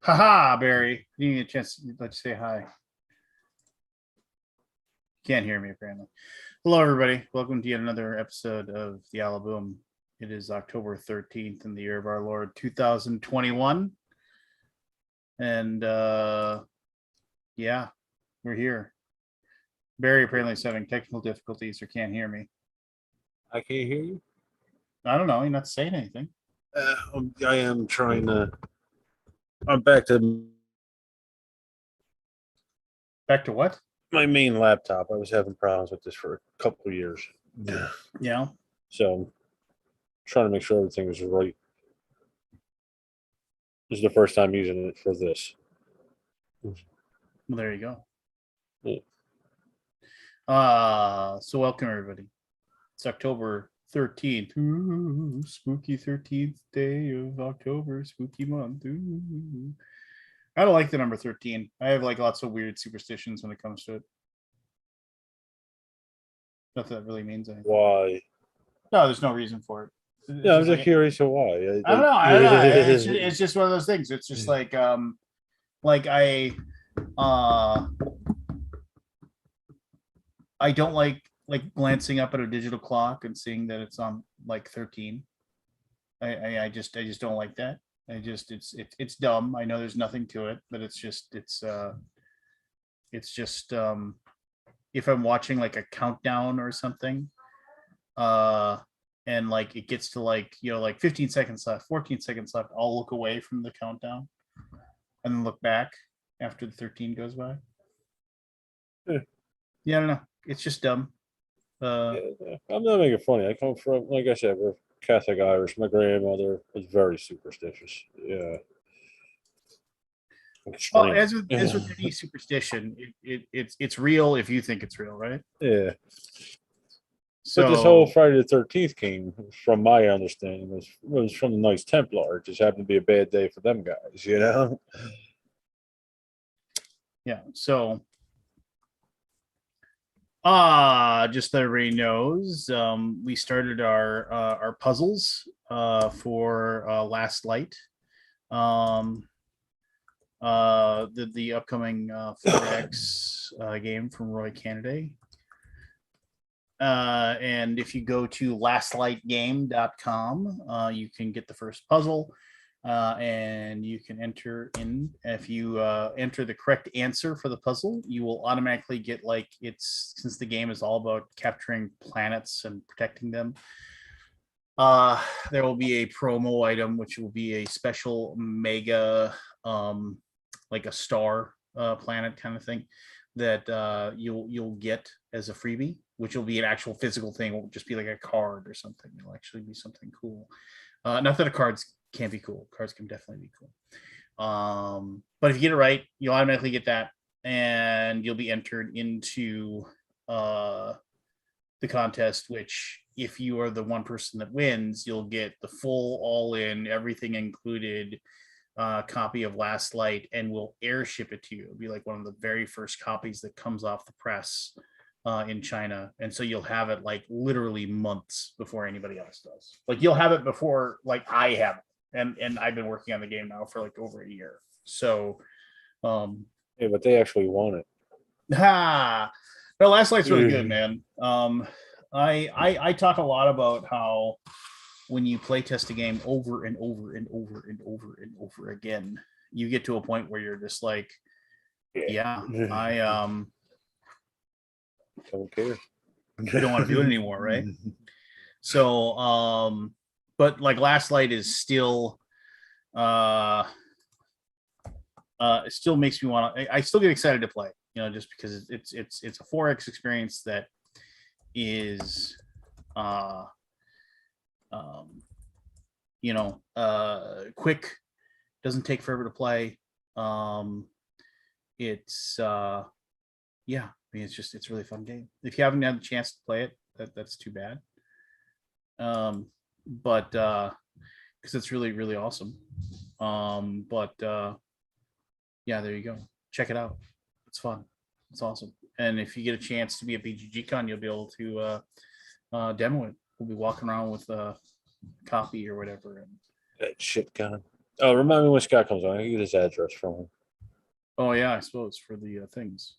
Haha, Barry. You need a chance to let you say hi. Can't hear me, apparently. Hello, everybody. Welcome to yet another episode of the Alaboom. It is October 13th in the year of our Lord 2021. And yeah, we're here. Barry apparently is having technical difficulties or can't hear me. I can't hear you. I don't know. You're not saying anything. I am trying to. I'm back to what? my main laptop. I was having problems with this for a couple of years. Yeah. So I'm trying to make sure everything is right. This is the first time using it for this. Well, there you go. Yeah. So welcome, everybody. It's October 13th. Ooh, spooky 13th day of October, spooky month. Ooh. I don't like the number 13. I have like lots of weird superstitions when it comes to it. Not that really means anything. Why? No, there's no reason for it. Yeah, I'm just curious of why. I don't know. It's just one of those things. It's just like I don't like glancing up at a digital clock and seeing that it's on like 13. I just don't like that. It's dumb. I know there's nothing to it, but it's just if I'm watching like a countdown or something, and like it gets to like 15 seconds left, 14 seconds left, I'll look away from the countdown and then look back after the 13 goes by. Yeah, I don't know. It's just dumb. I'm not making funny. I come from, like I said, we're Catholic Irish. My grandmother was very superstitious. Yeah. Well, as with any superstition, it's real if you think it's real, right? Yeah. So but this whole Friday the 13th came, from my understanding, was from the Knights Templar. It just happened to be a bad day for them guys, you know? Yeah. So just so everybody knows, we started our puzzles for Last Light. The upcoming 4X game from Roy Canada. And if you go to lastlightgame.com, you can get the first puzzle, and you can enter in. If you enter the correct answer for the puzzle, you will automatically get since the game is all about capturing planets and protecting them. There will be a promo item, which will be a special mega, like a star planet kind of thing that you'll get as a freebie, which will be an actual physical thing. It won't just be like a card or something. It'll actually be something cool. Not that cards can't be cool. Cards can definitely be cool. But if you get it right, you'll automatically get that, and you'll be entered into the contest, which if you are the one person that wins, you'll get the full all-in, everything included copy of Last Light, and we'll airship it to you. It'll be like one of the very first copies that comes off the press in China, and so you'll have it like literally months before anybody else does. Like you'll have it before like I have it, and I've been working on the game now for like over a year. So yeah, but they actually won it. No, Last Light's really good, man. I talk a lot about how when you play test a game over and over and over and over and over again, you get to a point where you're just like, yeah, I don't care. You don't want to do it anymore, right? So but like Last Light is still it still makes me want to. I still get excited to play, just because it's a 4X experience that is quick, doesn't take forever to play. It's yeah, I mean, it's a really fun game. If you haven't had the chance to play it, that's too bad. But because it's really, really awesome. But yeah, there you go. Check it out. It's fun. It's awesome. And if you get a chance to be at BGGCon, you'll be able to demo it. We'll be walking around with a copy or whatever. That shit gun. Oh, remind me when Scott comes on. I can get his address from him. Oh yeah, I suppose for the things.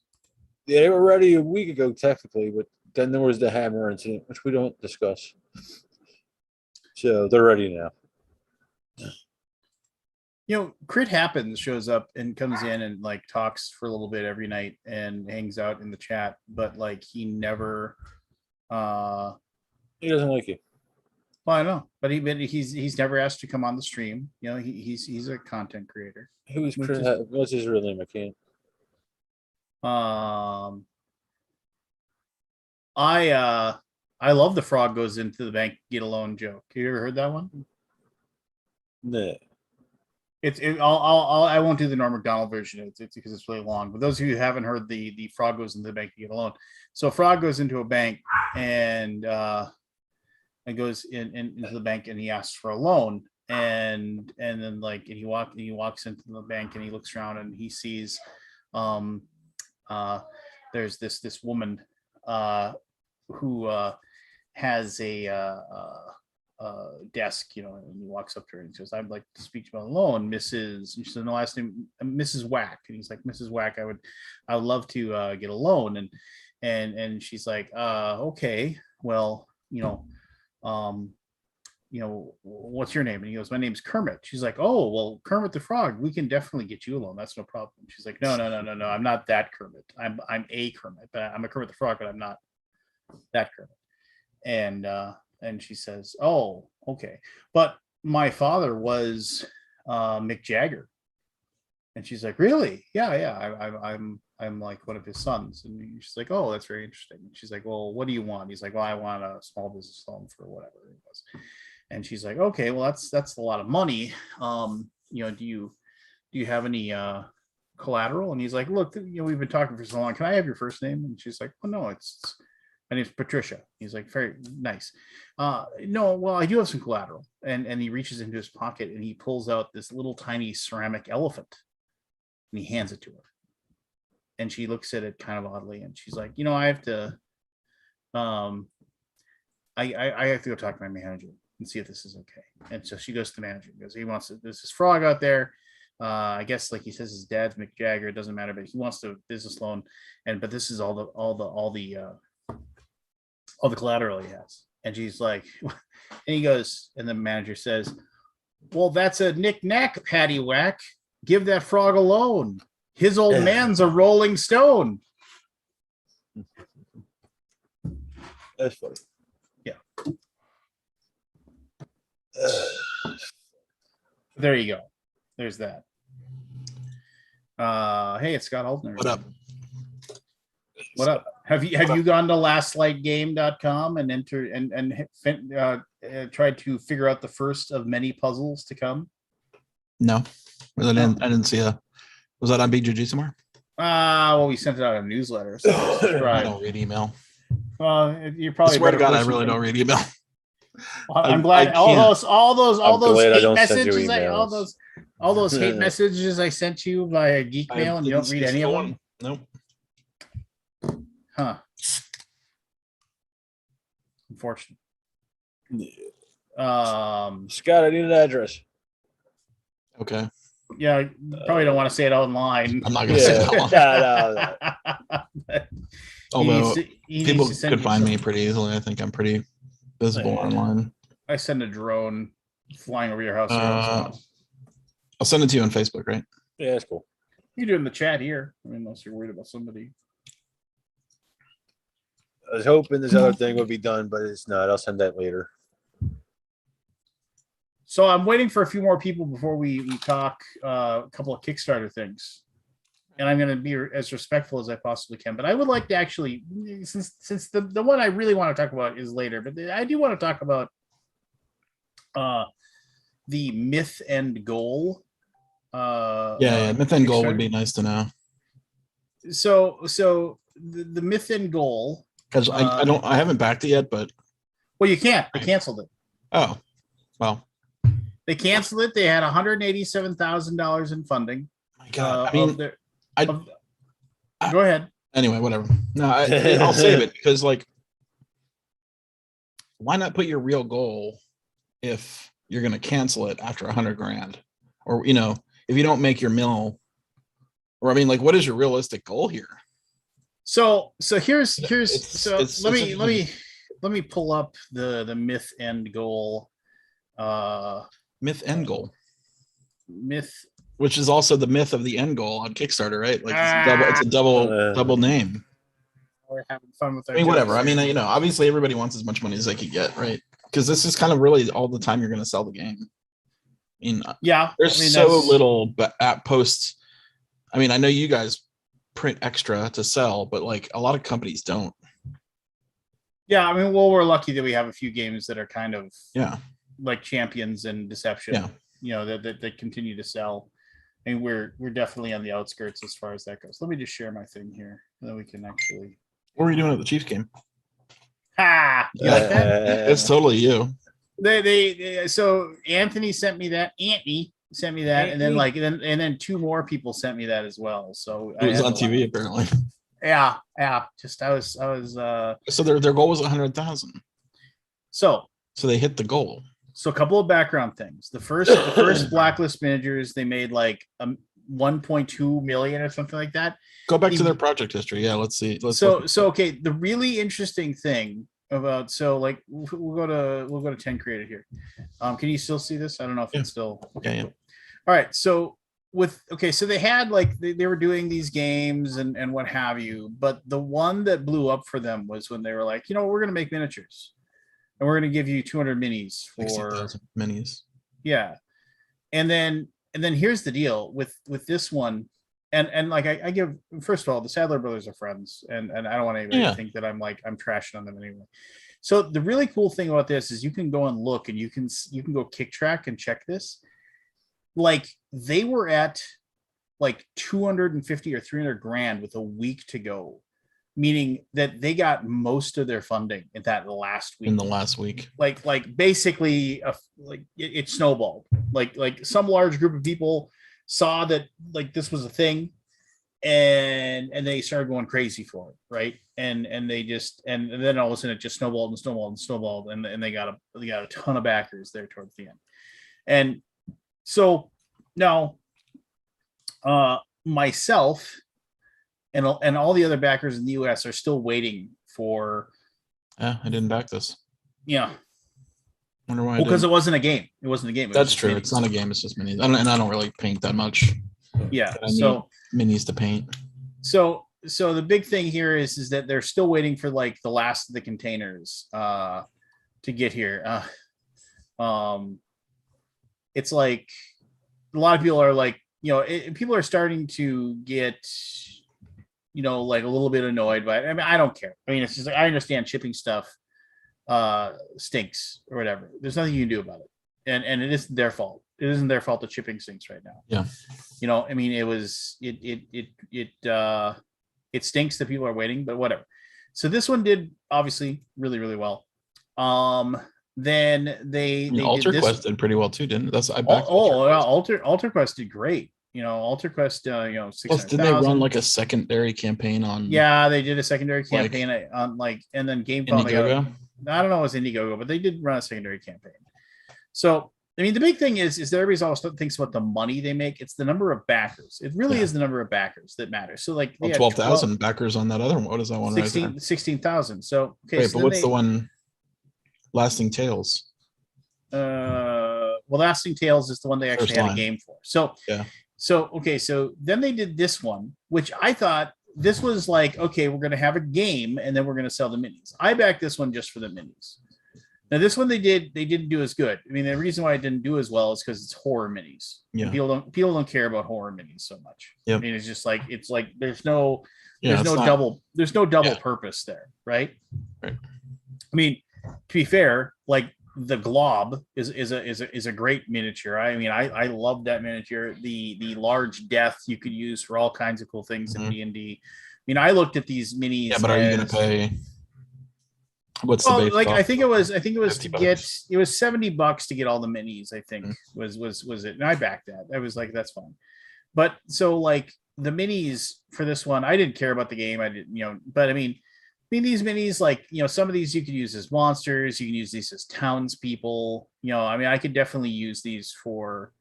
Yeah, they were ready a week ago, technically, but then there was the hammer incident, which we don't discuss. So they're ready now. Crit Happens shows up and comes in and like talks for a little bit every night and hangs out in the chat, but like he never He doesn't like you. Well, I know, but he's never asked to come on the stream. He's a content creator. Who's Chris? What's his real name? I can't. I love the frog goes into the bank get a loan joke. You ever heard that one? No. I won't do the Norm Macdonald version. It's because it's really long. But those of you who haven't heard the frog goes into the bank to get a loan. So a frog goes into a bank and goes into the bank and he asks for a loan. And then like he walks into the bank and he looks around and he sees there's this woman who has a desk, and he walks up to her and he says, "I'd like to speak to you about a loan, Mrs." And she said, "No, last name Mrs. Whack." And he's like, "Mrs. Whack, I would love to get a loan." And she's like, "Okay, well, what's your name?" And he goes, "My name's Kermit." She's like, "Oh, well, Kermit the Frog, we can definitely get you a loan. That's no problem." She's like, No. I'm not that Kermit. I'm a Kermit, but I'm a Kermit the Frog, but I'm not that Kermit." And she says, "Oh, okay. But my father was Mick Jagger." And she's like, "Really? Yeah. I'm like one of his sons." And she's like, "Oh, that's very interesting." And she's like, "Well, what do you want?" He's like, "Well, I want a small business loan for whatever it was." And she's like, "Okay, well, that's a lot of money. Do you have any collateral?" And he's like, "Look, we've been talking for so long. Can I have your first name?" And she's like, "Oh no, it's my name's Patricia." He's like, "Very nice. No, well, I do have some collateral." And he reaches into his pocket and he pulls out this little tiny ceramic elephant and he hands it to her. And she looks at it kind of oddly and she's like, "I have to I have to go talk to my manager and see if this is okay." And so she goes to the manager and goes, "There's this frog out there. I guess like he says his dad's Mick Jagger, it doesn't matter, but he wants the business loan, but this is all the collateral he has." And she's like, and he goes, and the manager says, "Well, that's a knick-knack, paddywhack. Give that frog a loan. His old man's a Rolling Stone." That's funny. Yeah. There you go. There's that. Hey, it's Scott Haltner. What up? What up? Have you gone to lastlightgame.com and enter and tried to figure out the first of many puzzles to come? No, I didn't see was that on BGG somewhere? Well, we sent it out a newsletter. So I don't read email. Well, you're probably. I swear to God, I really don't read email. Well, I'm glad all those hate messages, all those hate messages I sent you via Geek Mail, and you don't read any of them. Nope. Huh. Unfortunate. Scott, I need an address. Okay. Yeah, you probably don't want to say it online. I'm not going to say that No. Although people could find me pretty easily. I think I'm pretty visible online. I send a drone flying over your house. I'll send it to you on Facebook, right? Yeah, that's cool. You do it in the chat here. I mean, unless you're worried about somebody. I was hoping this other thing would be done, but it's not. I'll send that later. So I'm waiting for a few more people before we talk a couple of Kickstarter things. And I'm going to be as respectful as I possibly can. But I would like to actually, since the one I really want to talk about is later, but I do want to talk about the Myth and Goal. Myth and Goal would be nice to know. So the Myth and Goal, because I haven't backed it yet, but well, you can't. They canceled it. Oh, well, they canceled it. They had $187,000 in funding. My God, go ahead. Anyway, whatever. No, I'll save it because, like, why not put your real goal if you're going to cancel it after $100,000? or if you don't make your mill, or I mean, like, what is your realistic goal here? So here's It's let me pull up the myth end goal. Myth end goal. Myth, which is also the myth of the end goal on Kickstarter, right? Like it's a double name. We're having fun with our I mean, whatever. jokes I mean, here. obviously everybody wants as much money as they could get, right? Because this is kind of really all the time you're going to sell the game. I mean, there's so little at posts. I mean, I know you guys print extra to sell, but like a lot of companies don't. Yeah, I mean, well, we're lucky that we have a few games that are kind of like Champions and Deception. Yeah. That continue to sell. And we're definitely on the outskirts as far as that goes. Let me just share my thing here, and then we can actually. What were you doing at the Chiefs game? Ha! You like that? It's totally you. So Anthony sent me that. Anthony sent me that, and then two more people sent me that as well. So it was on TV apparently. Yeah. Just I was. So their goal was 100,000. So they hit the goal. So a couple of background things. The first Blacklist managers, they made like 1.2 million or something like that. Go back to their project history. Yeah, let's see. So okay. The really interesting thing about we'll go to 10 created here. Can you still see this? I don't know if it's still okay. Yeah. All right. So so they had they were doing these games and what have you, but the one that blew up for them was when they were like, we're gonna make miniatures. And we're going to give you 200 minis for 60,000 minis. Yeah. And then here's the deal with this one. And like, I give, first of all, the Sadler brothers are friends, and I don't want anybody to think that I'm trashing on them anyway. So the really cool thing about this is you can go and look, and you can go kick track and check this. Like, they were at like 250 or 300 grand with a week to go. Meaning that they got most of their funding in that last week. In the last week, like basically, it snowballed. Like some large group of people saw that this was a thing, and they started going crazy for it, right? And they just and then all of a sudden it just snowballed and snowballed and snowballed, and they got a ton of backers there towards the end. And so now, myself. And all the other backers in the U.S. are still waiting for. I didn't back this. Yeah. Wonder why? Because it wasn't a game. It wasn't a game. That's true. Minis. It's not a game. It's just minis. I don't really paint that much. Yeah. So minis to paint. So the big thing here is that they're still waiting for the last of the containers to get here. It's like a lot of people are people are starting to get. A little bit annoyed by it. I mean, I don't care. I mean, it's just I understand shipping stuff stinks or whatever. There's nothing you can do about it. And it isn't their fault. It isn't their fault that shipping stinks right now. Yeah. I mean, it stinks that people are waiting, but whatever. So this one did obviously really, really well. Then they Alter Quest did pretty well too, didn't it? Alter Quest did great. Alter Quest, 600,000. Did they run a secondary campaign on? Yeah, they did a secondary campaign on and then Indiegogo. I don't know, it was Indiegogo, but they did run a secondary campaign. So I mean, the big thing is that everybody's always thinks about the money they make. It's the number of backers. It really is the number of backers that matters. So 12,000 backers on that other one. What is that one? 16,000. So okay. Wait, but what's the one? Lasting Tales. Lasting Tales is the one they actually had a game for. So yeah. So, okay, so then they did this one, which I thought this was okay, we're going to have a game and then we're going to sell the minis. I backed this one just for the minis. Now, this one they didn't do as good. I mean, the reason why it didn't do as well is because it's horror minis. Yeah. People don't care about horror minis so much. Yep. I mean, it's just there's no double purpose there, right? Right. I mean, to be fair, the Glob is a great miniature. I mean, I love that miniature. The large death you could use for all kinds of cool things in D&D. I mean, I looked at these minis. Yeah, but are you going to pay? What's the base cost? I think it was to get it was $70 to get all the minis. I think was it, and I backed that. I was like, that's fine. But so the minis for this one, I didn't care about the game. I didn't, but I mean these minis, some of these you could use as monsters. You can use these as townspeople. I mean, I could definitely use these for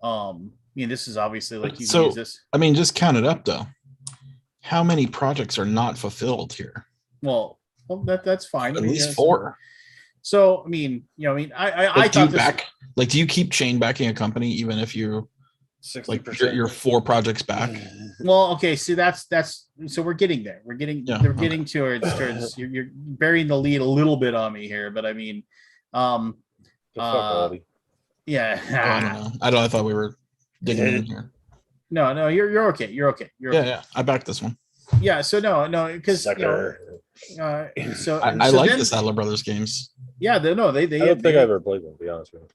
I mean, this is obviously like you can So, use this. I mean, just count it up though. How many projects are not fulfilled here? Well, that's fine. At least 4. So I mean, I do you thought do you keep chain backing a company even if you 60%. you're 4 projects back? Well, okay, see that's so we're getting there. We're getting getting towards you're burying the lead a little bit on me here, but I mean, yeah. I don't know. I thought we were digging in here. No, you're okay. You're okay. Yeah, I backed this one. Yeah, so no, because so I like the Sadler Brothers games. Yeah, they I don't think I ever played them, to be honest with you.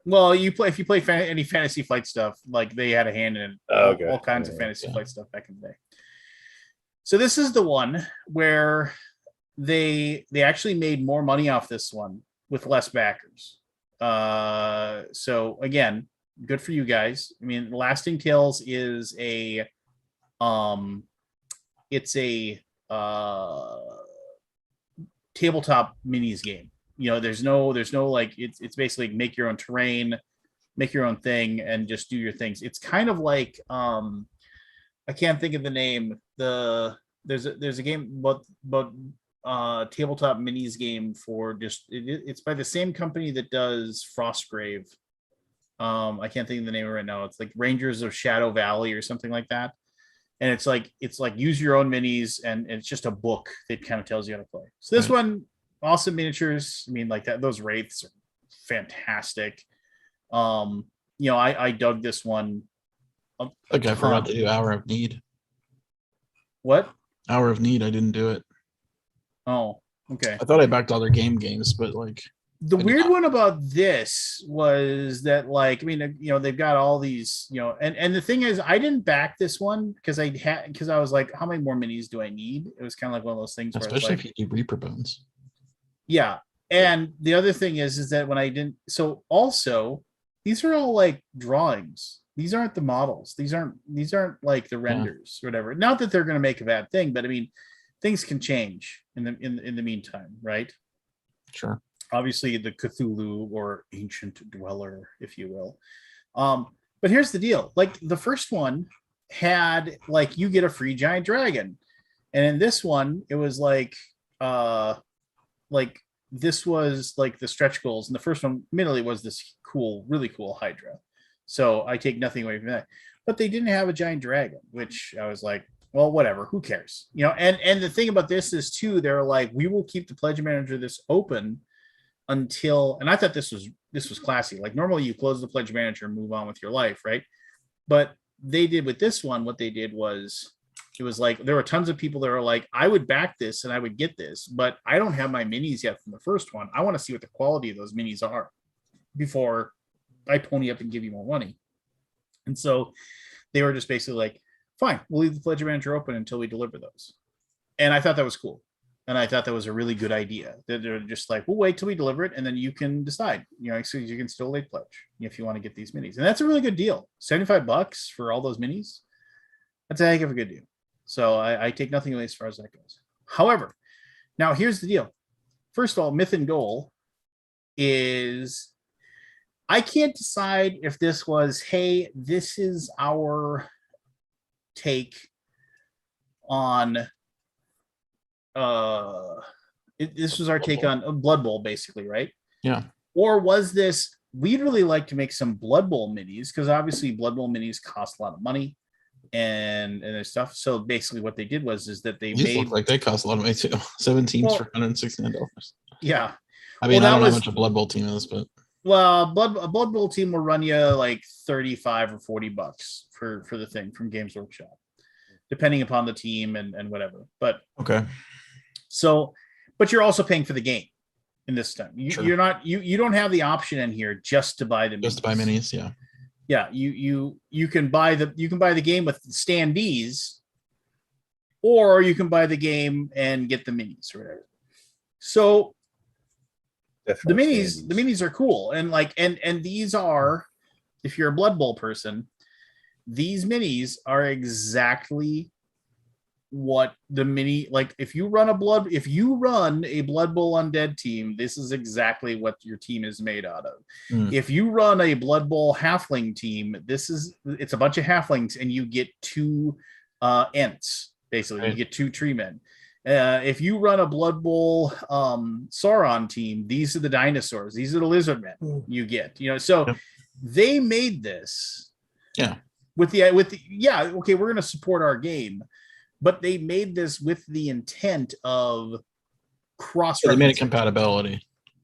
Well, if you play any Fantasy Flight stuff, like they had a hand in all kinds of Fantasy Flight stuff back in the day. So this is the one where they actually made more money off this one with less backers. So again, good for you guys. I mean, Lasting Tales is it's a tabletop minis game. There's no like it's basically make your own terrain, make your own thing, and just do your things. It's kind of like I can't think of the name. There's a game about tabletop minis game for just it's by the same company that does Frostgrave. I can't think of the name right now. It's like Rangers of Shadow Valley or something like that. And it's like use your own minis, and it's just a book that kind of tells you how to play. So this one, awesome miniatures. I mean, like that, those wraiths are fantastic. I dug this one. Okay, I forgot to do Hour of Need. What? Hour of Need, I didn't do it. Oh, okay. I thought I backed other games, but like the weird one about this was that, like, I mean, they've got all these, and the thing is, I didn't back this one because I was like, how many more minis do I need? It was kind of like one of those things, especially if you do Reaper Bones. Yeah, and the other thing is that when I didn't, so also these are all like drawings. These aren't the models. These aren't like the renders or whatever. Not that they're going to make a bad thing, but I mean, things can change in the meantime, right? Sure. Obviously the Cthulhu or ancient dweller, if you will. But here's the deal. Like the first one had like you get a free giant dragon. And in this one, it was like this was like the stretch goals. And the first one admittedly was this really cool Hydra. So I take nothing away from that. But they didn't have a giant dragon, which I was like, well, whatever, who cares? And the thing about this is too, they're like, we will keep the pledge manager this open until, and I thought this was classy. Like normally you close the pledge manager and move on with your life, right? But they did with this one, what they did was, it was like there were tons of people that were like, I would back this and I would get this, but I don't have my minis yet from the first one. I want to see what the quality of those minis are before I pony up and give you more money. And so they were just basically like, fine, we'll leave the pledge manager open until we deliver those. And I thought that was cool. And I thought that was a really good idea. They're just like, we'll wait till we deliver it, and then you can decide. So you can still late pledge if you want to get these minis. And that's a really good deal. $75 for all those minis. That's a heck of a good deal. So I take nothing away as far as that goes. However, now here's the deal. First of all, myth and goal is I can't decide if this was, hey, this is our take on this was our take on Blood Bowl, basically, right? Yeah. Or was this, we'd really like to make some Blood Bowl minis, because obviously Blood Bowl minis cost a lot of money and their stuff. So basically what they did is that they These look like they cost a lot of money too. 17 for $169. Yeah. I mean, I don't know how much a Blood Bowl team is, but a Blood Bowl team will run you like $35 or $40 for the thing from Games Workshop, depending upon the team and whatever. But okay. So, but you're also paying for the game in this time. You're not, you don't have the option in here just to buy the minis. Just to buy minis, yeah. Yeah, you can buy the game with standees, or you can buy the game and get the minis or whatever. So the minis are cool, and like and these are, if you're a Blood Bowl person, these minis are exactly what the mini, like if you run a Blood Bowl undead team, this is exactly what your team is made out of. If you run a Blood Bowl halfling team, it's a bunch of halflings and you get 2 ents, basically. Right. You get 2 tree men. If you run a Blood Bowl Sauron team, these are the dinosaurs, these are the lizard men you get, so they made this with the okay, we're going to support our game, but they made this with the intent of cross. They made it compatibility.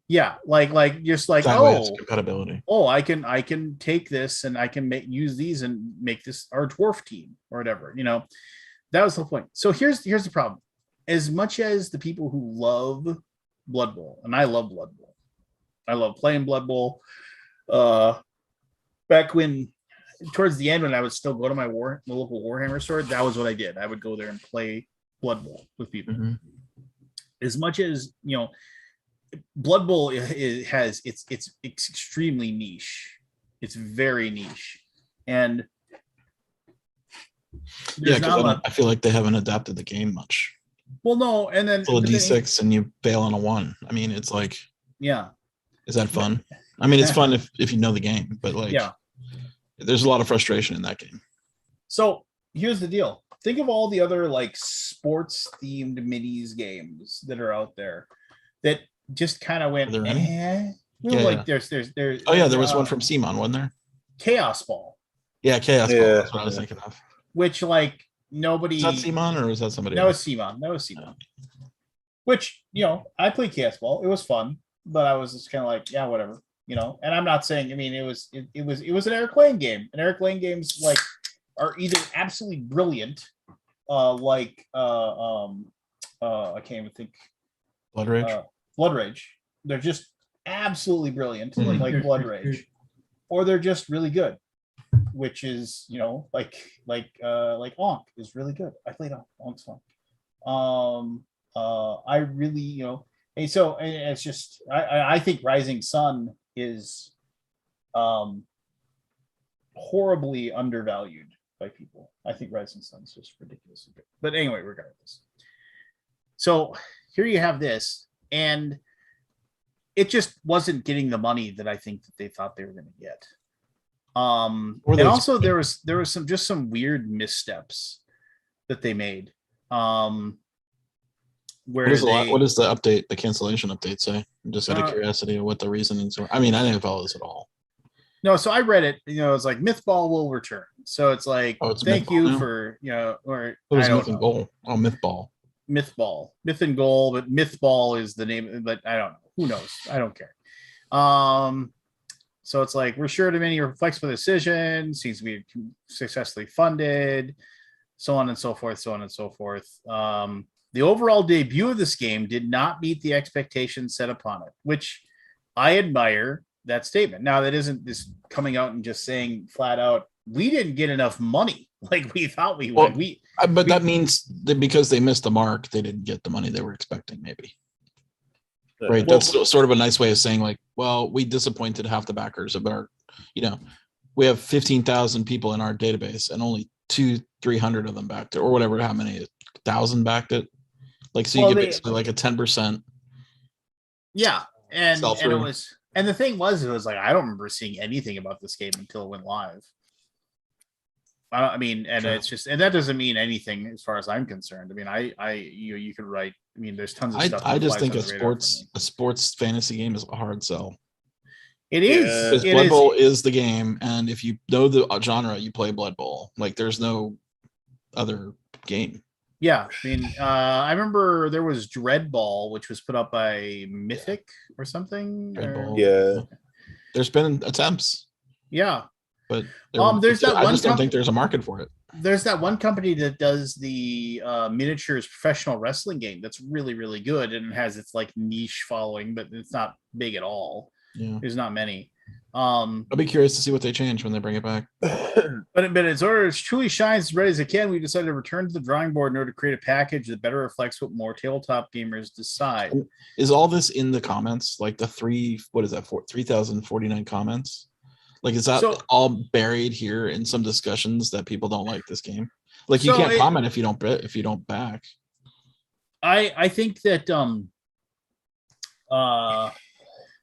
Yeah, like just like compatibility. I can take this and I can use these and make this our dwarf team or whatever. That was the point. So here's the problem. As much as the people who love Blood Bowl, and I love Blood Bowl, I love playing Blood Bowl. Back when, towards the end, when I would still go to my local Warhammer store, that was what I did. I would go there and play Blood Bowl with people. As much as Blood Bowl has it's extremely niche. It's very niche, and I feel like they haven't adapted the game much. Well, no, and then pull a D6 and you bail on a 1. I mean, it's like, is that fun? I mean, it's fun if you know the game, but there's a lot of frustration in that game. So here's the deal. Think of all the other like sports themed minis games that are out there that just kind of went, there's there was one from Simon, wasn't there? Chaos Ball. Yeah, Chaos Ball. That's what I was thinking of. Which nobody. Is that Simon or was that somebody else? That was Simon. Which, I played Chaos Ball. It was fun, but I was just kind of like, yeah, whatever. And I'm not saying, I mean, it was an Eric Lane game. And Eric Lane games are either absolutely brilliant, I can't even think. Blood Rage. Blood Rage. They're just absolutely brilliant, like Blood Rage, or they're just really good, which is like Onk is really good. I played Onk's fun. I really and so it's just I think Rising Sun is horribly undervalued by people. I think Rising Sun is just ridiculously good. But anyway, regardless. So here you have this, and it just wasn't getting the money that I think that they thought they were going to get. And also there was some weird missteps that they made. Where what does the cancellation update say? I'm just out of curiosity of what the reasonings were. I mean, I didn't follow this at all. No, so I read it. It's like Mythball will return. So it's like, thank you now? For or what was Myth and Goal? Oh, Mythball. Myth and Goal, but Mythball is the name. But I don't know. Who knows? I don't care. So it's like, we're sure to many flexible decisions, seems to be successfully funded, so on and so forth, the overall debut of this game did not meet the expectations set upon it, which I admire that statement. Now, that isn't this coming out and just saying flat out, we didn't get enough money like we thought we would. That means that because they missed the mark, they didn't get the money they were expecting, maybe. Right. That's sort of a nice way of saying, like, well, we disappointed half the backers of our, we have 15,000 people in our database and only 200-300 of them backed it, or whatever, how many 1,000 backed it. Like, so you get basically like a 10%. Yeah. And the thing was, it was like, I don't remember seeing anything about this game until it went live. I mean, and it's just, and that doesn't mean anything as far as I'm concerned. I mean, you could write. I mean, there's tons of stuff. I just think a sports fantasy game is a hard sell. It is. Because Blood Bowl is the game, and if you know the genre, you play Blood Bowl. Like, there's no other game. Yeah, I mean, I remember there was Dread Ball, which was put up by Mythic or something. Yeah, there's been attempts. Yeah. But there's that one. I just don't think there's a market for it. There's that one company that does the miniatures professional wrestling game that's really, really good and has its like niche following, but it's not big at all. Yeah, there's not many. I'll be curious to see what they change when they bring it back. But as order as truly shines as bright as it can, we decided to return to the drawing board in order to create a package that better reflects what more tabletop gamers decide. Is all this in the comments? Like the 3,049 comments? Like, is that all buried here in some discussions that people don't like this game? Like you can't comment if you don't back. I think that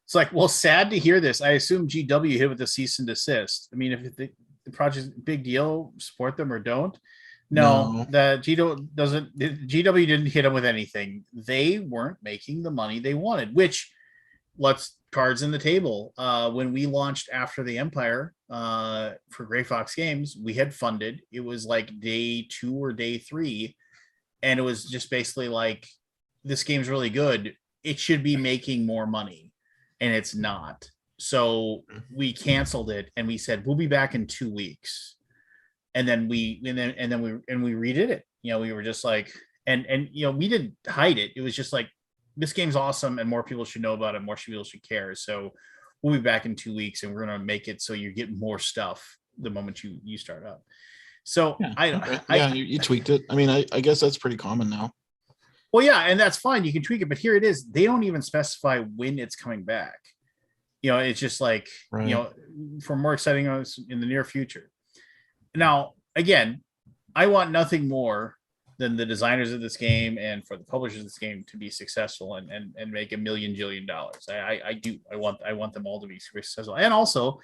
it's like, well, sad to hear this. I assume GW hit with a cease and desist. I mean, if the project's big deal, support them or don't. No, the GW didn't hit them with anything. They weren't making the money they wanted, which cards in the table. When we launched After the Empire for Gray Fox Games, we had funded. It was like day 2 or day 3. And it was just basically like, this game's really good. It should be making more money. And it's not. So we canceled it and we said, we'll be back in 2 weeks. And then we redid it. We were just like, and we didn't hide it. It was just like, this game's awesome and more people should know about it. More people should care. So we'll be back in 2 weeks and we're going to make it so you get more stuff the moment you start up. So you tweaked it. I mean, I guess that's pretty common now. Well, yeah, and that's fine. You can tweak it, but here it is. They don't even specify when it's coming back. It's just like, for more exciting in the near future. Now, again, I want nothing more than the designers of this game and for the publishers of this game to be successful and make $1 million jillion. I do. I want them all to be successful. And also,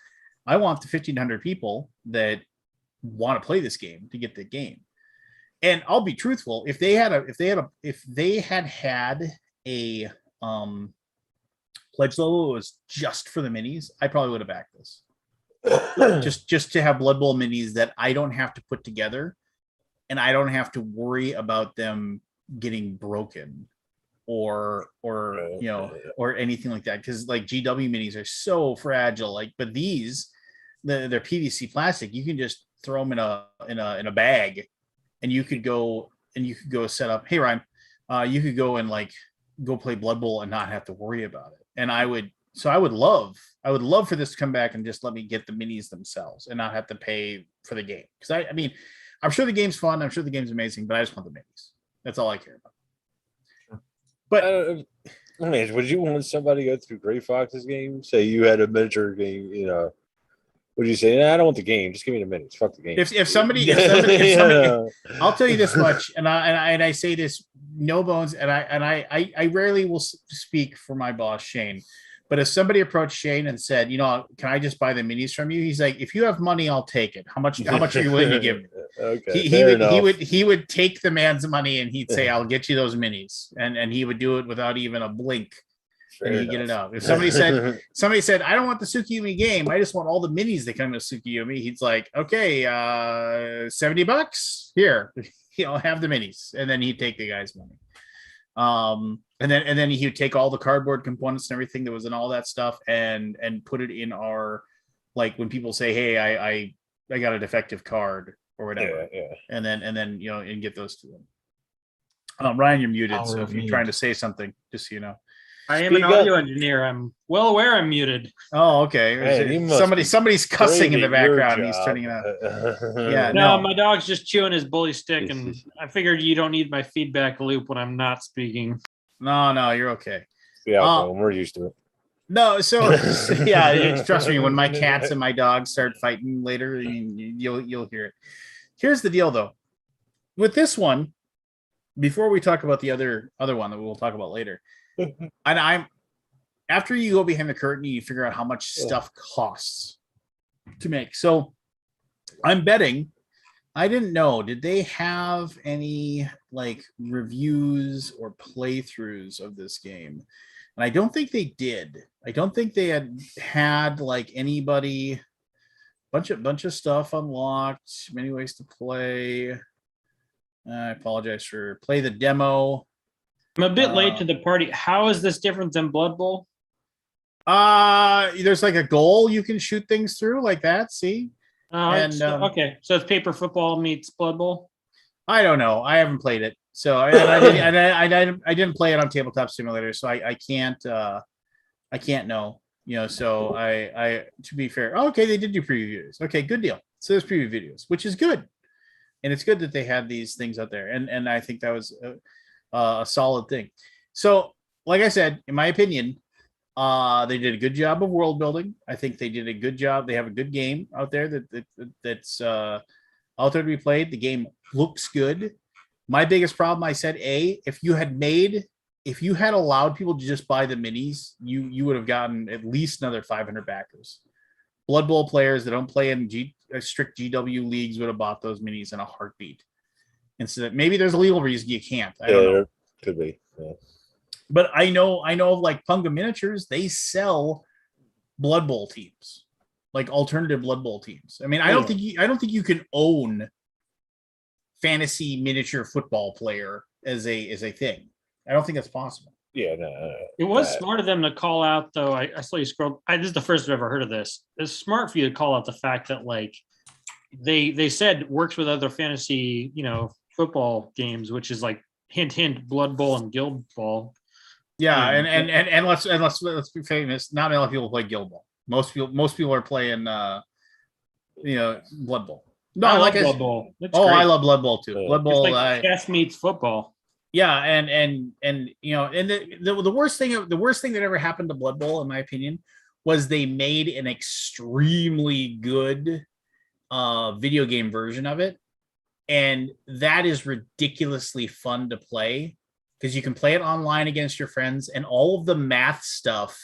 I want the 1,500 people that want to play this game to get the game. And I'll be truthful, if they had a pledge level that was just for the minis, I probably would have backed this. just to have Blood Bowl minis that I don't have to put together and I don't have to worry about them getting broken or anything like that, because like GW minis are so fragile. But these, they're PVC plastic. You can just throw them in a bag, and you could go set up. Hey Ryan, you could go and go play Blood Bowl and not have to worry about it. And I would love for this to come back and just let me get the minis themselves and not have to pay for the game. Because I mean, I'm sure the game's fun. I'm sure the game's amazing, but I just want the minis. That's all I care about. But would you want somebody to go through Gray Fox's game? Say you had a miniature game, would you say, I don't want the game, just give me the minis. Fuck the game. If somebody, I'll tell you this much, and I say this no bones, and I rarely will speak for my boss Shane, but if somebody approached Shane and said, can I just buy the minis from you? He's like, if you have money, I'll take it. How much are you willing to give me? Okay, he would take the man's money and he'd say, I'll get you those minis, and he would do it without even a blink. And you get it out. If somebody said, I don't want the Tsukiyomi game, I just want all the minis that come with Tsukiyomi, he's like, okay, $70 here, have the minis, and then he'd take the guy's money. And then he would take all the cardboard components and everything that was in all that stuff and put it in our, like when people say, hey, I got a defective card or whatever, and then and get those to them. Ryan, you're muted, so if you're trying to say something, just so you know. I am an audio engineer. I'm well aware I'm muted. Oh, okay. Hey, somebody's cussing in the background. He's turning it on. Yeah. No, my dog's just chewing his bully stick, and I figured you don't need my feedback loop when I'm not speaking. No, you're okay. Yeah, we're used to it. No, so yeah, trust me. When my cats and my dogs start fighting later, you'll hear it. Here's the deal, though. With this one, before we talk about the other one that we'll talk about later. And after you go behind the curtain, you figure out how much stuff costs to make. So I'm betting, I didn't know, did they have any reviews or playthroughs of this game? And I don't think they did. I don't think they had anybody, bunch of stuff unlocked, many ways to play. I apologize for play the demo. I'm a bit late to the party. How is this different than Blood Bowl? There's a goal you can shoot things through like that. See? Okay, so it's paper football meets Blood Bowl. I don't know. I haven't played it, so I didn't play it on Tabletop Simulator, so I can't know. So I to be fair, okay, they did do preview videos. Okay, good deal. So there's preview videos, which is good, and it's good that they had these things out there, and I think that was a solid thing. So, like I said, in my opinion, they did a good job of world building. I think they did a good job. They have a good game out there that's out there to be played. The game looks good. My biggest problem, I said, if you had allowed people to just buy the minis, you would have gotten at least another 500 backers. Blood Bowl players that don't play in strict GW leagues would have bought those minis in a heartbeat. And so that maybe there's a legal reason you can't. I don't know. Could be. Yeah. But I know of like Punga Miniatures, they sell Blood Bowl teams, like alternative Blood Bowl teams. I mean, I don't think you can own fantasy miniature football player as a thing. I don't think that's possible. Yeah, no. It was smart of them to call out, though. I saw you scroll. This is the first I've ever heard of this. It's smart for you to call out the fact that like they said works with other fantasy, football games, which is like hint, Blood Bowl and Guild Ball. Yeah, and let's be famous. Not a lot of people play Guild Ball. Most people are playing Blood Bowl. No, I like Blood Bowl. I love Blood Bowl too. Blood Bowl, it's like chess meets football. Yeah, and the worst thing that ever happened to Blood Bowl, in my opinion, was they made an extremely good video game version of it, and that is ridiculously fun to play because you can play it online against your friends, and all of the math stuff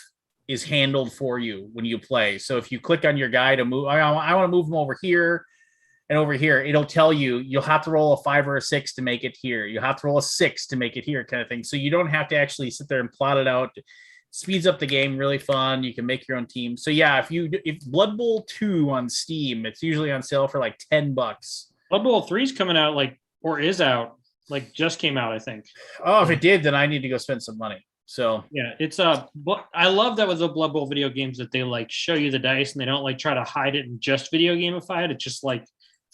is handled for you when you play. So if you click on your guy to move, I want to move them over here. And over here, it'll tell you you'll have to roll a 5 or a 6 to make it here. You have to roll a 6 to make it here, kind of thing. So you don't have to actually sit there and plot it out. It speeds up the game, really fun. You can make your own team. So yeah, if Blood Bowl 2 on Steam, it's usually on sale for like $10. Blood Bowl 3 is coming out is out, just came out, I think. Oh, if it did, then I need to go spend some money. So yeah, it's I love that with the Blood Bowl video games that they show you the dice and they don't try to hide it and just video gamify it. It's just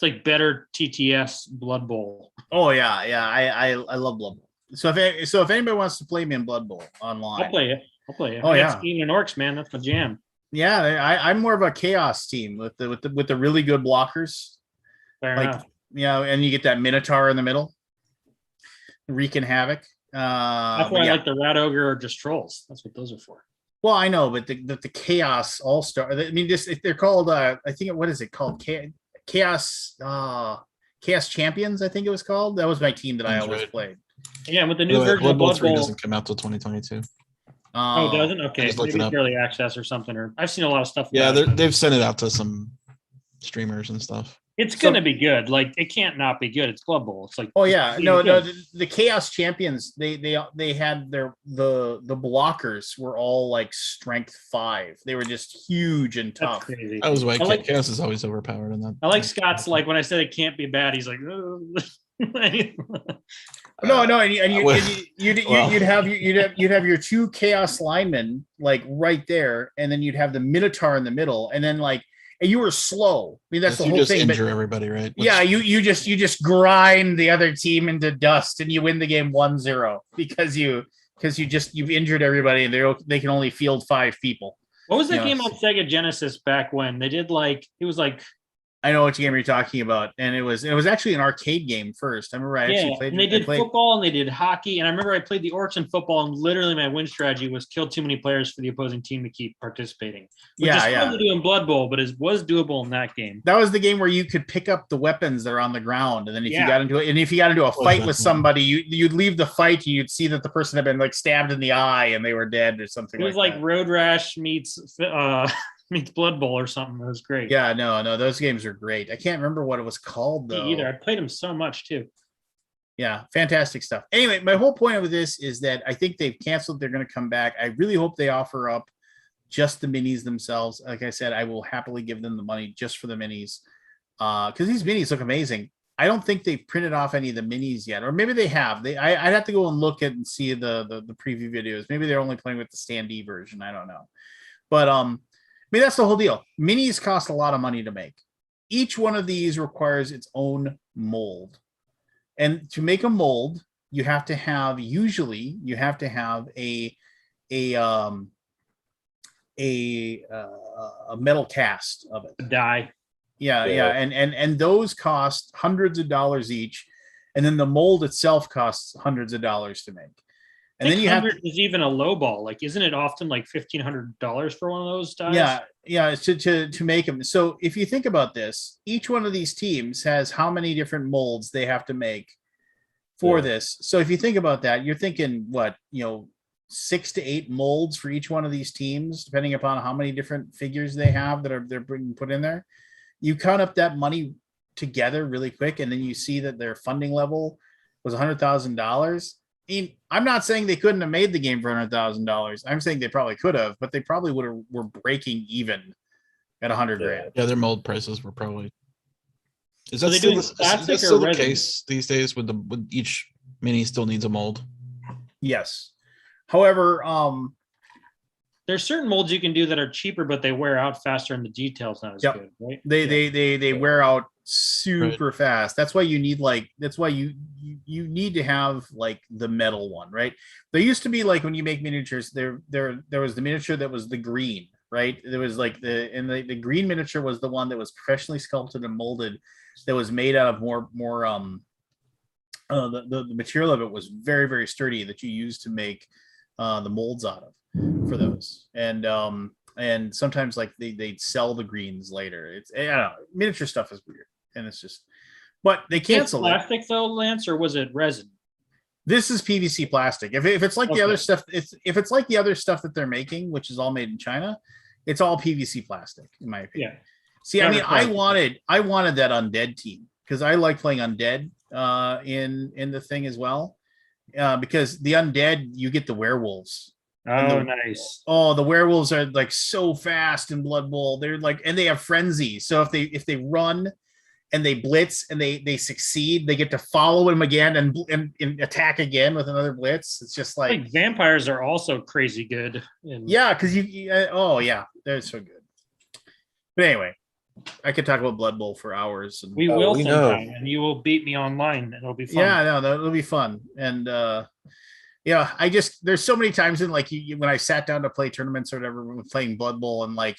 it's like better TTS Blood Bowl. Oh yeah. I love Blood Bowl. So if anybody wants to play me in Blood Bowl online, I'll play it. Oh yeah, Steam and Orcs, man, that's my jam. Yeah, I'm more of a chaos team with the really good blockers. Fair enough. And you get that Minotaur in the middle, wreaking havoc. That's why I like the Rat Ogre or just Trolls. That's what those are for. Well, I know, but the Chaos All Star. I mean, they're called. I think what is it called? Chaos Champions. I think it was called. That was my team that I always played. Yeah, with the new version of Blood Bowl doesn't come out till 2022. Oh, it doesn't? Okay, maybe it's early access or something. Or I've seen a lot of stuff. Yeah, they've sent it out to some streamers and stuff. It's gonna be good. It can't not be good. It's Blood Bowl. It's like, oh yeah, no. The Chaos Champions, they had the blockers were all strength 5. They were just huge and tough. That's crazy. That was why Chaos is always overpowered in that. I like Scott's when I said it can't be bad, he's like, oh. No, and you'd have your 2 Chaos linemen right there, and then you'd have the Minotaur in the middle, and then and you were slow. I mean, that's the whole thing. Injure everybody, right? Yeah, you just grind the other team into dust, and you win the game 1-0 because you've injured everybody, and they can only field 5 people. What was that game on Sega Genesis back when they did it was I know which game you're talking about, and it was actually an arcade game first. I remember I actually played. And they did football and they did hockey, and I remember I played the Orcs in football, and literally my win strategy was kill too many players for the opposing team to keep participating. Which is hard to do in Blood Bowl, but it was doable in that game. That was the game where you could pick up the weapons that are on the ground, and then if you got into a fight with somebody, you'd leave the fight, and you'd see that the person had been stabbed in the eye and they were dead or something. It was like Road Rash meets Blood Bowl or something. That was great. Yeah, no, those games are great. I can't remember what it was called though. Me either. I played them so much too. Yeah, fantastic stuff. Anyway, my whole point of this is that I think they've canceled. They're going to come back. I really hope they offer up just the minis themselves. Like I said, I will happily give them the money just for the minis because these minis look amazing. I don't think they've printed off any of the minis yet, or maybe they have. I'd have to go and look at and see the preview videos. Maybe they're only playing with the standee version. I don't know, but I mean, that's the whole deal. Minis cost a lot of money to make. Each one of these requires its own mold. And to make a mold, you have to have a metal cast of it. A die. Yeah. And those cost hundreds of dollars each. And then the mold itself costs hundreds of dollars to make. And then you have is even a low ball. Isn't it often $1,500 for one of those dies? Yeah, to make them. So if you think about this, each one of these teams has how many different molds they have to make for this. So if you think about that, you're thinking what, 6 to 8 molds for each one of these teams, depending upon how many different figures they have they're being put in there. You count up that money together really quick, and then you see that their funding level was $100,000. I'm not saying they couldn't have made the game for $100,000. I'm saying they probably could have, but they probably were breaking even at $100,000. Yeah, their mold prices were probably. Is that still the case these days? With each mini still needs a mold? Yes. However, there's certain molds you can do that are cheaper, but they wear out faster, and the details not as good. Right? They wear out super fast. That's why you need you need to have like the metal one, right? There used to be like when you make miniatures, there was the miniature that was the green, right? There was like the green miniature was the one that was professionally sculpted and molded, that was made out of more the material of it was very, very sturdy, that you use to make the molds out of for those. And sometimes like they'd sell the greens later. It's, I don't know, miniature stuff is weird, and it's just, but they canceled it. Plastic though, Lance, or was it resin? This is PVC plastic. If it's like the other stuff, if it's like the other stuff that they're making, which is all made in China, it's all PVC plastic, in my opinion. Yeah. See, I mean, I wanted that undead team, because I like playing undead in the thing as well. Because the undead, you get the werewolves. Oh, nice. Oh, the werewolves are like so fast in Blood Bowl. They're like, and they have frenzy. So if they run and they blitz and they succeed, they get to follow him again and attack again with another blitz. It's just like vampires are also crazy good. Yeah, because they're so good. But anyway, I could talk about Blood Bowl for hours. And we will sometime, and you will beat me online, and it'll be fun. Yeah, no, that'll be fun. And there's so many times in like when I sat down to play tournaments or whatever, playing Blood Bowl, and like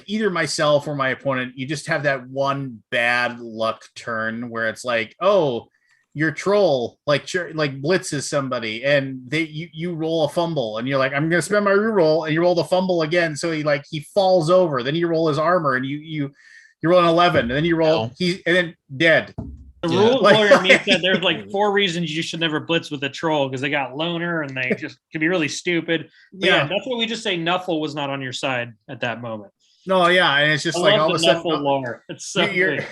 either myself or my opponent, you just have that one bad luck turn where it's like, oh, your troll like blitzes somebody, and you roll a fumble, and you're like, I'm gonna spend my reroll, and you roll the fumble again, so he falls over, then you roll his armor, and you roll an 11, and then you roll and then dead. The rule lawyer me said there's like 4 reasons you should never blitz with a troll, because they got loner and they just can be really stupid. But yeah, that's what we just say. Nuffle was not on your side at that moment. No, yeah, and it's just like all of a sudden, lore. It's so good.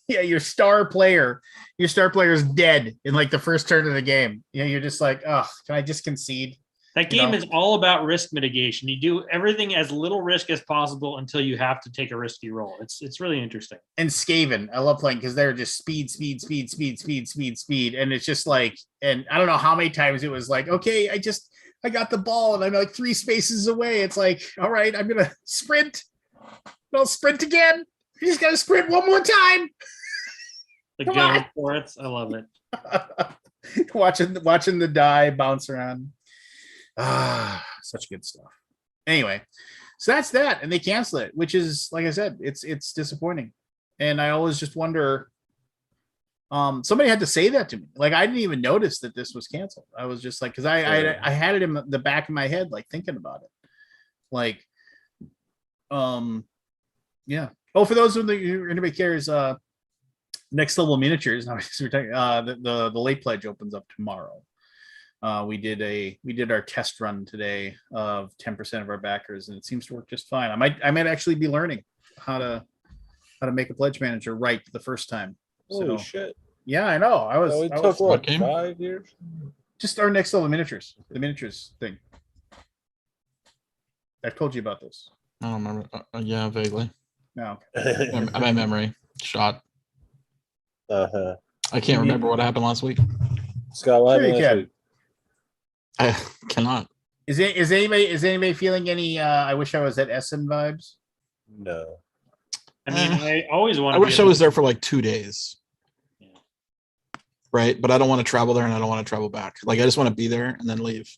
Yeah, your star player is dead in like the first turn of the game. You're just like, oh, can I just concede? That game is all about risk mitigation. You do everything as little risk as possible until you have to take a risky roll. It's really interesting. And Skaven, I love playing because they're just speed. And it's just like, and I don't know how many times it was like, okay, I got the ball and I'm like 3 spaces away. It's like, all right, I'm going to sprint. I'll sprint again. You just got to sprint one more time. The go for it. I love it. watching the die bounce around. Such good stuff. Anyway, so that's that, and they cancel it, which is, like I said, it's disappointing. And I always just wonder. Somebody had to say that to me. Like, I didn't even notice that this was canceled. I was just like, because I had it in the back of my head, like thinking about it. Like, yeah. Oh, for those of you who anybody cares, Next Level Miniatures. The late pledge opens up tomorrow. We did our test run today of 10% of our backers, and it seems to work just fine. I might actually be learning how to make a pledge manager right the first time. Holy shit! Yeah, I know. It took what, 5 years? Just our Next Level Miniatures, the miniatures thing. I've told you about this. I don't remember. Yeah, vaguely. No. My memory shot. Uh-huh. I can't remember what happened last week. Scott, what happened last week? I cannot. Is anybody feeling any I wish I was at Essen vibes? No. I mean, I always want. I wish I was there for like 2 days. Yeah. Right, but I don't want to travel there, and I don't want to travel back. Like, I just want to be there and then leave.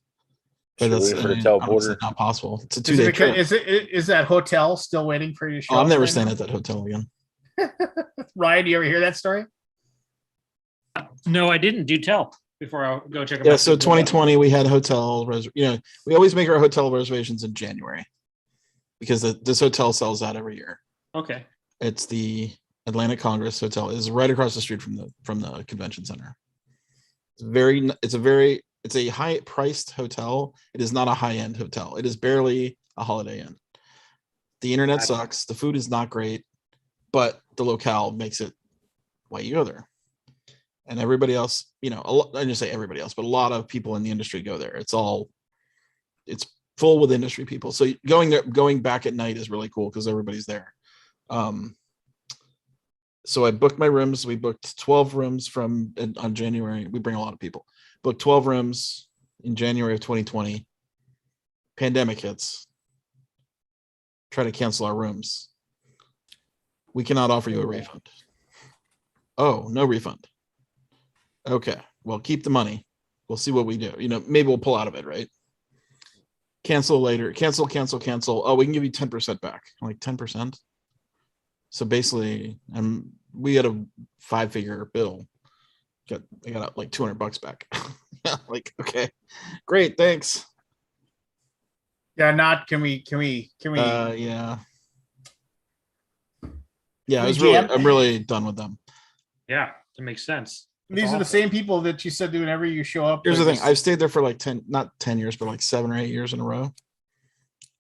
But that's not possible. It's a 2-day trip. Is that hotel still waiting for you to show up? I'm never staying at that hotel again. Ryan, do you ever hear that story? No, I didn't. Do tell before I go check. Yeah, so 2020 we had hotel we always make our hotel reservations in January. because this hotel sells out every year. Okay. It's the Atlantic Congress Hotel. It's right across the street from the convention center. It's a high priced hotel. It is not a high end hotel. It is barely a Holiday Inn. The internet sucks. The food is not great, but the locale makes it why you go there. And everybody else, I didn't say everybody else, but a lot of people in the industry go there. It's full with industry people. So going back at night is really cool because everybody's there. So I booked my rooms. We booked 12 rooms on January. We bring a lot of people. Booked 12 rooms in January of 2020. Pandemic hits. Try to cancel our rooms. We cannot offer you a refund. Oh, no refund. Okay, well, keep the money. We'll see what we do. Maybe we'll pull out of it, right? Cancel later. Cancel. Oh, we can give you 10% back. I'm like 10%. So basically, we had a 5-figure bill. I got like $200 back. Like, okay, great, thanks. Yeah, can we? Yeah. I'm really done with them. Yeah, that makes sense. These are the same people that you said whenever you show up. Here's the thing. I've stayed there for like not 10 years, but like 7 or 8 years in a row.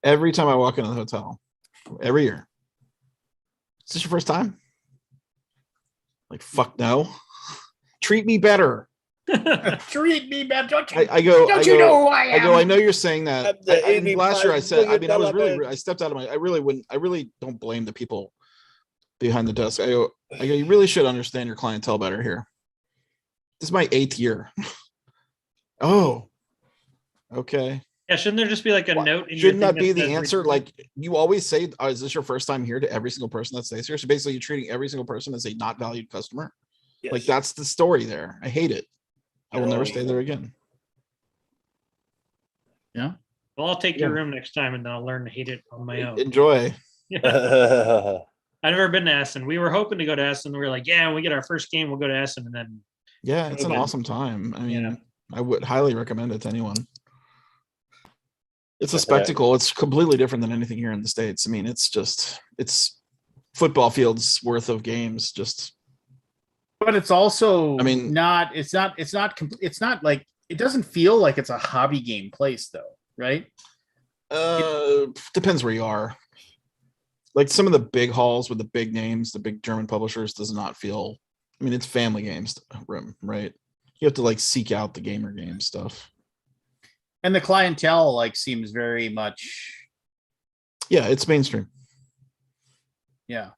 Every time I walk into the hotel, every year. Is this your first time? Like, fuck no. Treat me better. Treat me better. Don't you know who I am? I know you're saying that. Last year I said, I stepped out of I really don't blame the people behind the desk. I go, you really should understand your clientele better here. This is my 8th year. Oh, okay. Yeah, shouldn't there just be like a note? Shouldn't that be the answer? Like, you always say, is this your first time here, to every single person that stays here? So basically you're treating every single person as a not valued customer. Yes. Like, that's the story there. I hate it. I will never stay there again. Yeah. Well, I'll take your room next time and then I'll learn to hate it on my own. Enjoy. Yeah. I've never been to Essen. We were hoping to go to Essen. We were like, yeah, when we get our first game, we'll go to Essen. And then. Yeah, it's an awesome time. I mean, I would highly recommend it to anyone. It's a spectacle. It's completely different than anything here in the States. I mean, it's football fields worth of games. But it's also, it's not like, it doesn't feel like it's a hobby game place though, right? Depends where you are. Like some of the big halls with the big names, the big German publishers does not feel, it's family games room, right? You have to like seek out the gamer game stuff. And the clientele seems very much. Yeah, it's mainstream. Yeah.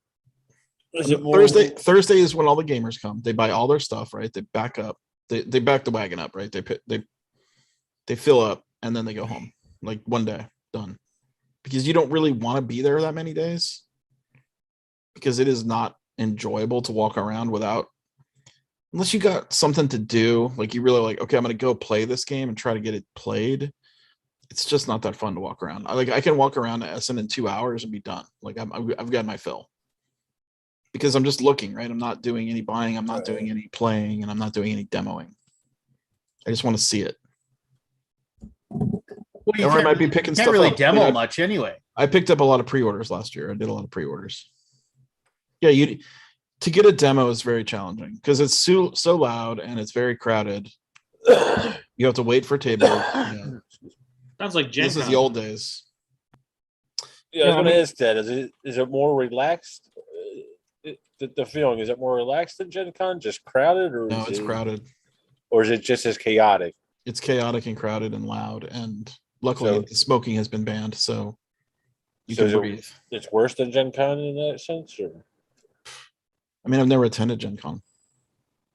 Thursday is when all the gamers come. They buy all their stuff, right? They back up. They back the wagon up, right? They fill up and then they go home. Like one day, done. Because you don't really want to be there that many days. Because it is not enjoyable to walk around without, unless you got something to do, like you really okay, I'm going to go play this game and try to get it played. It's just not that fun to walk around. I can walk around Essen in 2 hours and be done. Like I've got my fill. Because I'm just looking, right? I'm not doing any buying. I'm not doing any playing, and I'm not doing any demoing. I just want to see it. Well, you might be picking stuff up. You can't really demo much anyway. I picked up a lot of pre-orders last year. I did a lot of pre-orders. Yeah, to get a demo is very challenging because it's so loud and it's very crowded. You have to wait for tables. Yeah. Sounds like Gen This is the old days. Yeah, I was going to ask that. Is it more relaxed? The feeling, is it more relaxed than Gen Con? Just crowded, or no? It's crowded. Or is it just as chaotic? It's chaotic and crowded and loud, and luckily smoking has been banned, so you can breathe. It's worse than Gen Con in that sense, or? I've never attended Gen Con.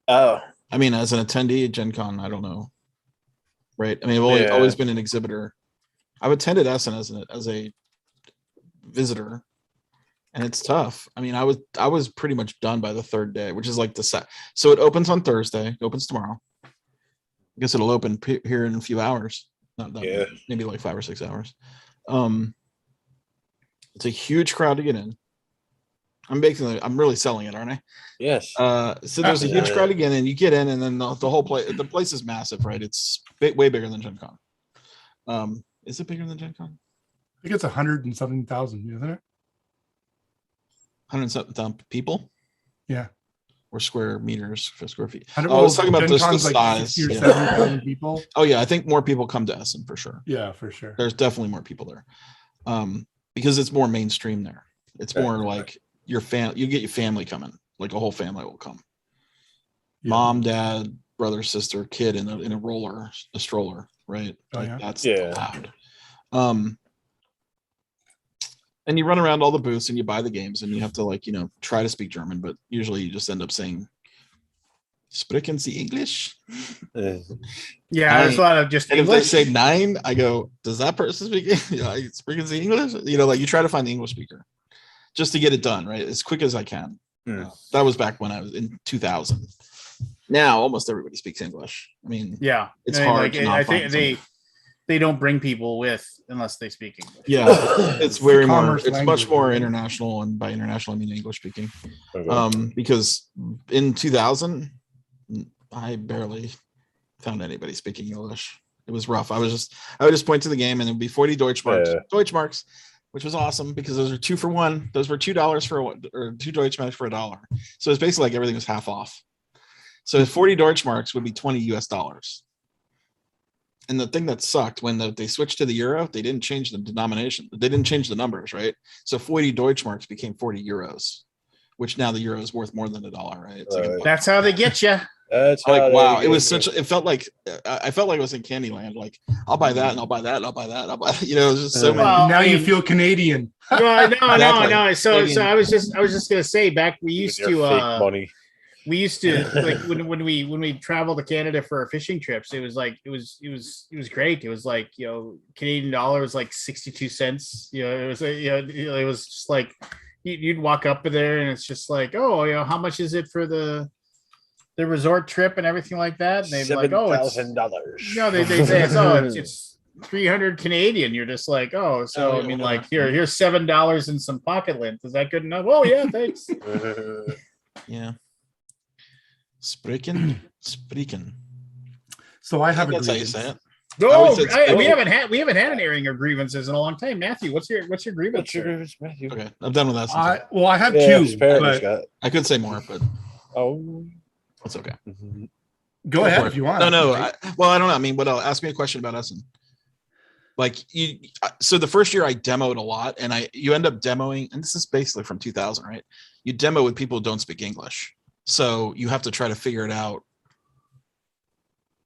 Oh. As an attendee at Gen Con, I don't know. Right? I've always been an exhibitor. I've attended Essen as a visitor. And it's tough. I was pretty much done by the third day, which is like the set. So it opens on Thursday. It opens tomorrow. I guess it'll open here in a few hours. Not that maybe like 5 or 6 hours. It's a huge crowd to get in. I'm really selling it, aren't I? Yes. So there's a huge crowd to get in. You get in, and then the whole place. The place is massive, right? It's way bigger than Gen Con. Is it bigger than Gen Con? think it's 100 and something thousand, isn't it? 107,000 people. Yeah. Or square meters for square feet. I was talking about Gen the Con's like size. 60 or 70,000 people. Oh yeah, I think more people come to Essen for sure. Yeah, for sure. There's definitely more people there, because it's more mainstream there. It's more like your you get your family coming, like a whole family will come. Yeah. Mom, dad, brother, sister, kid in a stroller, right? Oh, like yeah. That's loud. And you run around all the booths and you buy the games and you have to try to speak German, but usually you just end up saying, "Sprechen Sie English?" Yeah, there's a lot of just and English. If they say 9, I go, "Does that person speak Sprechen Sie English?" You try to find the English speaker just to get it done right as quick as I can. That was back when I was in 2000. Now almost everybody speaks English. I mean, yeah, it's hard. I think they don't bring people with unless they speak English. Yeah, it's very more. It's much more international, and by international I mean English speaking. Okay. Because in 2000, I barely found anybody speaking English. It was rough. I would just point to the game, and it would be 40 Deutschmarks, which was awesome because those are 2 for 1. Those were $2 for or 2 Deutschmarks for $1. So it's basically like everything was half off. So 40 Deutschmarks would be $20 US. And the thing that sucked when they switched to the euro, they didn't change the denomination. They didn't change the numbers, right? So 40 Deutschmarks became 40 euros, which now the euro is worth more than $1, right? It's like that's how they get you. That's like, wow. It was such. It felt like I felt like I was in Candyland. Like, I'll buy that, and I'll buy that, and I'll buy that. I'll buy. It was just so many. Now you feel Canadian. No. So I was just gonna say, back we used to money. We used to like when we traveled to Canada for our fishing trips. It was like it was great. It was like Canadian dollar was like 62 cents. It was it was just like you'd walk up there and it's just like, oh, how much is it for the resort trip and everything like that? And they'd be like, oh, it's $7,000. They say it's 300 Canadian. You're just like, oh, so I mean, like here's $7 and some pocket lint. Is that good enough? Oh yeah, thanks. Yeah. Sprechen. So I have a grievance. That's how you say No, it. we haven't had an airing of grievances in a long time. Matthew, what's your grievance? Matthew? Okay, I'm done with that. I have 2. But I could say more, but that's okay. Go ahead if you want. No. I don't know. I mean, ask me a question about Essen. Like so the first year I demoed a lot, and you end up demoing, and this is basically from 2000, right? You demo with people who don't speak English. So you have to try to figure it out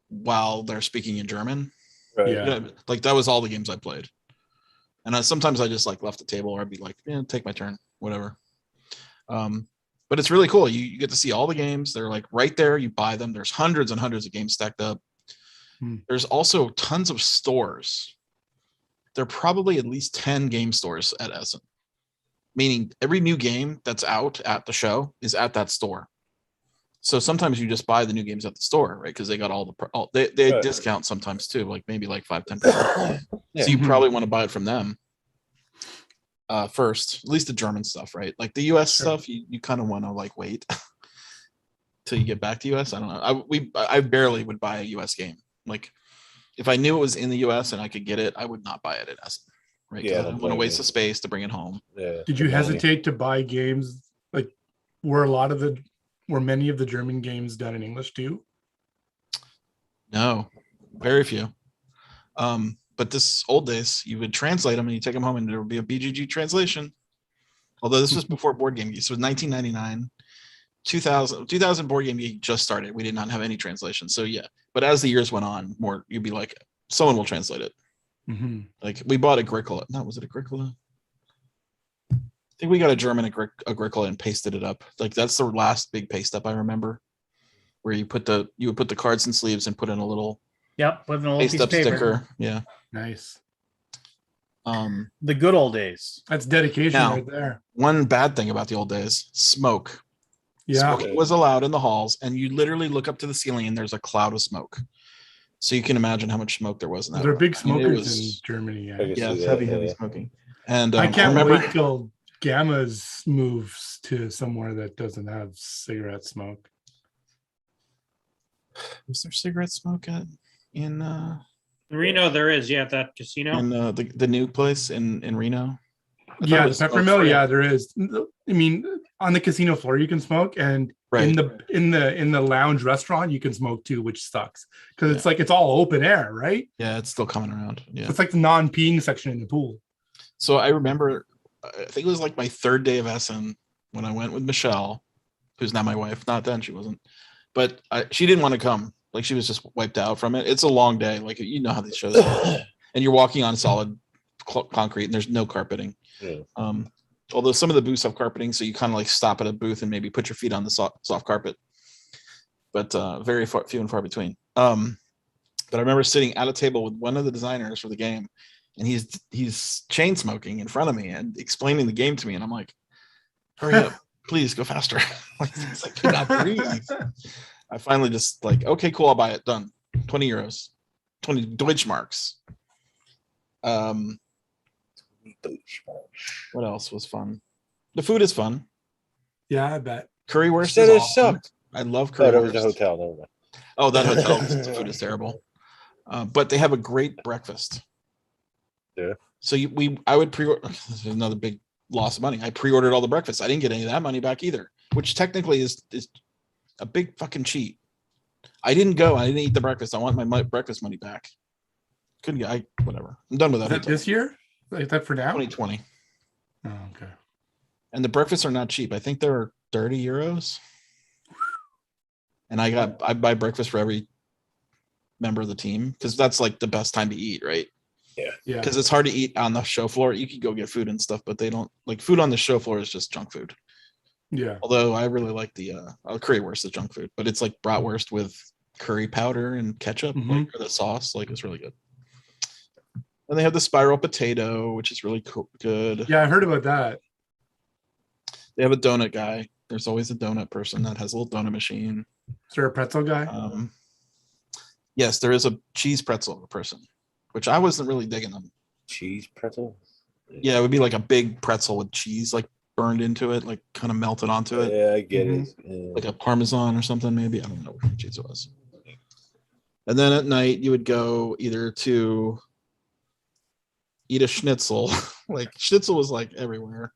while they're speaking in German. Right. Yeah. Like that was all the games I played. And sometimes I just like left the table, or I'd be like, take my turn, whatever. But it's really cool. You get to see all the games. They're like right there. You buy them. There's hundreds and hundreds of games stacked up. There's also tons of stores. There are probably at least 10 game stores at Essen, meaning every new game that's out at the show is at that store. So sometimes you just buy the new games at the store, right? Because they got they discount sometimes too, like maybe like 5-10%. Yeah. So you probably want to buy it from them first, at least the German stuff, right? Like the US stuff, you kind of want to like wait till you get back to US. I don't know. I barely would buy a US game. Like if I knew it was in the US and I could get it, I would not buy it at Essen, right? Yeah, I don't want to waste the space to bring it home. Yeah. Did you hesitate to buy games like were many of the German games done in English too? No, very few. But this old days, you would translate them and you take them home and there would be a BGG translation. Although this was before Board Game Geek. So it was 1999, 2000 Board Game Geek just started. We did not have any translation. So yeah, but as the years went on, more you'd be like, someone will translate it. Mm-hmm. Like we bought Agricola. No, was it Agricola? I think we got a German Agricola and pasted it up. Like that's the last big paste up I remember, where you would put the cards and sleeves and put in a little with an old paste piece up of paper. sticker. Yeah, nice. The good old days. That's dedication right there. One bad thing about the old days: smoke. Yeah, smoke was allowed in the halls, and you literally look up to the ceiling and there's a cloud of smoke. So you can imagine how much smoke there was in that. There are big smokers in Germany. Yeah, it's heavy smoking. And I can't wait till Gamma's moves to somewhere that doesn't have cigarette smoke. Was there cigarette smoke in In Reno, there is, at that casino. And the new place in Reno. Yeah, the Peppermill. Yeah, there is. I mean, on the casino floor you can smoke, and in the lounge restaurant you can smoke too, which sucks because it's like it's all open air, right? Yeah, it's still coming around. Yeah, so it's like the non-peeing section in the pool. So I remember, I think it was like my third day of Essen when I went with Michelle, who's now my wife. Not then, she wasn't, but she didn't want to come. Like she was just wiped out from it. It's a long day. Like you know how these shows are. And you're walking on solid concrete and there's no carpeting. Yeah. Although some of the booths have carpeting, so you kind of like stop at a booth and maybe put your feet on the soft carpet, but very few and far between. But I remember sitting at a table with one of the designers for the game, and he's chain smoking in front of me and explaining the game to me, and I'm like, hurry up, please go faster. It's like, could not breathe. I finally just like, okay, cool, I'll buy it. Done. 20 euros, 20 Deutschmarks. What else was fun? The food is fun. Yeah, I bet. Currywurst is awesome. I love currywurst. That was the hotel. Never mind. Oh, that hotel the food is terrible. But they have a great breakfast. Yeah. So I would pre-order. This is another big loss of money. I pre-ordered all the breakfast. I didn't get any of that money back either, which technically is a big fucking cheat. I didn't go. I didn't eat the breakfast. I want my breakfast money back. Couldn't get. Whatever. I'm done with that. Is that this year? Is that for now? 2020. Oh, okay. And the breakfasts are not cheap. I think they're 30 euros. And I buy breakfast for every member of the team because that's like the best time to eat, right? Yeah. Because it's hard to eat on the show floor. You could go get food and stuff, but they don't like food on the show floor is just junk food. Yeah. Although I really like the currywurst is junk food, but it's like bratwurst with curry powder and ketchup, like, or the sauce. Like it's really good. And they have the spiral potato, which is really good. Yeah, I heard about that. They have a donut guy. There's always a donut person that has a little donut machine. Is there a pretzel guy? Yes, there is a cheese pretzel person, which I wasn't really digging them. Cheese pretzel? Yeah, it would be like a big pretzel with cheese like burned into it, like kind of melted onto it. Yeah, I get it. Yeah. Like a Parmesan or something, maybe. I don't know what cheese it was. And then at night, you would go either to eat a schnitzel. Like schnitzel was like everywhere.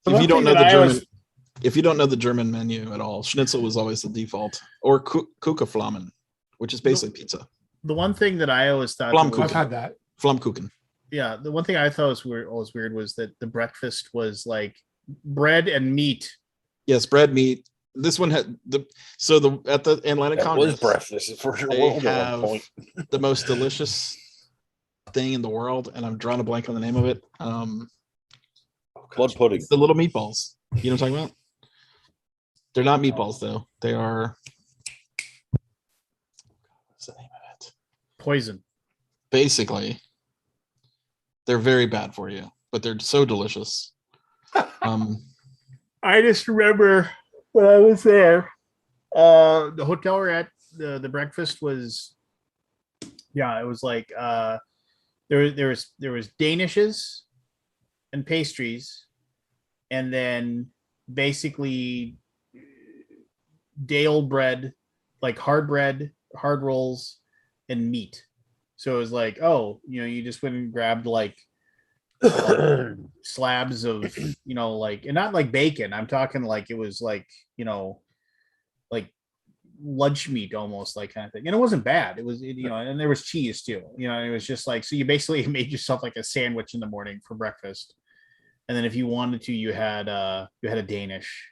If you don't know the German menu at all, schnitzel was always the default, or Kuchenflammen, which is basically pizza. The one thing that I always thought I've had that. Flammkuchen. Yeah, the one thing I thought was weird was that the breakfast was like bread and meat. Yes, bread, meat. This one had at the Atlantic Congress. Was breakfast for sure. They have the most delicious thing in the world, and I'm drawing a blank on the name of it. Blood pudding. The little meatballs. You know what I'm talking about? They're not meatballs though. They are. What's the name of it? Poison. Basically, they're very bad for you, but they're so delicious. I just remember when I was there, the hotel we're at, the breakfast was, it was like there was Danishes and pastries, and then basically day old bread, like hard bread, hard rolls, and meat. So it was like, you just went and grabbed like slabs of, like, and not like bacon. I'm talking like it was like, like lunch meat almost, like kind of thing. And it wasn't bad. It was, and there was cheese too. It was just like, so you basically made yourself like a sandwich in the morning for breakfast. And then if you wanted to, you had a Danish.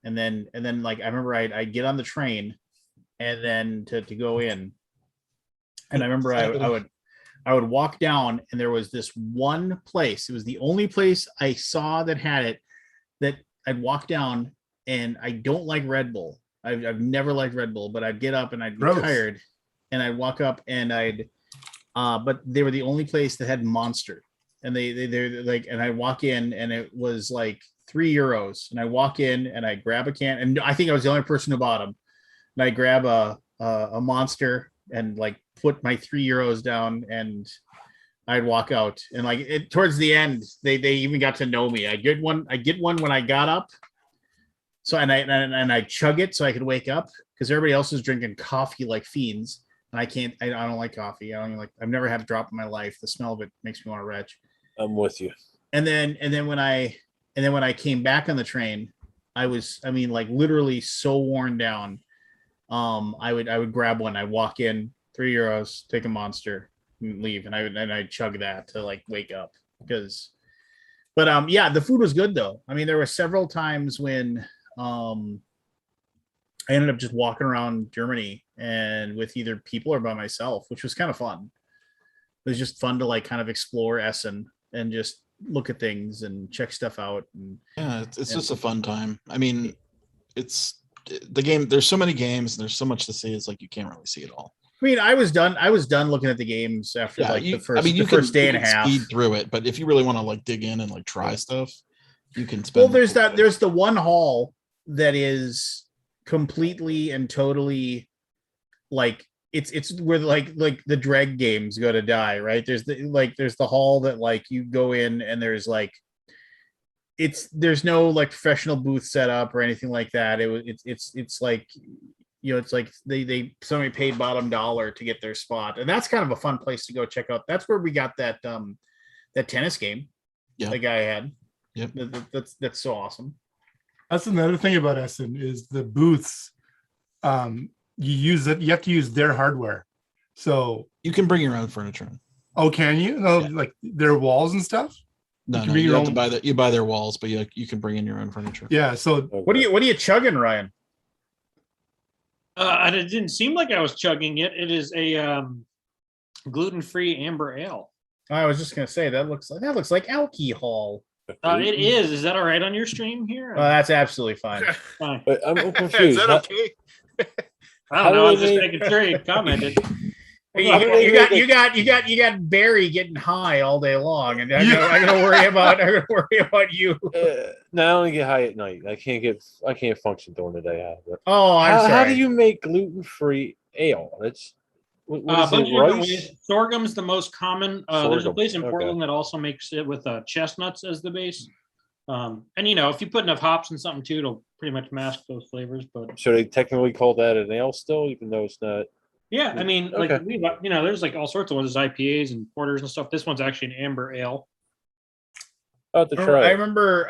And then like I remember I'd get on the train and then to go in. And I remember I would walk down, and there was this one place. It was the only place I saw that had it, that I'd walk down, and I don't like Red Bull. I've never liked Red Bull, but I'd get up and I'd be tired, and I'd walk up and but they were the only place that had Monster. And they're like, and I walk in and it was like €3. And I walk in and I grab a can, and I think I was the only person who bought them. And I grab a Monster and like put my €3 down, and I'd walk out. And like towards the end, they even got to know me. I get one when I got up. So and I chug it so I could wake up, because everybody else is drinking coffee like fiends. and I don't like coffee. I've never had a drop in my life. The smell of it makes me want to retch. I'm with you. And then when I came back on the train, like literally so worn down. I would grab one. I walk in, €3, take a Monster, and leave, and I'd chug that to like wake up But yeah, the food was good though. I mean, there were several times when I ended up just walking around Germany and with either people or by myself, which was kind of fun. It was just fun to like kind of explore Essen and just look at things and check stuff out. And yeah, it's just a fun time. I mean, it's the game. There's so many games and there's so much to see. It's like you can't really see it all. I mean, I was done looking at the games after the first day and a half. Speed through it, but if you really want to like dig in and like try stuff, you can spend. Well, there's the one hall that is completely and totally like it's where like the drag games go to die, right? There's the hall that like you go in and there's like there's no like professional booth set up or anything like that. It's like, you know, it's like somebody paid bottom dollar to get their spot, and that's kind of a fun place to go check out. That's where we got that tennis game. Yeah, the guy had. Yep. That's so awesome. That's another thing about Essen is the booths. You have to use their hardware, so you can bring your own furniture. Oh, can you? No, yeah. Like their walls and stuff. You have to buy that. You buy their walls, but you can bring in your own furniture. Yeah. So what are you chugging, Ryan? It didn't seem like I was chugging it. It is a gluten-free amber ale. I was just gonna say that looks like alcohol. It is. Is that all right on your stream here? That's absolutely fine. Fine. But I'm confused. Is that okay? I don't know. I was just making sure you commented. You got Barry getting high all day long, and I'm gonna worry about you. No, I only get high at night. I can't function during the day. Oh, I'm sorry. How do you make gluten-free ale? It's sorghum's the most common. There's a place in Portland that also makes it with chestnuts as the base. And if you put enough hops in something too, it'll pretty much mask those flavors. But so they technically call that an ale still, even though it's not. Yeah, I mean, like there's like all sorts of ones, IPAs and porters and stuff. This one's actually an amber ale. Oh, to try. I remember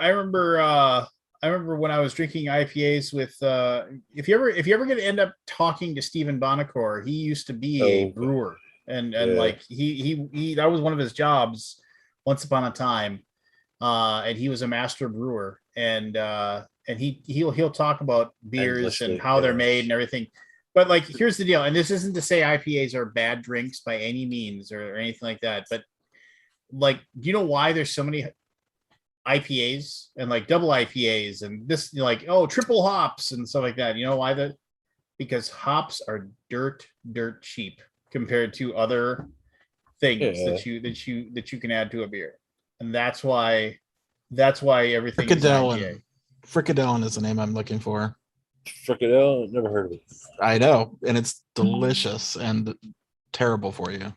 when I was drinking IPAs with if you ever going to end up talking to Stephen Bonacore, he used to be a brewer, and like he that was one of his jobs once upon a time, and he was a master brewer, and he'll talk about beers and how they're made and everything. But like, here's the deal, and this isn't to say IPAs are bad drinks by any means or anything like that, but like, do you know why there's so many IPAs and like double IPAs and this, like, triple hops and stuff like that? You know why? Because hops are dirt cheap compared to other things that you can add to a beer, and that's why everything. Fricadellen is the name I'm looking for. Fricadelle, never heard of it. I know, and it's delicious and terrible for you.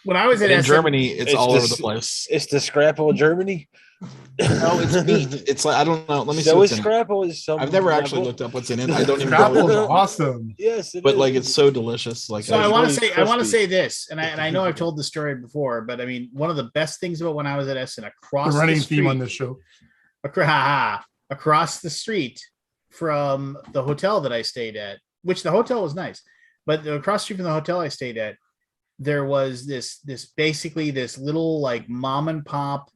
When I was in Germany, it's all over the place. It's the Scrapple of Germany. No, it's meat. It's like, I don't know. Let me see. So what's Scrapple is something. I've never actually looked up what's in it. I don't even know. Scrapple is awesome. Yes, but like, it's so delicious. Like, so I want to say this, and I know I've told the story before, but I mean, one of the best things about when I was at Essen, across the running street, theme on this show, across the street from the hotel that I stayed at, which the hotel was nice, but across the street from the hotel I stayed at, there was this basically this little like mom and pop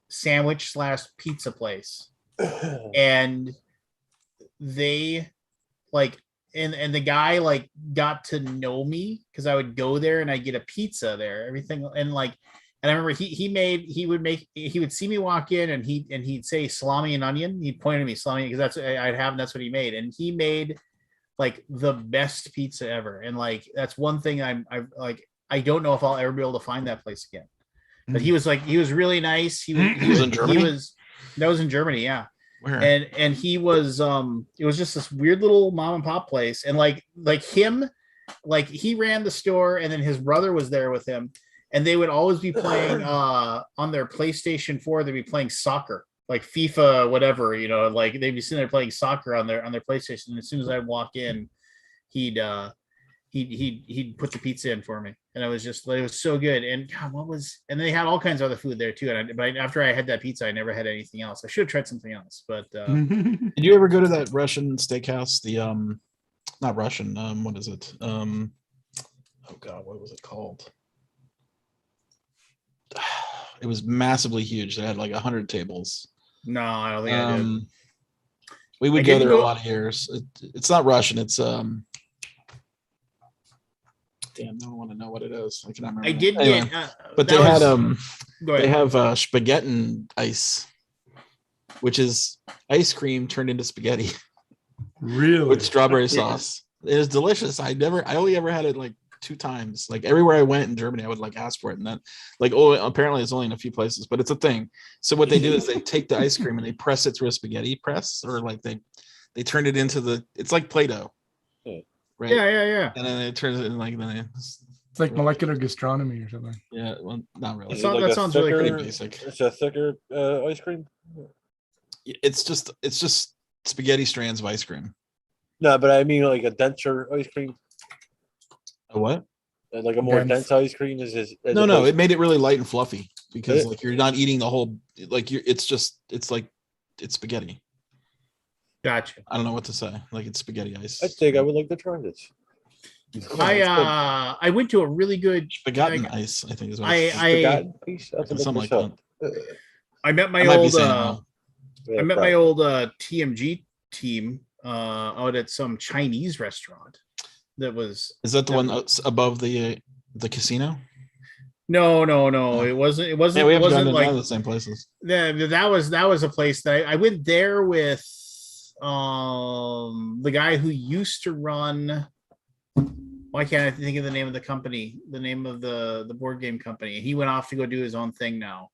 sandwich / pizza place, and they like and the guy like got to know me because I would go there and I get a pizza there, everything, and I remember he would see me walk in and he'd say salami and onion. He'd point at me, salami, because that's what I'd have, and that's what he made. And he made like the best pizza ever. And like, that's one thing I don't know if I'll ever be able to find that place again. But he was really nice. He was in Germany. That was in Germany, yeah. Where? And he was it was just this weird little mom and pop place. And like him, like he ran the store, and then his brother was there with him. And they would always be playing on their PlayStation 4. They'd be playing soccer, like FIFA, whatever, like they'd be sitting there playing soccer on their PlayStation. And as soon as I walk in, he'd he'd put the pizza in for me, and it was so good. And God, and they had all kinds of other food there too. But after I had that pizza, I never had anything else. I should have tried something else. But did you ever go to that Russian steakhouse? The not Russian. What is it? Oh God, what was it called? It was massively huge. They had like 100 tables. No, I don't think I did. We would go there a lot of years. It's not Russian. It's damn. I don't want to know what it is. I cannot remember. I did anyway, get, but they had they have spaghetti ice, which is ice cream turned into spaghetti. Really? With strawberry sauce. It is delicious. I only ever had it like 2 times. Like everywhere I went in Germany, I would like ask for it, and then like, oh, apparently it's only in a few places, but it's a thing. So what they do is they take the ice cream and they press it through a spaghetti press, or like they turn it into it's like Play-Doh, right? Yeah. And then it turns it in like it's like molecular gastronomy or something. Yeah, well, not really. That sounds really pretty basic. It's a thicker ice cream. It's just spaghetti strands of ice cream. No, but I mean like a denser ice cream. A what? Like a more dense ice cream is no. It made it really light and fluffy because like you're not eating the whole like it's spaghetti. Gotcha. I don't know what to say. Like it's spaghetti ice. I think I would like to try this. I went to a really good spaghetti ice. I think is what something like that. I met my old my old TMG team out at some Chinese restaurant. Is that the one that's above the casino? No. It wasn't. It wasn't. Yeah, we it wasn't like the same places. That was a place that I went there with the guy who used to run. Why can't I think of the name of the company? The name of the board game company. He went off to go do his own thing now.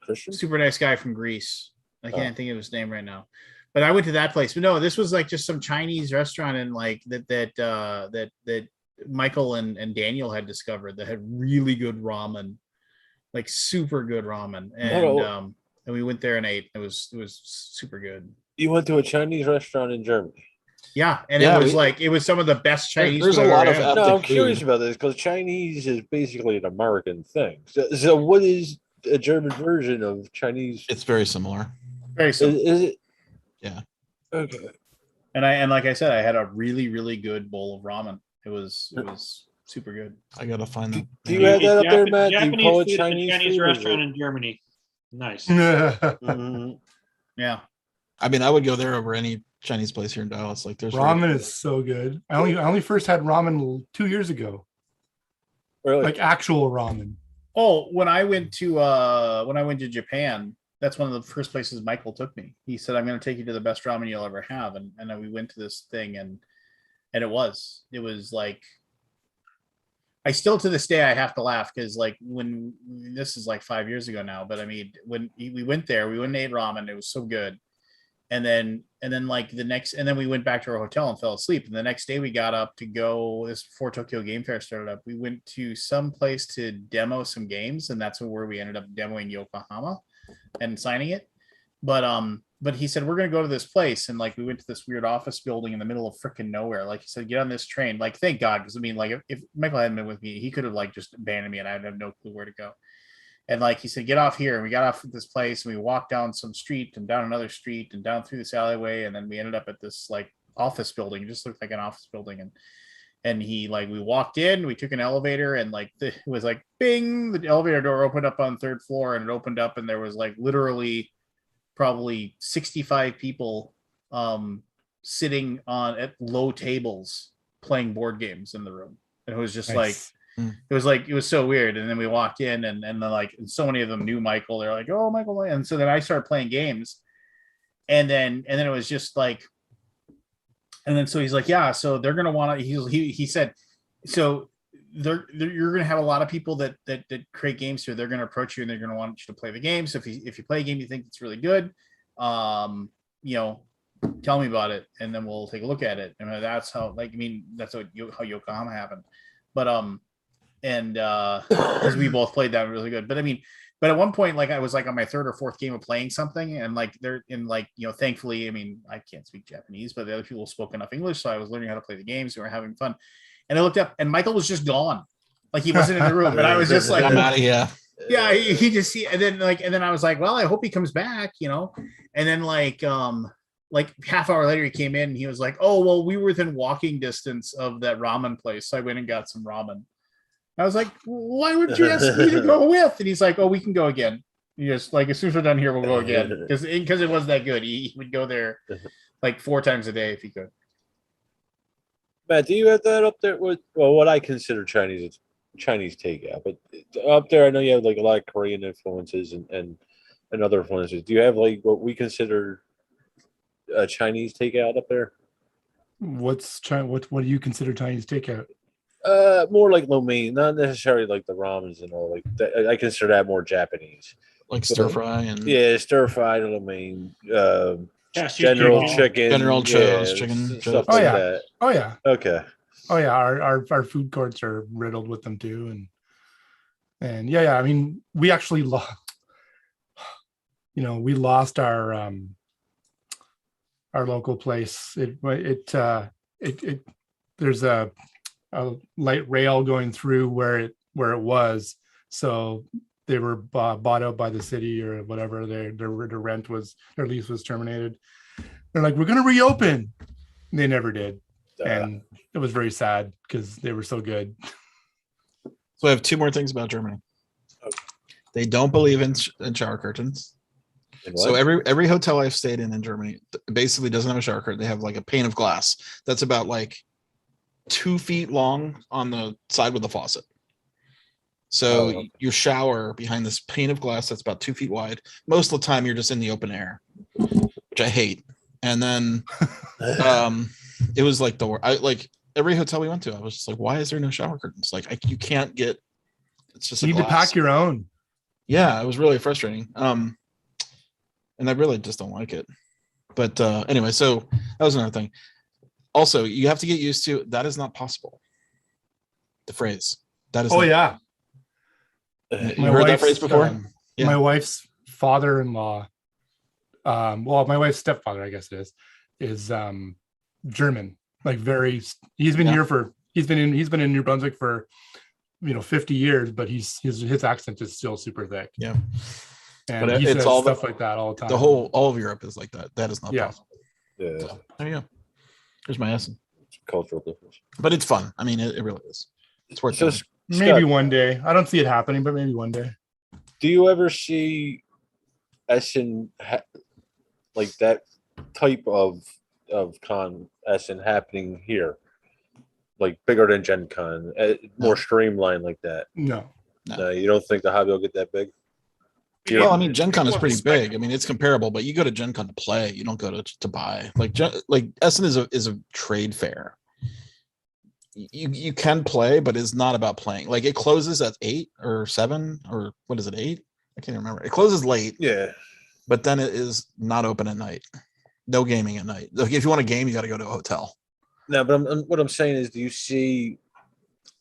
Christian? Super nice guy from Greece. I can't think of his name right now. But I went to that place. But no, this was like just some Chinese restaurant and like that Michael and Daniel had discovered that had really good ramen, like super good ramen. And we went there and ate. It was super good. You went to a Chinese restaurant in Germany. Yeah, and it was some of the best Chinese. There's a lot of. No, I'm curious about this because Chinese is basically an American thing. So what is a German version of Chinese? It's very similar. Very similar. Is it? Yeah. Okay. And like I said, I had a really, really good bowl of ramen. It was super good. I gotta find that. Do you have that up there, Matt? Do you call it Chinese restaurant in Germany? Nice. Mm-hmm. Yeah. I mean, I would go there over any Chinese place here in Dallas. Like, there's ramen is so good. I only first had ramen 2 years ago. Really? Like actual ramen. Oh, when I went to Japan, that's one of the first places Michael took me. He said, "I'm going to take you to the best ramen you'll ever have," and then we went to this thing, and it was like, I still to this day I have to laugh because like when this is like 5 years ago now, but I mean when we went there, we went and ate ramen. It was so good, and then like and then we went back to our hotel and fell asleep. And the next day we got up to go. This before Tokyo Game Fair started up. We went to some place to demo some games, and that's where we ended up demoing Yokohama and signing it. But he said, we're going to go to this place. And like, we went to this weird office building in the middle of freaking nowhere. Like he said, get on this train. Like, thank God. Cause I mean, like if Michael hadn't been with me, he could have like just abandoned me and I'd have no clue where to go. And like, he said, get off here. And we got off at this place and we walked down some street and down another street and down through this alleyway. And then we ended up at this like office building. It just looked like an office building. And he like, we walked in, we took an elevator and like, it was like, bing, the elevator door opened up on the 3rd floor and it opened up and there was like literally probably 65 people sitting at low tables playing board games in the room. And it was just nice. It was so weird. And then we walked in and then like, and so many of them knew Michael. They're like, oh, Michael. And so then I started playing games and then it was just like, and then so he's like, yeah, so they're going to want to, he said, so you're going to have a lot of people that create games here. They're going to approach you and they're going to want you to play the game. So if you play a game you think it's really good, tell me about it and then we'll take a look at it. And that's how, like, I mean, that's how Yokohama happened. But because we both played that really good. But I mean, But at one point, like I was like on my third or fourth game of playing something, and like they're in like, thankfully, I mean, I can't speak Japanese, but the other people spoke enough English, so I was learning how to play the games. We were having fun, and I looked up, and Michael was just gone, like he wasn't in the room, and I was just like, I'm out of here. Yeah, he just and then I was like, well, I hope he comes back, and then like half hour later he came in and he was like, oh well, we were within walking distance of that ramen place, so I went and got some ramen. I was like, why wouldn't you ask me to go with? And he's like, oh, we can go again. He just like, as soon as we're done here, we'll go again, because it was that good. He would go there like 4 times a day if he could. Matt, do you have that up there with what I consider Chinese takeout? But up there, I know you have like a lot of Korean influences and other influences. Do you have like what we consider a Chinese takeout up there? What do you consider Chinese takeout? More like lo mein, not necessarily like the ramens and all like that. I consider that more Japanese, like stir fry and stir fried lo mein, general chicken, chicken stuff like that. Oh yeah. Okay. Oh yeah, our food courts are riddled with them too, and yeah. I mean, we actually lost. We lost our local place. There's a light rail going through where it was, so they were bought out by the city or whatever. Their lease was terminated. They're like, we're going to reopen. They never did, and it was very sad because they were so good. So I have 2 more things about Germany. Okay. They don't believe in shower curtains. So every hotel I've stayed in Germany basically doesn't have a shower curtain. They have like a pane of glass that's about like 2 feet long on the side with the faucet. So you shower behind this pane of glass that's about 2 feet wide. Most of the time you're just in the open air, which I hate. And then it was like like every hotel we went to, I was just like, why is there no shower curtains? Like you can't get, it's just you need to pack your own. Yeah, it was really frustrating. And I really just don't like it. But anyway, so that was another thing. Also, you have to get used to that is not possible. The phrase that is. Oh, yeah. You heard that phrase before? Yeah. My wife's father-in-law, my wife's stepfather, I guess it is German. Like he's been here he's been in New Brunswick for 50 years, but his accent is still super thick. Yeah. And but he says all stuff like that all the time. All of Europe is like that. That is not possible. Yeah. So, there you go. There's my essence. It's a cultural difference. But it's fun. I mean, it really is. It's worth it. Maybe one day. I don't see it happening, but maybe one day. Do you ever see Essen like that type of con Essen happening here? Like bigger than Gen Con, more streamlined like that? No. You don't think the hobby will get that big? Well, I mean, Gen Con is pretty big. I mean, it's comparable, but you go to Gen Con to play. You don't go to buy. Like Essen is a trade fair. You can play, but it's not about playing. Like it closes at 8 or 7 or what is it, 8? I can't remember. It closes late. Yeah. But then it is not open at night. No gaming at night. Like if you want a game, you got to go to a hotel. No, but what I'm saying is, do you see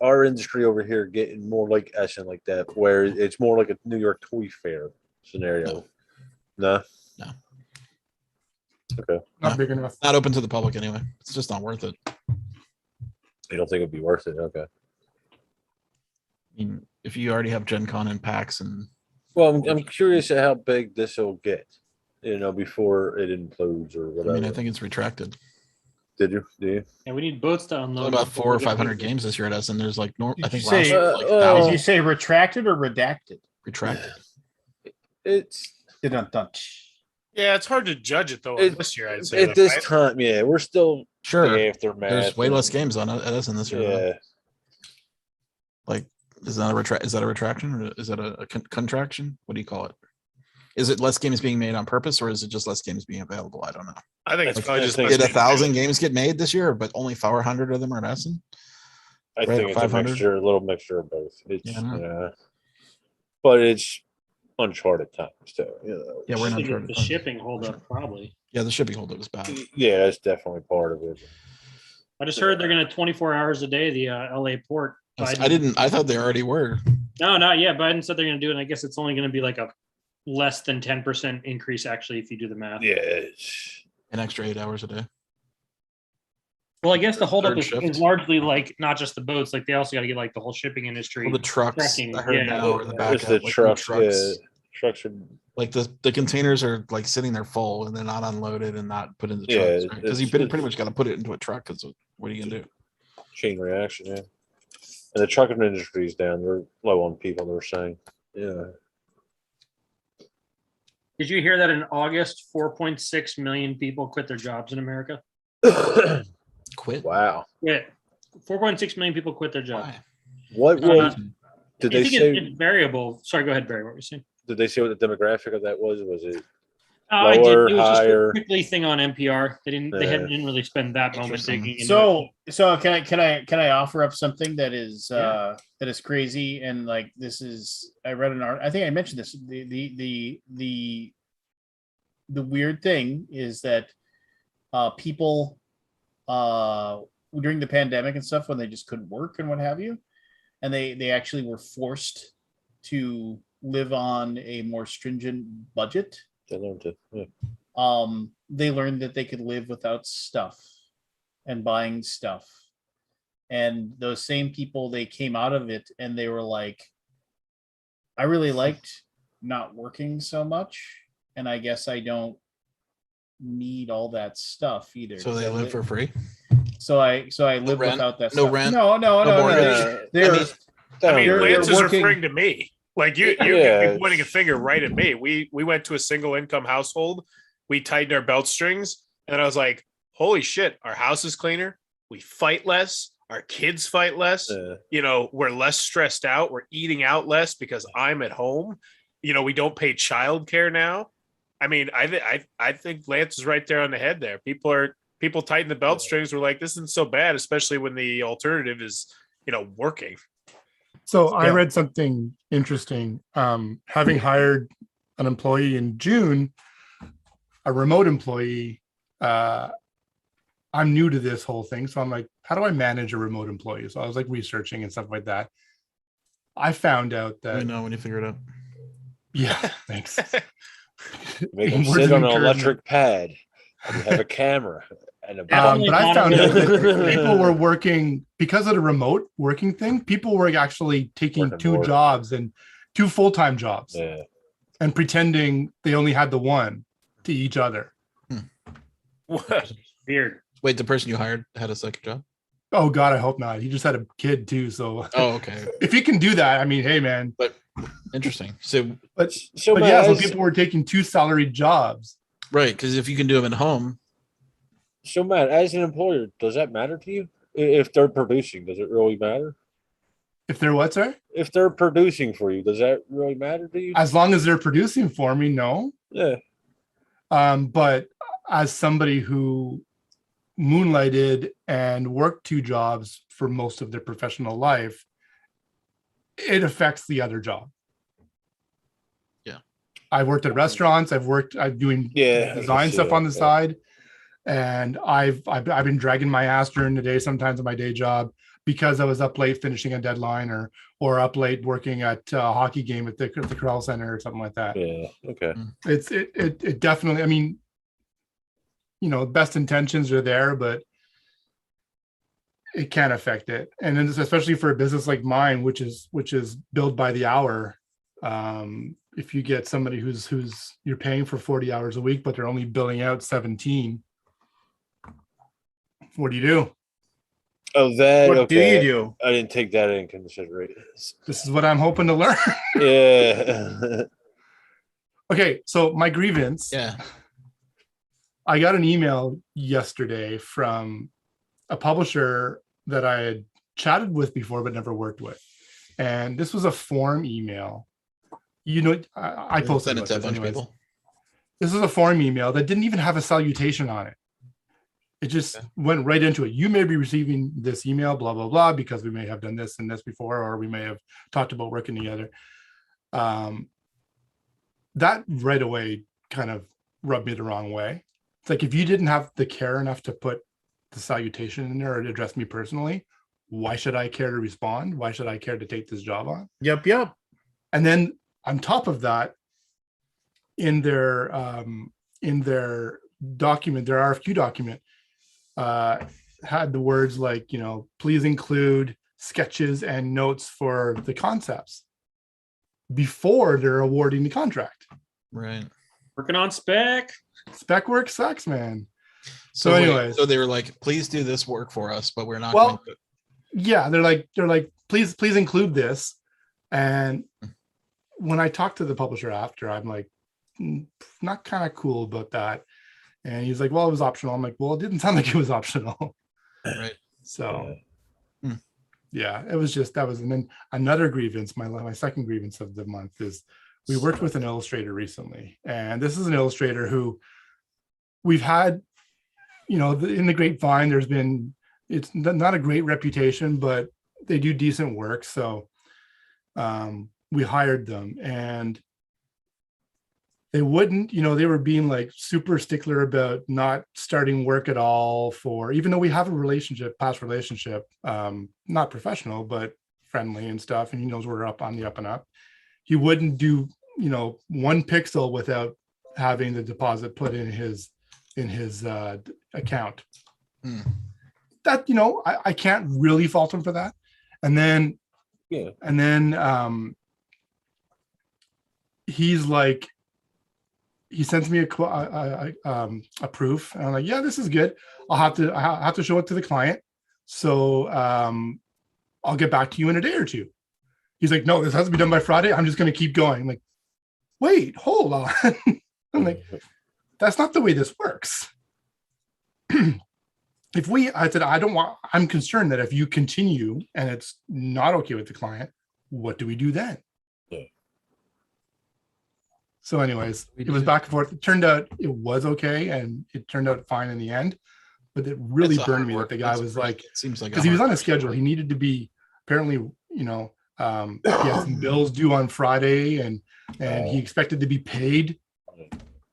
our industry over here getting more like Essen like that, where it's more like a New York Toy Fair scenario? No. Okay. Not big enough. Not open to the public anyway. It's just not worth it. You don't think it'd be worth it? Okay. I mean, if you already have Gen Con and PAX and. Well, I'm curious at how big this will get, before it implodes or whatever. I mean, I think it's retracted. Did you? Do you? Yeah, we need boats to unload. About 400 or 500 games this year at us, and there's like I think last year was like did you say retracted or redacted? Retracted. It's yeah, it's hard to judge it though this year. I'd say at this time, yeah, we're still aftermath. There's way less games on at us in this year. Yeah. Like, is that a retraction or is that a contraction? What do you call it? Is it less games being made on purpose, or is it just less games being available? I don't know. I think it's probably just. Did 1,000 games get made this year, but only 400 of them are at Essen? I think it's a little mixture of both. But it's uncharted times too. Yeah, we're not sure. The shipping holdup probably. Yeah, the shipping holdup is bad. Yeah, that's definitely part of it. I just heard they're going to 24 hours a day. The LA port. I thought they already were. No, not yet. Biden said they're going to do it. And I guess it's only going to be like a less than 10% increase, actually, if you do the math. Yeah. An extra 8 hours a day. Well, I guess the holdup Third is shift. largely like not just the boats, like they also got to get like the whole shipping industry. Well, the trucks. tracking. I heard Yeah. now are the It's backup. the Like, trucks. trucks. Yeah. Trucks are. Like the containers are like sitting there full and they're not unloaded and not put in the Yeah, trucks, right? Because you pretty much got to put it into a truck. Because what are you gonna do? Chain reaction, yeah. And the trucking industry is down. They're low on people, they're saying. Yeah. Did you hear that in August, 4.6 million people quit their jobs in America? Quit. Wow. Yeah. 4.6 million people quit their jobs. Why? What was did I they think say it's variable. Sorry, go ahead, Barry. What were you saying? did they say what the demographic of that was? Was it I did. lower, It was just higher? a quickly thing on NPR. They didn't really spend that moment Interesting. digging into it. So can I offer up something that is that is crazy, and like this is, I read an art. I think I mentioned this. The weird thing is that people during the pandemic and stuff, when they just couldn't work and what have you, and they actually were forced to live on a more stringent budget. They learned to, yeah. They learned that they could live without stuff and buying stuff. And those same people, they came out of it and they were like, I really liked not working so much. And I guess I don't need all that stuff either. So they live for free. So I live rent? without that No stuff. rent? No. mortgage? They're Lance is working- referring to me. Like you could be pointing a finger right at me. We went to a single income household. We tightened our belt strings, and I was like, "Holy shit! Our house is cleaner. We fight less. Our kids fight less. We're less stressed out. We're eating out less because I'm at home. We don't pay childcare now. I mean, I think Lance is right there on the head there. People tighten the belt strings. We're like, this isn't so bad, especially when the alternative is, working." So I read something interesting. Having hired an employee in June, a remote employee, I'm new to this whole thing. So I'm like, how do I manage a remote employee? So I was like researching and stuff like that. I found out that. I know when you figure it out. Yeah, thanks. Make them sit on an electric pad and have a camera. But I found out that people were working because of the remote working thing. People were actually taking two jobs and two full-time jobs and pretending they only had the one to each other. Weird. Wait, the person you hired had a second job? Oh God, I hope not. He just had a kid too. So okay. If he can do that, I mean, hey man. But interesting. So people were taking two salaried jobs. Right, because if you can do them at home. So Matt, as an employer, does that matter to you? If they're producing, does it really matter? If they're what, sorry? If they're producing for you, does that really matter to you? As long as they're producing for me, no. Yeah. But as somebody who moonlighted and worked two jobs for most of their professional life, it affects the other job. Yeah. I've worked at restaurants. I'm doing design stuff on the side. And I've been dragging my ass during the day, sometimes at my day job, because I was up late finishing a deadline or up late working at a hockey game at the Corral Center or something like that. Yeah. Okay. It definitely, I mean, best intentions are there, but it can affect it. And then especially for a business like mine, which is billed by the hour. If you get somebody who's you're paying for 40 hours a week, but they're only billing out 17. What do you do? Oh, that. What do you do? I didn't take that in consideration. This is what I'm hoping to learn. Yeah. Okay, so my grievance. Yeah. I got an email yesterday from a publisher that I had chatted with before but never worked with, and this was a form email. I posted it to a bunch of people. This is a form email that didn't even have a salutation on it. It just went right into it. You may be receiving this email, blah, blah, blah, because we may have done this and this before, or we may have talked about working together. That right away kind of rubbed me the wrong way. It's like, if you didn't have the care enough to put the salutation in there or to address me personally, Why should I care to respond? Why should I care to take this job on? Yep. And then on top of that, in their document, their RFQ document, had the words like, please include sketches and notes for the concepts before they're awarding the contract. Right. Working on spec. Spec work sucks, man. So anyways, so they were like, please do this work for us, but we're not well, going to. Yeah, they're like, please include this. And when I talked to the publisher after, I'm like, not kind of cool about that. And he's like, well, it was optional. I'm like, well, it didn't sound like it was optional. Right. So yeah, it was just, that was, and then another grievance, my second grievance of the month is we worked with an illustrator recently. And this is an illustrator who we've had, in the grapevine, there's been, it's not a great reputation, but they do decent work. So we hired them, and they wouldn't, they were being like super stickler about not starting work at all for, even though we have a past relationship, not professional, but friendly and stuff. And he knows we're up on the up and up. He wouldn't do, one pixel without having the deposit put in his account. That, I can't really fault him for that. And then, he's like, he sends me a proof, and I'm like, yeah, this is good. I'll have to show it to the client. So I'll get back to you in a day or two. He's like, no, this has to be done by Friday. I'm just going to keep going. I'm like, wait, hold on. I'm like, that's not the way this works. I'm concerned that if you continue and it's not okay with the client, what do we do then? Yeah. So anyways, it was back and forth. It turned out it was okay, and it turned out fine in the end. But it really burned me that the guy was like, it seems like, because he was on a schedule. He needed to be, apparently, he had some bills due on Friday, and he expected to be paid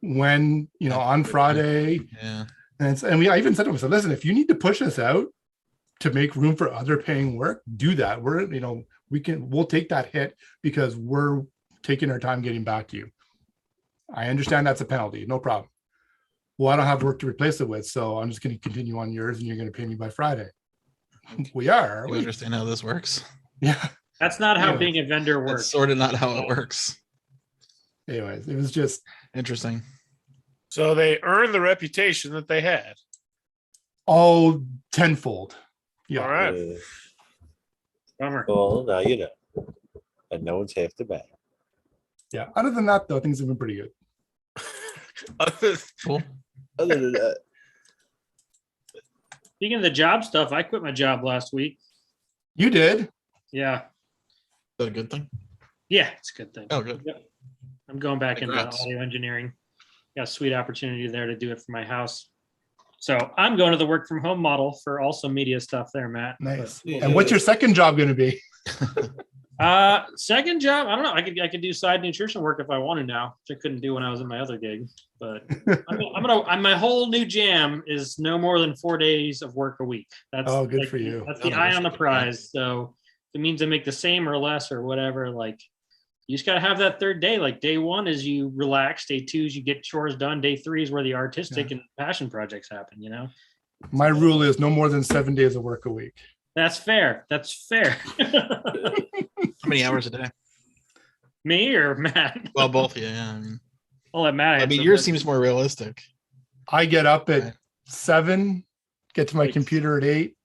when, on Friday. Yeah. And I even said to him, I said, listen, if you need to push us out to make room for other paying work, do that. We'll take that hit because we're taking our time getting back to you. I understand that's a penalty, no problem. Well, I don't have work to replace it with, so I'm just going to continue on yours, and you're going to pay me by Friday. We are. You understand how this works? Yeah. That's not how being a vendor works. That's sort of not how it works. Anyways, it was just interesting. So they earned the reputation that they had. Oh, tenfold. Yeah. All right. Bummer. Well, now you know. And no one's half the battle. Yeah. Other than that, though, things have been pretty good. Cool. Other than that. Speaking of the job stuff, I quit my job last week. You did? Yeah. Is that a good thing? Yeah, it's a good thing. Oh, good. Yep. I'm going back Congrats. into audio engineering. Got a sweet opportunity there to do it for my house. So I'm going to the work from home model for also media stuff there, Matt. Nice. But, and what's your second job going to be? Second job, I don't know. I could do side nutrition work if I wanted now, which I couldn't do when I was in my other gig. But my whole new jam is no more than 4 days of work a week. That's good for you. That's the eye on the prize. So if it means I make the same or less or whatever, like you just got to have that third day. Like day one is you relax. Day two is you get chores done. Day three is where the artistic and passion projects happen, My rule is no more than 7 days of work a week. That's fair. That's fair. How many hours a day? Me or Matt? Well, both. Yeah. I'll let Matt answer. Yours seems more realistic. I get up at 7, get to my computer at 8,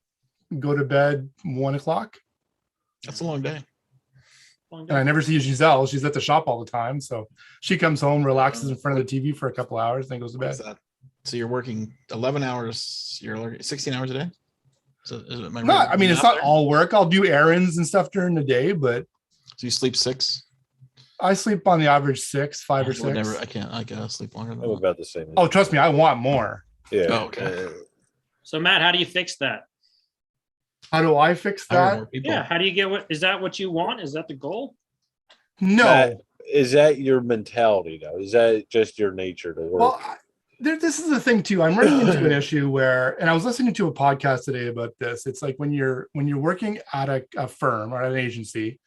go to bed 1 o'clock. That's a long day. And I never see Giselle. She's at the shop all the time. So she comes home, relaxes in front of the TV for a couple hours, then goes to bed. So you're working 11 hours, you're 16 hours a day? So it's not all work. I'll do errands and stuff during the day, but. So you sleep 6? I sleep on the average 6, 5 or 6. I can't sleep longer than I'm about the same. Oh, trust me, I want more. Yeah. Oh, okay. So Matt, how do you fix that? How do I fix that? Yeah. How do you get is that what you want? Is that the goal? No. Is that your mentality though? Is that just your nature to work? Well, This is the thing too. I'm running into an issue where, and I was listening to a podcast today about this. It's like when you're working at a firm or at an agency,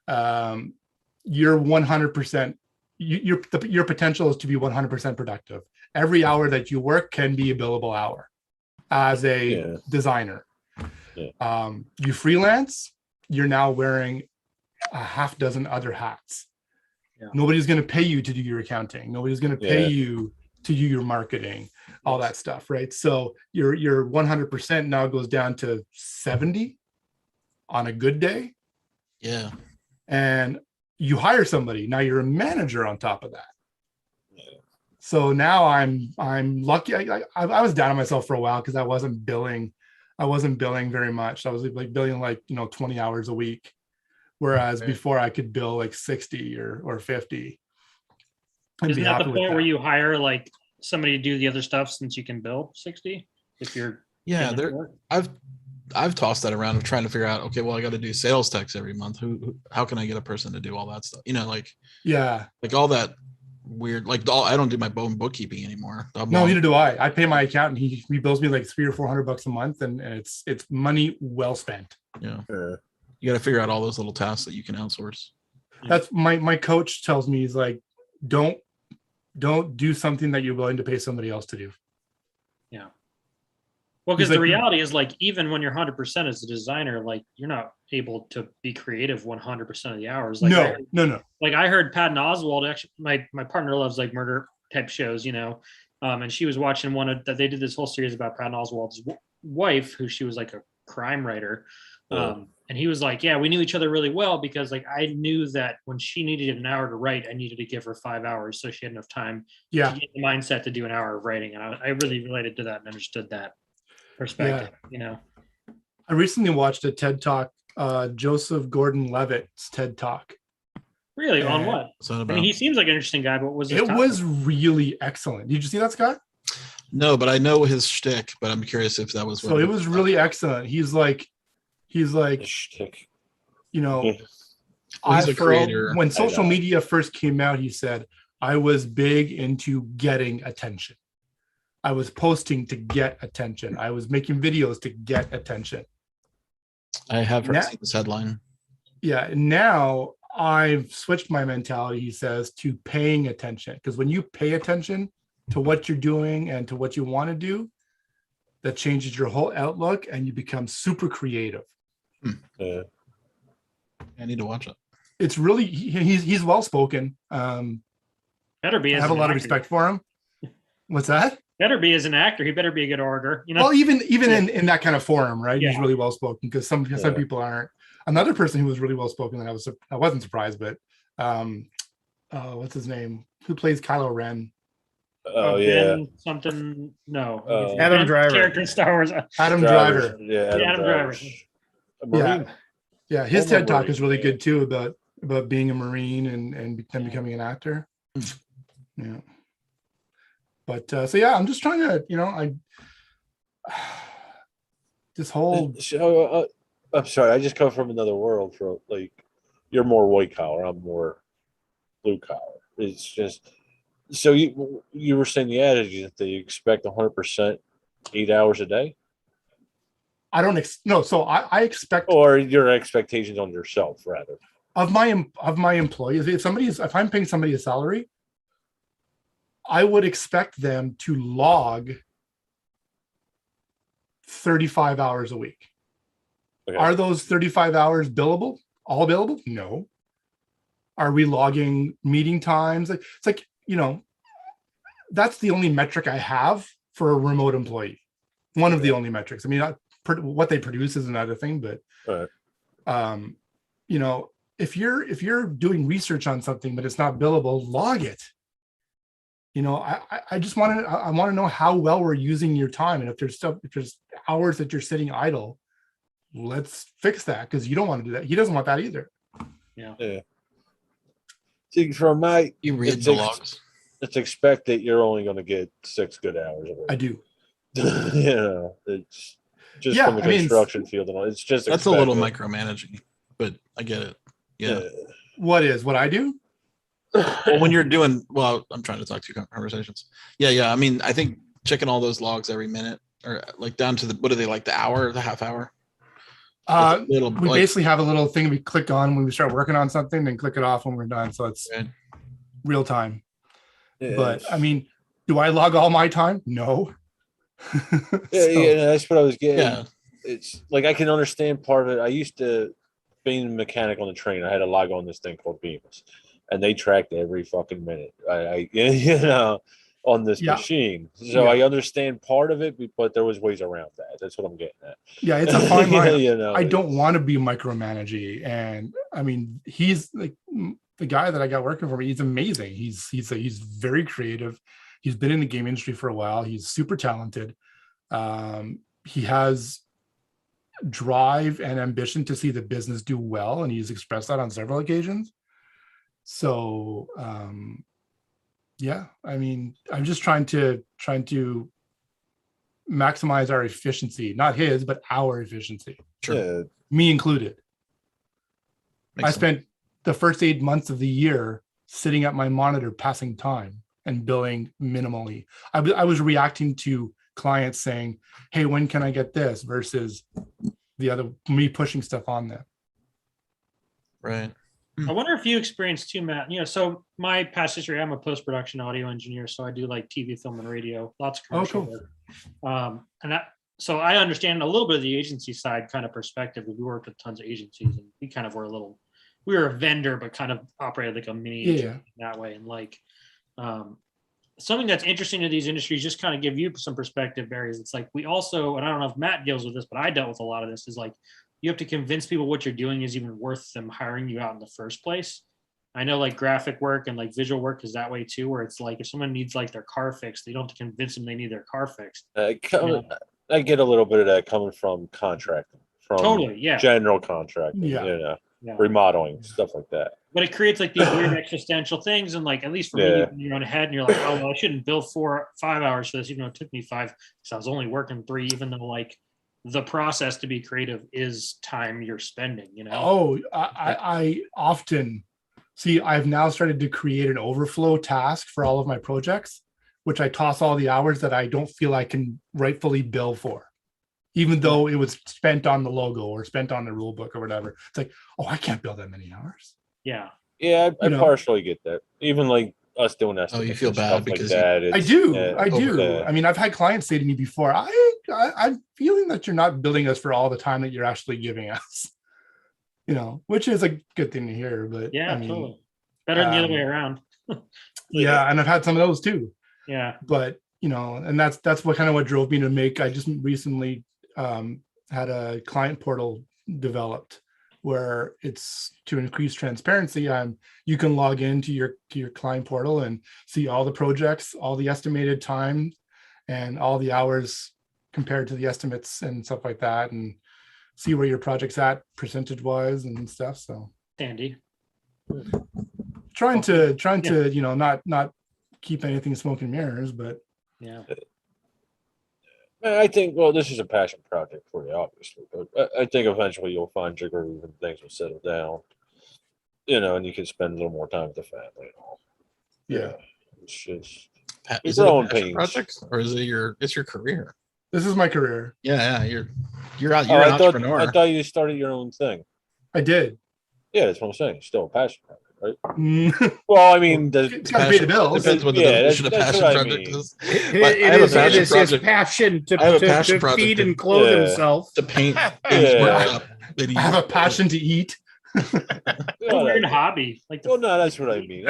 you're 100%. Your potential is to be 100% productive. Every hour that you work can be a billable hour as a designer. Yeah. You freelance, you're now wearing a half dozen other hats. Yeah. Nobody's going to pay you to do your accounting. Nobody's going to pay you to do your marketing, all that stuff, right? So your 100% now goes down to 70 on a good day. Yeah. And you hire somebody. Now you're a manager on top of that. So now I'm lucky. I was down on myself for a while because I wasn't billing very much. I was like billing 20 hours a week, whereas before I could bill like 60 or 50. Isn't that the point where you hire like somebody to do the other stuff since you can bill 60? If you're I've tossed that around of trying to figure out, okay, well, I got to do sales tax every month. How can I get a person to do all that stuff? Like all that weird, I don't do my own bookkeeping anymore. Neither do I. I pay my accountant. He bills me like $300 or $400 a month, and it's money well spent. Yeah. You got to figure out all those little tasks that you can outsource. That's my coach tells me, he's like, don't do something that you're willing to pay somebody else to do. Yeah. Well, because the reality is, like, even when you're 100% as a designer, like, you're not able to be creative 100% of the hours. Like, no. Like, I heard Patton Oswalt, actually, my partner loves like murder type shows, and she was watching that they did this whole series about Patton Oswalt's wife, who she was like a crime writer. And he was like, yeah, we knew each other really well because like I knew that when she needed an hour to write, I needed to give her 5 hours so she had enough time to get the mindset to do an hour of writing. And I really related to that and understood that perspective. I recently watched a TED Talk, Joseph Gordon-Levitt's TED Talk. Really? On what? I mean, he seems like an interesting guy, but what was his topic? Was really excellent. Did you see that, Scott? No, but I know his shtick, but I'm curious if that was. So it was really excellent. He's like, he's a creator. When social media first came out, he said, I was big into getting attention. I was posting to get attention. I was making videos to get attention. I have seen this headline. Yeah. Now I've switched my mentality, he says, to paying attention. Because when you pay attention to what you're doing and to what you want to do, that changes your whole outlook and you become super creative. I need to watch it. It's really, he's well-spoken. Better be. I have a lot of respect for him. What's that? Better be as an actor. He better be a good orator. Well, even in that kind of forum, right? He's really well-spoken because some people aren't. Another person who was really well-spoken that I wasn't surprised, but what's his name? Who plays Kylo Ren? Something. No. Adam Driver. Character in Star Wars. Adam Driver. Yeah, Adam Driver. Yeah. His TED Talk is really good too about being a Marine and then becoming an actor. Yeah. But I'm just trying to, this whole. I'm sorry, I just come from another world. For like, you're more white collar, I'm more blue collar. It's just so you were saying the adage that you expect 100% 8 hours a day. I don't so I expect, or your expectations on yourself rather of my employees. If I'm paying somebody a salary, I would expect them to log 35 hours a week. Okay. Are those 35 hours billable? All billable? No. Are we logging meeting times? It's like, that's the only metric I have for a remote employee. One of the only metrics. I mean, what they produce is another thing, but if you're doing research on something but it's not billable, log it. I just want to know how well we're using your time, and if there's hours that you're sitting idle, let's fix that, because you don't want to do that. He doesn't want that either. Yeah. See, from you read the logs. It's expected you're only going to get 6 good hours a week. I do. It's just from the construction field and all. It's just that's a little micromanaging, but I get it. Yeah. What I do? Well, when you're doing, well, I'm trying to talk two conversations. Yeah. I mean, I think checking all those logs every minute, or like down to the, what are they, like the hour, the half hour? We basically have a little thing we click on when we start working on something, and click it off when we're done. So it's real time. Yeah. But I mean, do I log all my time? No. Yeah, that's what I was getting. Yeah. It's like I can understand part of it. I used to being a mechanic on the train. I had to log on this thing called Bemis, and they tracked every fucking minute. I on this machine. So I understand part of it, but there was ways around that. That's what I'm getting at. Yeah, it's a fine line. I don't want to be micromanaging, and I mean, he's like the guy that I got working for me. He's amazing. He's very creative. He's been in the game industry for a while. He's super talented. He has drive and ambition to see the business do well, and he's expressed that on several occasions. So I mean, I'm just trying to maximize our efficiency, not his, but our efficiency. Sure. Yeah. Me included. Makes spent the first 8 months of the year sitting at my monitor passing time and billing minimally. I was reacting to clients saying, hey, when can I get this, versus me pushing stuff on them. Right. I wonder if you experienced too, Matt. So my past history, I'm a post-production audio engineer, so I do like TV, film, and radio, lots of commercial work. So I understand a little bit of the agency side kind of perspective. We worked with tons of agencies, and we kind of were we were a vendor, but kind of operated like a mini agency that way. And like something that's interesting to these industries, just kind of give you some perspective, Barry, is it's like we also, and I don't know if Matt deals with this, but I dealt with a lot of this, is like you have to convince people what you're doing is even worth them hiring you out in the first place. I know like graphic work and like visual work is that way too, where it's like if someone needs like their car fixed, they don't have to convince them they need their car fixed. I get a little bit of that coming from contracting, from general contracting, remodeling, stuff like that. But it creates like these weird existential things, and like at least for me, in your own head, and you're like, oh well, I shouldn't bill 5 hours for this, even though it took me 5, because I was only working 3, even though like the process to be creative is time you're spending, I often see, I've now started to create an overflow task for all of my projects, which I toss all the hours that I don't feel I can rightfully bill for, even though it was spent on the logo or spent on the rule book or whatever. It's like, oh, I can't bill that many hours. Yeah. I partially get that. Even like us doing that. Oh, you feel bad because like that. I do. I mean, I've had clients say to me before, I'm feeling that you're not billing us for all the time that you're actually giving us, which is a good thing to hear. But totally. Better than the other way around. And I've had some of those too. Yeah. But, and that's what drove me to make, I just recently had a client portal developed where it's to increase transparency. You can log into your client portal and see all the projects, all the estimated time, and all the hours compared to the estimates and stuff like that, and see where your project's at percentage wise and stuff. So Andy, trying to not keep anything smoke and mirrors, but I think, this is a passion project for you, obviously, but I think eventually you'll find your groove and things will settle down, and you can spend a little more time with the family and all. Yeah. It's just, is it a passion project, or is it it's your career? This is my career. Yeah. You're an entrepreneur. I thought you started your own thing. I did. Yeah, that's what I'm saying. It's still a passion project. Right? Well, I mean, it's got to pay the bills. Depends what the definition of passion project is. It is his passion to feed and clothe himself. To paint in his workshop. I have a passion to eat. A weird hobby. No, that's what I mean.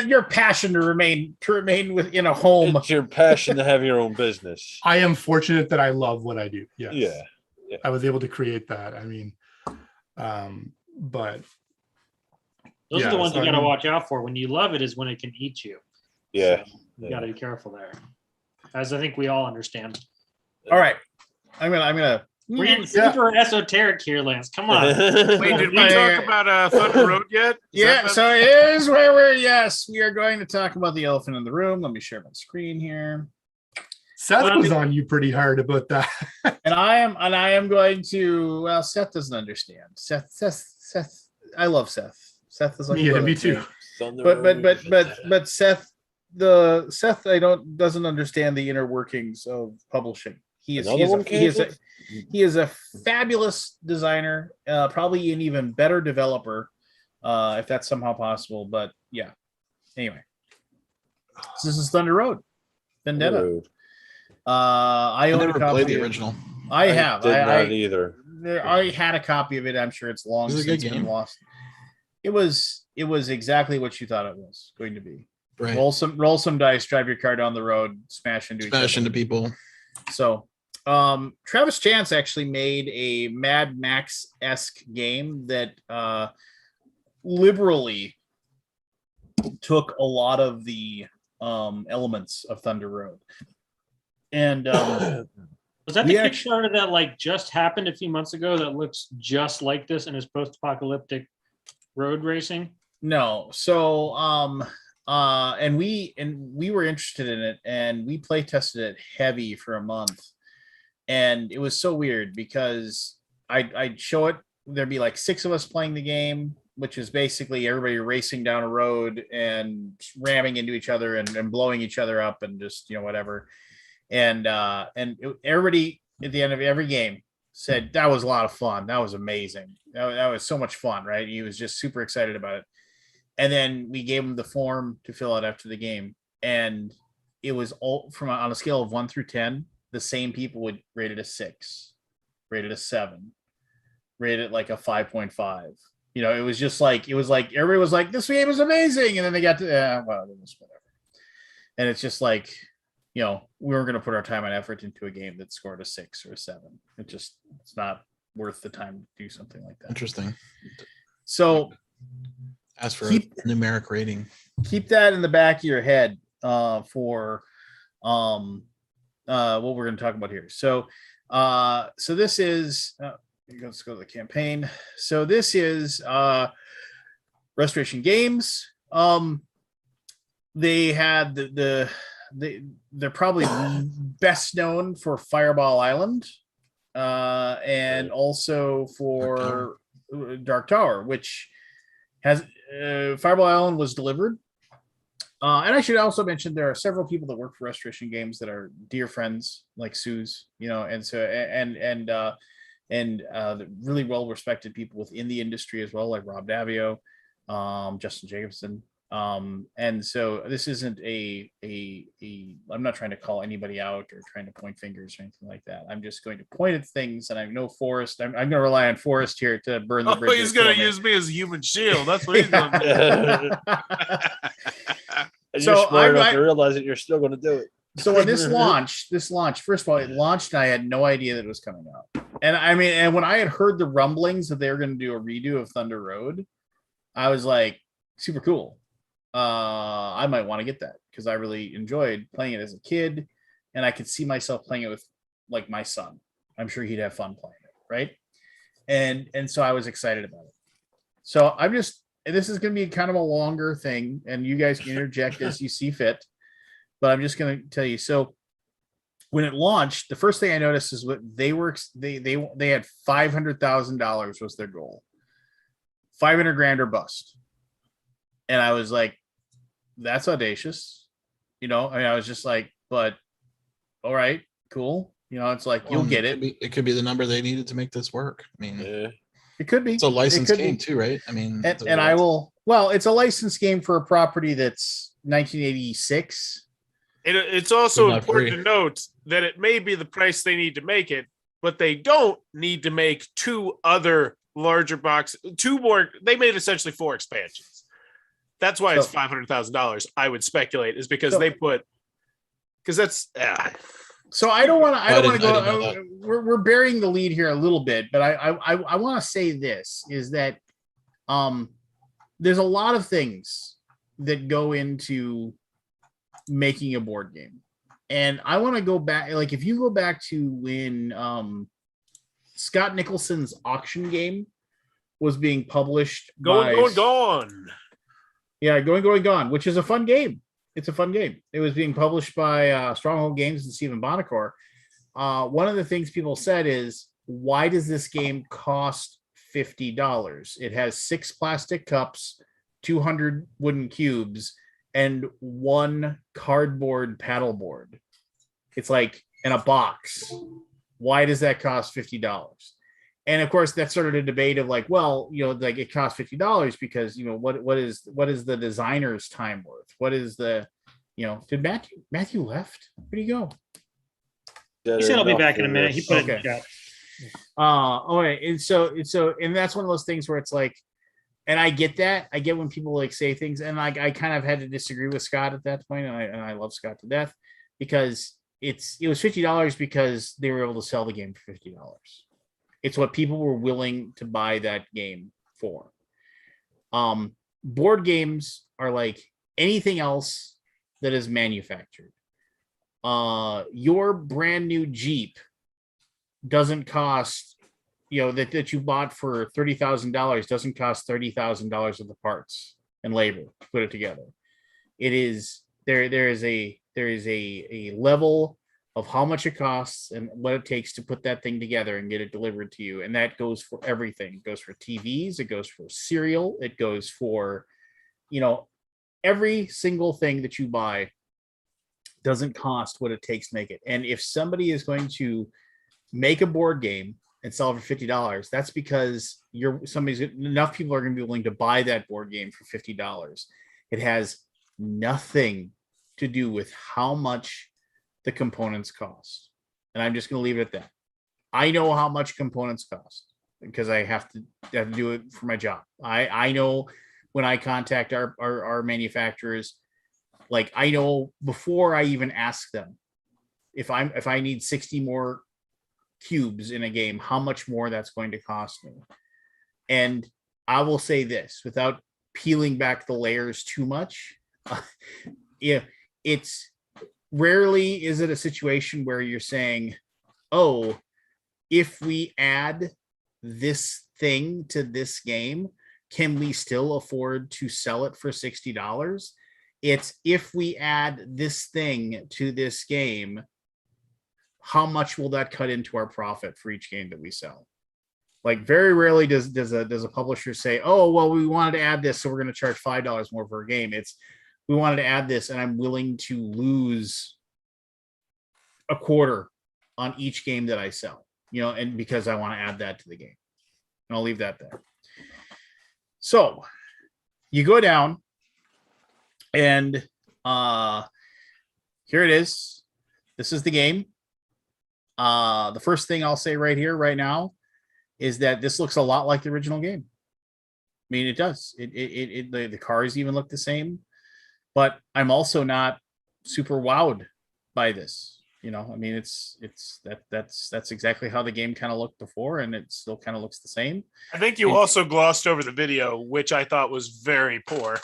Your passion to remain within a home. It's your passion to have your own business. I am fortunate that I love what I do. Yes. Yeah. I was able to create that. I mean, but those are the ones you got to watch out for. When you love it is when it can eat you. Yeah. So you got to be careful there, as I think we all understand. All right, I'm gonna. We're getting super esoteric here, Lance. Come on. Wait, did we talk about Thunder Road yet? So here's where we are going to talk about the elephant in the room. Let me share my screen here. Seth was on you pretty hard about that. and I am going to, Seth doesn't understand. Seth, I love Seth. Seth is like, me too. But Seth doesn't understand the inner workings of publishing. He is a fabulous designer, probably an even better developer, if that's somehow possible. But yeah, anyway, this is Thunder Road Vendetta. I own never played the original. I have. Did not either. I had a copy of it. I'm sure it's long since been lost. It was exactly what you thought it was going to be. Right. Roll some dice, drive your car down the road, smash into people. So, Travis Chance actually made a Mad Max-esque game that liberally took a lot of the elements of Thunder Road. And was that the Kickstarter that like just happened a few months ago that looks just like this and is post-apocalyptic road racing? No. So and we were interested in it, and we play tested it heavy for a month. And it was so weird because I'd show it, there'd be like 6 of us playing the game, which is basically everybody racing down a road and ramming into each other and blowing each other up and just, whatever. And everybody at the end of every game said that was a lot of fun. That was amazing. That was so much fun, right? He was just super excited about it. And then we gave him the form to fill out after the game, and it was all on a scale of 1 through 10. The same people would rate it a 6, rate it a 7, rate it like a 5.5. It was just like everybody was like, this game is amazing, and then they got to well, it was whatever. And it's just like, we weren't going to put our time and effort into a game that scored a 6 or a 7. It's not worth the time to do something like that. Interesting. So as for a numeric rating, keep that in the back of your head for what we're going to talk about here. So this is let's go to the campaign. So this is Restoration Games. They had they're probably best known for Fireball Island, and also for Dark Tower, which has Fireball Island was delivered. And I should also mention there are several people that work for Restoration Games that are dear friends, like Sue's, and so and really well respected people within the industry as well, like Rob Davio, Justin Jacobson. And so this isn't I'm not trying to call anybody out or trying to point fingers or anything like that. I'm just going to point at things, and I know Forrest. I'm going to rely on Forrest here to burn the bridges. He's going to use me as a human shield. That's what he's going to do. And you're smart enough to realize that you're still going to do it. So when this launched, first of all, it launched, and I had no idea that it was coming out. And when I had heard the rumblings that they were going to do a redo of Thunder Road, I was like, super cool. I might want to get that because I really enjoyed playing it as a kid, and I could see myself playing it with like my son. I'm sure he'd have fun playing it, right? And so I was excited about it. So this is going to be kind of a longer thing, and you guys can interject as you see fit, but I'm just going to tell you. So when it launched, the first thing I noticed is what they had $500,000 was their goal, 500 grand or bust. And I was like, that's audacious. I was just like, but all right, cool. It's like, you'll get it. It could be the number they needed to make this work. I mean, it could be. It's a licensed game too, right? I mean, it's a licensed game for a property that's 1986. It's also important to note that it may be the price they need to make it, but they don't need to make 2 other larger boxes, 2 more. They made essentially 4 expansions. That's why it's $500,000. I would speculate is because that's. So I don't want to go. We're burying the lead here a little bit, but I want to say this is that there's a lot of things that go into making a board game, and I want to go back. Like if you go back to when Scott Nicholson's auction game was being published, Gone. Yeah, Gone, which is a fun game. It's a fun game. It was being published by Stronghold Games and Stephen Bonacore. One of the things people said is, why does this game cost $50? It has 6 plastic cups, 200 wooden cubes, and 1 cardboard paddleboard. It's like in a box. Why does that cost $50? And of course, that started a debate of like, well, like it costs $50 because what is the designer's time worth? What is the did Matthew left? Where'd he go? He said I'll be back in a minute. He put it in the chat. Okay. And that's one of those things where it's like, and I get that. I get when people like say things, and like I kind of had to disagree with Scott at that point, and I love Scott to death because it was $50 because they were able to sell the game for $50. It's what people were willing to buy that game for. Board games are like anything else that is manufactured. Your brand new Jeep doesn't cost, that you bought for $30,000 doesn't cost $30,000 of the parts and labor to put it together. It is there is a level of how much it costs and what it takes to put that thing together and get it delivered to you. And that goes for everything. It goes for TVs, it goes for cereal, it goes for, every single thing that you buy doesn't cost what it takes to make it. And if somebody is going to make a board game and sell it for $50, that's because enough people are going to be willing to buy that board game for $50. It has nothing to do with how much the components cost. And I'm just going to leave it at that. I know how much components cost because I have to do it for my job. I know when I contact our manufacturers, like I know before I even ask them if I need 60 more cubes in a game, how much more that's going to cost me. And I will say this without peeling back the layers too much. It's rarely is it a situation where you're saying, oh, if we add this thing to this game, can we still afford to sell it for $60? It's if we add this thing to this game, how much will that cut into our profit for each game that we sell? Like very rarely does a publisher say, oh, well, we wanted to add this, so we're going to charge $5 more for a game. It's we wanted to add this, and I'm willing to lose a quarter on each game that I sell, and because I want to add that to the game. And I'll leave that there. So you go down and here it is. This is the game. The first thing I'll say right here, right now, is that this looks a lot like the original game. I mean, it does. The cars even look the same, but I'm also not super wowed by this. I mean, that's exactly how the game kind of looked before, and it still kind of looks the same. I think you also glossed over the video, which I thought was very poor.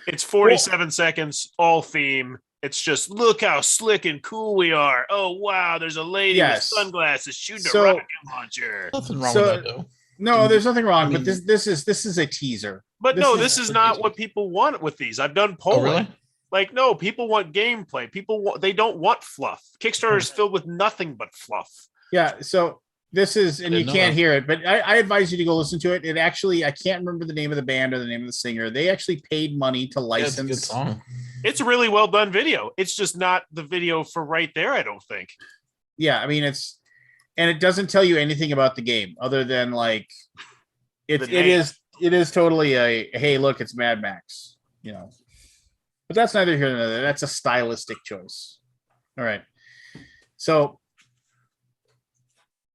It's 47 seconds, all theme. It's just, look how slick and cool we are. Oh, wow, there's a lady with sunglasses shooting a rocket launcher. Nothing wrong with that, though. No, there's nothing wrong, but this is a teaser. But this is not what people want with these. I've done polling. Oh, really? Like, no, people want gameplay. They don't want fluff. Kickstarter is filled with nothing but fluff. Yeah, so this is, and you can't hear it, but I advise you to go listen to it. It actually, I can't remember the name of the band or the name of the singer. They actually paid money to license. Yeah, it's a good song. It's a really well done video. It's just not the video for right there, I don't think. Yeah, I mean, it doesn't tell you anything about the game other than like it is totally a hey, look, it's Mad Max, But that's neither here nor there. That's a stylistic choice. All right. So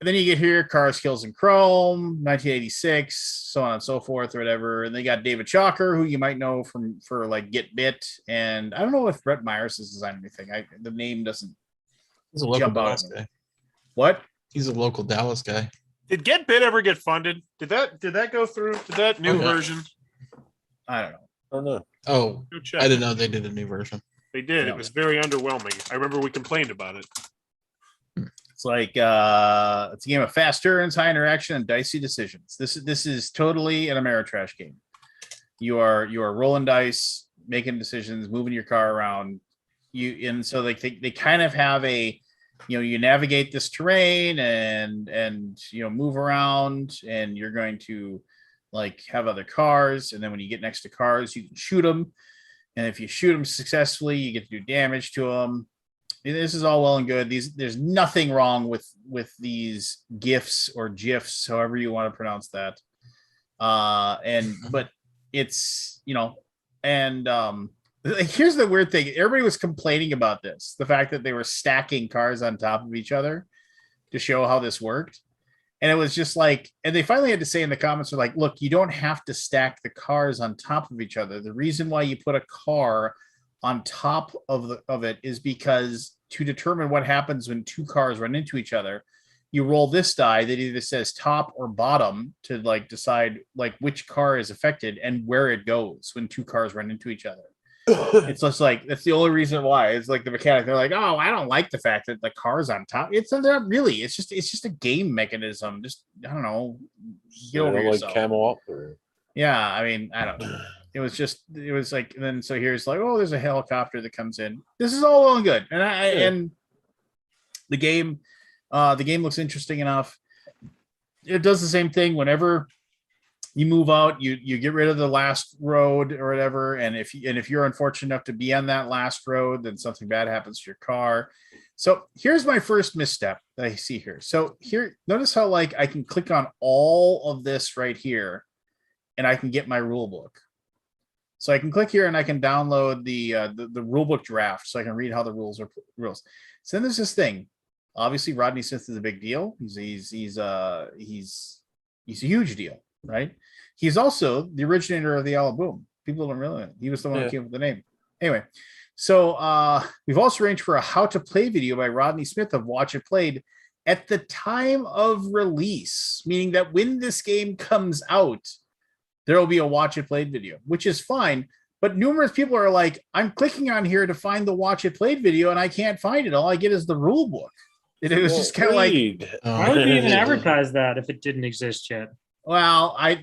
then you get here, Cars, Skills, and Chrome, 1986, so on and so forth, or whatever. And they got David Chalker, who you might know for like Get Bit. And I don't know if Brett Myers has designed anything. The name doesn't He's a local jump Dallas out. guy. What? He's a local Dallas guy. Did Get Bit ever get funded? Did that go through? Did that new version? I don't know. I don't know. Oh, I didn't know they did a new version. They did. No. It was very underwhelming. I remember we complained about it. It's like it's a game of fast turns, high interaction, and dicey decisions. This is totally an Ameritrash game. You are rolling dice, making decisions, moving your car around. So they kind of have a, you navigate this terrain and move around, and you're going to like have other cars, and then when you get next to cars, you can shoot them. And if you shoot them successfully, you get to do damage to them. This is all well and good. There's nothing wrong with these gifs or gifs, however you want to pronounce that. But it's, and here's the weird thing. Everybody was complaining about this, the fact that they were stacking cars on top of each other to show how this worked. And it was just like, and they finally had to say in the comments, are like, look, you don't have to stack the cars on top of each other. The reason why you put a car on top of it is because to determine what happens when two cars run into each other, you roll this die that either says top or bottom to like decide like which car is affected and where it goes when two cars run into each other. It's just like, that's the only reason why. It's like the mechanic, they're like, oh, I don't like the fact that the car's on top. It's not really, it's just a game mechanism. Just, I don't know, get over yourself. Like camo up or... Yeah, I mean, I don't know. It was like, and then so here's like, oh, there's a helicopter that comes in. This is all well and good. And and the game looks interesting enough. It does the same thing whenever you move out, you get rid of the last road or whatever. And if you're unfortunate enough to be on that last road, then something bad happens to your car. So here's my first misstep that I see here. So here, notice how like I can click on all of this right here and I can get my rule book. So I can click here and I can download the rule book draft so I can read how the rules. So then there's this thing. Obviously, Rodney Smith is a big deal. He's a huge deal, right? He's also the originator of the Alaboom. People don't really know. He was the one who came up with the name. Anyway, so we've also arranged for a how to play video by Rodney Smith of Watch It Played at the time of release, meaning that when this game comes out, there will be a Watch It Played video, which is fine. But numerous people are like, I'm clicking on here to find the Watch It Played video and I can't find it. All I get is the rule book. It was just kind of like, why would you even advertise that if it didn't exist yet? Well, I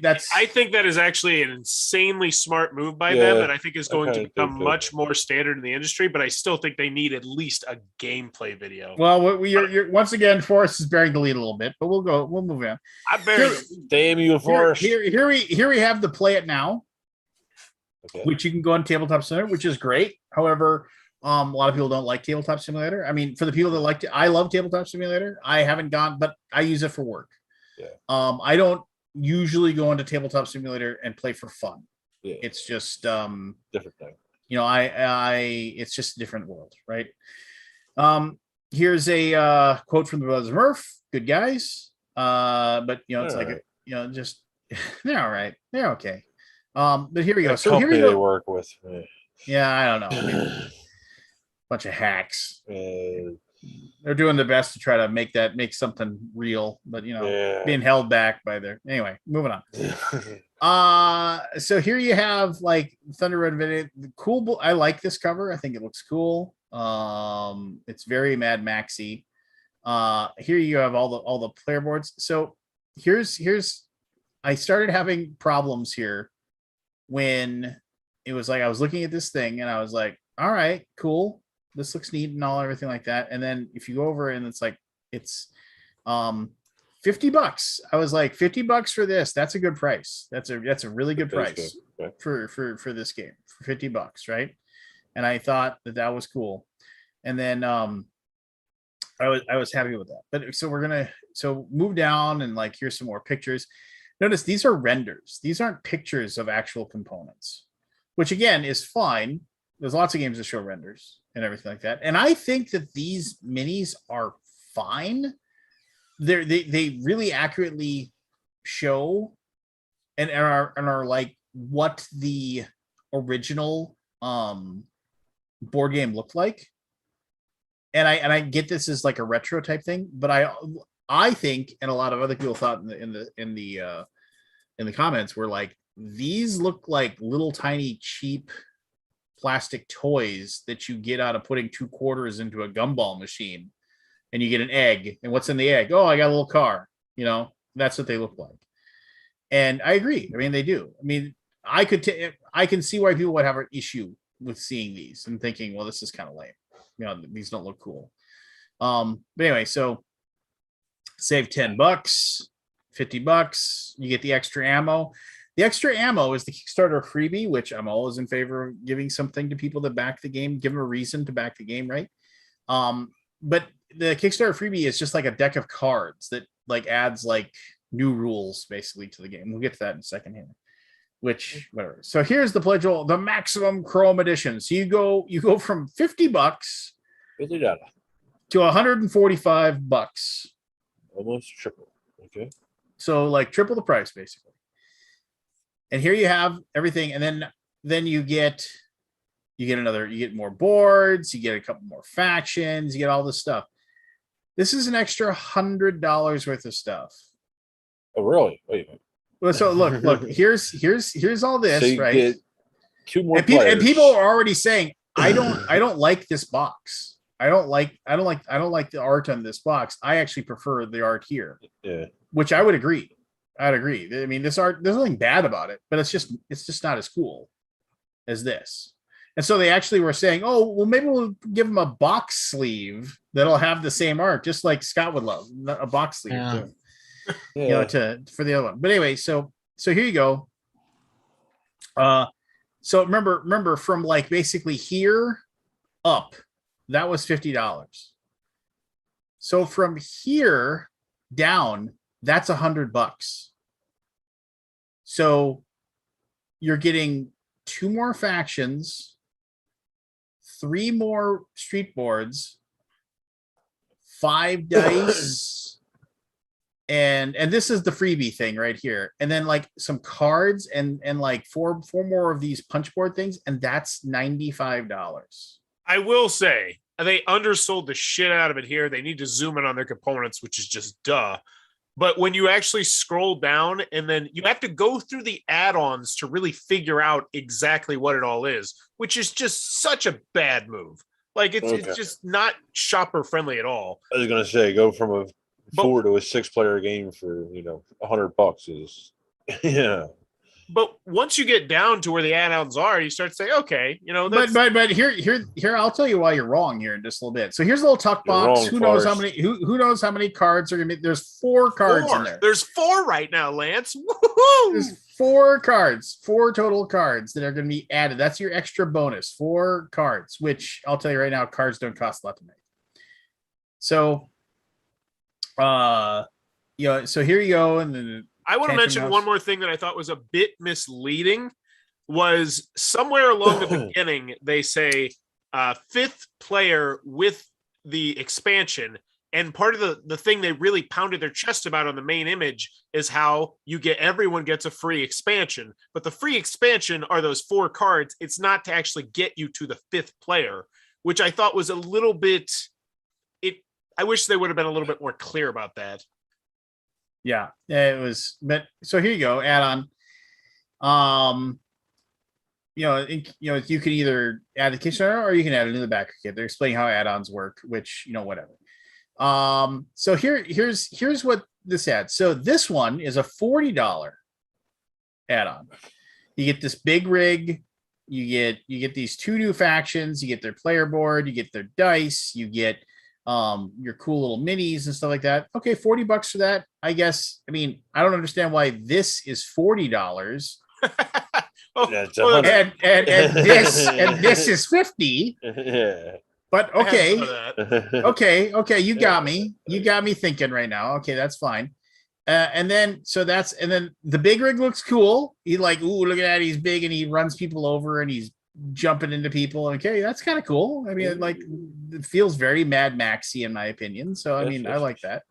think that is actually an insanely smart move by them, and I think is going to become much more standard in the industry. But I still think they need at least a gameplay video. Well, you're once again, Forrest is bearing the lead a little bit, but we'll move on. I'm bearing. Damn you, Forrest! Here we have the play it now, which you can go on Tabletop Simulator, which is great. However, a lot of people don't like Tabletop Simulator. I mean, for the people that like it, I love Tabletop Simulator. I haven't gone, but I use it for work. Yeah. I don't usually go into Tabletop Simulator and play for fun. Yeah. It's just different thing. It's just a different world, right? Here's a quote from the Brothers Murph. Good guys. But it's all like right. Just they're all right. They're okay. But here we go. So here we go. They work with. Yeah, I don't know. Bunch of hacks. They're doing their best to try to make something real, but being held back by their anyway. Moving on. So here you have like Thunder Road video. Cool. I like this cover. I think it looks cool. It's very Mad Maxy. Here you have all the player boards. So here's I started having problems here when it was like I was looking at this thing and I was like, all right, cool. This looks neat and everything like that. And then if you go over and it's like, it's $50. I was like, $50 for this. That's a good price. That's a really good price for this game for $50, right? And I thought that was cool. And then I was happy with that. But so we're gonna move down and like here's some more pictures. Notice these are renders. These aren't pictures of actual components, which again is fine. There's lots of games that show renders and everything like that. And I think that these minis are fine. They really accurately show and are like what the original board game looked like. And I get this as like a retro type thing, but I think, and a lot of other people thought in the comments were like, these look like little tiny cheap plastic toys that you get out of putting 2 quarters into a gumball machine and you get an egg. And what's in the egg? Oh, I got a little car. That's what they look like. And I agree. I mean, they do. I mean, I can see why people would have an issue with seeing these and thinking, well, this is kind of lame. These don't look cool. But anyway, so save $10, $50. You get the extra ammo. The extra ammo is the Kickstarter freebie, which I'm always in favor of giving something to people that back the game, give them a reason to back the game, right? But the Kickstarter freebie is just like a deck of cards that like adds like new rules basically to the game. We'll get to that in a second here. Which whatever. So here's the pledge roll, the maximum Chrome edition. So you go from $50 to $145. Almost triple. Okay. So like triple the price basically. And here you have everything, and then you get more boards, you get a couple more factions, you get all this stuff. This is an extra $100 worth of stuff. Oh, really? Wait a minute. Well, so look, here's all this, so right? Get two more and people are already saying, I don't like this box. I don't like the art on this box. I actually prefer the art here. Yeah. Which I would agree. I'd agree. I mean, this art, there's nothing bad about it, but it's just not as cool as this. And so they actually were saying, oh, well, maybe we'll give them a box sleeve that'll have the same art, just like Scott would love a box sleeve, for the other one. But anyway, so here you go. So remember from like basically here up, that was $50. So from here down, that's $100. So you're getting 2 more factions, 3 more street boards, 5 dice, and this is the freebie thing right here. And then like some cards and like four more of these punch board things, and that's $95. I will say they undersold the shit out of it here. They need to zoom in on their components, which is just duh. But when you actually scroll down, and then you have to go through the add-ons to really figure out exactly what it all is, which is just such a bad move. Like it's just not shopper friendly at all. I was gonna say, go from a 4 to a 6-player game for $100 is But once you get down to where the add-ons are, you start to say, okay, that's... But here I'll tell you why you're wrong here in just a little bit. So here's a little tuck box. Who knows how many cards are gonna be? There's 4 cards in there. There's 4 right now, Lance. Woo-hoo! There's 4 cards, 4 total cards that are gonna be added. That's your extra bonus. 4 cards, which I'll tell you right now, cards don't cost a lot to make. So so here you go, and then I want to mention one more thing that I thought was a bit misleading. Was somewhere along the beginning they say 5th player with the expansion, and part of the thing they really pounded their chest about on the main image is how everyone gets a free expansion, but the free expansion are those 4 cards. It's not to actually get you to the 5th player, which I thought was a little bit. I wish they would have been a little bit more clear about that. Yeah, it was. But so here you go, add on. You can either add the Kickstarter or you can add it in the backer kit. They're explaining how add-ons work, which whatever. So here's what this adds. So this one is a $40 add-on. You get this big rig. You get these 2 new factions. You get their player board. You get their dice. You get your cool little minis and stuff like that. Okay, $40 for that, I guess. I mean, I don't understand why this is $40. and this is $50. Yeah. But okay, you got me. You got me thinking right now. Okay, that's fine. And then the big rig looks cool. He like, ooh, look at that. He's big and he runs people over and he's jumping into people. Okay, that's kind of cool. I mean, like, it feels very Mad Maxy in my opinion. So I mean, I like that.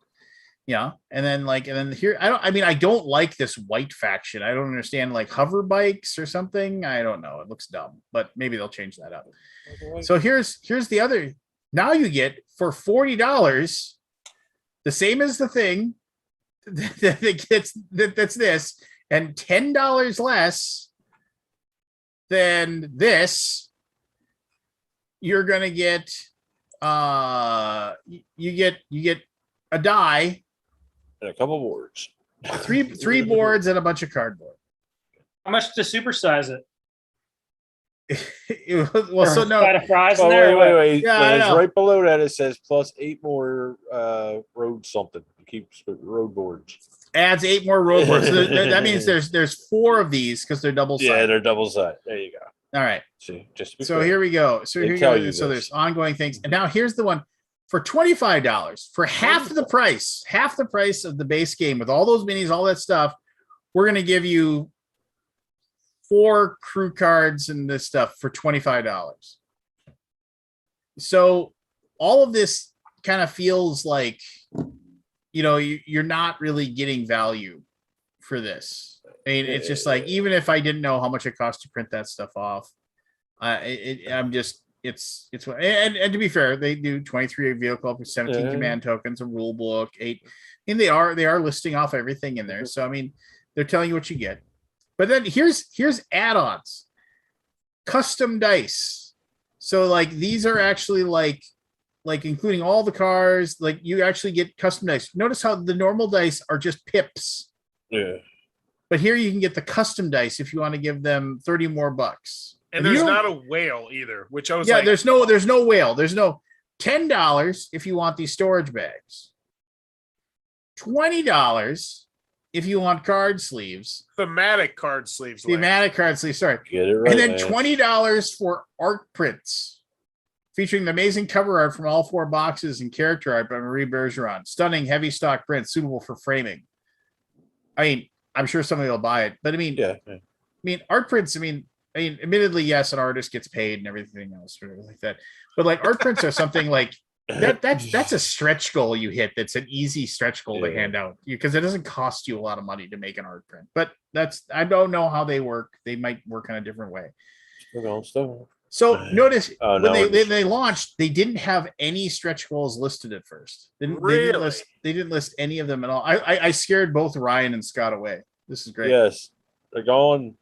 Yeah. And then here, I don't like this white faction. I don't understand, like hover bikes or something. I don't know. It looks dumb, but maybe they'll change that up. So here's the other. Now you get for $40, the same as the thing that's this, and $10 less than this. You're gonna get you get a die and a couple boards, three boards and a bunch of cardboard. How much to supersize it? Well, so no. Wait. Yeah, it's right below that. It says plus 8 more road something. keeps road boards. Adds 8 more road boards. So that means there's 4 of these because they're double sided. Yeah, they're double sided. There you go. All right. See, just so here we go. So here we go. So there's ongoing things. And now here's the one for $25 for half the price of the base game with all those minis, all that stuff. We're going to give you 4 crew cards and this stuff for $25. So all of this kind of feels like, you're not really getting value for this. I mean, it's just like, even if I didn't know how much it costs to print that stuff off, and to be fair, they do 23 vehicle, 17 command tokens, a rule book, 8, and they are listing off everything in there. So, I mean, they're telling you what you get. But then here's add-ons, custom dice. So like these are actually like including all the cars, like you actually get custom dice. Notice how the normal dice are just pips. Yeah. But here you can get the custom dice if you want to give them 30 more bucks. And there's not a whale either, which I was there's no whale. There's no $10 if you want these storage bags. $20 if you want card sleeves. Thematic card sleeves. Sorry. Get it right. And then $20 for art prints, featuring the amazing cover art from all 4 boxes and character art by Marie Bergeron. Stunning heavy stock prints suitable for framing. I mean, I'm sure somebody will buy it, but I mean, I mean, art prints. I mean, admittedly, yes, an artist gets paid and everything else like that. But like art prints are something like that's a stretch goal you hit. That's an easy stretch goal to hand out because it doesn't cost you a lot of money to make an art print. But I don't know how they work. They might work in a different way. So notice when they launched, they didn't have any stretch goals listed at first. They didn't list any of them at all. I scared both Ryan and Scott away. This is great. Yes, they're gone.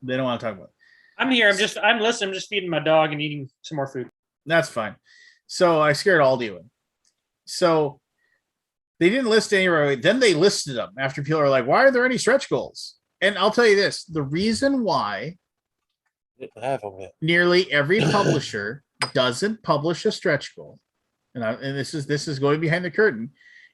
They don't want to talk about it. I'm here. I'm listening. I'm just feeding my dog and eating some more food. That's fine. So I scared all of you. So they didn't list anywhere. Then they listed them after people are like, why are there any stretch goals? And I'll tell you this, the reason why nearly every publisher doesn't publish a stretch goal, and this is going behind the curtain,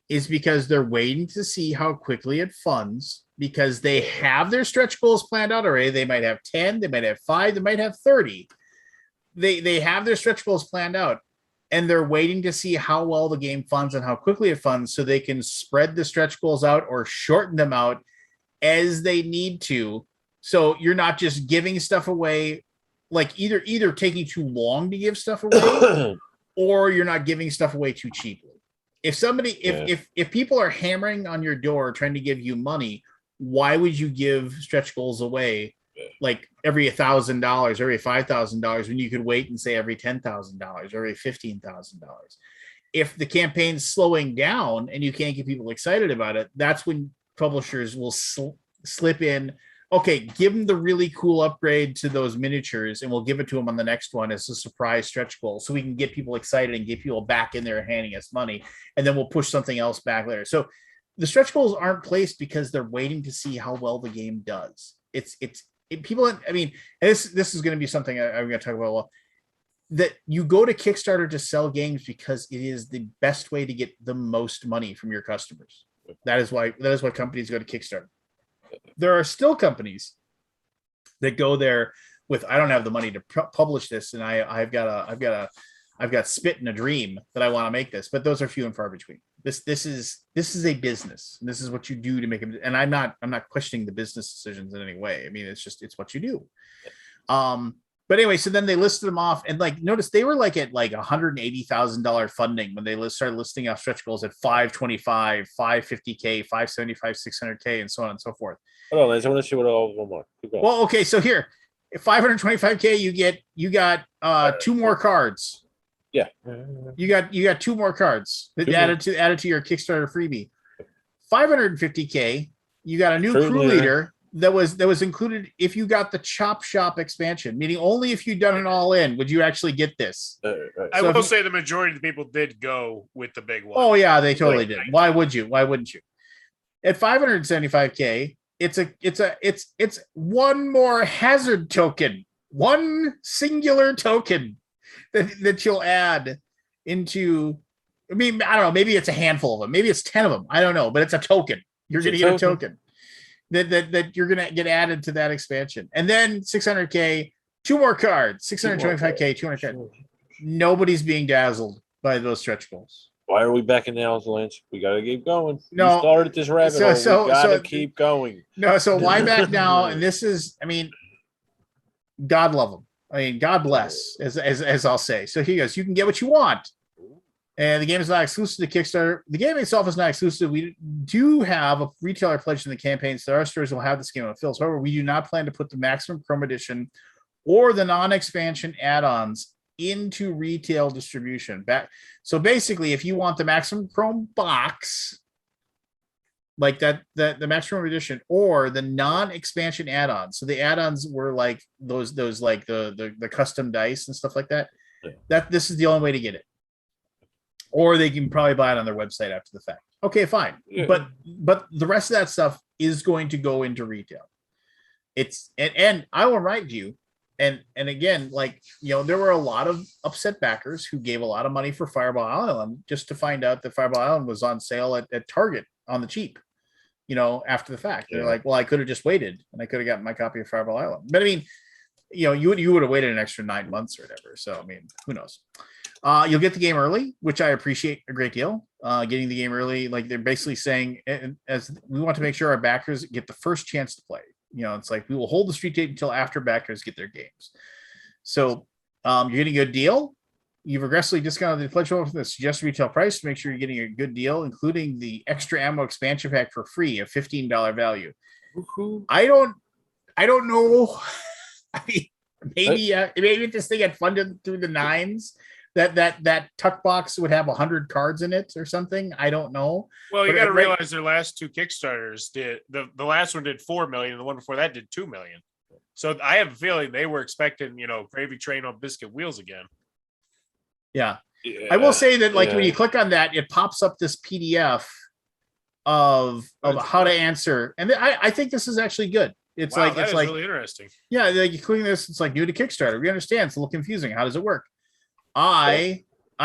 is because they're waiting to see how quickly it funds, because they have their stretch goals planned out already. They might have 10, they might have 5, they might have 30. They have their stretch goals planned out, and they're waiting to see how well the game funds and how quickly it funds so they can spread the stretch goals out or shorten them out as they need to. So you're not just giving stuff away, like either taking too long to give stuff away or you're not giving stuff away too cheaply. If people are hammering on your door trying to give you money, why would you give stretch goals away like every $1,000, every $5,000 when you could wait and say every $10,000 or every $15,000? If the campaign's slowing down and you can't get people excited about it, that's when publishers will slip in. Okay, give them the really cool upgrade to those miniatures, and we'll give it to them on the next one as a surprise stretch goal, so we can get people excited and get people back in there handing us money, and then we'll push something else back later. So the stretch goals aren't placed because they're waiting to see how well the game does. People. I mean, this is going to be something I'm going to talk about. Well, that you go to Kickstarter to sell games because it is the best way to get the most money from your customers. That is why companies go to Kickstarter. There are still companies that go there with, I don't have the money to publish this, and I've got spit in a dream that I want to make this, but those are few and far between. This is a business, and this is what you do to make it. And I'm not questioning the business decisions in any way. I mean, it's what you do. But anyway, so then they listed them off, and like, notice they were like at like $180,000 funding when they started listing out stretch goals at 525, 550K, 575, 600K, and so on and so forth. Hold on, I want to see what all of them are. Well, okay, so here, 525K, you got 2 more cards. Yeah, you got 2 more cards that added to your Kickstarter freebie. 550K, you got a new crew leader that was included if you got the Chop Shop expansion, meaning only if you'd done an all-in would you actually get this. Right. I will say the majority of the people did go with the big one. Oh yeah, they totally did. Why would you? Why wouldn't you? At 575K, it's one more hazard token, one singular token that you'll add into I mean, I don't know. Maybe it's a handful of them. Maybe it's 10 of them. I don't know, but it's a token. You're going to get a token that you're going to get added to that expansion. And then 600K, 2 more cards, 625K, 200 cards. Nobody's being dazzled by those stretch goals. Why are we backing down, Lance? We got to keep going. No. We started this rabbit hole. We got to keep going. No, so why back now? And this is, I mean, God love them. I mean, God bless, as I'll say. So he goes, you can get what you want. And the game is not exclusive to Kickstarter. The game itself is not exclusive. We do have a retailer pledge in the campaign, so our stores will have this game on fills. However, we do not plan to put the Maximum Chrome Edition or the non-expansion add-ons into retail distribution. So basically, if you want the Maximum Chrome box, like that, the Maximum Edition, or the non-expansion add-ons. So the add-ons were like those like the custom dice and stuff like that. That this is the only way to get it. Or they can probably buy it on their website after the fact. Okay, fine. Yeah. But the rest of that stuff is going to go into retail. It's and I will remind you, and again, like, you know, there were a lot of upset backers who gave a lot of money for Fireball Island just to find out that Fireball Island was on sale at Target on the cheap, you know, after the fact. They're like, well, I could have just waited and I could have gotten my copy of Fireball Island. But I mean, you know, you would have waited an extra 9 months or whatever. So I mean, who knows? You'll get the game early, which I appreciate a great deal. Getting the game early, like they're basically saying, as we want to make sure our backers get the first chance to play. You know, it's like we will hold the street date until after backers get their games. So you're getting a good deal. You've aggressively discounted the pledge for the suggested retail price to make sure you're getting a good deal, including the extra ammo expansion pack for free of $15 value. I don't know. I mean, maybe if this thing had funded through the nines, that tuck box would have 100 cards in it or something. I don't know. Well, you got to realize their last 2 Kickstarters did the last one did 4 million, and the one before that did 2 million. So I have a feeling they were expecting, you know, gravy train on biscuit wheels again. Yeah. I will say that, like, when you click on that, it pops up this PDF of how to answer, and I think this is actually good. It's like it's like really interesting. Yeah, like you clicking this, it's like new to Kickstarter. We understand it's a little confusing. How does it work? I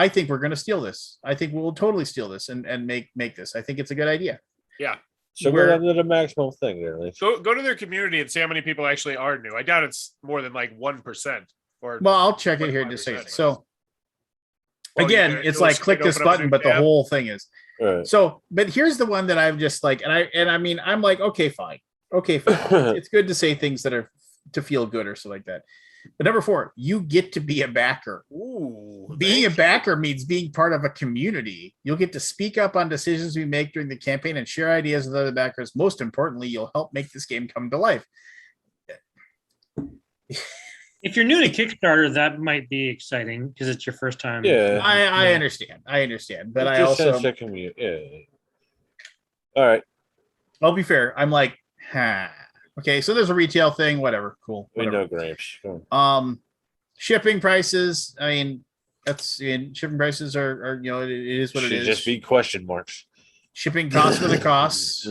think we're going to steal this. I think we'll totally steal this and make this. I think it's a good idea. Yeah. So we're under the maximum thing there. Go to their community and see how many people actually are new. I doubt it's more than like 1%. Or well, I'll check it here in just a second. So again, it's like click this button, but the whole thing is. Right. So, but here's the one that I'm just like, and I mean, I'm like, okay, fine. It's good to say things that are to feel good or something like that. But number 4, you get to be a backer. Ooh, being a backer means being part of a community. You'll get to speak up on decisions we make during the campaign and share ideas with other backers. Most importantly, you'll help make this game come to life. If you're new to Kickstarter, that might be exciting because it's your first time. Yeah, I understand. But I also all right. I'll be fair. I'm like, okay, so there's a retail thing, whatever. Cool. We know Gramps. Shipping prices. I mean, shipping prices are you know, it is what it is. Just be question marks. Shipping costs for the costs.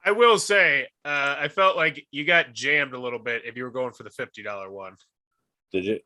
I will say, I felt like you got jammed a little bit if you were going for the $50 one. Did you?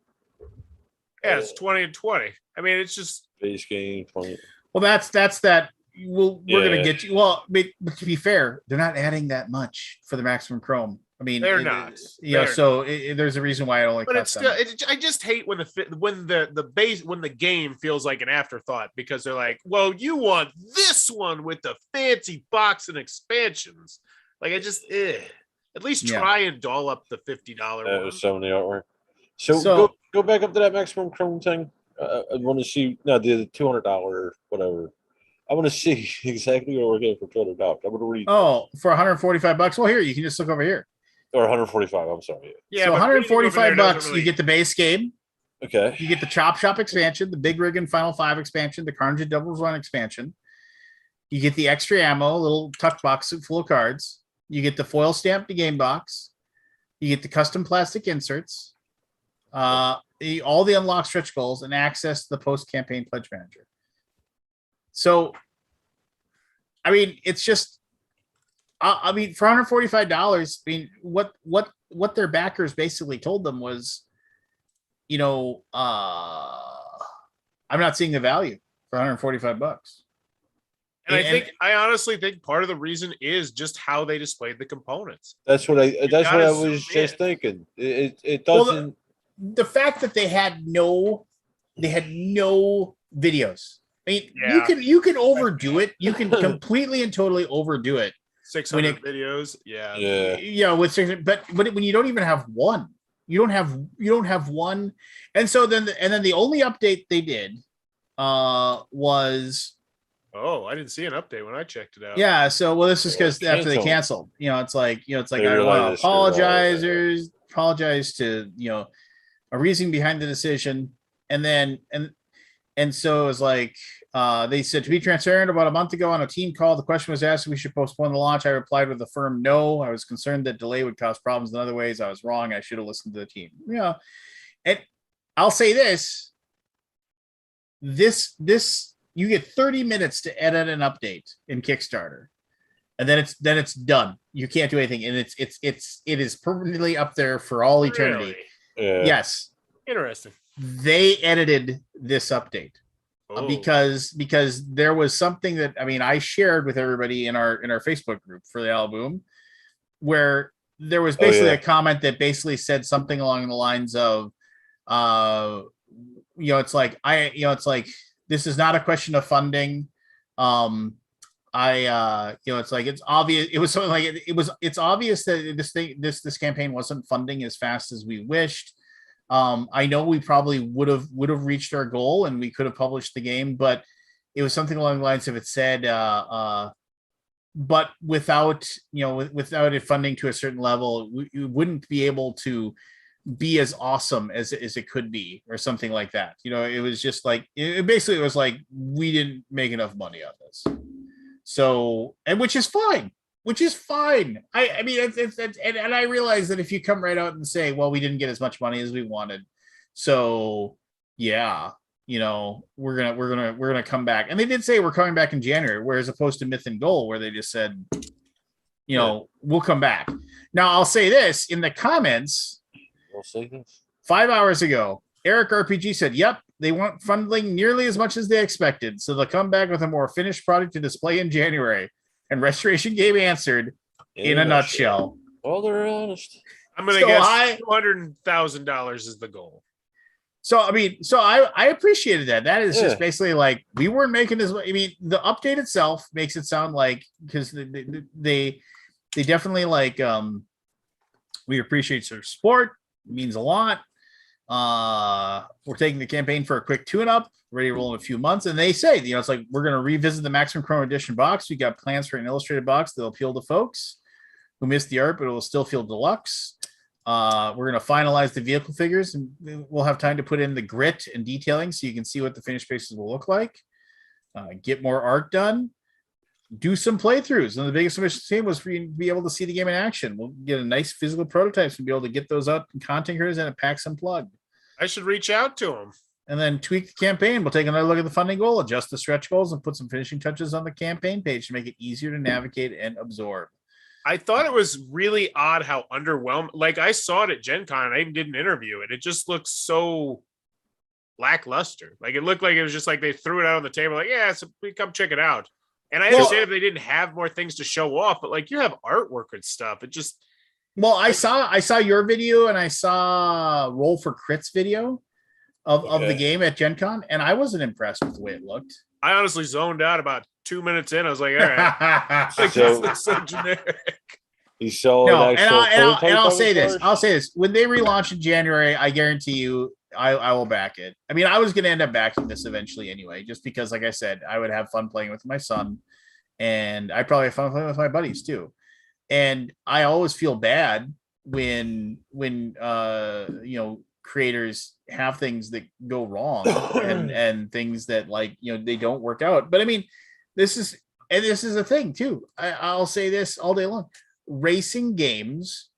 Yeah, it's 20 and 20. I mean, it's just base game 20. Well, that's that. We're gonna get you. Well, but to be fair, they're not adding that much for the Maximum Chrome. I mean, they're not. Yeah, so there's a reason why I only. But it's still. I just hate when the game feels like an afterthought because they're like, well, you want this one with the fancy box and expansions. Like I just, at least try and doll up the $50 one. So in the artwork. So go back up to that Maximum Chrome thing. I want to see the $200 whatever. I want to see exactly what we're getting for $200. I'm going to read. Oh, for $145. Well, here you can just look over here. Or 145. I'm sorry. Yeah, so $145. You get the base game. Okay. You get the Chop Shop expansion, the Big Rig and Final 5 expansion, the Carnage Doubles Run expansion. You get the extra ammo, a little tuck box full of cards. You get the foil stamped game box. You get the custom plastic inserts. All the unlocked stretch goals and access to the post-campaign pledge manager. So, I mean, it's just, I mean, for $145, I mean, what their backers basically told them was, you know, I'm not seeing the value for $145. And I honestly think part of the reason is just how they displayed the components. That's what I was just thinking. It doesn't. Well, the fact that they had no videos. I mean, you can overdo it. You can completely and totally overdo it. 600 videos. Yeah. Yeah. With 600, but when you don't even have one, you don't have one. And so then the only update they did was. Oh, I didn't see an update when I checked it out. Yeah. So, well, this is because after they canceled, it's like I want to apologize to, a reason behind the decision. And then, and so it was like, they said, to be transparent, about a month ago on a team call, the question was asked if we should postpone the launch. I replied with a firm no. I was concerned that delay would cause problems in other ways. I was wrong. I should have listened to the team. Yeah. And I'll say this, you get 30 minutes to edit an update in Kickstarter, and then it's done. You can't do anything, and it is permanently up there for all eternity. Really? Yes. Interesting. They edited this update because there was something that I shared with everybody in our Facebook group for the Alaboom, where there was basically a comment that basically said something along the lines of, it's like this is not a question of funding. It's like, it's obvious. It was something like it's obvious that this campaign wasn't funding as fast as we wished. I know we probably would have reached our goal and we could have published the game, but it was something along the lines of, it said, but without it funding to a certain level, we wouldn't be able to be as awesome as it could be, or something like that. It was just like, it basically was like, we didn't make enough money on this. So, and which is fine. I mean, and I realize that if you come right out and say, well, we didn't get as much money as we wanted, so yeah, we're gonna come back. And they did say we're coming back in January, whereas opposed to Myth and Goal, where they just said, we'll come back. Now I'll say this in the comments. We'll say this. 5 hours ago, Eric RPG said, yep, they weren't funding nearly as much as they expected, so they'll come back with a more finished product to display in January. And Restoration Game answered in a nutshell. Well, they're honest. I'm going to guess $200,000 is the goal. So, I appreciated that. That is just basically like, we weren't making as much. The update itself makes it sound like, because they definitely like, we appreciate your support. It means a lot. We're taking the campaign for a quick tune-up, ready to roll in a few months. And they say, it's like, we're going to revisit the Maximum Chrome Edition box. We got plans for an illustrated box that'll appeal to folks who missed the art, but it will still feel deluxe. We're going to finalize the vehicle figures, and we'll have time to put in the grit and detailing so you can see what the finished pieces will look like. Get more art done. Do some playthroughs. And the biggest mission was for you to be able to see the game in action. We'll get a nice physical prototypes and be able to get those out in content creators and at PAX Unplugged. I should reach out to them. And then tweak the campaign. We'll take another look at the funding goal, adjust the stretch goals, and put some finishing touches on the campaign page to make it easier to navigate and absorb. I thought it was really odd how underwhelming. Like, I saw it at Gen Con and I even did an interview, and it just looked so lackluster. Like, it looked like it was just like they threw it out on the table, like, yeah, so come check it out. And I understand if they didn't have more things to show off, but like, you have artwork and stuff. It just. Well, I saw your video, and I saw Roll for Crits video of the game at Gen Con, and I wasn't impressed with the way it looked. I honestly zoned out about 2 minutes in. I was like, all right. Like, this looks so generic. He's showing I'll say this. When they relaunch in January, I guarantee you I will back it. I was going to end up backing this eventually anyway, just because, like I said, I would have fun playing with my son, and I probably have fun playing with my buddies too. And I always feel bad when creators have things that go wrong and things that, like, they don't work out. But this is a thing too. I'll say this all day long. Racing games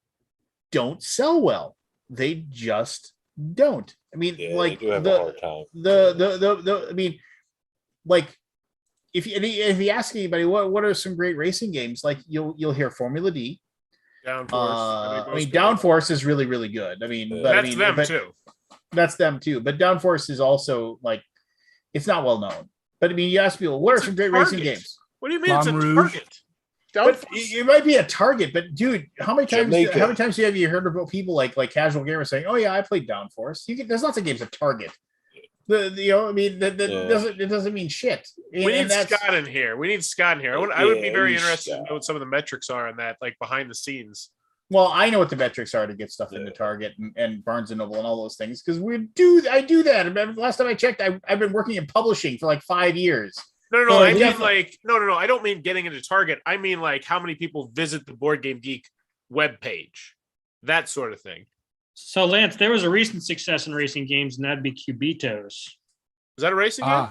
don't sell well. They just don't. Like, they do have a hard time. Like, if you ask anybody what are some great racing games, like, you'll hear Formula D. Downforce. Downforce is really, really good. That's them too. That's them too. But Downforce is also, like, it's not well known. But I mean, you ask people, what are some great racing games? What do you mean Flamme it's a Rouge. target? But it might be a target, but dude, how many times Jamaica. have you heard about people like casual gamers saying, "Oh yeah, I played Downforce." There's lots of games at Target. It doesn't mean shit. We need Scott in here. I would be very interested to know what some of the metrics are on that, like behind the scenes. Well, I know what the metrics are to get stuff into Target and Barnes and Noble and all those things because I do that. And last time I checked, I've been working in publishing for like 5 years. No. I mean no. I don't mean getting into Target. I mean like how many people visit the Board Game Geek webpage, that sort of thing. So Lance, there was a recent success in racing games, and that'd be Cubitos. Is that a racing game?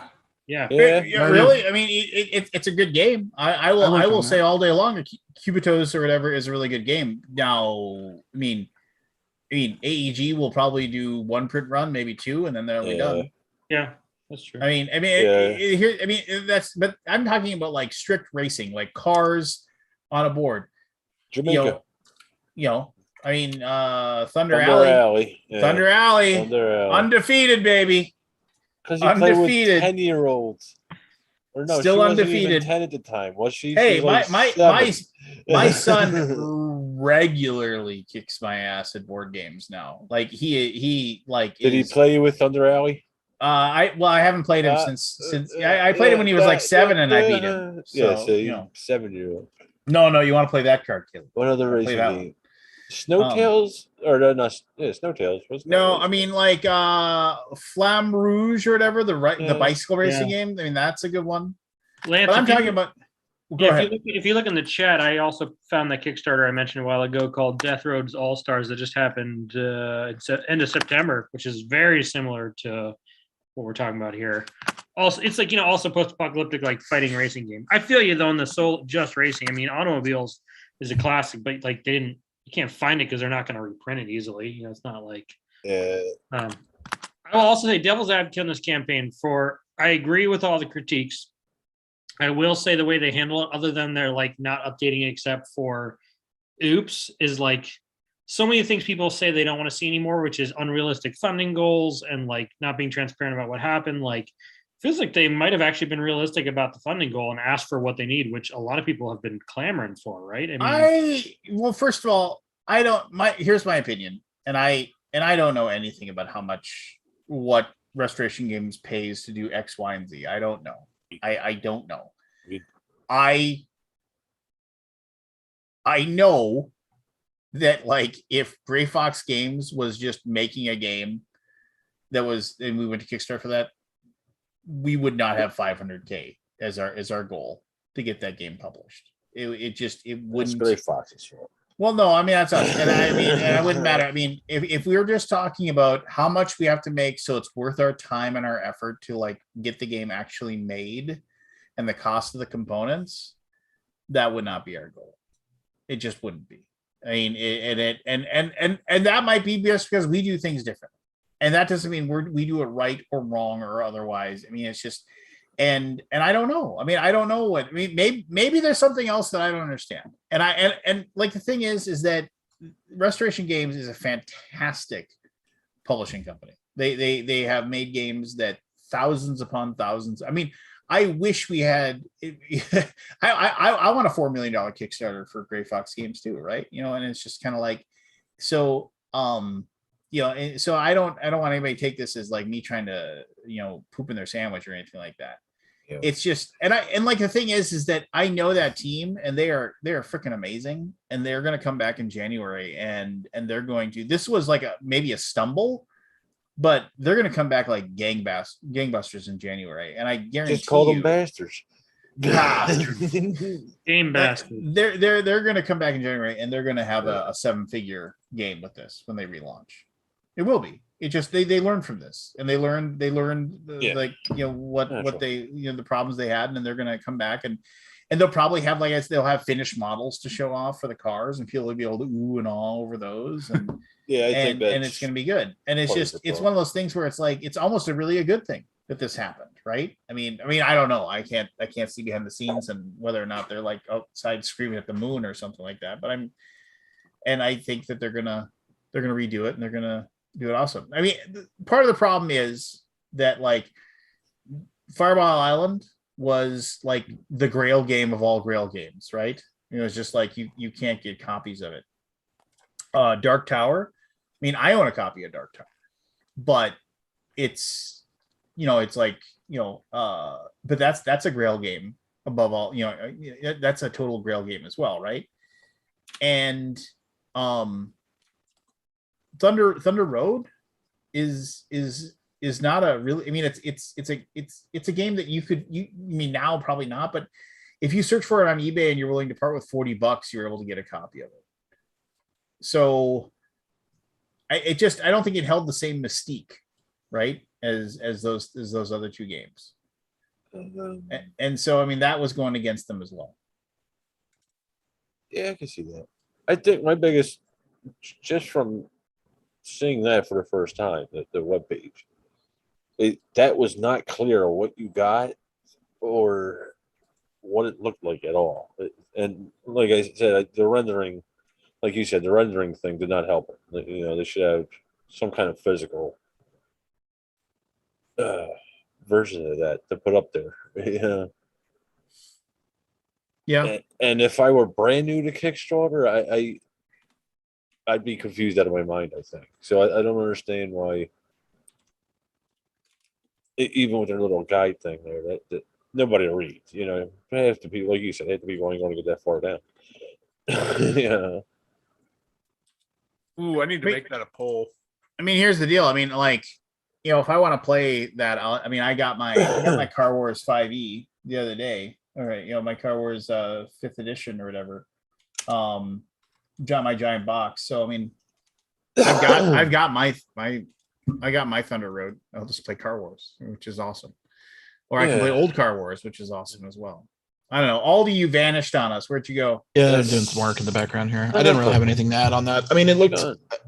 Yeah. Really? I mean, it's a good game. I will say all day long that Cubitos or whatever is a really good game. Now, I mean, AEG will probably do one print run, maybe two, and then they'll be done. Yeah. That's true. But I'm talking about like strict racing, like cars on a board. Jamaica. Thunder Alley. Yeah. Thunder Alley. Undefeated, baby. Because you play with 10-year-olds. Or no, still she wasn't undefeated. Even 10 at the time, was she? Hey, my seven. son regularly kicks my ass at board games now. Like he Did he play you with Thunder Alley? I haven't played him since I played him when he was like 7 and I beat him. So, 7-year-old. No, you want to play that card, kid. What other racing game? Snowtails Snowtails. No, I mean like Flamme Rouge or whatever, the bicycle racing game. I mean that's a good one. Lance, but I'm talking about. Go ahead. If you look in the chat, I also found that Kickstarter I mentioned a while ago called Death Roads All Stars that just happened end of September, which is very similar to what we're talking about here. Also, it's like also post-apocalyptic like fighting racing game. I feel you though in the soul just racing. I mean, Automobiles is a classic, but like you can't find it because they're not going to reprint it easily. It's not like. I will also say, devil's advocate in this campaign. I agree with all the critiques. I will say the way they handle it, other than they're like not updating it except for oops, is like so many things people say they don't want to see anymore, which is unrealistic funding goals and like not being transparent about what happened. Like feels like they might have actually been realistic about the funding goal and asked for what they need, which a lot of people have been clamoring for, right? Well, first of all, here's my opinion, and I don't know anything about what Restoration Games pays to do X, Y, and Z. I don't know. I don't know. I know that like if Gray Fox Games was just making a game and we went to Kickstarter for that, we would not have 500K as our goal to get that game published. It wouldn't. That's Gray Fox's fault. Well, no, I mean that's us, and it wouldn't matter. I mean, if we were just talking about how much we have to make so it's worth our time and our effort to like get the game actually made, and the cost of the components, that would not be our goal. It just wouldn't be. I mean, and that might be just because we do things different, and that doesn't mean we do it right or wrong or otherwise. I mean, it's just. And I don't know. I mean, I don't know what. I mean, maybe there's something else that I don't understand. And like the thing is that Restoration Games is a fantastic publishing company. They have made games that thousands upon thousands. I mean, I wish we had. I want a $4 million Kickstarter for Gray Fox Games too, right? And it's just kind of like so. And so I don't want anybody to take this as like me trying to, poop in their sandwich or anything like that. Yeah. It's just, and like the thing is that I know that team and they are freaking amazing, and they're going to come back in January and they're going to, this was like maybe a stumble, but they're going to come back like gangbusters in January. And I guarantee just call them bastards. Game bastards. They're going to come back in January and they're going to have a 7-figure game with this when they relaunch. It will be. It just they learn from this, and they learned like what they the problems they had, and they're going to come back and they'll probably have they'll have finished models to show off for the cars, and people will be able to ooh and all over those, and I think and it's going to be good. And it's just it's one of those things where it's like it's almost really a good thing that this happened, right? I mean I don't know. I can't see behind the scenes and whether or not they're like outside screaming at the moon or something like that. But I think that they're gonna redo it, and they're gonna do it awesome. I mean, part of the problem is that like Fireball Island was like the Grail game of all Grail games, right? It was just like you can't get copies of it. Dark Tower. I mean, I own a copy of Dark Tower, but it's it's like but that's a Grail game above all. That's a total Grail game as well, right? And Thunder Road is not a really. I mean, it's a game that you mean now probably not, but if you search for it on eBay and you're willing to part with $40, you're able to get a copy of it. So I don't think it held the same mystique, right, as those other two games. And so I mean that was going against them as well. Yeah, I can see that. I think my biggest, just from seeing that for the first time, the webpage, that was not clear what you got or what it looked like at all. And like I said, the rendering, like you said, the rendering thing did not help it. They should have some kind of physical version of that to put up there. Yeah. And if I were brand new to Kickstarter, I'd be confused out of my mind, I think. So I don't understand why, even with their little guide thing there, that nobody reads. They have to be, like you said, they have to be going to get that far down. Yeah. Ooh, I need to make that a poll. I mean, here's the deal. I mean, like, if I want to play that, I got my Car Wars 5e the other day. All right, my Car Wars 5th edition or whatever. My giant box. So I mean, I've got my Thunder Road. I'll just play Car Wars, which is awesome. Or I can play old Car Wars, which is awesome as well. I don't know. Aldi, you vanished on us. Where'd you go? Yeah, they're doing some work in the background here. I didn't really have anything to add on that. I mean, it looked,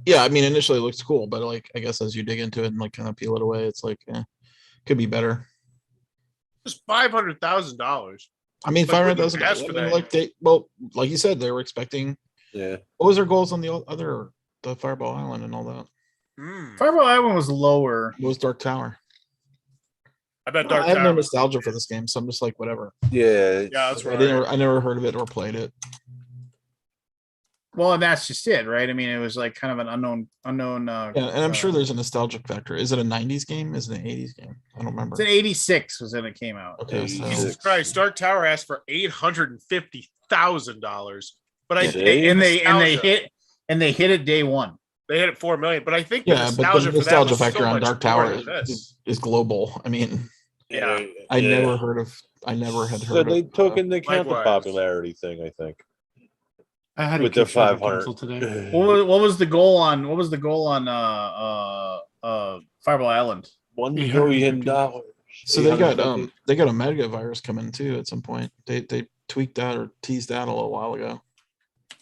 initially it looks cool, but like, I guess as you dig into it and like kind of peel it away, it's like, could be better. Just $500,000. I mean, $500,000. Like you said, they were expecting. Yeah. What was their goals on the Fireball Island and all that? Fireball Island was lower. What was Dark Tower? I bet Dark Tower. I have no nostalgia for this game, so I'm just like, whatever. Yeah, that's right. I never heard of it or played it. Well, and that's just it, right? I mean, it was like kind of an unknown. Yeah, and I'm sure there's a nostalgic factor. Is it a '90s game? Is it an '80s game? I don't remember. It's an '86 was when it came out. Okay, Jesus Christ! Dark Tower asked for $850,000, but they hit it day one. They hit it 4 million, but I think but the nostalgia factor on Dark Tower is global. I mean, I never had heard of. So they took into account the popularity thing, I think. I had with the 500 today. What was the goal on Fireball Island? $1 billion. So they got a mega virus coming too at some point. They tweaked that or teased that a little while ago.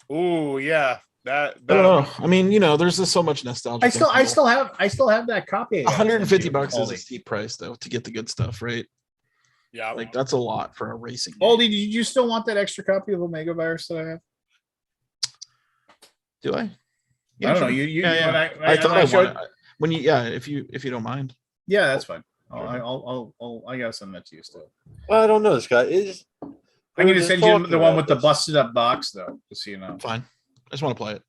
Ooh, yeah. I don't know. I mean, there's just so much nostalgia. I still have that copy. $150 is a steep price though to get the good stuff, right? Yeah, like that's a lot for a racing. Aldi, did you still want that extra copy of Omega Virus that I have? Do I? Yeah, I don't know. I thought I showed when you. Yeah, if you don't mind. Yeah, that's fine. I gotta send that to you still. Well, I don't know. This guy is. I'm going to send you the one with the busted up box though, just so you know. Fine. I just want to play it.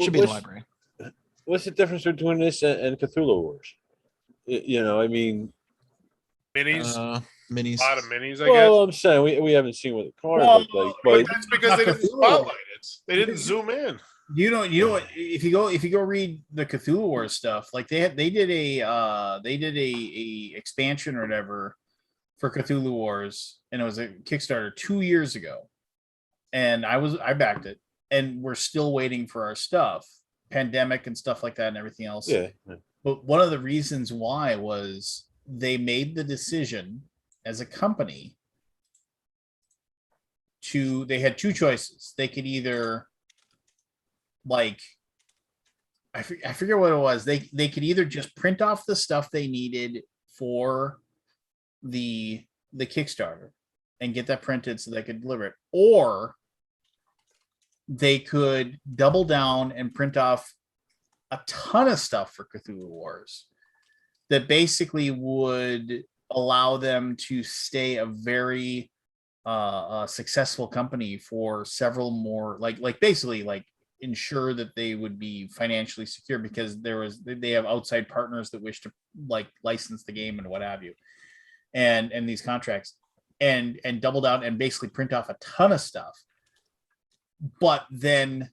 Should be in the library. What's the difference between this and Cthulhu Wars? I mean, minis. Minis. A lot of minis, I guess. Well, I'm saying we haven't seen what the card looked like. But that's because they didn't spotlight it. They didn't zoom in. You know what? If you go read the Cthulhu Wars stuff, like they did a expansion or whatever for Cthulhu Wars, and it was a Kickstarter 2 years ago, and I backed it, and we're still waiting for our stuff, pandemic and stuff like that, and everything else. Yeah. But one of the reasons why was they made the decision as a company they had two choices. They could either I forget what it was. They could either just print off the stuff they needed for the Kickstarter and get that printed so they could deliver it, or they could double down and print off a ton of stuff for Cthulhu Wars that basically would allow them to stay a very successful company for several more, like basically like ensure that they would be financially secure, because they have outside partners that wish to like license the game and what have you, and these contracts, and double down and basically print off a ton of stuff. But then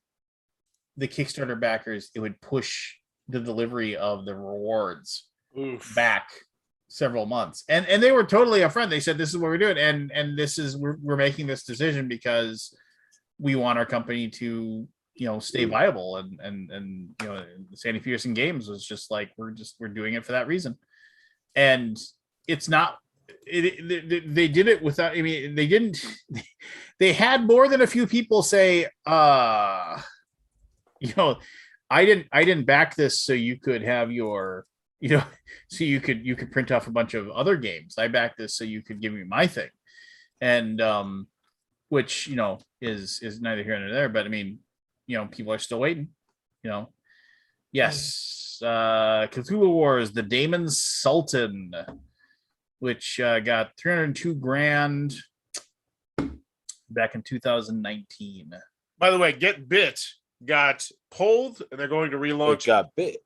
the Kickstarter backers, it would push the delivery of the rewards back several months, and they were totally upfront. They said, this is what we're doing, and this is we're making this decision because we want our company to stay viable, and Sandy Pearson Games was just like, we're doing it for that reason. And it's not they did it without, I mean, they didn't they had more than a few people say I didn't back this so you could have your so you could print off a bunch of other games. I backed this so you could give me my thing. And which is neither here nor there, but I mean, people are still waiting. Yes, Cthulhu Wars, the Damon Sultan, which got $302,000 back in 2019. By the way, Get Bit got pulled, and they're going to relaunch. Got Bit,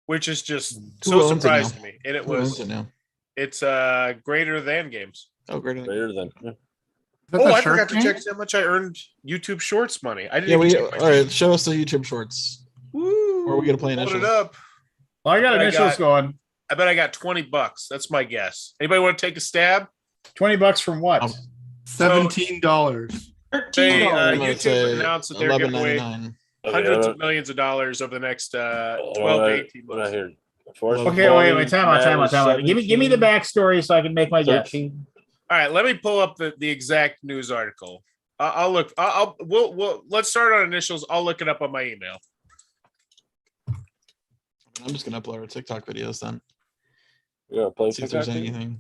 which is just so surprising to me. And it's Greater Than Games. Oh, Greater Than. Yeah. I forgot to check how much I earned YouTube Shorts money. I didn't. Yeah, all right. Show us the YouTube Shorts. Woo! Or are we gonna play initials? Put it up. Well, I got initials going. I bet I got $20. That's my guess. Anybody want to take a stab? $20 from what? $17. YouTube announced that they're giving away hundreds of millions of dollars over the next 12 to 18 months. Okay, wait, time out. Give me the backstory so I can make my guess. All right, let me pull up the exact news article. I'll look. We'll let's start on initials. I'll look it up on my email. I'm just gonna upload our TikTok videos then. Yeah, play see if there's anything.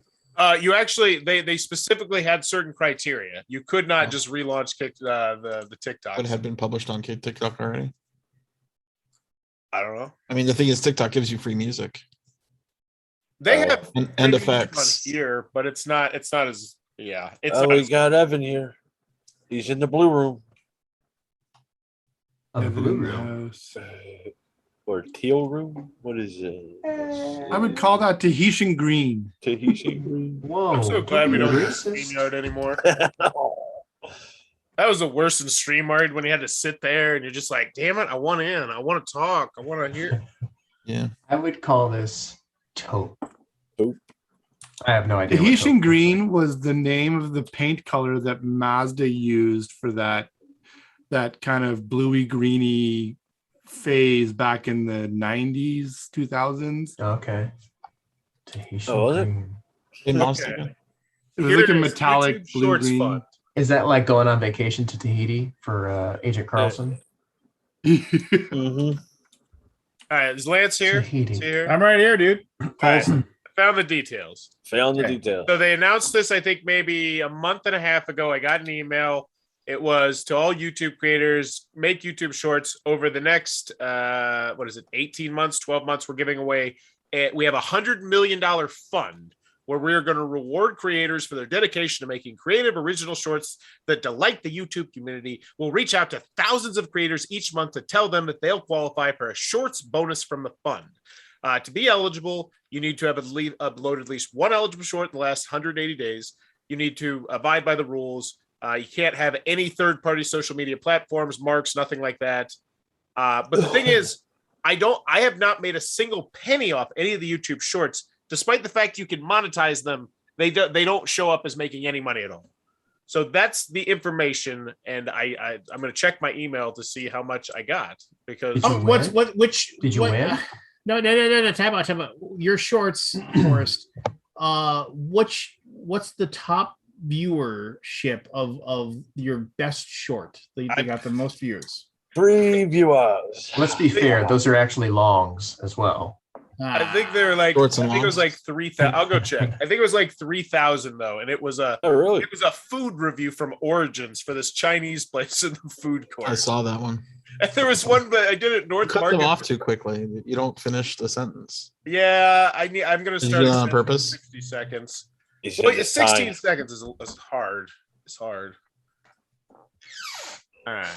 You actually, they specifically had certain criteria. You could not just relaunch the TikTok. But it had been published on TikTok already. I don't know. I mean, the thing is, TikTok gives you free music. They have and effects here, but it's not as yeah. We got Evan here. He's in the blue room. The blue room. Or teal room? What is it? I would call that Tahitian green. Tahitian green. Whoa! I'm so glad we don't have StreamYard anymore. That was the worst in StreamYard when you had to sit there and you're just like, damn it, I want in. I want to talk. I want to hear. Yeah. I would call this taupe. I have no idea. Tahitian green was the name of the paint color that Mazda used for that kind of bluey greeny phase back in the 90s, 2000s. Okay. Tahitian was it? green. In Monster. Okay. It was like a metallic blue green. Fun. Is that like going on vacation to Tahiti for Agent Carlson? Mm-hmm. All right, is Lance here? Tahiti. Is he here? I'm right here, dude. Right, I found the details. Found the details. So they announced this, I think, maybe a month and a half ago. I got an email. It was to all YouTube creators, make YouTube Shorts over the next, 18 months, 12 months. We're giving away, we have $100 million fund where we're going to reward creators for their dedication to making creative, original shorts that delight the YouTube community. We'll reach out to thousands of creators each month to tell them that they'll qualify for a shorts bonus from the fund. To be eligible, you need to have uploaded at least one eligible short in the last 180 days. You need to abide by the rules. You can't have any third-party social media platforms, marks, nothing like that. But the thing is, I have not made a single penny off any of the YouTube shorts, despite the fact you can monetize them. They don't show up as making any money at all. So that's the information, and I'm going to check my email to see how much I got because Did you win? No. Time out. Your shorts, Forrest. What's the top viewership of your best short? They got the most views. 3 viewers. Let's be fair; those are actually longs as well. I think they're like. I think it was like 3,000. I'll go check. I think it was like 3,000 though, and it was a. Oh really? It was a food review from Origins for this Chinese place in the food court. I saw that one. And there was one, but I did it North Cut Market. them off too quickly. You don't finish the sentence. Yeah, I'm gonna Did you start do that a on sentence in purpose? 60 seconds. He's Well, just 16 dying. seconds is hard. It's hard. All right.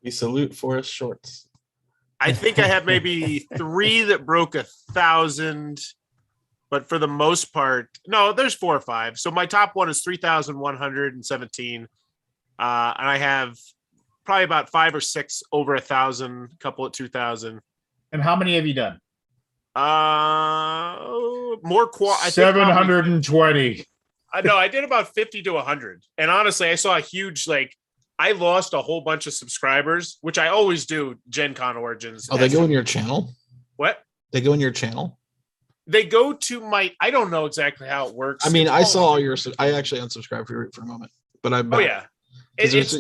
We salute Forest Shorts. I think I have maybe 3 that broke 1,000, but for the most part, no, there's 4 or 5. So my top one is 3,117. And I have probably about 5 or 6 over 1,000, a couple at 2,000. And how many have you done? More 720. No, I did about 50 to 100. And honestly, I saw a huge, I lost a whole bunch of subscribers, which I always do. Gen Con Origins. Oh, they go in your channel? What? They go in your channel? They go to my. I don't know exactly how it works. I mean, I saw all your. I actually unsubscribed for a moment, but I'm back. Oh yeah,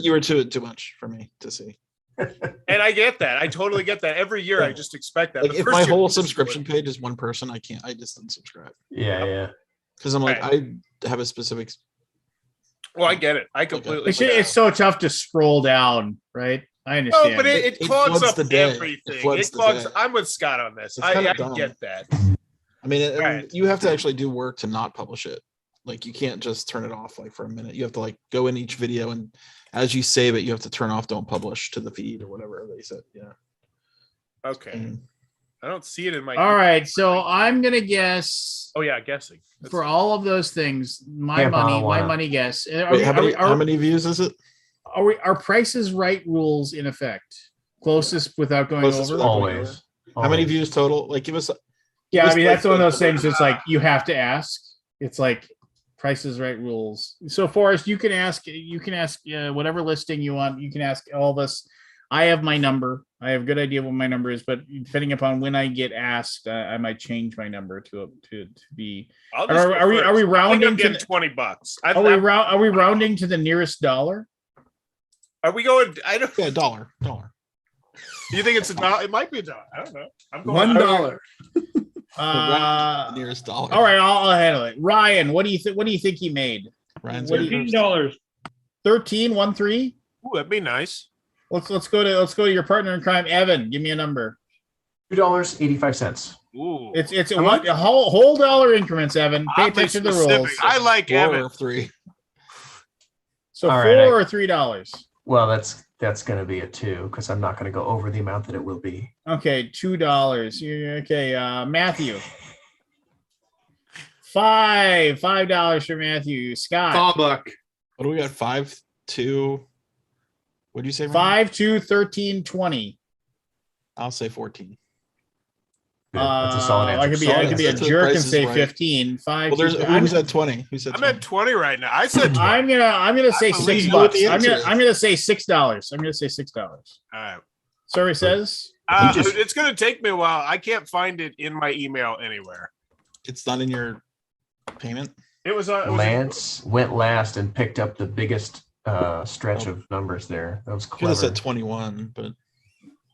you were too much for me to see. And I get that. I totally get that. Every year, I just expect that. Like, if my whole subscription page is one person, I can't. I just unsubscribe. Yeah. Because I'm like, I have a specific. Well, I get it. I completely. It's so tough to scroll down, right? I understand. No, but it clogs up everything. It clogs. I'm with Scott on this. I get that. I mean, you have to actually do work to not publish it. Like, you can't just turn it off for a minute. You have to go in each video, and as you save it, you have to turn off "Don't publish" to the feed or whatever they said. Yeah. Okay. I don't see it in my. All right, so I'm gonna guess. Oh yeah, guessing for all of those things. My money guess. Wait, how many views is it? Are Prices Right rules in effect? Closest without going over. Always. How many views total? Give us. Yeah, I mean that's one of those things. It's you have to ask. It's Prices Right rules. So Forrest, you can ask whatever listing you want. You can ask all of us. I have my number. I have a good idea what my number is, but depending upon when I get asked, I might change my number to be. Are we rounding to $20? Are we rounding to the nearest dollar? Are we going? I don't. Yeah, dollar. Do you think it's $1? It might be $1. I don't know. I'm going $1. Nearest dollar. All right, I'll handle it. Ryan, what do you think? What do you think he made? Ryan's $13. 13. Ooh, that'd be nice. Let's go to your partner in crime, Evan. Give me a number. $2.85. Ooh, it's a whole dollar increments, Evan. Pay attention to the rules. I like 4 Evan. or 3. So all $4 or $3. Well, that's going to be a 2 because I'm not going to go over the amount that it will be. Okay, $2. Okay, Matthew. $5 for Matthew. Scott. $5. What do we got? 5, 2. What do you say? 5, 2, 13, 20. I'll say 14. That's a solid answer. I could be a jerk and say 15. 5. Well, who said 20? Who said 20? I'm at 20 right now. I said 20. I'm gonna say $6. I'm gonna say $6. I'm gonna say $6. All right. Survey says it's gonna take me a while. I can't find it in my email anywhere. It's not in your payment. It was Lance went last and picked up the biggest stretch of numbers there. That was clever. Could have said 21, but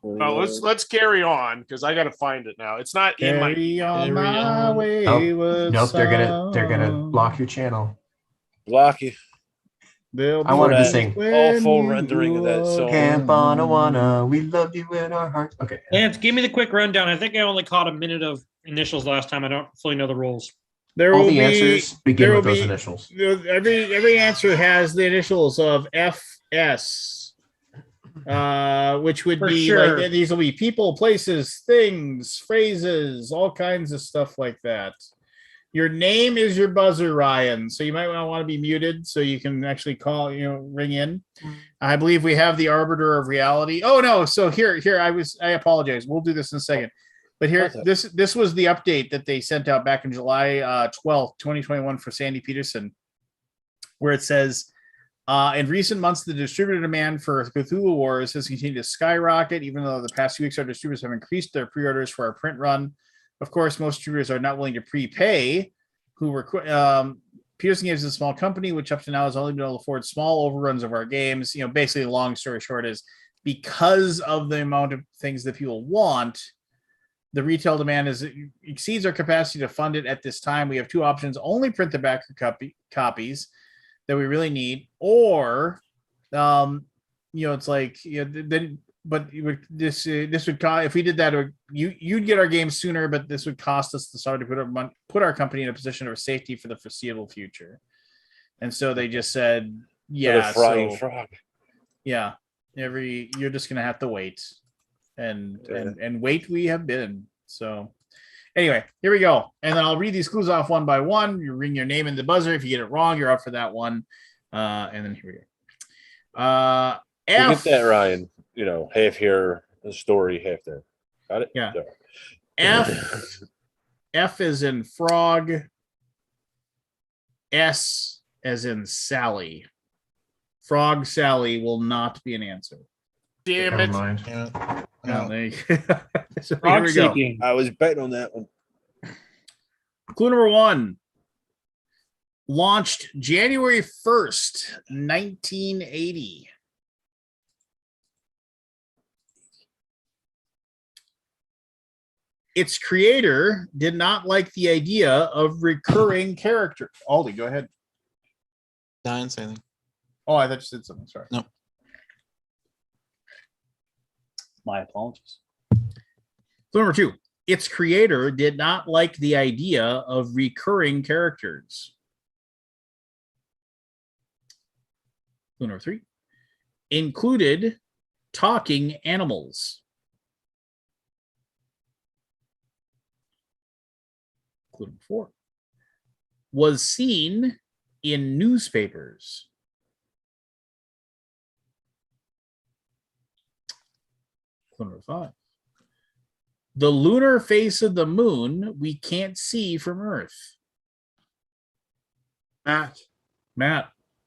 let's carry on because I got to find it now. It's not in my. Nope. They're gonna block your channel. Block you. I wanted to sing all full rendering of that song. Camp on Awana, we love you in our hearts. Okay. Lance, give me the quick rundown. I think I only caught a minute of initials last time. I don't fully know the rules. All the answers begin with those initials. Every answer has the initials of FS, which would be these will be people, places, things, phrases, all kinds of stuff like that. Your name is your buzzer, Ryan. So you might want to be muted so you can actually ring in. I believe we have the arbiter of reality. Oh no! So here I apologize. We'll do this in a second. But here, this was the update that they sent out back in July 12th, 2021 for Sandy Peterson, where it says, in recent months, the distributor demand for Cthulhu Wars has continued to skyrocket, even though the past few weeks our distributors have increased their pre-orders for our print run. Of course, most distributors are not willing to prepay. Peterson Games is a small company, which up to now has only been able to afford small overruns of our games. Basically, long story short is because of the amount of things that people want, the retail demand exceeds our capacity to fund it at this time. We have two options: only print the backer copies that we really need, or then but this would cost, if we did that, you'd get our game sooner, but this would cost us to start to put our company in a position of safety for the foreseeable future. And so they just said, yeah, frying frog. Yeah, you're just gonna have to wait, and wait. We have been. So anyway, here we go, and then I'll read these clues off one by one. You ring your name in the buzzer. If you get it wrong, you're up for that one. And then here we go. You get that, Ryan. Half here, the story, half there. Got it? Yeah. F is in frog. S as in Sally. Frog Sally will not be an answer. Damn Never it. mind. No, there you go. So here Frog we go. seeking. I was betting on that one. Clue number 1. Launched January 1st, 1980. Its creator did not like the idea of recurring character. Aldi, go ahead. No, I didn't say anything. Oh, I thought you said something. Sorry. No. My apologies. Clue number 2. Its creator did not like the idea of recurring characters. Clue number 3. Included talking animals. Clue number 4. Was seen in newspapers. Clue number 5. The lunar face of the moon we can't see from Earth. Matt.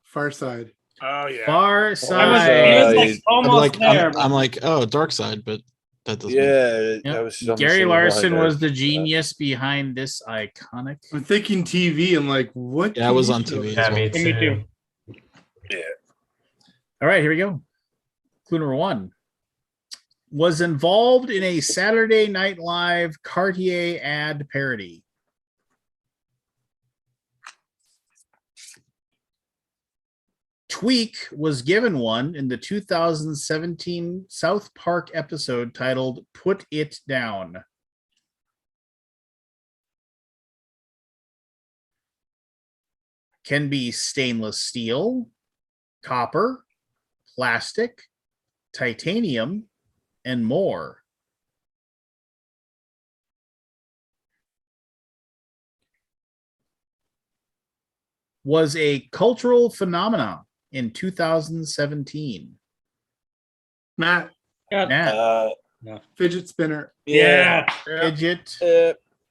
Far Side. Oh yeah. Far I was Side. almost there. I'm like, oh, Dark Side, but that doesn't. Yeah, Yep. that was Gary Larson was the genius behind this iconic. I'm thinking TV. I'm like, what? Yeah, I was on show? TV. Yeah, as well. me Me too. Yeah. All right, here we go. Clue number 1. Was involved in a Saturday Night Live Cartier ad parody. Tweak was given one in the 2017 South Park episode titled Put It Down. Can be stainless steel, copper, plastic, titanium, and more. Was a cultural phenomenon in 2017. Matt. Matt. Fidget spinner. Yeah. Fidget.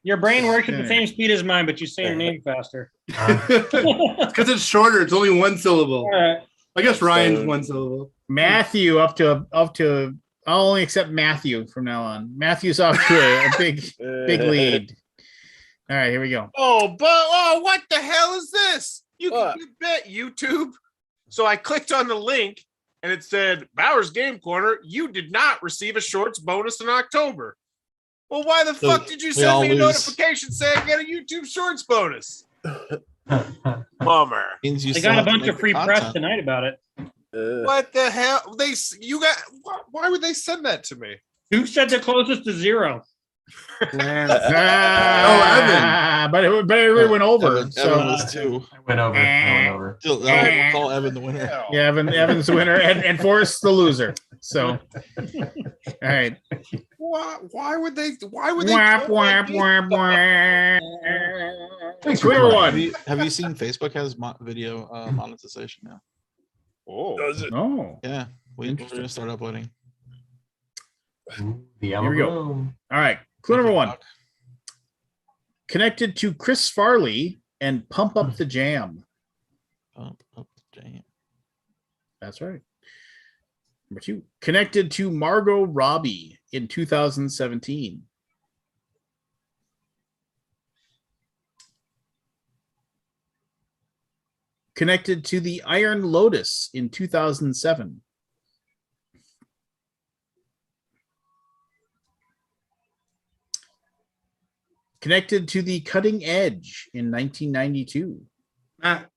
Your brain works at the same speed as mine, but you say your name faster. Because it's shorter. It's only one syllable. All right. I guess Ryan's one syllable. Matthew up to. I'll only accept Matthew from now on. Matthew's off to a big lead. All right, here we go. Oh, what the hell is this? You bet YouTube. So I clicked on the link and it said Bauer's Game Corner. You did not receive a shorts bonus in October. Well, why the fuck did you send me a notification saying I get a YouTube shorts bonus? Bummer. They got a bunch of free press tonight about it. What the hell? Why would they send that to me? Who said the closest to 0? Evan. But it went over. Evan, so Evan was 2. I went over. We'll call Evan the winner. Yeah, Evan's the winner, and Forrest the loser. So, all right. Why would they? Whap, whap, whap, whap. Thanks for Twitter playing. one. Have you seen Facebook has video monetization now? Oh, Does it? Oh, Yeah, we're gonna start uploading. The Here we go. Alaboom. all right. Clue number 1. Connected to Chris Farley and Pump Up the Jam. Pump up the jam. That's right. Number 2. Connected to Margot Robbie in 2017. Connected to the Iron Lotus in 2007. Connected to the Cutting Edge in 1992. Matt.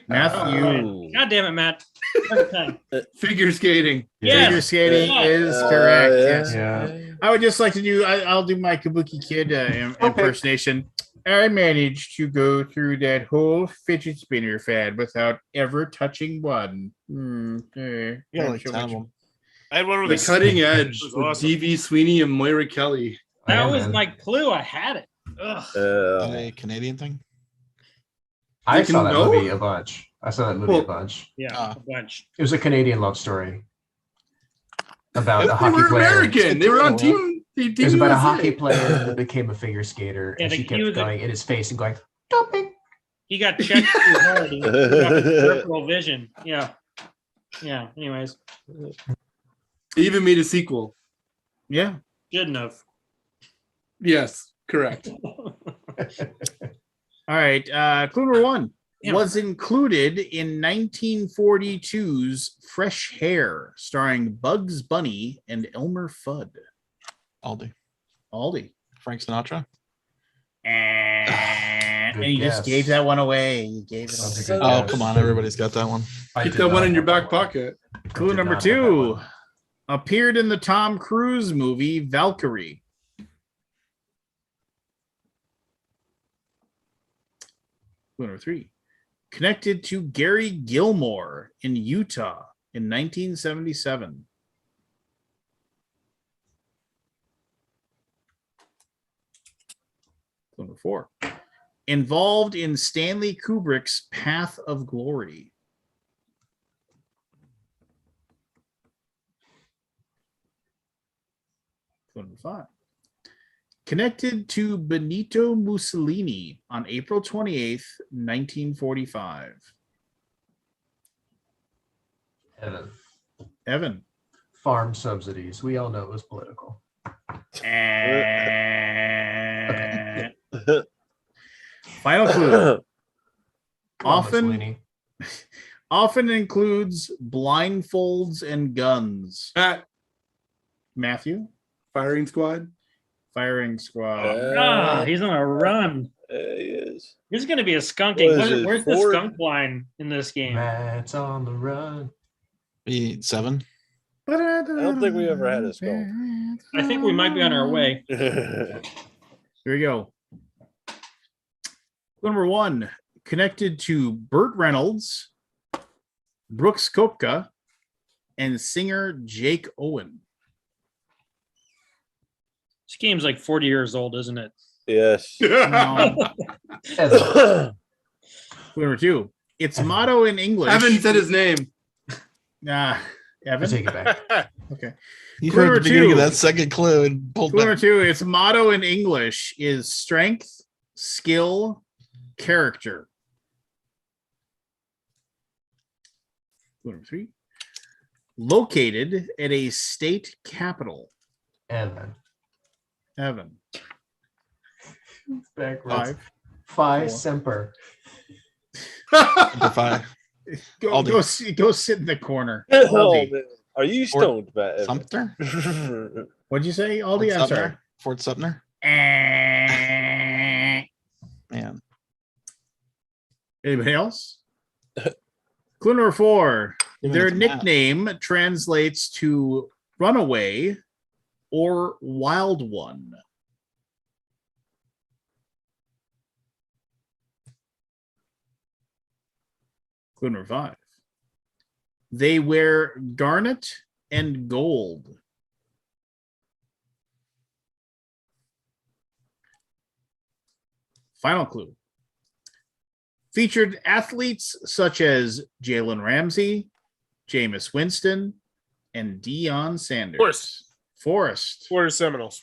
Matthew. God damn it, Matt. Every time. Figure skating. Yes. Figure skating Yeah. is correct. Yes. Yeah. I would just like to do. I'll do my Kabuki Kid impersonation. I managed to go through that whole fidget spinner fad without ever touching one. Yeah, like 10 of them. I had one with The a cutting edge was with awesome. D.V. Sweeney and Moira Kelly. That Yeah, was man. my clue. I had it. Ugh. Is that a Canadian thing? I You saw can that know? movie a bunch. I saw that movie a Well- bunch. Yeah, a bunch. It was a Canadian love story about They a hockey were player. American. They were on team. It was about a hockey player that became a figure skater, Yeah, and she he kept was going in his face and going, "Doping." He got checked too hard. He got peripheral vision. Yeah. Yeah. Anyways, They even made a sequel. Yeah. good enough. Yes, correct. All right. Clue number one Yeah. was included in 1942's Fresh Hair, starring Bugs Bunny and Elmer Fudd. Aldi. Aldi. Frank Sinatra. And Good you just guess. gave that one away. You gave it Sounds away. like a Oh, Yes. come on. Everybody's got that one. I Keep did that not one in have your that back one. pocket. Clue did number not have that 2 one. appeared in the Tom Cruise movie Valkyrie. Clue number 3 connected to Gary Gilmore in Utah in 1977. Clue number 4 involved in Stanley Kubrick's Path of Glory. Clue number 5 connected to Benito Mussolini on April 28th, 1945. Evan. Farm subsidies. We all know it was political. And final clue. Come on, Often, Mussolini. often includes blindfolds and guns. Pat, Matthew, firing squad. firing squad. He's on a run. He is. He's going to be a skunking. What is it, Where's the 4? skunk line in this game? Matt's on the run. 7. I don't think we ever had a skull. I think we might be on our way. Here we go. Number 1 connected to Burt Reynolds, Brooks Koepka, and singer Jake Owen. This game's like 40 years old, isn't it? Yes. Evan. Number 2, its motto in English. Evan said his name. Evan. I take it back. Okay. You Clue heard number the beginning of 2. that second clue and pulled Clue number back. 2, its motto in English is strength, skill, character. Clue number 3, located at a state capital. Evan. Evan. Backwards. 5. Phi 4. Semper. Number 5. Go sit in the corner. Oh, Aldi. man. Are you stoned, Matt? Sumter? What'd you say, Aldi? Fort I'm Sumner? sorry. Fort Sumner? Eh. Man. Anybody else? Clue number 4. Giving Their it to Matt. nickname translates to runaway or wild one. Clue number 5. They wear garnet and gold. Final clue. Featured athletes such as Jalen Ramsey, Jameis Winston, and Deion Sanders. Forrest. Florida Seminoles.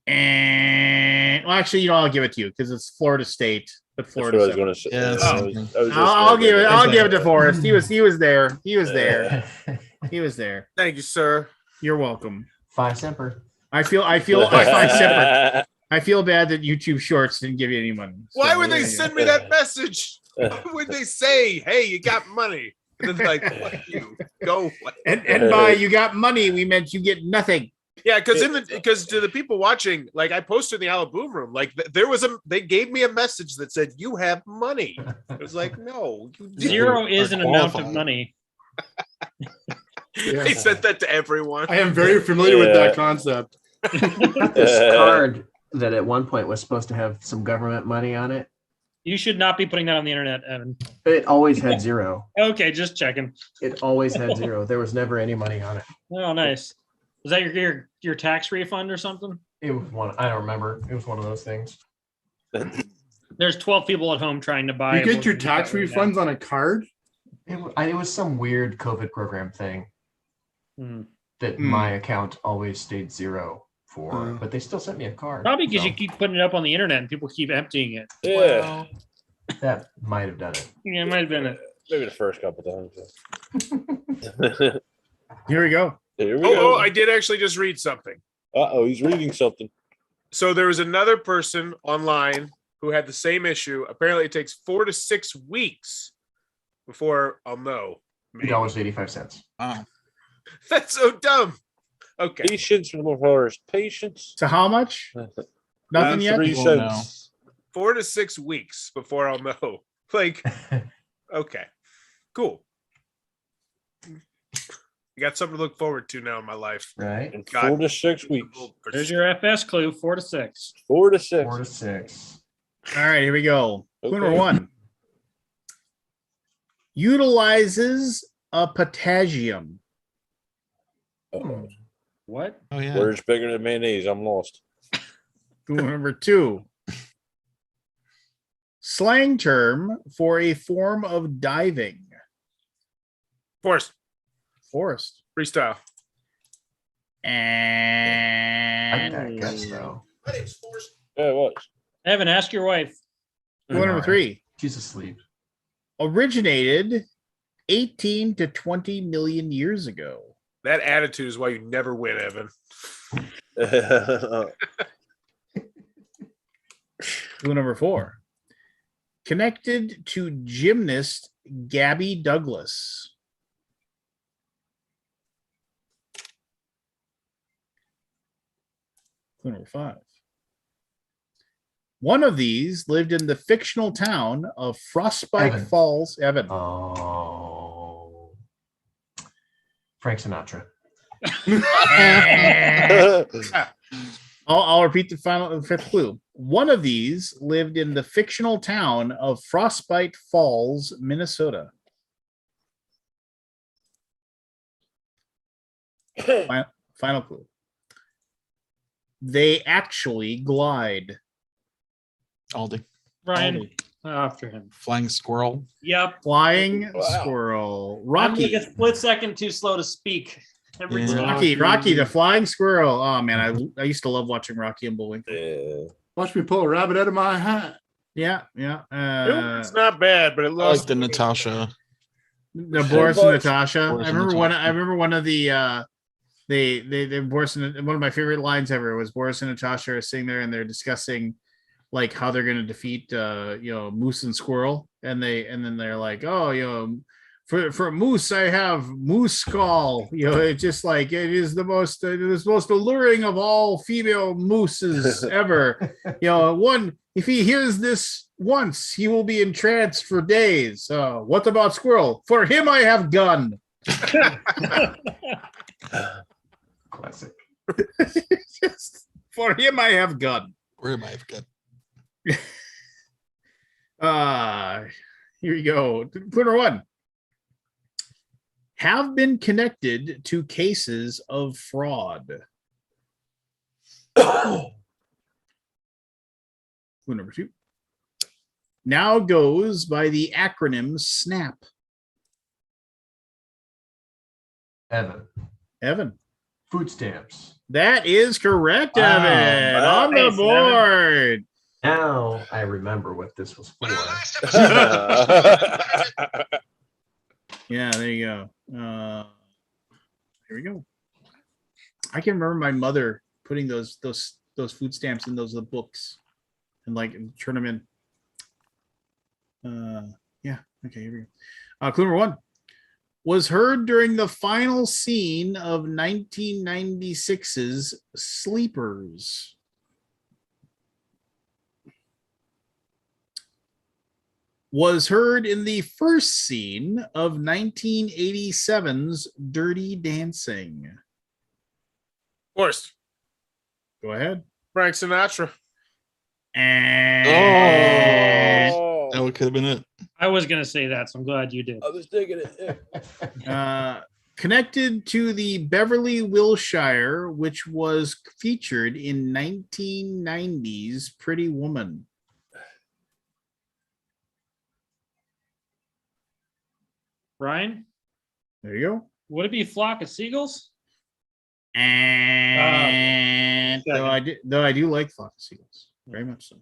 And well, actually, I'll give it to you because it's Florida State, but That's Florida. what I was Seven. going to say. Yeah, I that's was something. just I'll give it. gonna- I'll give it to Forrest. He was there. He was there. He was there. Thank you, sir. You're welcome. Phi Semper. I find separate. I feel bad that YouTube Shorts didn't give you any money. Why So, would they yeah. send me that message? Why would they say, "Hey, you got money"? And then like, fuck you, go. And by you got money, we meant you get nothing. Yeah, because to the people watching, like I posted in the Alaboom room, like they gave me a message that said you have money. It was like, no, you didn't. Zero is an amount of money. They sent that to everyone. I am very familiar with that concept. This card that at one point was supposed to have some government money on it. You should not be putting that on the internet, Evan. It always had zero. Okay, just checking. It always had zero. There was never any money on it. Oh, nice. Was that your tax refund or something? It was one. I don't remember. It was one of those things. There's 12 people at home trying to buy. You get your tax refunds on a card? It was some weird COVID program thing that my account always stayed zero for, but they still sent me a card. Probably because you keep putting it up on the internet and people keep emptying it. Yeah. Well, that might have done it. Yeah, it might have been it. Maybe the first couple times. Here we go. Here we go. I did actually just read something. He's reading something. So there was another person online who had the same issue. Apparently, it takes 4 to 6 weeks before I'll know. $2.85. Wow. That's so dumb. Okay. Patience requires patience. So how much? Nothing yet. 3 cents. 4 to 6 weeks before I'll know. Like, okay, cool. You got something to look forward to now in my life. Right. In 4 to 6 weeks. There's your FS clue, 4 to 6. 4 to 6. 4 to 6. All right, here we go. Clue Okay. number 1. Utilizes a potassium. What? Oh yeah. Where's bigger than mayonnaise? I'm lost. Clue number 2. Slang term for a form of diving. Forrest, Freestyle. And I guess though. Yeah, it was. Evan, ask your wife. clue number 3. She's asleep. Originated 18 to 20 million years ago. that attitude is why you never win, Evan. Clue number 4. Connected to gymnast Gabby Douglas. Clue number 5. One of these lived in the fictional town of Frostbite Evan. Falls. Evan. Oh. Frank Sinatra. I'll repeat the 5th clue. One of these lived in the fictional town of Frostbite Falls, Minnesota. Final clue. They actually glide. Aldi. Ryan, after him. Flying squirrel. Yep. Flying squirrel. I'm Rocky. like a split second too slow to speak. Every Yeah. time. Rocky, the flying squirrel. Oh man, I used to love watching Rocky and Bullwinkle. Yeah. Watch me pull a rabbit out of my hat. Yeah. It's not bad, but it I like lost the Natasha. The Boris and Natasha. Boris I and remember Natasha. I remember one of the they Boris and one of my favorite lines ever was Boris and Natasha are sitting there and they're discussing like how they're going to defeat moose and squirrel, and then they're like, oh, for moose I have moose skull. It's just like it is the most alluring of all female mooses ever. One, if he hears this once, he will be entranced for days. What about squirrel? For him I have gun. Classic. For him I have gun. Where am I? Good. Here you go. Clue number 1. Have been connected to cases of fraud. Clue number 2. Now goes by the acronym SNAP. Evan. Food stamps. That is correct, Wow. Evan. On the Nice, board. Now I remember what this was for. Yeah, there you go. Here we go. I can remember my mother putting those food stamps in those books and turn them in. Yeah. Okay. Here we go. Clue number 1. was heard during the final scene of 1996's Sleepers? Was heard in the first scene of 1987's Dirty Dancing? Of course. Go ahead. Frank Sinatra. And that could have been it. I was gonna say that, so I'm glad you did. I was thinking it. connected to the Beverly Wilshire, which was featured in 1990's Pretty Woman. Ryan, There you go. would it be Flock of Seagulls? And though I do like Flock of Seagulls, very much so.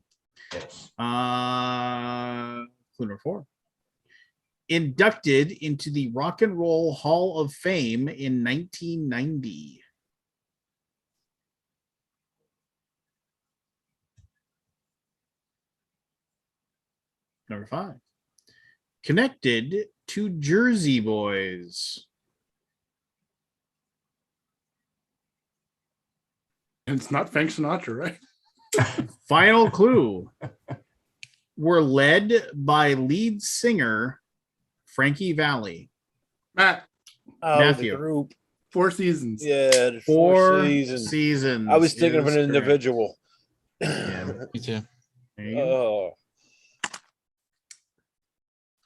Yes. Clue number 4. Inducted into the Rock and Roll Hall of Fame in 1990. Number 5. Connected to Jersey Boys. And it's not Frank Sinatra, right? Final clue. Were led by lead singer Frankie Valli. Matt, Matthew. The group. 4 Seasons. Yeah, the 4 seasons. seasons. I was thinking of an is correct. individual. Yeah. Me too. There you go. Oh,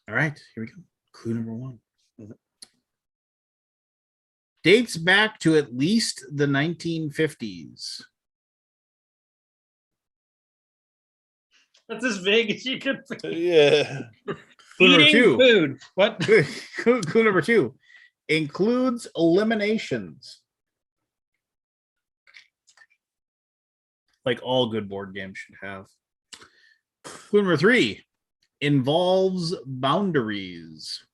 All right, here we go. Clue number 1. Dates back to at least the 1950s. That's as vague as you could be. yeah. Clue number Eating 2. food. What? Clue number 2 includes eliminations. Like all good board games should have. Clue number 3 involves boundaries.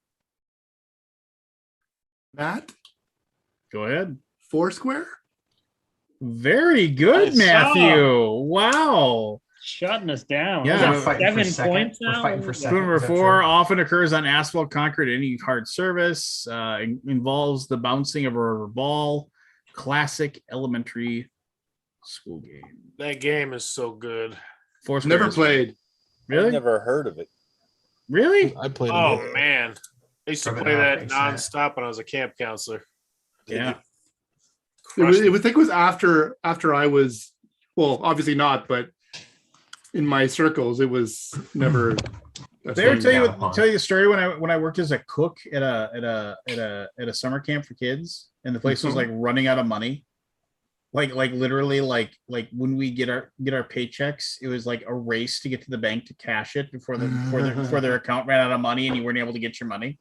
Matt, Go ahead. Foursquare. Very good, Nice. Matthew. Wow. Shutting us down. Yeah. Was We're it fighting for 7 second. points We're now? fighting for Clue second. number Is that 4 true? often occurs on asphalt, concrete, any hard surface. Involves the bouncing of a rubber ball. Classic elementary school game. That game is so good. Foursquare Never is- played. Really? Never heard of it. Really? I played Oh it. man, I used to Rub it play out, that thanks, Matt. nonstop when I was a camp counselor. Yeah. It was, I think it was after I was, well, obviously not, but in my circles, it was never. Did I ever Swing down upon. tell you a story when I worked as a cook at a summer camp for kids, and the place was like running out of money. Like literally like when we get our paychecks, it was like a race to get to the bank to cash it before their account ran out of money and you weren't able to get your money.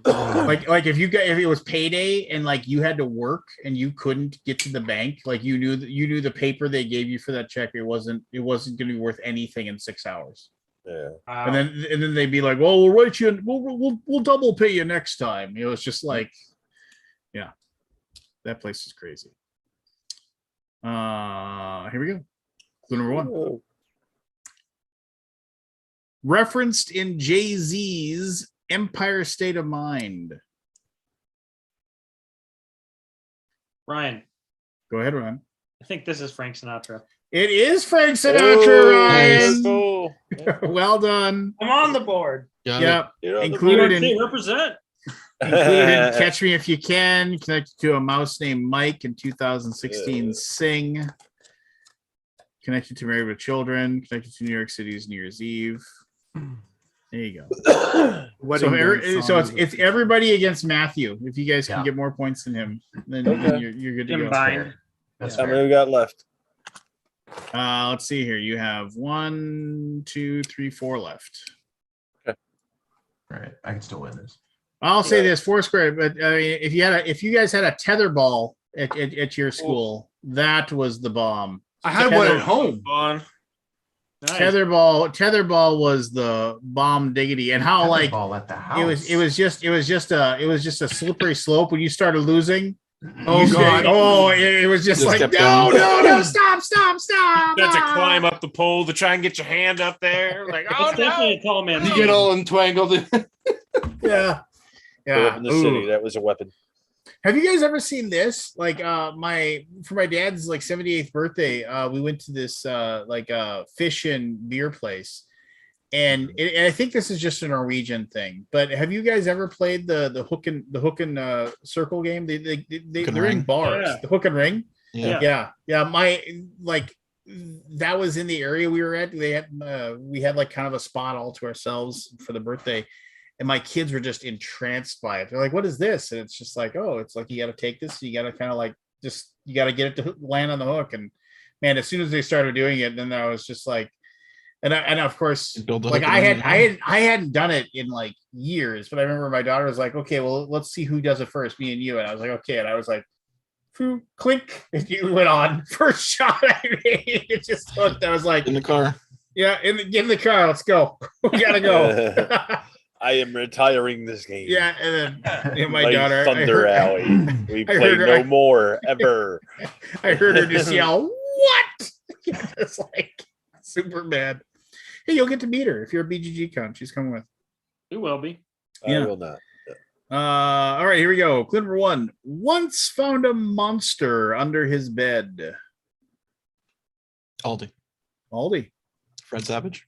Like if it was payday and like you had to work and you couldn't get to the bank, like you knew the paper they gave you for that check, it wasn't going to be worth anything in 6 hours. Yeah. And then they'd be like, well, we'll write you, we'll double pay you next time. You know, it's just like, yeah, that place is crazy. Here we go. Clue number 1. Oh, Referenced in Jay-Z's Empire State of Mind. Ryan, Go ahead, Ryan. I think this is Frank Sinatra. It is Frank Sinatra, Ryan. cool. Well done. I'm on the board. Got it. Yep. You're on the Included New York in City, represent. included Catch Me If You Can, connected to a mouse named Mike in 2016 Sing, connected to Married with Children, connected to New York City's New Year's Eve. There you go. So it's everybody against Matthew. If you guys can Yeah. get more points than him, then Okay. you're good to go. Combined. That's How fair. many we got left? Let's see here. You have 1, 2, 3, 4 left. Right. I can still win this. I'll say Yeah. this: Foursquare. But I mean, if you guys had a tetherball at your school, that was the bomb. I had one at home. Fun. Nice. Tetherball was the bomb diggity, and how like Ball at the house. it was just a slippery slope when you started losing. Oh You God. said, oh, it was just Just like kept no, going. stop. You had to climb up the pole to try and get your hand up there. Like, oh It's definitely a tall man. You get all entangled. Yeah. Yeah. In the city, that was a weapon. Have you guys ever seen this? Like for my dad's like 78th birthday, we went to this fish and beer place. And I think this is just a Norwegian thing, but have you guys ever played the hook and circle game? They're in bars. Yeah. The hook and ring. Yeah. That was in the area we were at. We had like kind of a spot all to ourselves for the birthday, and my kids were just entranced by it. They're like, "What is this?" And it's just like, "Oh, it's like you got to take this. You got to kind of like you got to get it to land on the hook." And man, as soon as they started doing it, then I was just like. And of course, like I hadn't done it in like years, but I remember my daughter was like, "Okay, well, let's see who does it first, me and you." And I was like, "Okay," and I was like, "Clink!" And you went on. First shot I made, it just hooked. I was like, in the car. Yeah, get in the car. Let's go. We gotta go. I am retiring this game. Yeah, and then my daughter, Thunder Alley. We play no more ever. I heard her just yell, "What?" It's like super mad. Hey, you'll get to meet her if you're a BGG con. She's coming with. We will be. I will not. All right, here we go. Clue number 1. Once found a monster under his bed. Aldi. Fred Savage.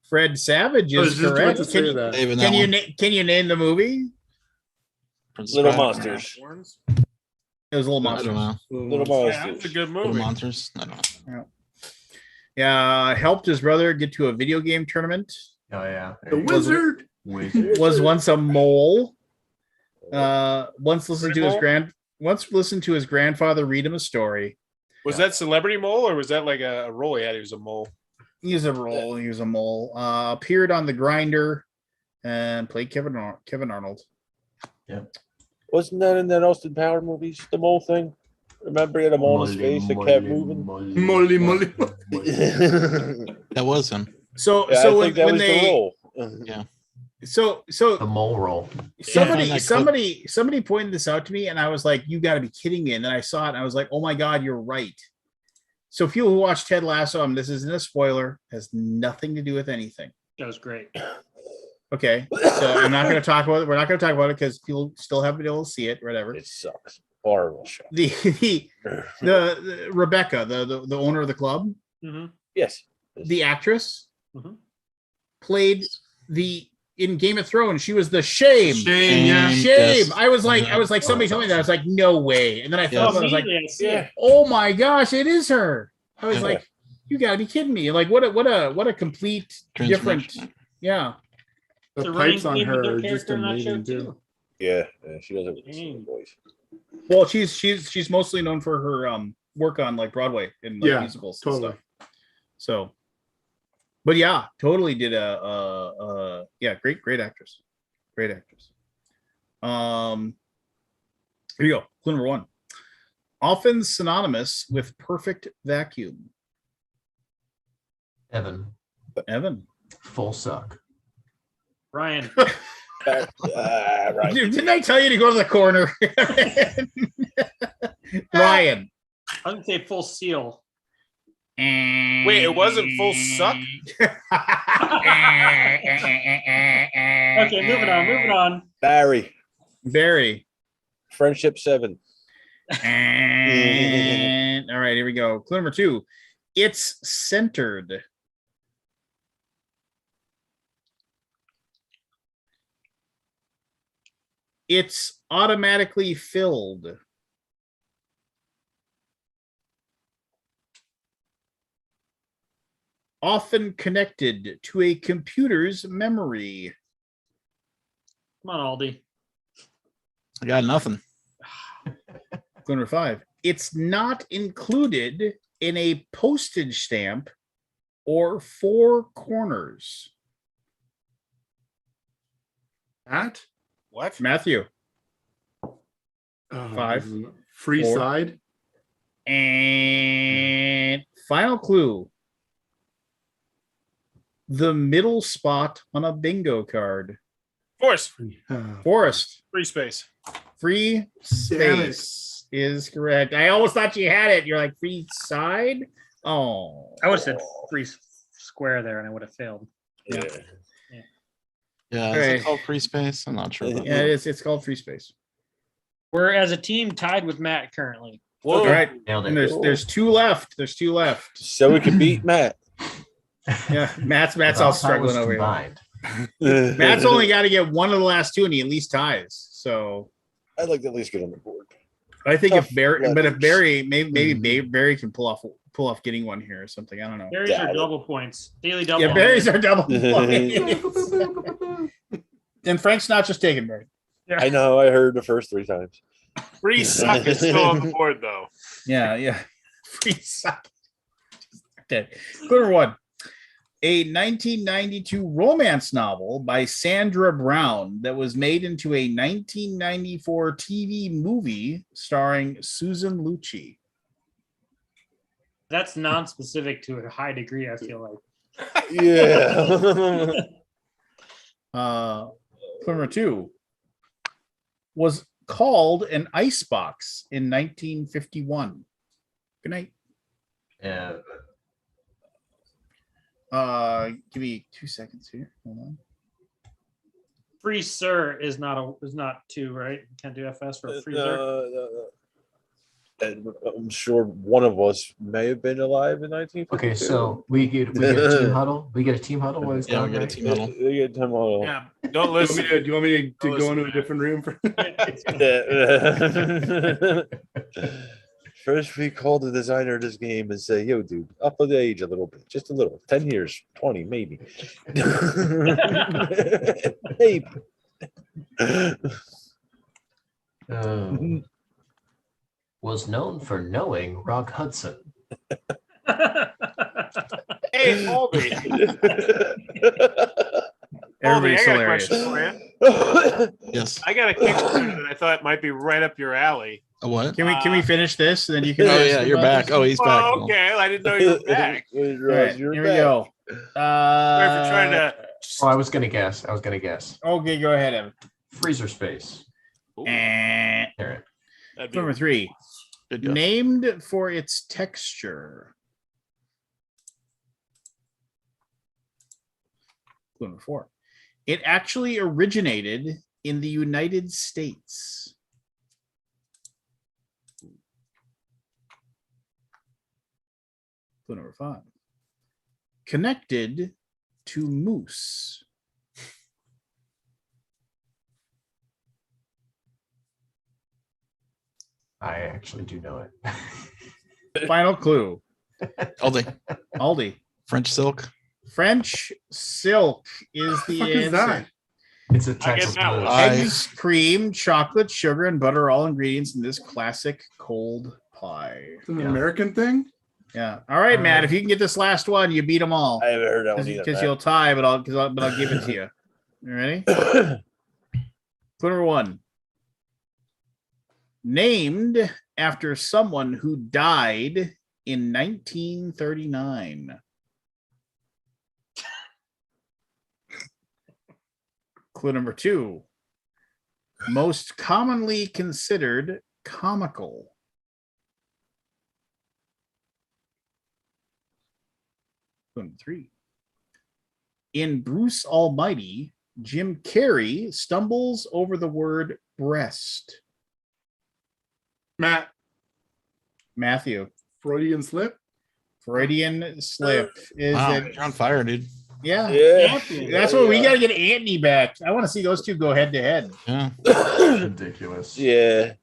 Fred Savage is correct. Can you name the movie? Little Monsters. It was Little Monsters. I don't know. Little Monsters. Yeah, that's a good movie. Little Monsters. I don't know. Yeah. Helped his brother get to a video game tournament. Oh yeah. The Wizard was once a mole. Once listened to his grandfather read him a story. Was that Celebrity Mole or was that like a role he had? He was a mole. He was a role. He was a mole. Appeared on The Grinder and played Kevin Arnold. Yeah. Wasn't that in that Austin Power movies? The mole thing. Remember he had a mole in his face that kept moving. Molly. That was him. So yeah, so I think that was the role. Yeah. So the mole roll. Somebody pointed this out to me, and I was like, "You got to be kidding me!" And then I saw it, and I was like, "Oh my god, you're right." So people who watch Ted Lasso, this isn't a spoiler, has nothing to do with anything. That was great. Okay, so I'm not going to talk about it. We're not going to talk about it because people still haven't been able to see it. Whatever. It sucks. Horrible show. The Rebecca, the owner of the club. Mm-hmm. Yes. The actress played in Game of Thrones. She was the Shame. Shame. Yes. I was like, somebody told me that. I was like, no way. And then I thought, I was like, oh my gosh, it is her. I was like, you got to be kidding me! Like, what a complete different. Yeah. The pipes on her are just amazing too. Yeah, she does have a voice. Well, she's mostly known for her work on like Broadway and like musicals and stuff. So, but yeah, totally did great actress. Great actress. Here you go. Clue number 1. Often synonymous with perfect vacuum. Evan. Full suck. Ryan. Right. Didn't I tell you to go to the corner? Ryan. I was gonna say full seal. Wait, it wasn't full suck? Okay, moving on. Barry. Friendship 7. All right, here we go. Clue number 2. It's centered. It's automatically filled. Often connected to a computer's memory. Come on, Aldi. I got nothing. Clue number 5. It's not included in a postage stamp or 4 corners. At? What? Matthew. 5. Free 4. side. And final clue. The middle spot on a bingo card. Forest. Free space is correct. I almost thought you had it. You're like free side. Oh, I would have said free square there, and I would have failed. Yeah. Yeah, is it called free space? I'm not sure. Yeah, it's called free space. We're as a team tied with Matt currently. Whoa. All right. And there's two left. There's two left. So we can beat Matt. Yeah, Matt's all struggling over combined. here. Matt's only got to get one of the last two, and he at least ties. So I'd like to at least get on the board. I think if Barry, maybe Barry can pull off getting one here or something. I don't know. Barry's are double points. Daily double. Yeah, Barry's are double points. And Frank's not just taking Barry. Yeah. I know. I heard the first 3 times. Free suck is still on the board though. Yeah. Free suck. Okay. Number 1. A 1992 romance novel by Sandra Brown that was made into a 1994 TV movie starring Susan Lucci. That's non-specific to a high degree, I feel like. Yeah. Number 2 was called an icebox in 1951. Good night. Yeah. Give me 2 seconds here. Hold on. Free sir is not 2, right? You can't do FS for free sir. I'm sure one of us may have been alive in 1952. Okay, so we get a team huddle. We get a team huddle. While he's Yeah, we gone, get a right? team huddle. We get a team huddle. Yeah. Don't listen. Do you want me to go listen, into a man. different room for? First, we call the designer of this game and say, "Yo, dude, up the age a little bit, just a little, 10 years, 20, maybe." Maybe. Was known for knowing Rock Hudson. Hey, Albie. Everybody's I got a hilarious. question for you. Yes. I got a Kickstarter that I thought might be right up your alley. A what? Can we finish this and then you can? Oh yeah, you're back. Oh, he's back. Oh, okay. I didn't know you were back. All right, here we go. Sorry for trying to. Oh, I was gonna guess. Okay, go ahead, Evan. Freezer space. And Here. That'd be- number 3, Good guess. named for its texture. Number 4, it actually originated in the United States. Clue number 5, connected to moose. I actually do know it. Final clue. Aldi. French silk. French silk is the What the fuck answer. is that? It's a I get Texas that one. blues. Eggs, cream, chocolate, sugar, and butter are all ingredients in this classic cold pie. It's an Yeah. American thing. Yeah. All right, Matt. If you can get this last one, you beat them all. I haven't heard that one either. Because you'll tie, but I'll give it to you. You ready? Clue number 1. Named after someone who died in 1939. Clue number 2. Most commonly considered comical. Clue number 3. In Bruce Almighty, Jim Carrey stumbles over the word breast. Matthew. Freudian slip. Freudian slip. Is Wow, it? you're on fire, dude. Yeah. Yeah. That's what we got to get Anthony back. I want to see those two go head to head. Yeah. Ridiculous. Yeah.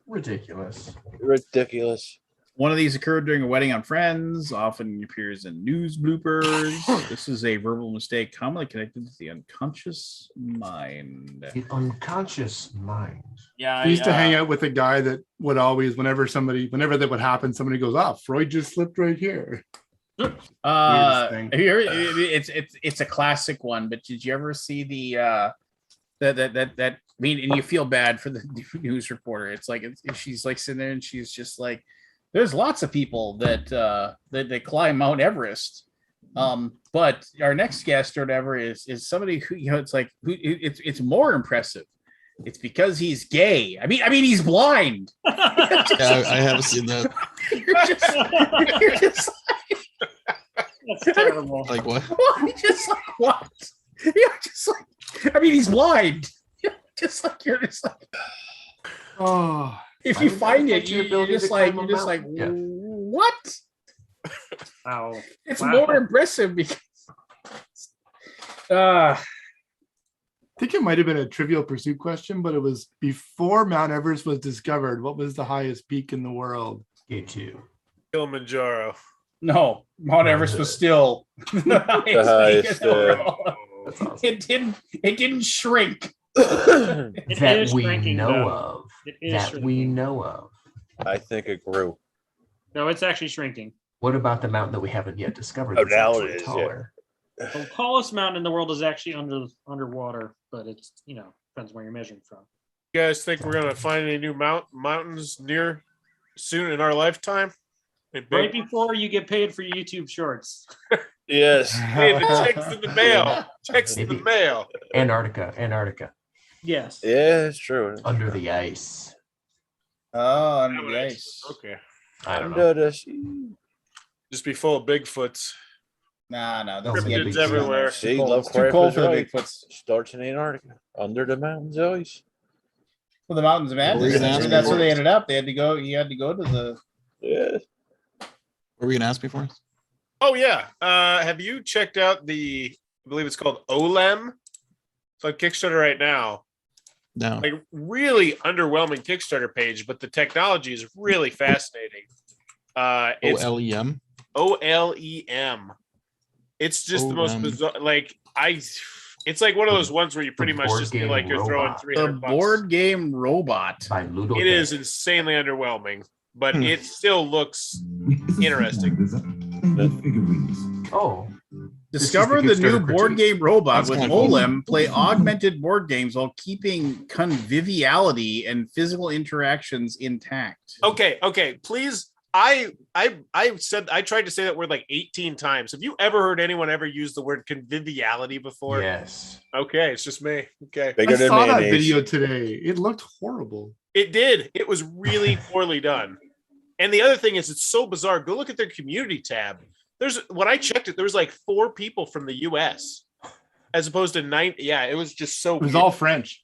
Ridiculous. Ridiculous. One of these occurred during a wedding on Friends, often appears in news bloopers. This is a verbal mistake commonly connected to the unconscious mind. The unconscious mind. Yeah, I used to hang out with a guy that would always, whenever that would happen, somebody goes, "Oh, Freud just slipped right here." Weirdest thing. Have you ever, it's a classic one, but did you ever see the that I mean, and you feel bad for the news reporter. It's like she's like sitting there and she's just like, there's lots of people that climb Mount Everest. But our next guest or whatever is somebody who, you know, it's like it's more impressive. It's because he's gay. I mean he's blind. Yeah, I have seen that. you're just That's terrible. Like what? just like what? You're just like I mean, he's blind. Just like you're just like. Oh, if you find it, your you're ability just to like climb a you're just like mountain. what? Wow. It's Wow. more impressive because. I think it might have been a Trivial Pursuit question, but it was before Mount Everest was discovered. What was the highest peak in the world? K2. Kilimanjaro. No, Mount Everest was still the highest peak in the world. That's awesome. It didn't shrink. It That is we shrinking, know though. of. It is That we shrinking. know of. I think it grew. No, it's actually shrinking. What about the mountain that we haven't yet discovered? Oh, That's now actually it is, yeah. taller. The tallest mountain in the world is actually underwater, but it's depends where you're measuring from. You guys think we're gonna find any new mountains near soon in our lifetime? Right before you get paid for YouTube Shorts. Yes. Hey, the check's in the mail. Check's in the Maybe. mail. Antarctica. Yes. Yeah, it's true. Under the ice. Oh, under the ice. Okay. I don't know. Under the sea. Just be full of Bigfoots. No, that's Cryptids the Bigfoot. everywhere. It's too See, cold. It's too Lovecraft cold was for the right. Bigfoots. Starts in Antarctica. Under the mountains ice. Well, the mountains of What were you madness. gonna ask That's me where they first? ended up. They had to go. You had to go to the. Yeah. What were you gonna ask me for? Oh yeah. Have you checked out I believe it's called Olem? It's on Kickstarter right now. No. Like really underwhelming Kickstarter page, but the technology is really fascinating. It's OLEM. OLEM. It's just the most OLEM. bizarre. It's like one of those ones where you pretty much board just feel game like you're throwing robot. 300 The bucks. board game robot. By Ludo. It is insanely underwhelming, but Hmm. it still looks interesting. Oh. Discover This the is the new Kickstarter board critique. game robot That's with kinda cool. Olem. Play augmented board games while keeping conviviality and physical interactions intact. Okay. Please, I said I tried to say that word like 18 times. Have you ever heard anyone ever use the word conviviality before? Yes. Okay, it's just me. Okay. Bigger I than saw that mayonnaise. video today. It looked horrible. It did. It was really poorly done. And the other thing is, it's so bizarre. Go look at their community tab. When I checked it, there was like 4 people from the US as opposed to 9. Yeah, it was just so It was weird. all French.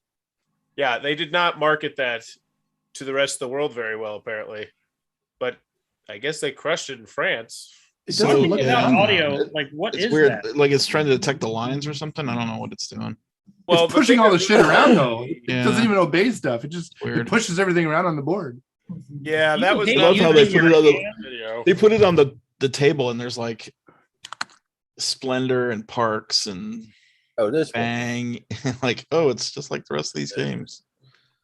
Yeah, they did not market that to the rest of the world very well, apparently. But I guess they crushed it in France. It So, doesn't look yeah, Without fun. audio, like what It's is weird. that? Like it's trying to detect the lines or something. I don't know what it's doing. Well, It's pushing all the shit around though. It Yeah. doesn't even obey stuff. It Weird. pushes everything around on the board. Yeah, that was hate I love how they using put it your on the hand. video. they put it on the table and there's like Splendor and Parks and Oh, this one. Bang. Like, oh, it's just like the rest of these games.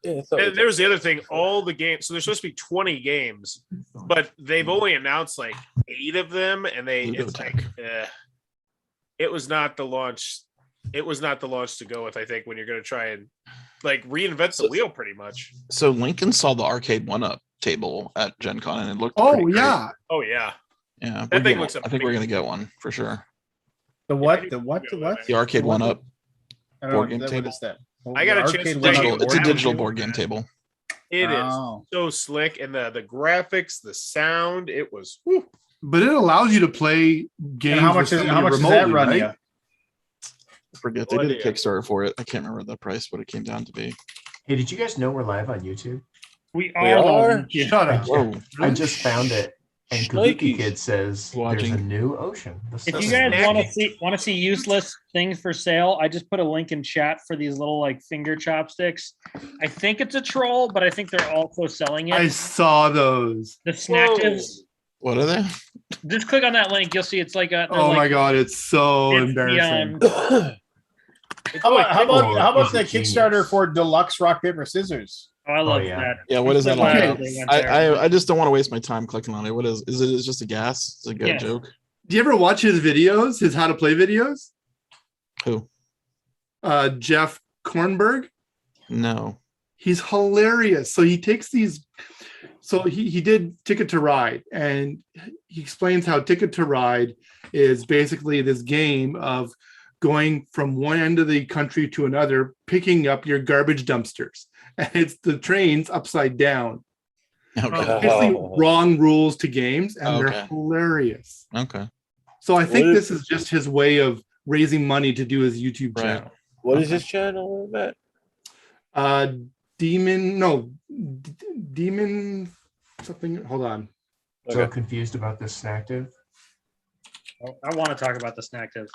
Yeah, I thought it And was- there's the other thing, all the games. So there's supposed to be 20 games, but they've only announced like 8 of them, and it's like, it was not the launch. It was not the launch to go with. I think when you're going to try and like reinvent the wheel, pretty much. So Lincoln saw the arcade 1-up table at Gen Con and it looked Oh pretty great. yeah. Oh yeah, Yeah. That thing I looks think we're gonna get one for sure. The what? The what? The what? The arcade 1-up. I don't know, board game what table. is that? I got a The chance arcade to one take up it. Digital, it's a board digital game? board game table. it is Oh. so slick, and the graphics, the sound, it was. Whew. But it allows you to play games. And how much with is somebody that remotely, run right? you? I forget they No did a idea. Kickstarter for it. I can't remember the price, what it came down to be. Hey, did you guys know we're live on YouTube? We We are. are? Yeah. Shut up. Whoa. I just found it. And Shnikes. Kabuki Kid says there's Watching. a new ocean. The If you sun. guys want to see useless things for sale, I just put a link in chat for these little like finger chopsticks. I think it's a troll, but I think they're also selling it. I saw those. The Snacktives. What are they? Just click on that link. You'll see it's like a. Oh like, my god, it's so it's embarrassing. How about Or is the it Kickstarter genius? for deluxe rock paper scissors? Oh, I love yeah. that. Yeah, what is that all Okay. about? I just don't want to waste my time clicking on it. What is it? It's just a gas? It's a good Yes. joke. Do you ever watch his videos, his how to play videos? Who? Jeff Kornberg. No. He's hilarious. So he takes these. So he did Ticket to Ride, and he explains how Ticket to Ride is basically this game of going from one end of the country to another, picking up your garbage dumpsters, and it's the trains upside down. Okay. Basically, Oh. wrong rules to games, and Okay. they're hilarious. Okay. So I think What this is- is just his way of raising money to do his YouTube Right. channel. What is this channel, Matt? Demon something. Hold on. So confused about this snacktive. Oh, I want to talk about the snacktive.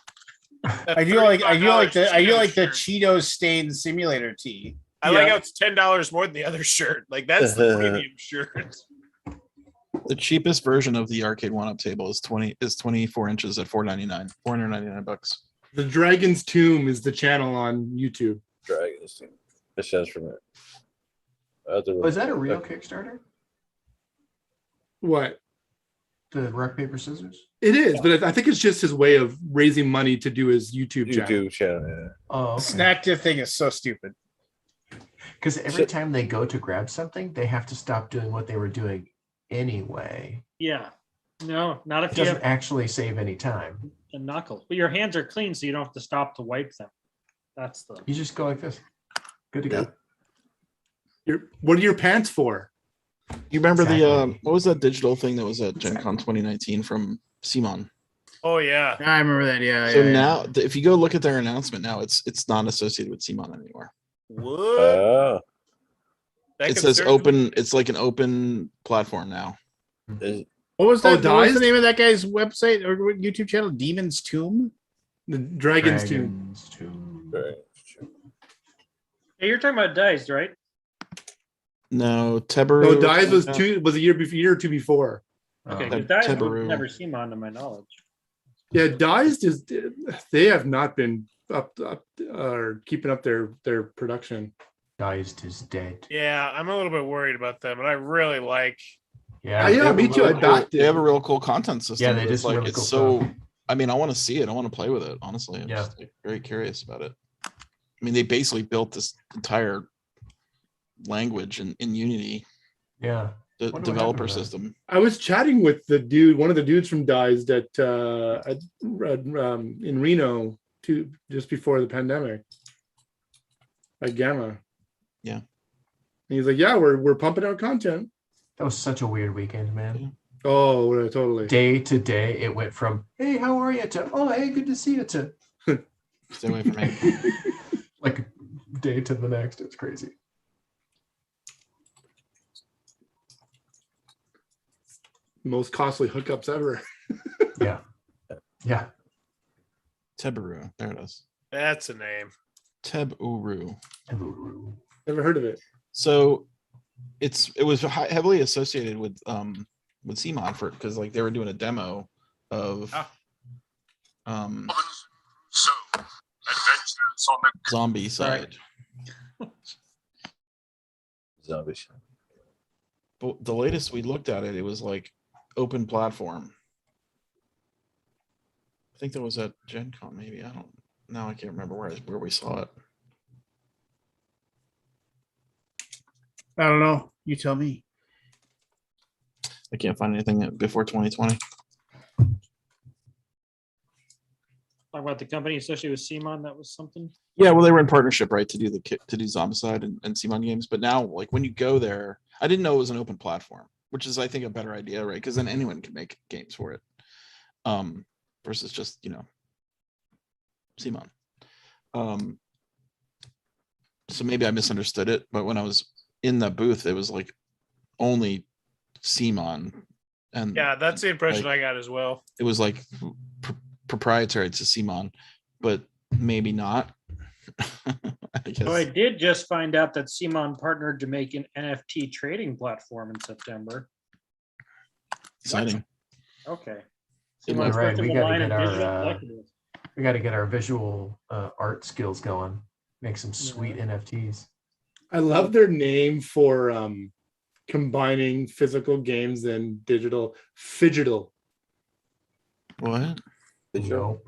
I do like the Cheetos stained simulator tee. I like how it's $10 more than the other shirt. Like that's the premium shirt. The cheapest version of the arcade one-up table is 24 inches at $499. The Dragon's Tomb is the channel on YouTube. Dragon's Tomb. It says from it. Was that a real Kickstarter? What? The rock paper scissors? It is, but I think it's just his way of raising money to do his YouTube channel. Yeah. Oh, okay. Snacktive thing is so stupid. Because every time they go to grab something, they have to stop doing what they were doing anyway. Yeah. No, not if It you doesn't have actually save any time. a knuckle. But your hands are clean, so you don't have to stop to wipe them. That's the. You just go like this. Good to go. What are your pants for? You remember Exactly. what was that digital thing that was at Gen Con 2019 from Simon? Oh yeah. I remember that. Yeah. So now, if you go look at their announcement now, it's not associated with Simon anymore. What? It says open. It's like an open platform now. What was that? What was the Dies? name of that guy's website or YouTube channel? Demon's Tomb. The Dragon's Tomb. Hey, you're talking about Diced, right? No, Teberu. No, Dies was a year or two before. Okay, Oh. because Diced Teberu. would never seen on to my knowledge. Yeah, Dies they have not been up or keeping up their production. Diced is dead. Yeah, I'm a little bit worried about them, and I really like. Yeah, Yeah, me too. I backed They it. have a real cool content system. Yeah, they but did it's some like really it's cool so. stuff. I mean, I want to see it. I want to play with it. Honestly, I'm Yeah. just like, very curious about it. I mean, they basically built this entire language in Unity, Yeah. the Wonder what developer happened to that. system. I was chatting with one of the dudes from Dies that in Reno just before the pandemic at Gamma. Yeah. And he's like, yeah, we're pumping out content. That was such a weird weekend, man. Oh, totally. Day to day, it went from, hey, how are you? To, oh, hey, good to see you. To Stay away from me. like day to the next. It's crazy. Most costly hookups ever. Yeah. Yeah. Teberu. There it is. That's a name. Teberu. Never heard of it. So it was heavily associated with CMON for because like they were doing a demo of So, adventures on the zombie side. Zombies. But the latest we looked at it, it was like open platform. I think that was at Gen Con, maybe. I can't remember where we saw it. I don't know. You tell me. I can't find anything before 2020. Talk about the company associated with CMON. That was something. Yeah, well, they were in partnership, right, to do Zombicide and CMON games. But now, like when you go there, I didn't know it was an open platform, which is I think a better idea, right? Because then anyone can make games for it, versus just CMON. So maybe I misunderstood it, but when I was in the booth, it was like only CMON, and Yeah, that's the impression like, I got as well. it was like proprietary to CMON, but maybe not. I guess. So I did just find out that CMON partnered to make an NFT trading platform in September. Exciting. Okay. Good CMON's luck. Right, working we with gotta line get of our, visual collectibles. We got to get our visual art skills going. Make some sweet NFTs. I love their name for combining physical games and digital. Phygital. What? Nope.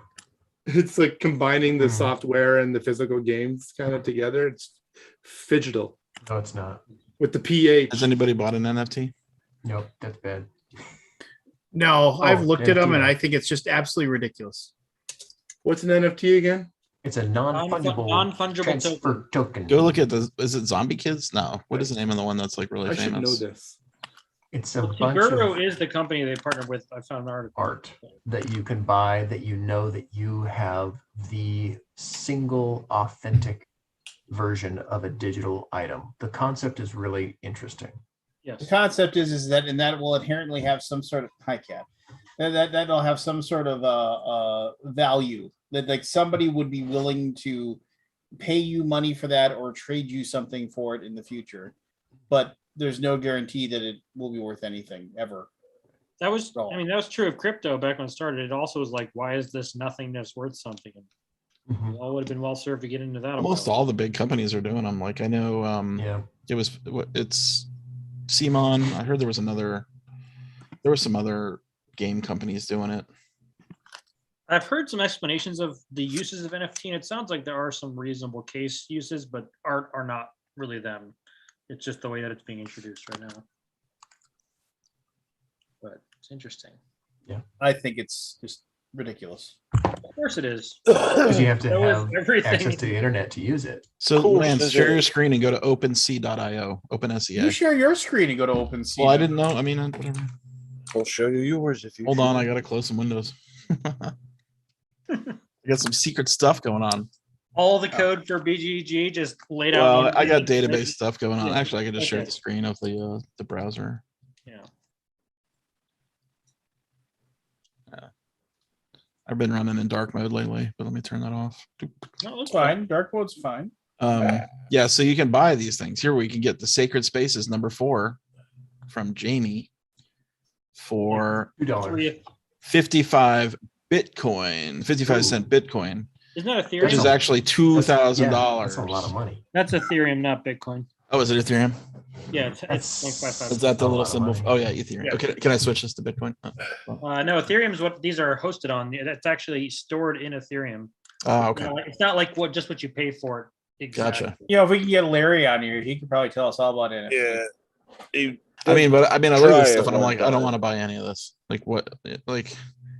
It's like combining the Mhm. software and the physical games kind of together. It's Phygital No, it's not. with the PH. Has anybody bought an NFT? Nope, that's bad. No, I've looked at them and NFT. I think it's just absolutely ridiculous. What's an NFT again? It's a non-fungible, non-fungible transfer token. Go look at the. Is it Zombie Kids? No. What is the name of the one that's like really I should know famous? this. It's a Well, bunch Toguro of is the company they partnered with. I found an article. art that you can buy that you know that you have the single authentic version of a digital item. The concept is really interesting. Yes. The concept is that and that will inherently have some sort of that'll have some sort of value that like somebody would be willing to pay you money for that or trade you something for it in the future. But there's no guarantee that it will be worth anything ever. That was, I mean, that was true of crypto back when it started. It also was like, why is this nothing that's worth something? Mhm. We all would have been well served to get into that. Almost all the big companies are doing them. Like I know, it's Simon. I heard there were some other game companies doing it. I've heard some explanations of the uses of NFT, and it sounds like there are some reasonable case uses, but art are not really them. It's just the way that it's being introduced right now. But it's interesting. Yeah, I think it's just ridiculous. Of course it is. Because you have to That was have everything. access to the internet to use it. So Cool, Lance, says share it. your screen and go to OpenSea.io. OpenSea. You share your screen and go to OpenSea. Well, I didn't know. I mean, whatever. I'll show you yours if you Hold on, I gotta close some windows. I got some secret stuff going on. All the code for BGG just laid out. Well, the I got information. database stuff going on. Yeah. Actually, I could just share Okay. the screen of the browser. Yeah. I've been running in dark mode lately, but let me turn that off. No, It's fine. Dark mode's fine. Yeah, so you can buy these things. Here we can get the Sacred Spaces #4 from Jamie for $2. 55 Bitcoin, 55 cent Bitcoin, Isn't that Ethereum? which is actually $2,000. That's a lot of money. That's Ethereum, not Bitcoin. Oh, is it Ethereum? Yeah, it's That's- 0.55. Is that the a little lot of symbol? money. Oh yeah, Ethereum. Yeah. Okay, can I switch this to Bitcoin? No, Ethereum is what these are hosted on. It's actually stored in Ethereum. Oh, okay. It's not like just what you pay for it. Exactly. Gotcha. You know, if we can get Larry on here, he could probably tell us all about it. Yeah. I mean, I look at this Try stuff it and I'm one like, I don't time. want to buy any of this. Like what? Like,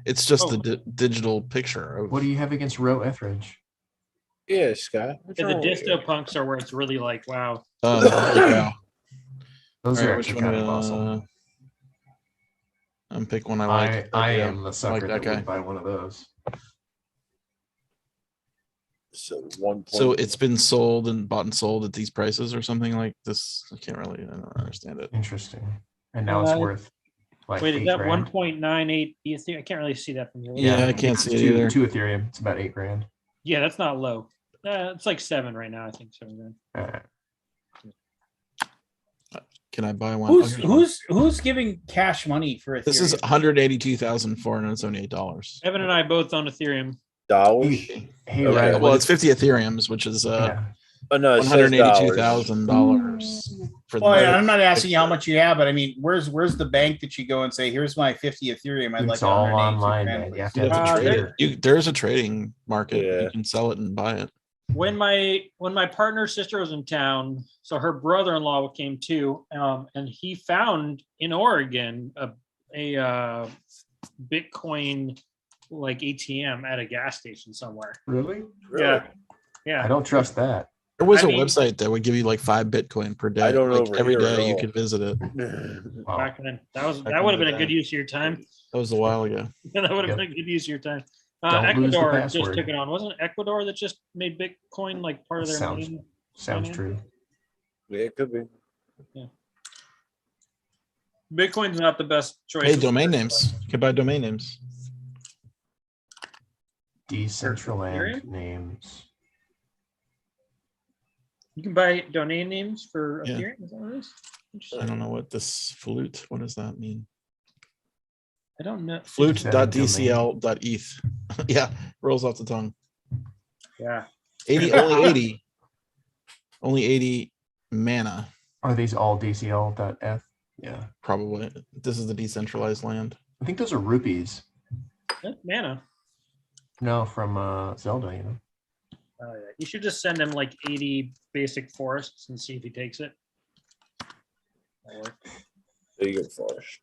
it's just the digital picture. Of, What do you have against Roe Etheridge? Yeah, Scott. What's Yeah, the wrong with you? disto punks are where it's really like, wow. wow. Those All are right, actually which kind one? of awesome. I'm pick one I like. I Yeah, am the sucker that that guy. would buy one of those. So 1. So it's been sold and bought and sold at these prices or something like this. I don't understand it. Interesting. And now it's worth like Wait, is that $8,000. 1.98 Ethereum? I can't really see that from here. Yeah, I can't see it two, either. 2 Ethereum. It's about $8,000. Yeah, that's not low. It's like 7 right now, I think. 7 grand. Can I buy one? Who's giving cash money for Ethereum? This is $182,478. Evan and I both own Ethereum. dollars. Hey, Okay. Ryan, Well, what it's 50 Ethereums, which is yeah. Oh no, it says dollars. $182,000 for Well, the I'm not asking you how much you have, but I mean, where's the bank that you go and say, "Here's my 50 Ethereum. I'd like It's all 182 online, grand man. worth." You have to You have have a to trader. trade it. There's a trading market. Yeah. You can sell it and buy it. When my partner's sister was in town, so her brother-in-law came too, and he found in Oregon a Bitcoin like ATM at a gas station somewhere. Really? Yeah, I yeah. don't trust that. There was I a mean- website that would give you like 5 Bitcoin per day. I don't like over every here at day you all. could visit it. Wow. Back then, that I would can have do been a that. good use of your time. That was a while ago. That would have Yep. been a good use of your time. Don't lose the Ecuador just password. took it on. Wasn't it Ecuador that just made Bitcoin like part of their Sounds- main? Sounds Mhm. true. Yeah, it could be. Bitcoin's not the best choice. Hey, domain names. You can buy domain names. Decentraland names. You can buy domain names for Yeah. Ethereum. Is that what it is? Interesting. I don't know what this flute. What does that mean? I don't know. Flute.dcl.eth. Yeah, rolls off the tongue. Yeah. 80, only 80. Only 80 mana, Are these all DCL.F? Yeah. probably. This is the decentralized land. I think those are rupees. That's mana. No, from Zelda, you know. Oh, yeah. You should just send him like 80 basic forests and see if he takes it. That'll work. There you go, Forrest.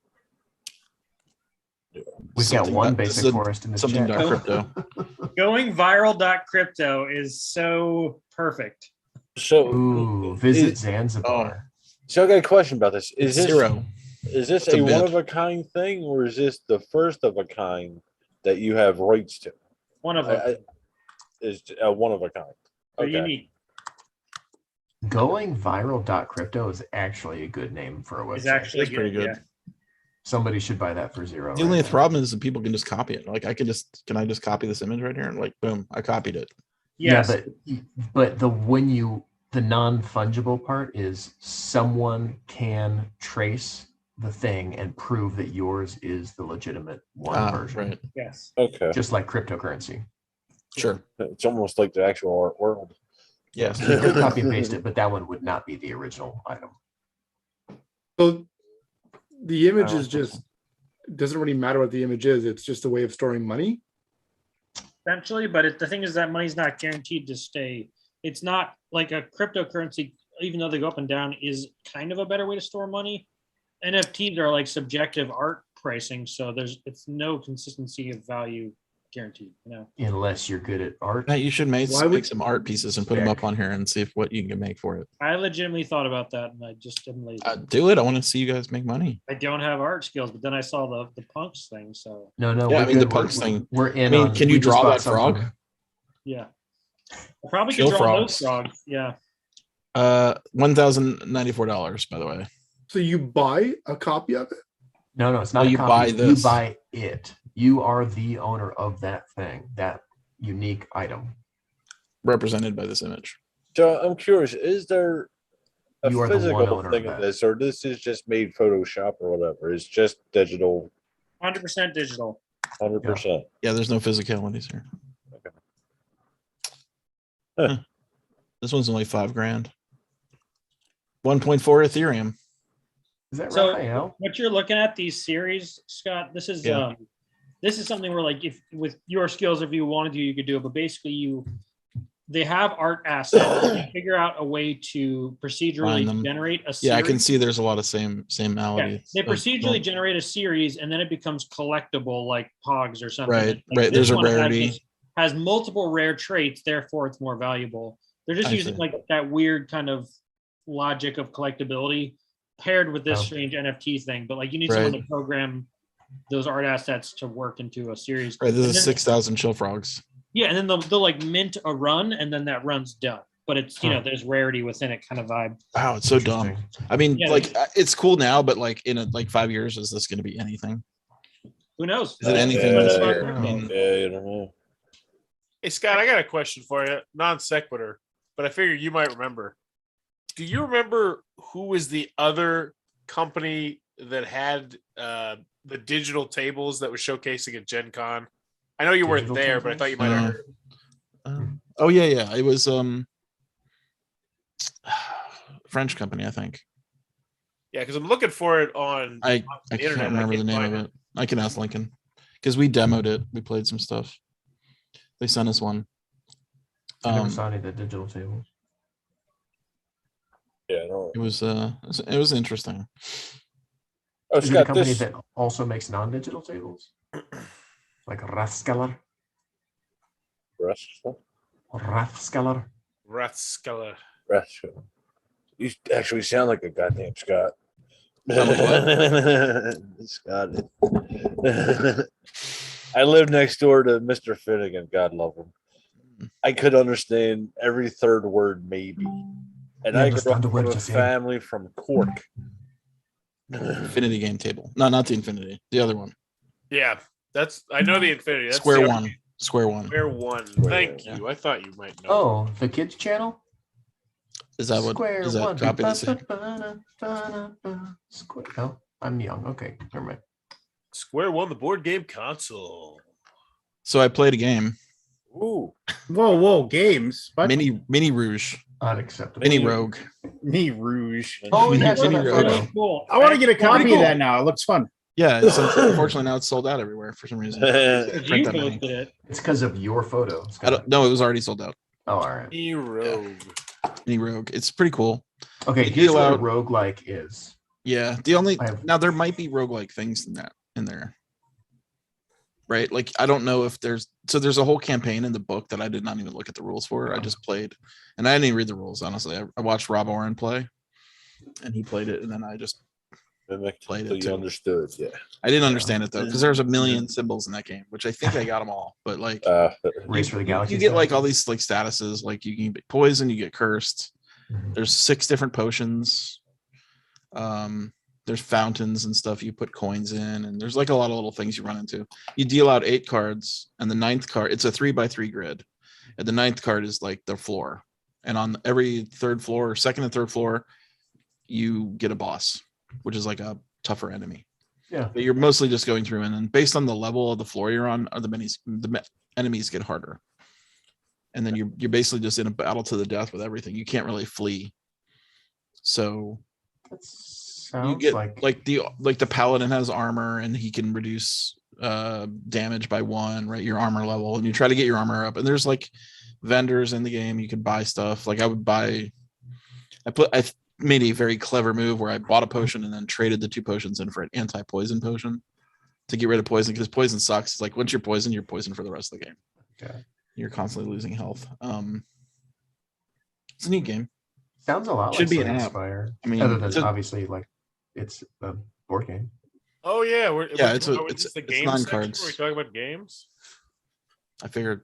We've got Something one that- this basic is a- forest in the Something chat. crypto. Going viral.crypto is so perfect. So, Ooh, visit Zanzibar. so I got a question about this. Is this Zero. Is this It's a a one bit. of a kind thing, or is this the first of a kind that you have rights to? One of them. Is a one of a kind. They're Okay. unique. Going viral.crypto is actually a good name for a website. It's actually It's pretty good. Yeah. Somebody should buy that for $0. The only problem is that people can just copy it. Like can I just copy this image right here and like boom, I copied it. Yes. Yeah, but the non-fungible part is someone can trace the thing and prove that yours is the legitimate one version. Right. Yes. Okay. Just like cryptocurrency. Sure. It's almost like the actual art world. Yes. You could copy and paste it, but that one would not be the original item. So the image is just doesn't really matter what the image is. It's just a way of storing money. Essentially, but the thing is that money's not guaranteed to stay. It's not like a cryptocurrency, even though they go up and down, is kind of a better way to store money. NFTs are like subjective art pricing, so it's no consistency of value guaranteed. Unless you're good at art. You should make some art pieces and put them up on here and see what you can make for it. I legitimately thought about that, and I just didn't lazy. Do it. I want to see you guys make money. I don't have art skills, but then I saw the punks thing, so No. Yeah, I mean the punks thing. We're in. I mean, can you draw that frog? yeah. I probably Chill could draw frogs. those frogs. Yeah. $1,094, by the way. So you buy a copy of it? No, it's not. You copy. buy this. You buy it. You are the owner of that thing, that unique item. Represented by this image. So I'm curious, is there a You are the one physical owner thing of of that. this, or this is just made Photoshop or whatever? It's just digital, 100% digital. 100%. Yeah, there's no physicalities here. Okay. Huh. This one's only $5,000. 1.4 Ethereum. Is that So Raphael? what you're looking at, these series, Scott, this is something where, like, if with your skills, if you wanted to, you could do it. But basically, they have art assets. They figure out a way to procedurally generate a series. Yeah, I can see there's a lot of same malady. They procedurally generate a series, and then it becomes collectible, like Pogs or something. Right, Like right. this There's a one rarity. has multiple rare traits, therefore it's more valuable. They're just I using see. like that weird kind of logic of collectability paired with this strange NFT thing. But like you need someone to program those art assets to work into a series. Right, this is 6,000 chill frogs. Yeah, and then they'll like mint a run, and then that run's done. But it's there's rarity within it, kind of vibe. Wow, it's so dumb. I mean, it's cool now, but like in 5 years, is this going to be anything? Who knows? Is it anything this year? I mean, I don't know. Hey Scott, I got a question for you, non sequitur, but I figured you might remember. Do you remember who was the other company that had the digital tables that was showcasing at Gen Con? I know you weren't there, but I thought you might have heard. Oh yeah. It was French company, I think. Yeah, because I'm looking for it on I the can't internet. remember the name of it. I can ask Lincoln because we demoed it. We played some stuff. They sent us one. I never saw any of the digital tables. Yeah, no. It was interesting. Oh, Is it a company that also makes non-digital tables? Like Rathskeller? Rathskeller? Rathskeller. You actually sound like a goddamn Scott. Scott. I live next door to Mr. Finnegan. God love him. I could understand every third word, maybe. And I grew up with a family from Cork. Infinity game table. No, not the Infinity. The other one. Yeah, I know the Infinity. That's Square the One. Square One. Square One. Thank you. I thought you might know. Oh, the kids channel? Is that what? Square Is that One. copy the same? Square. No, I'm young. Okay, never mind. Square One, the board game console. So I played a game. Ooh. Whoa, games. What? Mini Rouge. Unacceptable. Mini Rogue. Mini Rouge. Oh, yeah, Mini Rogue. Really cool. I want to get a copy of that now. It looks fun. Yeah, unfortunately now it's sold out everywhere for some reason. You posted it. It's because of your photo. No, it was already sold out. Oh, all right. Mini Rogue. Mini Rogue. It's pretty cool. Okay, here's what a roguelike is. Yeah, now there might be roguelike things in there. Right? Like I don't know if there's a whole campaign in the book that I did not even look at the rules for. I just played, and I didn't even read the rules, honestly. I watched Rob Oren play, and he played it, and then I just played so it you too. understood, yeah. I didn't understand it though, because there's a million symbols in that game, which I think I got them all. But like, Race for the Galaxy. you get like all these like statuses, like you can get poison, you get cursed. There's 6 different potions. There's fountains and stuff you put coins in, and there's like a lot of little things you run into. You deal out 8 cards, and the 9th card, it's a 3x3 grid, and the 9th card is like the floor. And on every 3rd floor, or 2nd and 3rd floor, you get a boss, which is like a tougher enemy. Yeah. But you're mostly just going through, and then based on the level of the floor you're on, the enemies get harder. And then you're basically just in a battle to the death with everything. You can't really flee. So you get like the paladin has armor, and he can reduce damage by 1, right? Your armor level, and you try to get your armor up. And there's like vendors in the game. You can buy stuff. Like I made a very clever move where I bought a potion and then traded the 2 potions in for an anti-poison potion to get rid of poison, because poison sucks. It's like once you're poisoned for the rest of the game. Okay. You're constantly losing health. It's a neat game. Sounds a lot Should like be an Slay app. Spire. I mean, other than obviously like it's a board game. Oh yeah, it's the game 9 section cards. where we talking about games. I figured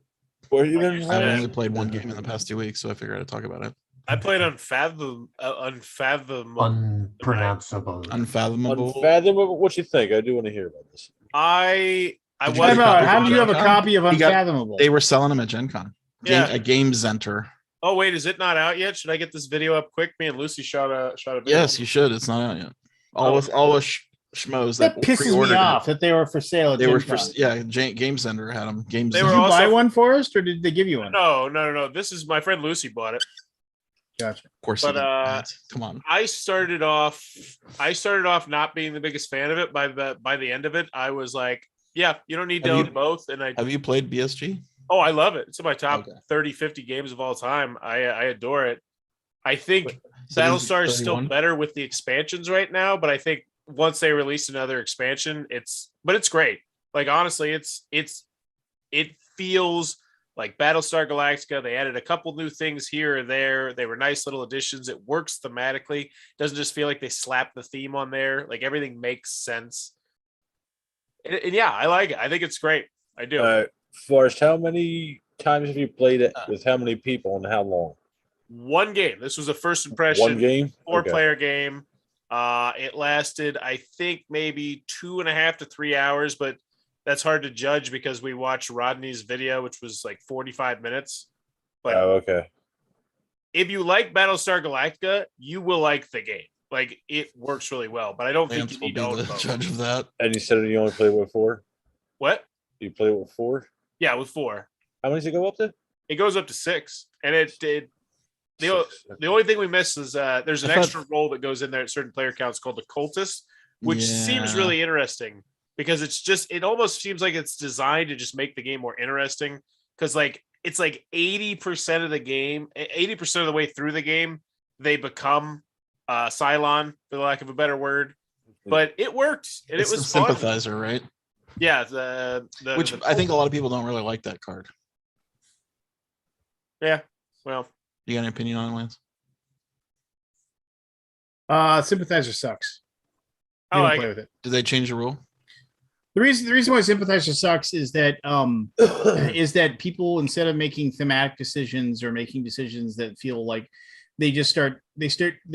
Or even I only played 1 game in the past 2 weeks, so I figured I'd talk about it. I played Unfathomable. Unpronounceable. Unfathomable. What you think? I do want to hear about this. I Did you was get a copy How from do you have a Gen Con? copy of He got- Unfathomable? They were selling them at Gen Con. Yeah. A Game Center. Oh wait, is it not out yet? Should I get this video up quick? Me and Lucy shot a video. Yes, you should. It's not out yet. All the schmoes That pisses me pre-ordered off it. that they were for sale. At They were Gen for Con. Game Center had them. Game They Center. Did were you buy also- one for us, or did they give you one? No. This is my friend Lucy bought it. Gotcha. Of course, But, you did. Come on. I started off not being the biggest fan of it. By the end of it, I was like, yeah, you don't need to Have own you- both. And Have you played BSG? I love it. It's in my top Okay. 30, 50 games of all time. I adore it. I think So Battlestar is still 31? better with the expansions right now, but I think once they release another expansion, it's great. Like honestly, it feels like Battlestar Galactica. They added a couple new things here or there. They were nice little additions. It works thematically. Doesn't just feel like they slapped the theme on there. Like everything makes sense. And yeah, I like it. I think it's great. I do. Forrest, how many times have you played it with how many people and how long? 1 game. This was a first impression. 1 game? 4-player game. It lasted, I think, maybe 2.5 to 3 hours, but that's hard to judge because we watched Rodney's video, which was like 45 minutes. But okay. if you like Battlestar Galactica, you will like the game. Like it works really well, but I don't think Lance you will need be to own the both. judge of that. And you said you only play with 4? What? You play with 4? Yeah, with 4. How many does it go up to? It goes up to 6, and the 6. only thing we missed is there's an I thought- extra role that goes in there at certain player counts called the cultist, which seems Yeah. really interesting because it almost seems like it's designed to just make the game more interesting because it's like 80% of the game, 80% of the way through the game, they become Cylon, for the lack of a better word. But it worked, and It's it the was fun. sympathizer, right? Yeah, Which I think a lot of people don't really like that card. Yeah, well, You got any opinion on it, Lance? Sympathizer sucks. I You don't like play it. with it. Did they change the rule? The reason why Sympathizer sucks is that people, instead of making thematic decisions or making decisions that feel like they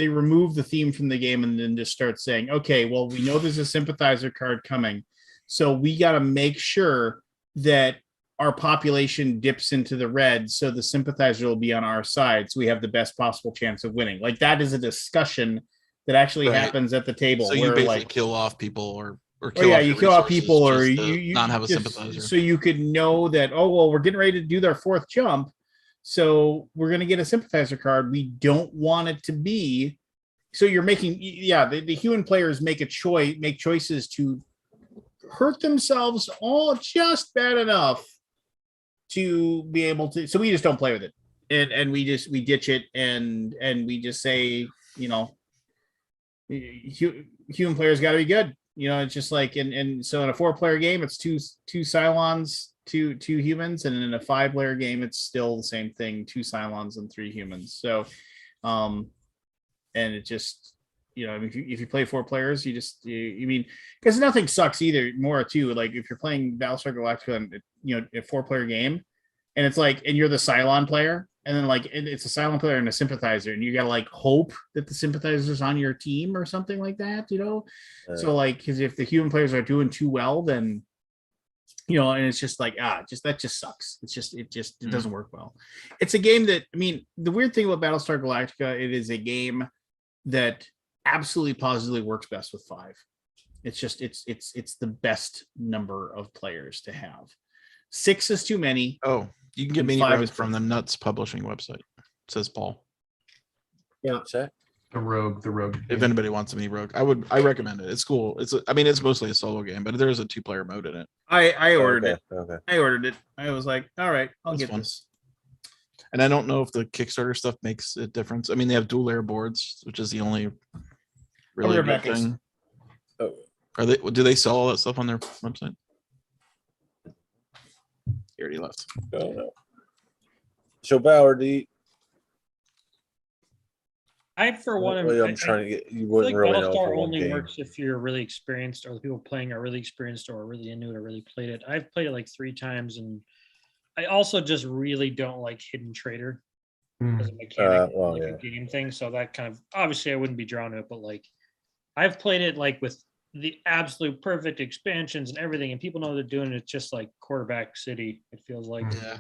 remove the theme from the game and then just start saying, okay, well, we know there's a Sympathizer card coming, so we got to make sure that our population dips into the red so the Sympathizer will be on our side, so we have the best possible chance of winning. Like that is a discussion that actually Right. happens at the table. So you where, basically like, kill off people or you kill off people, or you you not have a just- sympathizer. so you could know that, oh well, we're getting ready to do their 4th jump, so we're going to get a Sympathizer card. We don't want it to be. So you're making, the human players make choices to hurt themselves all just bad enough to be able to. So we just don't play with it, and we ditch it, and we just say, human players got to be good. It's just like, and so in a 4-player game, it's two Cylons, two humans, and in a 5-player game, it's still the same thing: 2 Cylons and 3 humans. So, and it just, you know, if you play 4 players, you mean, because nothing sucks either more too. Like if you're playing Battlestar Galactica and you know, a 4-player game, and it's like, and you're the Cylon player, and then like it's a Cylon player and a sympathizer, and you gotta like hope that the sympathizer's on your team or something like that, you know. So like, because if the human players are doing too well, then you know, and it's just like that just sucks. It doesn't work well. It's a game that, I mean, the weird thing about Battlestar Galactica, it is a game that absolutely positively works best with 5. It's just it's the best number of players to have. 6 is too many. Oh, you can get mini 5 rogue is from the Nuts Publishing website, says Paul. Yeah. The rogue. If anybody wants a mini rogue, I recommend it. It's cool. I mean, it's mostly a solo game, but there is a 2-player mode in it. I ordered it. Okay. I ordered it. I was like, all right, I'll That's get fun. this. And I don't know if the Kickstarter stuff makes a difference. I mean, they have dual layer boards, which is the only really good thing. Oh. Do they sell all that stuff on their website? He already left. Oh, no. So Bauer, for one, I'm trying to get you I feel wouldn't like really know Battlestar for one only game. works if you're really experienced, or the people playing are really experienced or really into it or really played it. I've played it like 3 times, and I also just really don't like Hidden Trader as a mechanic, like a game thing. So that kind of, obviously I wouldn't be drawn to it, but like I've played it like with the absolute perfect expansions and everything, and people know they're doing it. It's just like Quarterback City, it feels like. Yeah,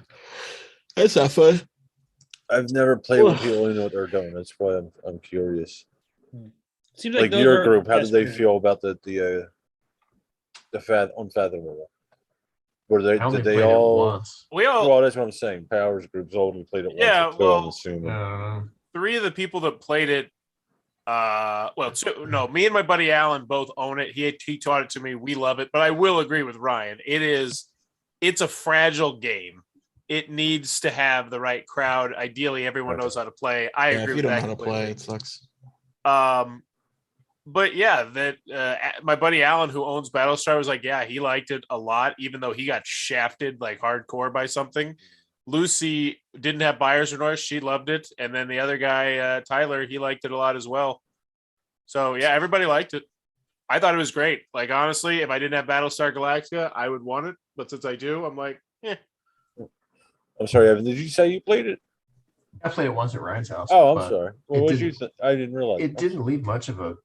that's not fun. I've never played with people who know what they're doing. That's why I'm curious. Seems like those your are group, how did best they games. feel about the Unfathomable? Were I only did they played it all? once. Well, that's what I'm saying. Powers groups only played it once. Yeah, or two, I'm well, assuming. 3 of the people that played it, me and my buddy Alan both own it. He taught it to me. We love it, but I will agree with Ryan. It's a fragile game. It needs to have the right crowd. Ideally, everyone knows how to play. I agree. If you with don't know that how to completely. play, it sucks. But yeah, that my buddy Alan, who owns Battlestar, was like, yeah, he liked it a lot, even though he got shafted like hardcore by something. Lucy didn't have buyer's remorse; she loved it, and then the other guy, Tyler, he liked it a lot as well. So yeah, everybody liked it. I thought it was great. Like honestly, if I didn't have Battlestar Galactica, I would want it. But since I do, I'm like, I'm sorry, Evan. Did you say you played it? I played it once at Ryan's house. Oh, I'm sorry. Well, what did you didn't- think? I didn't realize. It didn't leave much of a.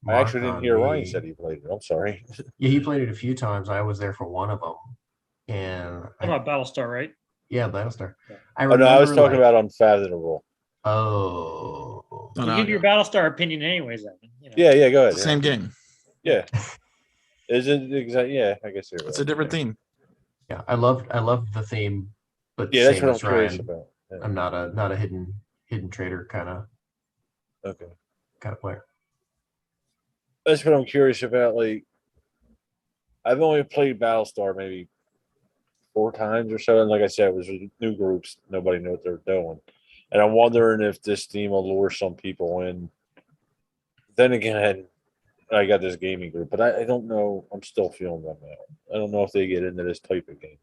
I actually mark didn't hear on Ryan me. said he played it. I'm sorry. Yeah, he played it a few times. I was there for one of them, and Talking about Battlestar, right? yeah, Battlestar. Yeah. I Oh no, I was remember, talking about Unfathomable. Oh, You give your Battlestar opinion, anyways. Evan, you know. Yeah, go ahead. It's the same game. Yeah. Is it exactly? Yeah, I guess you're right. It's a different theme. yeah. I loved the theme, but Yeah, that's same what I'm as curious Ryan, about. Yeah. I'm not a hidden trader kind of player. That's what I'm curious about. Like, I've only played Battlestar maybe 4 times or so, and like I said, it was with new groups. Nobody knew what they're doing, and I'm wondering if this theme will lure some people in. Then again, I got this gaming group, but I don't know. I'm still feeling them out. I don't know if they get into this type of game.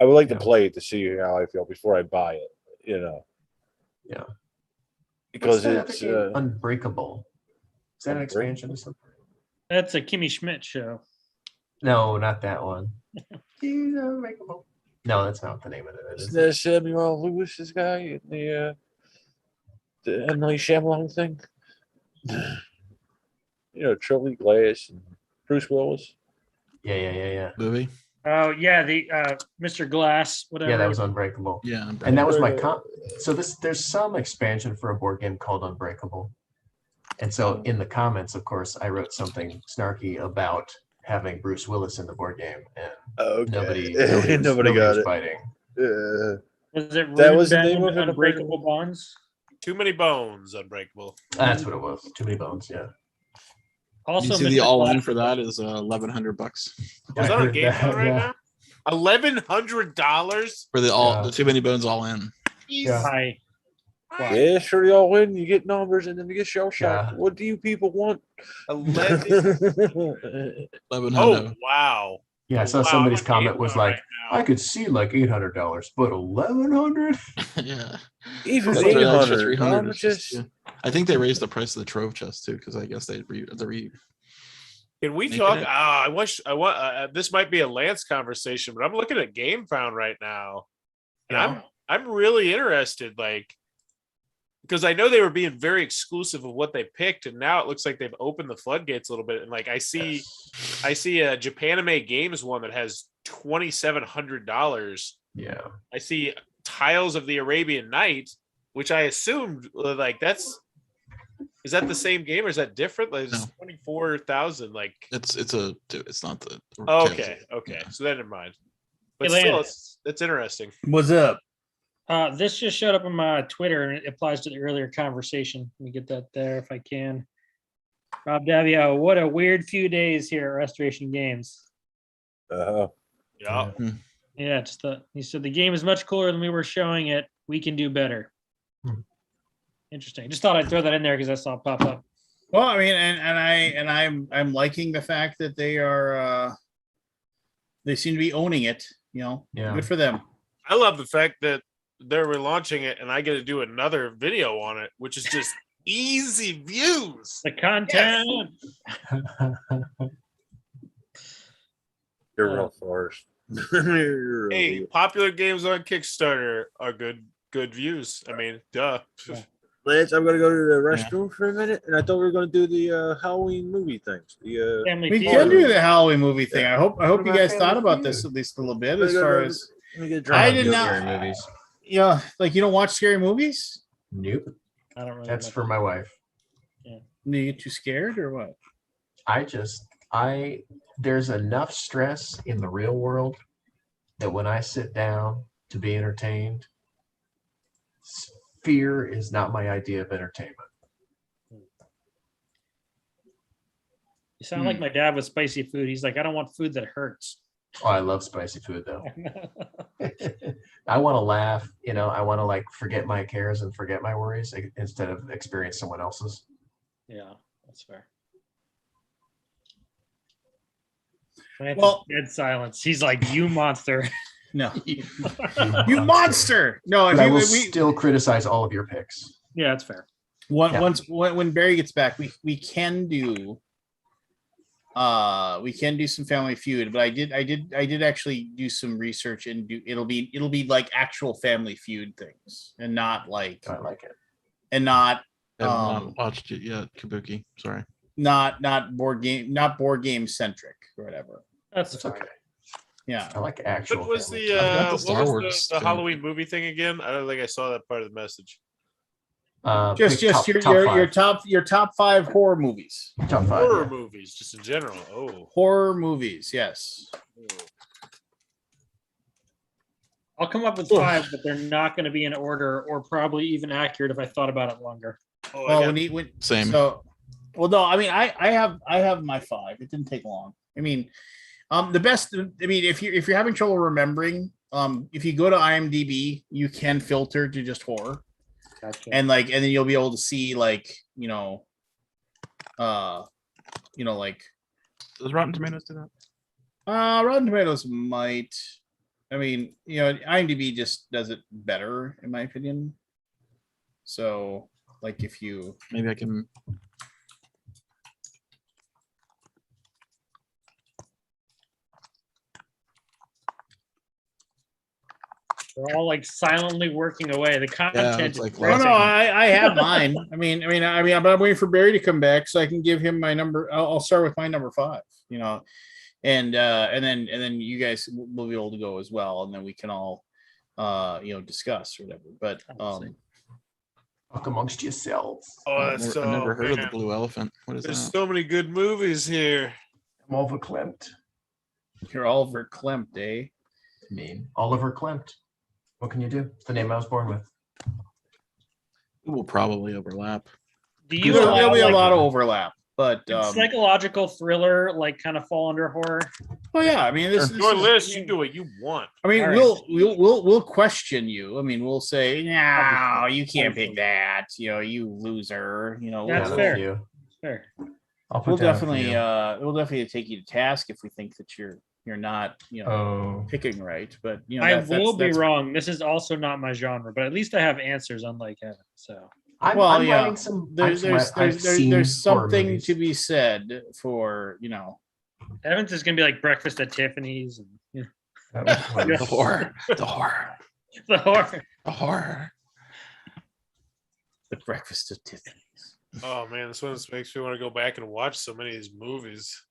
I would like to play it to see how I feel before I buy it. You know. Yeah. Because What's that it's other game? Unbreakable. Is that an expansion or something? That's a Kimmy Schmidt show. No, not that one. He's unbreakable. No, that's not the name of it. Isn't that Samuel Lewis's guy in the M. Night Shyamalan thing? You know, Trilby Glass and Bruce Willis. Yeah. Movie. Oh yeah, the Mr. Glass, whatever. Yeah, that was Unbreakable. Yeah, and that was my so there's some expansion for a board game called Unbreakable. And so in the comments, of course, I wrote something snarky about having Bruce Willis in the board game, and nobody got it. Fighting. Was it that was the name of it? Unbreakable Bonds? Too Many Bones, Unbreakable. That's what it was. Too Many Bones. Yeah. Also, you see Mr. the all-in Glass- for that is $1,100 Was that on GameStop right now? $1,100 for the Too Many Bones all in. Hi. Yeah, sure, they all win. You get numbers, and then you get shell shock. What do you people want? 11. 1100. Oh wow! Yeah, I saw somebody's comment was like, I could see like $800, but 1,100. Yeah. Even That's what I extra 800. 300 is just- I think they raised the price of the trove chest too, because I guess they Can we Making talk? it. I want. This might be a Lance conversation, but I'm looking at GameFound right now, and Yeah. I'm really interested. Like, because I know they were being very exclusive of what they picked, and now it looks like they've opened the floodgates a little bit. And like I see a Japanime Games one that has $2,700. Yeah. I see Tiles of the Arabian Night, which I assumed like is that the same game or is that different? Like it's No. 24,000. Like it's not the okay, Yeah. so then never mind. But Hey, still, Lance. it's interesting. What's up? This just showed up on my Twitter and it applies to the earlier conversation. Let me get that there if I can. Rob Davio, what a weird few days here at Restoration Games. Yeah. Yeah, he said the game is much cooler than we were showing it. We can do better. Interesting. Just thought I'd throw that in there because I saw it pop up. Well, I mean, I'm liking the fact that they seem to be owning it. Yeah. Good for them. I love the fact that they're relaunching it and I get to do another video on it, which is just easy views. The content. You're real forced. Hey, popular games on Kickstarter are good views. I mean, duh. Yeah. Lance, I'm gonna go to the restroom for a minute, and I thought we were gonna do the Halloween movie things. Family We Feud. can do the Halloween movie thing. Yeah. I hope What you about guys Family thought about Feud? this at least a little bit. Let As me far go- as let me get a I drink. did not. Scary movies. Like you don't watch scary movies? Nope. I don't really. That's much. for my wife. Do you get too scared or what? There's enough stress in the real world that when I sit down to be entertained, fear is not my idea of entertainment. You sound like my dad with spicy food. He's like, I don't want food that hurts. Oh, I love spicy food though. I want to laugh, I want to like forget my cares and forget my worries instead of experience someone else's. Yeah, that's fair. Lance Well- is dead silence. He's like, you monster. No, you monster! No, But I will still criticize all of your picks. Yeah, that's fair. Yeah. When Barry gets back, we can do some Family Feud, but I did actually do some research and it'll be like actual Family Feud things and not like I like it. and not I have not watched it yet, Kabuki. Sorry. not board game centric or whatever. That's It's fine. okay. Yeah. I like actual. What was family. the I've got the what Star was Wars the thing. Halloween movie thing again? I don't think I saw that part of the message. Just Pick your top 5 horror movies. top five. Horror Yeah. movies, just in general. Oh, Horror movies, yes. I'll come up with 5, but they're not going to be in order or probably even accurate if I thought about it longer. oh, Well, I got- Same. So, well, no, I mean, I have my 5. It didn't take long. I mean, the best. I mean, if you're having trouble remembering, if you go to IMDb, you can filter to just horror, Gotcha. and then you'll be able to see like like Does Rotten Tomatoes do that? Rotten Tomatoes might. I mean, IMDb just does it better in my opinion. So, like, if you Maybe I can. They're all like silently working away. The content it's is like Oh lots no, of- I have mine. I mean, but I'm waiting for Barry to come back so I can give him my number. I'll start with my number 5. And then you guys will be able to go as well, and then we can all discuss or whatever. But Talk amongst yourselves. oh, I've that's never, I've never heard of the man. Blue Elephant. What is There's that? so many good movies here. I'm Oliver Klimt. you're Oliver Klimt, eh? Mean Oliver Klimt. What can you do? It's the name I was born with. It will probably overlap. Do you There'll allow, be a like, lot of overlap, but psychological thriller like kind of fall under horror? oh yeah, I mean this Your is. list, you do what you want. I mean, All right. we'll question you. I mean, we'll say, no, Obviously. you can't pick that. You loser. That's Yeah, fair. you. Fair. I'll put We'll down a definitely few. we'll definitely take you to task if we think that you're you're not, Oh, picking right. But I will be wrong. This is also not my genre, but at least I have answers, unlike Evan. So I'm writing some. There's something to be said for Evan's is gonna be like Breakfast at Tiffany's. And, The horror. the horror. The Breakfast at Tiffany's. Oh man, this one makes me want to go back and watch so many of these movies.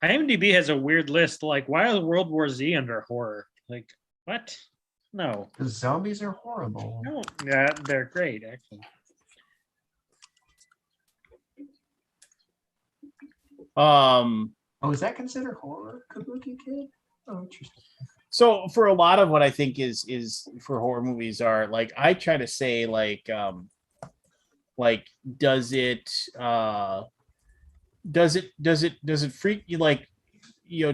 IMDb has a weird list. Like, why are World War Z under horror? Like, what? No. The zombies are horrible. No, yeah, they're great actually. Oh, is that considered horror? Kabuki Kid? Oh, interesting. So for a lot of what I think is for horror movies are like, I try to say like does it freak you, like,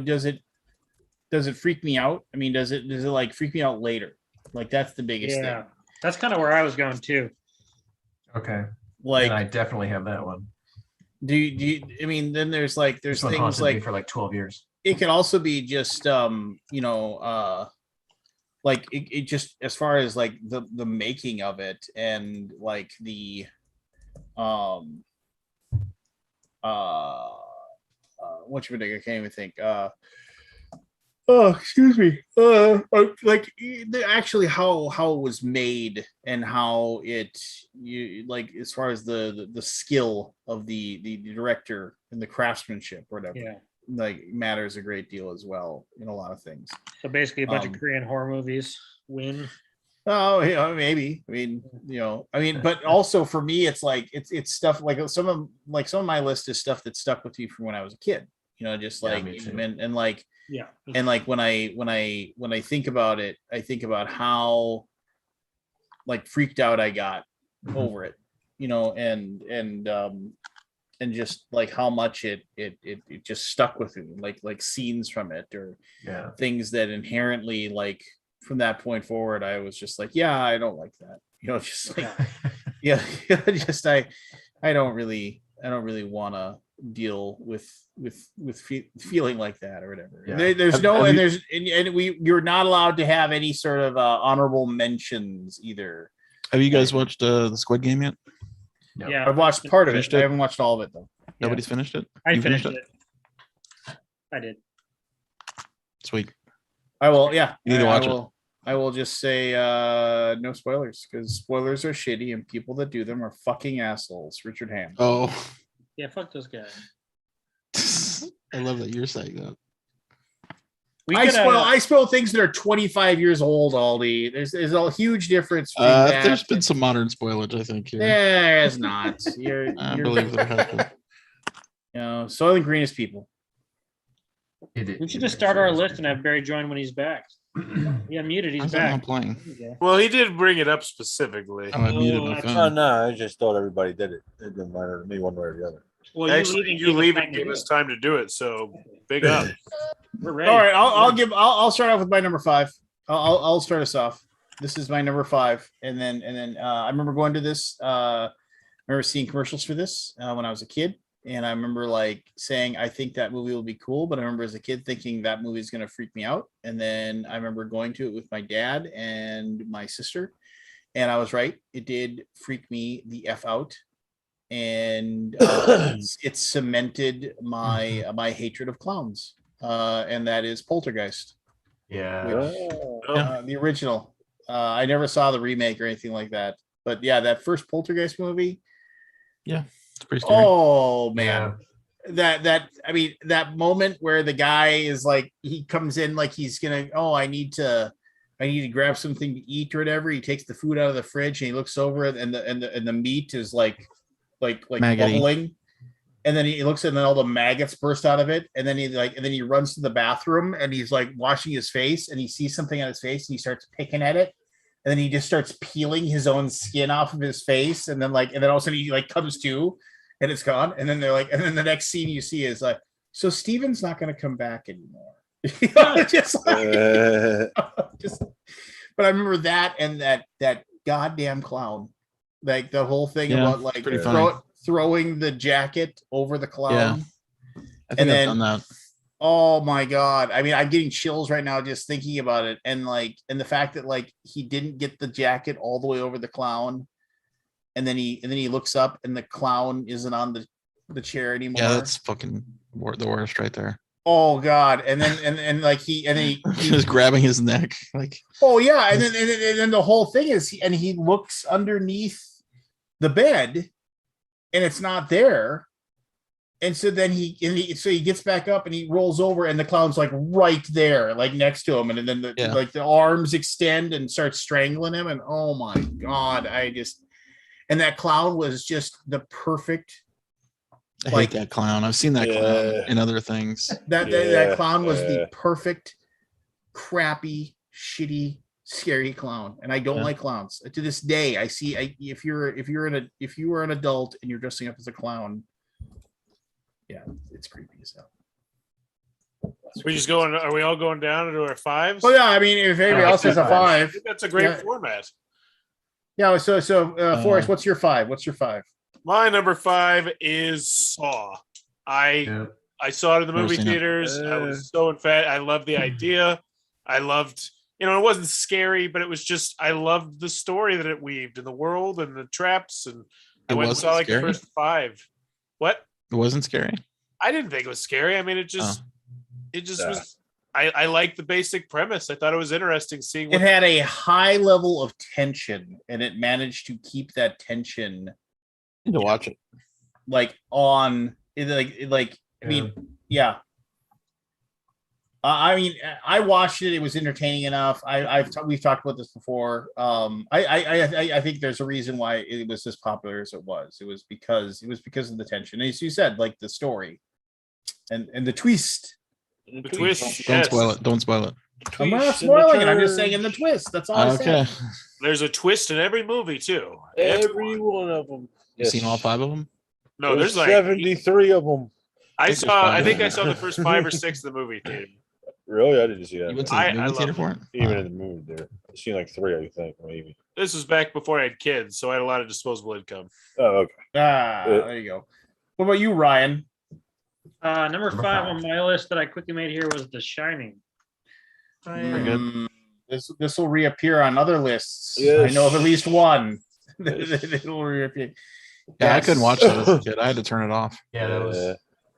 does it freak me out? I mean, does it like freak me out later? Like, that's the biggest thing. That's kind of where I was going too. Okay. Like, and I definitely have that one. Do you I mean, then there's things like for like 12 years. It can also be just like it just, as far as like the making of it, and like the what you think, I can't even think. Excuse me. Like actually how it was made, and how like as far as the skill of the director and the craftsmanship or whatever. Yeah. Like matters a great deal as well in a lot of things. So basically a bunch of Korean horror movies win. Oh, maybe. I mean, but also for me, it's like it's stuff like some of my list is stuff that stuck with you from when I was a kid. Just like and like yeah, and like when I think about it, I think about how like freaked out I got over it, and just like how much it just stuck with me, like scenes from it, or things that inherently, like from that point forward, I was just like, yeah, I don't like that, just like just I don't really want to deal with feeling like that or whatever. You're not allowed to have any sort of honorable mentions either. Have you guys watched the Squid Game yet? No. Yeah, I've watched part of it. I haven't watched all of it though. Nobody's finished it. I finished it. I did. Sweet. I will. Yeah, you need to watch it. I will just say no spoilers, because spoilers are shitty, and people that do them are fucking assholes. Richard Hamm. Oh. Yeah, fuck those guys. I love that you're saying that. I spoil things that are 25 years old, Aldi. There's a huge difference. There's been some modern spoilage, I think. Here. There is not. I believe there has been. Soylent Green is people. We should just start our list and have Barry join when he's back. Yeah, muted. He's back. I'm playing. Well, he did bring it up specifically. I muted my phone. No, I just thought everybody did it. It didn't matter to me one way or the other. Well, actually, you leaving gave us time to do it, so big up. We're ready. All right, I'll start off with my number 5. I'll start us off. This is my number 5, and then I remember going to this. I remember seeing commercials for this when I was a kid, and I remember like saying, I think that movie will be cool, but I remember as a kid thinking that movie is going to freak me out. And then I remember going to it with my dad and my sister, and I was right. It did freak me the F out. And it cemented my hatred of clowns, and that is Poltergeist. The original. I never saw the remake or anything like that, but yeah, that first Poltergeist movie. Yeah, it's pretty scary. Oh man, that moment where the guy is like, he comes in like he's gonna, I need to grab something to eat or whatever. He takes the food out of the fridge and he looks over it, and the meat is like bubbling, and then he looks, and then all the maggots burst out of it, and then he runs to the bathroom, and he's like washing his face, and he sees something on his face, and he starts picking at it, and then he just starts peeling his own skin off of his face, and then all of a sudden he like comes to, and it's gone, and then and then the next scene you see is like, so Steven's not going to come back anymore. But I remember that, and that goddamn clown. Like the whole thing about like throwing the jacket over the clown. Yeah. I think I've done that. Oh my god! I mean, I'm getting chills right now just thinking about it, and the fact that like he didn't get the jacket all the way over the clown, and then he looks up and the clown isn't on the chair anymore. Yeah, that's fucking the worst right there. Oh god! And then and like he was grabbing his neck like. Oh yeah, and then the whole thing is he looks underneath the bed, and it's not there. And so then he gets back up and he rolls over and the clown's like right there, like next to him. And then like the arms extend and start strangling him. And oh my God, and that clown was just the perfect. I hate that clown. I've seen that clown in other things. That clown was the perfect, crappy, shitty, scary clown. And I don't like clowns. To this day, if you were an adult and you're dressing up as a clown, yeah, it's creepy as hell. We just going? Are we all going down into our fives? Well, yeah. I mean, if anybody else has a five, that's a great format. Yeah. So, Forrest, what's your five? My number 5 is Saw. I saw it in the movie theaters. I was so I loved the idea. I loved, it wasn't scary, but it was just, I loved the story that it weaved and the world and the traps. And I went and saw like the first 5. What? It wasn't scary. I didn't think it was scary. I mean, it just was. I like the basic premise. I thought it was interesting seeing. It had a high level of tension, and it managed to keep that tension. To watch it, yeah. I mean, I watched it. It was entertaining enough. We've talked about this before. I think there's a reason why it was as popular as it was. It was because of the tension, as you said, like the story, and the twist. The twist. Don't spoil it. I'm not spoiling it. I'm just saying in the twist. That's all I said. There's a twist in every movie too. Every one of them. You've seen all 5 of them? No, there's like 73 of them. I think I saw the first 5 or 6 in the movie theater. Really? I didn't see that. You went to the movie theater for it? Even in the movie theater. I've seen like 3, I think, maybe. This was back before I had kids, so I had a lot of disposable income. Oh, okay. There you go. What about you, Ryan? Number 5 on my list that I quickly made here was The Shining. Very good. This will reappear on other lists. Yes. I know of at least one. It'll reappear. Yeah, I couldn't watch that as a kid. I had to turn it off. Yeah,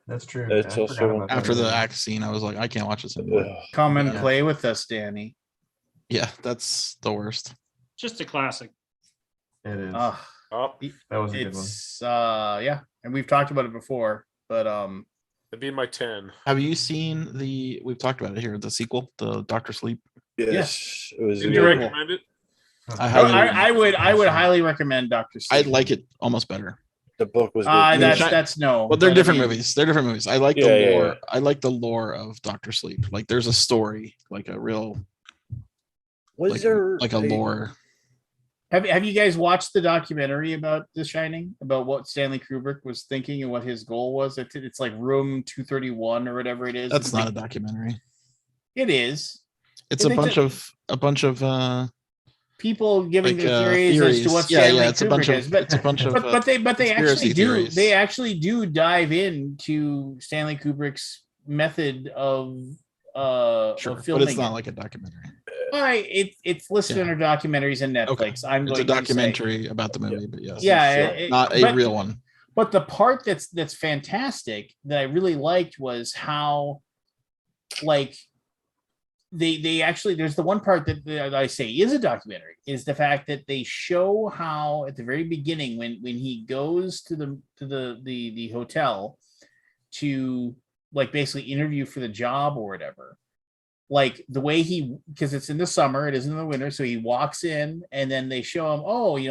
that's true. It's also after the axe scene, I was like, I can't watch this anymore. Come and play with us, Danny. Yeah, that's the worst. Just a classic. It is. Oh, that was a good one. Yeah, and we've talked about it before, but it'd be my 10. Have you seen we've talked about it here, the sequel, the Dr. Sleep? Yes. It was. Did you recommend it? I would highly recommend Dr. Sleep. I'd like it almost better. The book was. That's no. But they're different movies. They're different movies. I like the lore. Yeah. I like the lore of Dr. Sleep. Like there's a story, like a real. Was there like a lore? Have you guys watched the documentary about The Shining, about what Stanley Kubrick was thinking and what his goal was? It's like Room 231 or whatever it is. That's not a documentary. It is. It's a bunch of people giving their theories as to what Stanley Kubrick is. But they actually do. They actually do dive into Stanley Kubrick's method of filming. But it's not like a documentary. It's listed under documentaries and Netflix. Okay. It's a documentary about the movie, but yes. Yeah, not a real one. But the part that's fantastic that I really liked was how, like, they actually, there's the one part that I say is a documentary, is the fact that they show how at the very beginning when he goes to the hotel to like basically interview for the job or whatever, like the way because it's in the summer, it isn't in the winter, so he walks in and then they show him,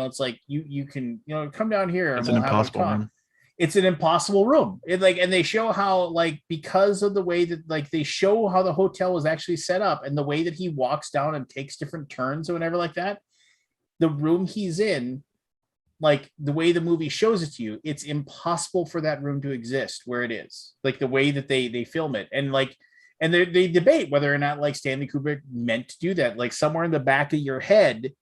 it's like you can come down here and we'll have a talk. It's an impossible room. And they show how, like, because of the way that, like, they show how the hotel was actually set up and the way that he walks down and takes different turns or whatever like that, the room he's in, like the way the movie shows it to you, it's impossible for that room to exist where it is, like the way that they film it. And they debate whether or not like Stanley Kubrick meant to do that. Like somewhere in the back of your head,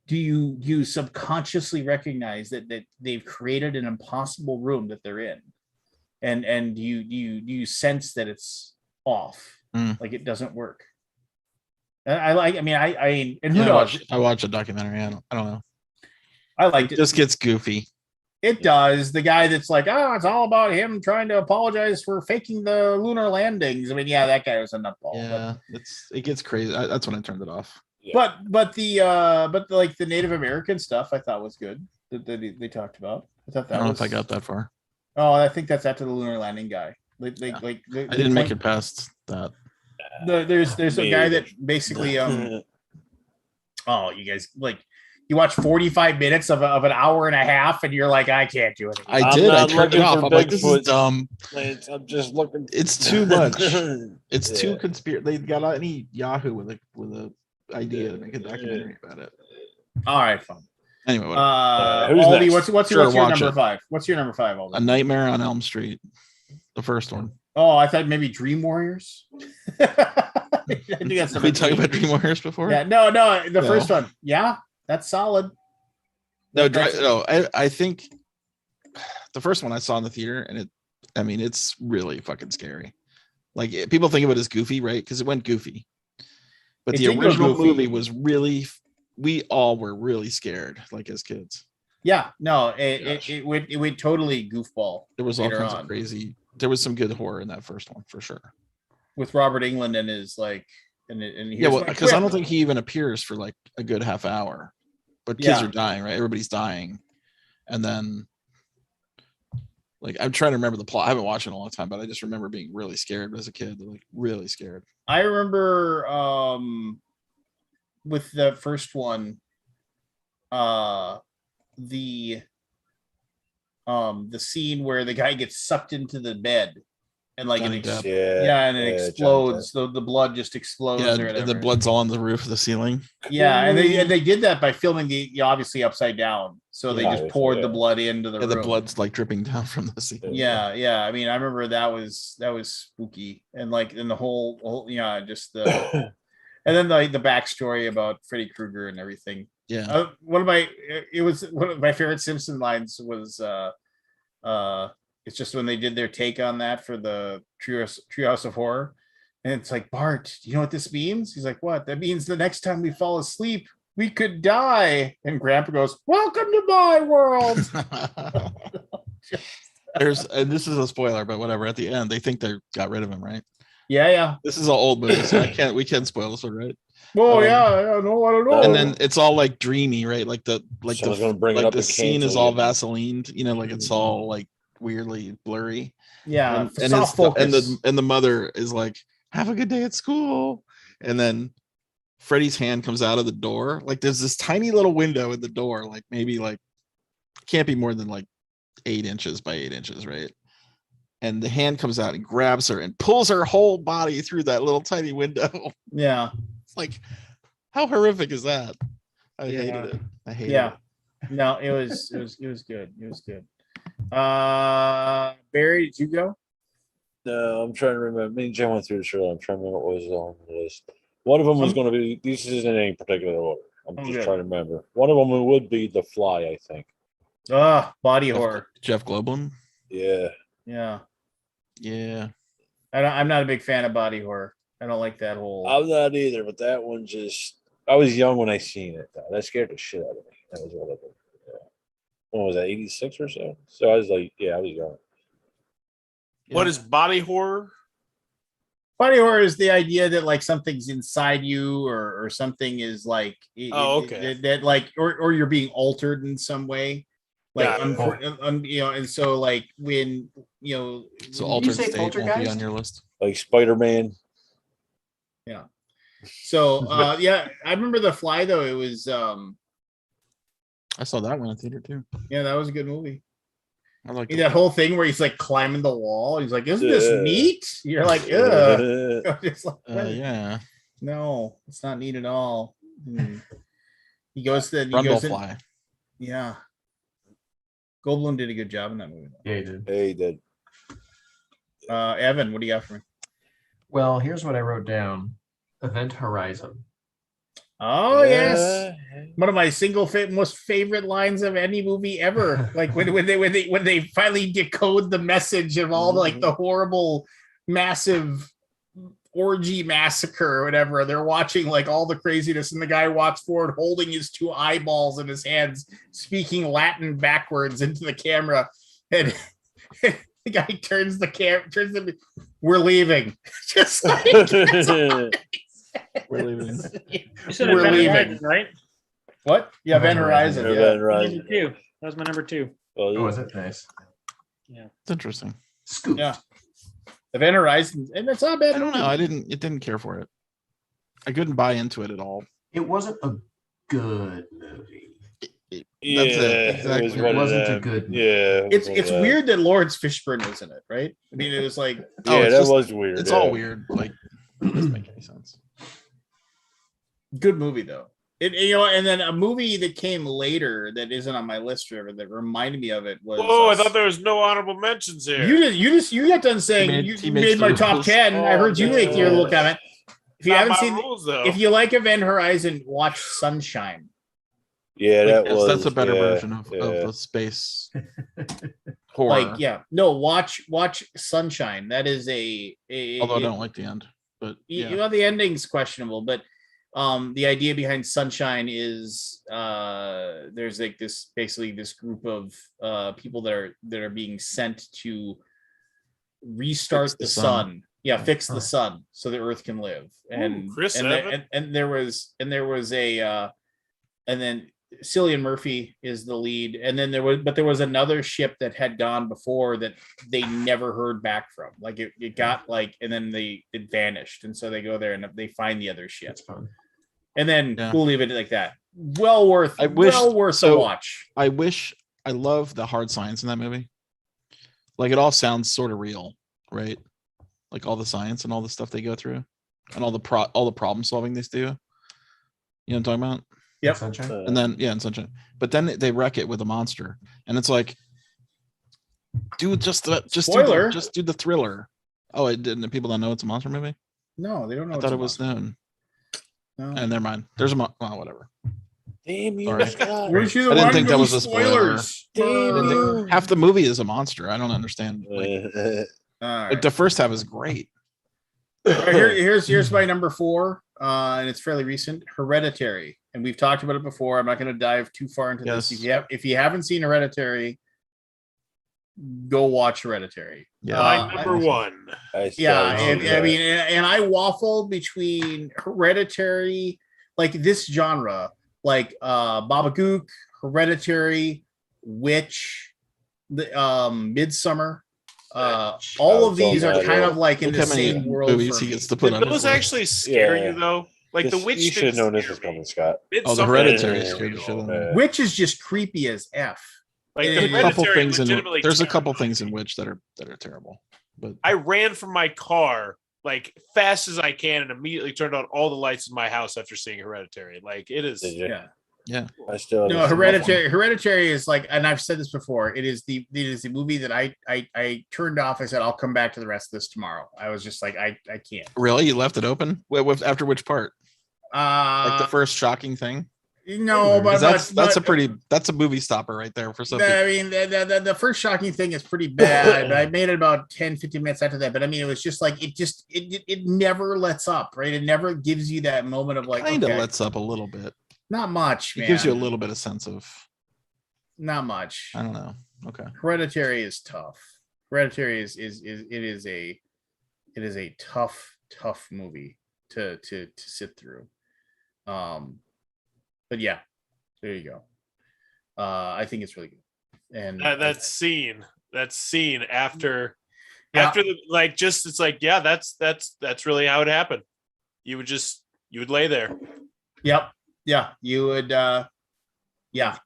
do you subconsciously recognize that they've created an impossible room that they're in, and you sense that it's off. Mm. Like it doesn't work. And who Yeah, knows? I watched a documentary. I don't know. I liked It it. just gets goofy. It does. The guy that's like, oh, it's all about him trying to apologize for faking the lunar landings. I mean, yeah, that guy was a nutball. Yeah, it gets crazy. That's when I turned it off. But the like the Native American stuff I thought was good that they talked about. I thought that I don't know was, if I got that far. Oh, I think that's after the lunar landing guy. I didn't make it past that. There's a guy that basically oh, you guys like you watch 45 minutes of an hour and a half and you're like, I can't do it. I turned it off. I'm like, this is dumb. I'm just looking. It's too much. It's too conspiracy. They got any Yahoo with a idea to make a documentary about it. All right, fine. Anyway, Aldi, what's your number 5? What's your number 5? Aldi? A Nightmare on Elm Street, the first one. Oh, I thought maybe Dream Warriors. I think that's we talked about Dream Warriors before. Yeah, no, the first one. Yeah, that's solid. I think the first one I saw in the theater, and it's really fucking scary. Like people think of it as goofy, right? Because it went goofy, but the original movie was really. We all were really scared, like as kids. Yeah, no, it went totally goofball. There was all kinds of crazy. There was some good horror in that first one for sure. With Robert Englund and his like, because I don't think he even appears for like a good half hour. But kids are dying, right? Everybody's dying, and then like I'm trying to remember the plot. I haven't watched it in a long time, but I just remember being really scared as a kid. Like really scared. I remember with the first one, the scene where the guy gets sucked into the bed and like it explodes. The blood just explodes. Yeah, the blood's all on the roof of the ceiling. Yeah, and they did that by filming the obviously upside down. So they just poured the blood into the room. The blood's like dripping down from the ceiling. Yeah. I mean, I remember that was spooky, and like in the whole just the. And then the backstory about Freddy Krueger and everything. Yeah. One of my favorite Simpson lines was it's just when they did their take on that for the Treehouse of Horror. And it's like, Bart, do you know what this means? He's like, what? That means the next time we fall asleep, we could die. And Grandpa goes, welcome to my world. And this is a spoiler, but whatever. At the end, they think they got rid of him, right? Yeah. This is an old movie, so we can't spoil this one, right? Oh yeah, no, I don't know. And then it's all like dreamy, right? Like the scene is all Vaseline, like it's all like weirdly blurry. Yeah, and the mother is like, "Have a good day at school," and then Freddy's hand comes out of the door. Like there's this tiny little window in the door, like maybe like can't be more than like 8 inches by 8 inches, right? And the hand comes out and grabs her and pulls her whole body through that little tiny window. Yeah. It's like, how horrific is that? I hated it. it. No, it was good. It was good. Barry, did you go? No, I'm trying to remember. Me and Jim went through the show. I'm trying to remember what was on the list. One of them was going to be, this isn't in any particular order. I'm just trying to remember. One of them would be The Fly, I think. Body horror. Jeff Goldblum? Yeah. I'm not a big fan of body horror. I don't like that whole. I'm not either, but that one just. I was young when I seen it. That scared the shit out of me. That was one of them. Yeah. When was that? 86 or so. So I was like, I was young. What is body horror? Body horror is the idea that like something's inside you, or something is like. That like, or you're being altered in some way. Like and so like when so altered state won't be on your list, like Spider-Man. Yeah. So I remember The Fly though. It was I saw that one in theater too. Yeah, that was a good movie. I like that whole thing where he's like climbing the wall. He's like, "Isn't this neat?" You're like, "Ugh." Yeah. No, it's not neat at all. He goes to Fly. Yeah. Goldblum did a good job in that movie. Yeah, he did. Yeah, he did. Evan, what do you got for me? Well, here's what I wrote down. Event Horizon. Oh, yes. One of my most favorite lines of any movie ever. Like when they finally decode the message of all like the horrible, massive orgy massacre or whatever. They're watching like all the craziness, and the guy walks forward holding his 2 eyeballs in his hands, speaking Latin backwards into the camera, and the guy turns the camera, we're leaving. Just like We're leaving. You said We're Event leaving. Horizon, right? What? Yeah, Van Horizon. Yeah. Number 2. That was my number 2. Oh, was it nice? It's interesting. Scoop. Yeah. Event Horizon, and it's not bad. I don't know. It didn't care for it. I couldn't buy into it at all. It wasn't a good movie. That's it. Exactly. It wasn't a good movie. Yeah. It's weird that Lawrence Fishburne was in it, right? I mean, it was like, Yeah, it's that just- was weird. It's yeah. all weird. Like, it doesn't make any sense. good movie though. And then a movie that came later that isn't on my list, River, that reminded me of it was. Whoa, I thought there was no honorable mentions here. You got done saying you made my top 10. I heard you make your little comment. If you Not haven't my seen, rules, though. if you like Event Horizon, watch Sunshine. Yeah, that was. That's a better version of yeah. the space horror. Watch Sunshine. That is Although I don't like the end, but you yeah. know, the ending's questionable, but the idea behind Sunshine is there's like this group of people that are being sent to restart Fix the the sun. sun. Yeah, fix the sun so the Earth can live. And Chris Evans. there was a and then Cillian Murphy is the lead, and then there was another ship that had gone before that they never heard back from. Like it got like, and then it vanished, and so they go there and they find the other ship. That's fun. And then Yeah. we'll leave it like that. Well worth a watch. I love the hard science in that movie. Like, it all sounds sort of real, right? Like all the science and all the stuff they go through, and all the problem solving they do. You know what I'm talking about? Yep. Sunshine. And then in Sunshine, but then they wreck it with a monster, and it's like, dude, just do the thriller. Oh, it didn't. People don't know it's a monster movie. No, they don't know. I thought it was known. No. And never mind. There's a whatever. Damn you, Sorry. Scott. Weren't you the I didn't one think that with was a spoiler. spoilers? Half the movie is a monster. I don't understand. Like, All like the first half is great. right, here's my number 4, and it's fairly recent. Hereditary, and we've talked about it before. I'm not going to dive too far into this. If you haven't seen Hereditary, go watch Hereditary. Yeah. My number 1. I mean, and I waffled between Hereditary, like this genre, like Babadook, Hereditary, Witch, the Midsummer. All of these are kind of like in the same world. Movies he gets to put Did on. those actually scare you though? Like the Witch. You should have known this was coming, Scott. Oh, the Hereditary scared the shit out of me. Witch is just creepy as F. Like There's the a couple Hereditary things legitimately there's a couple terrified things in me. which that are terrible. But I ran from my car like fast as I can and immediately turned on all the lights in my house after seeing Hereditary. Like it is. Did you? Yeah. I still No, Hereditary is like, and I've said this before. It is the movie that I turned off. I said I'll come back to the rest of this tomorrow. I was just like I can't. really, you left it open? After which part? Like the first shocking thing? No, but that's a movie stopper right there for some people. I mean, the first shocking thing is pretty bad. I made it about 10, 15 minutes after that. But I mean, it was just like, it never lets up, right? It never gives you that moment of like, Kind of lets up a little bit. Not much, man. It gives you a little bit of sense of. Not much. I don't know. Okay. Hereditary is tough. Hereditary is a tough movie to sit through. But yeah, there you go. I think it's really good. And that scene after the like, just it's like, yeah, that's really how it happened. You would lay there. Yep. Yeah, you would. Yeah,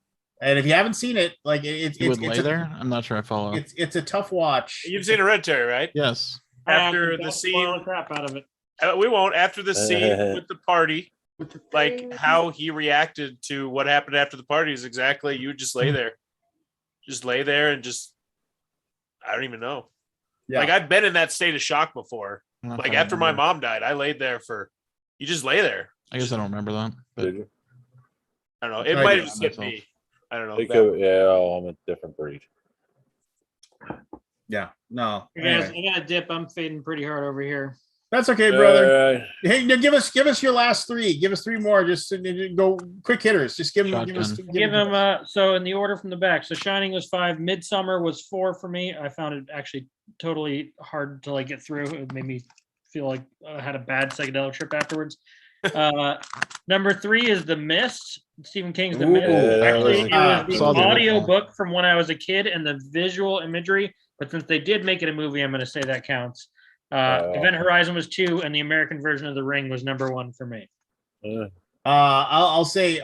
and if you haven't seen it, like it's lay there. I'm not sure I follow. It's a tough watch. You've seen Hereditary, right? Yes. After Don't the spoil scene, the crap out of it. we won't. After the scene with the party, like how he reacted to what happened after the party is exactly. You would just lay there, and just. I don't even know. Yeah. Like I've been in that state of shock before. Not Like that I after my remember. mom died, I laid there you just lay there. I guess I don't remember that. But Did you? I don't know. It I might do have just hit myself. me. I don't know. They could- I'm a different breed. Yeah. No. You guys, Anyway. I got a dip. I'm fading pretty hard over here. That's okay, brother. Right. Hey, now give us your last three. Give us three more. Just go quick hitters. Just give them. Give them. So in the order from the back. So Shining was 5. Midsummer was 4 for me. I found it actually totally hard to like get through. It made me feel like I had a bad psychedelic trip afterwards. Number 3 is The Mist. Stephen King's The Mist. Actually, it was the audio book from when I was a kid and the visual imagery. But since they did make it a movie, I'm going to say that counts. Event Horizon was 2, and the American version of The Ring was number 1 for me. I'll say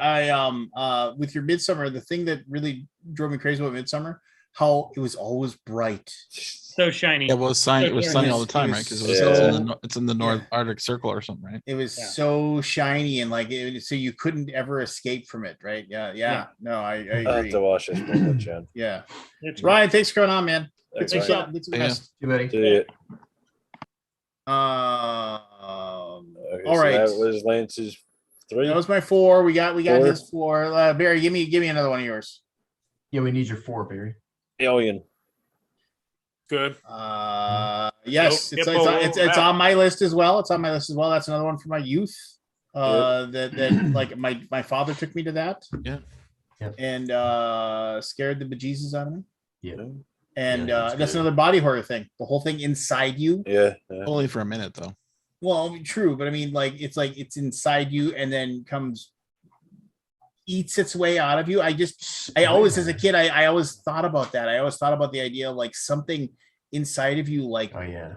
with your Midsummer, the thing that really drove me crazy about Midsummer, how it was always bright, so shiny. It was sunny. It was sunny all the time, right? Because it's in the North Arctic Circle or something, right? It was so shiny and like so you couldn't ever escape from it, right? Yeah. No, I agree. I have to watch this one, Jen. Yeah, Ryan, thanks for coming on, man. Good Thanks, stuff. Good rest. Too many. All So right. that was Lance's 3. That was my 4. We got 4. his 4. Barry, give me another one of yours. Yeah, we need your 4, Barry. Alien. Good. Yes, it's on my list as well. It's on my list as well. That's another one from my youth. That like my father took me to that. Yeah. And scared the bejesus out of me. Yeah. And that's another body horror thing. The whole thing inside you. Yeah. Only for a minute though. Well, true, but I mean, like it's inside you and then eats its way out of you. I always, as a kid, I always thought about that. I always thought about the idea of like something inside of you, like, oh yeah,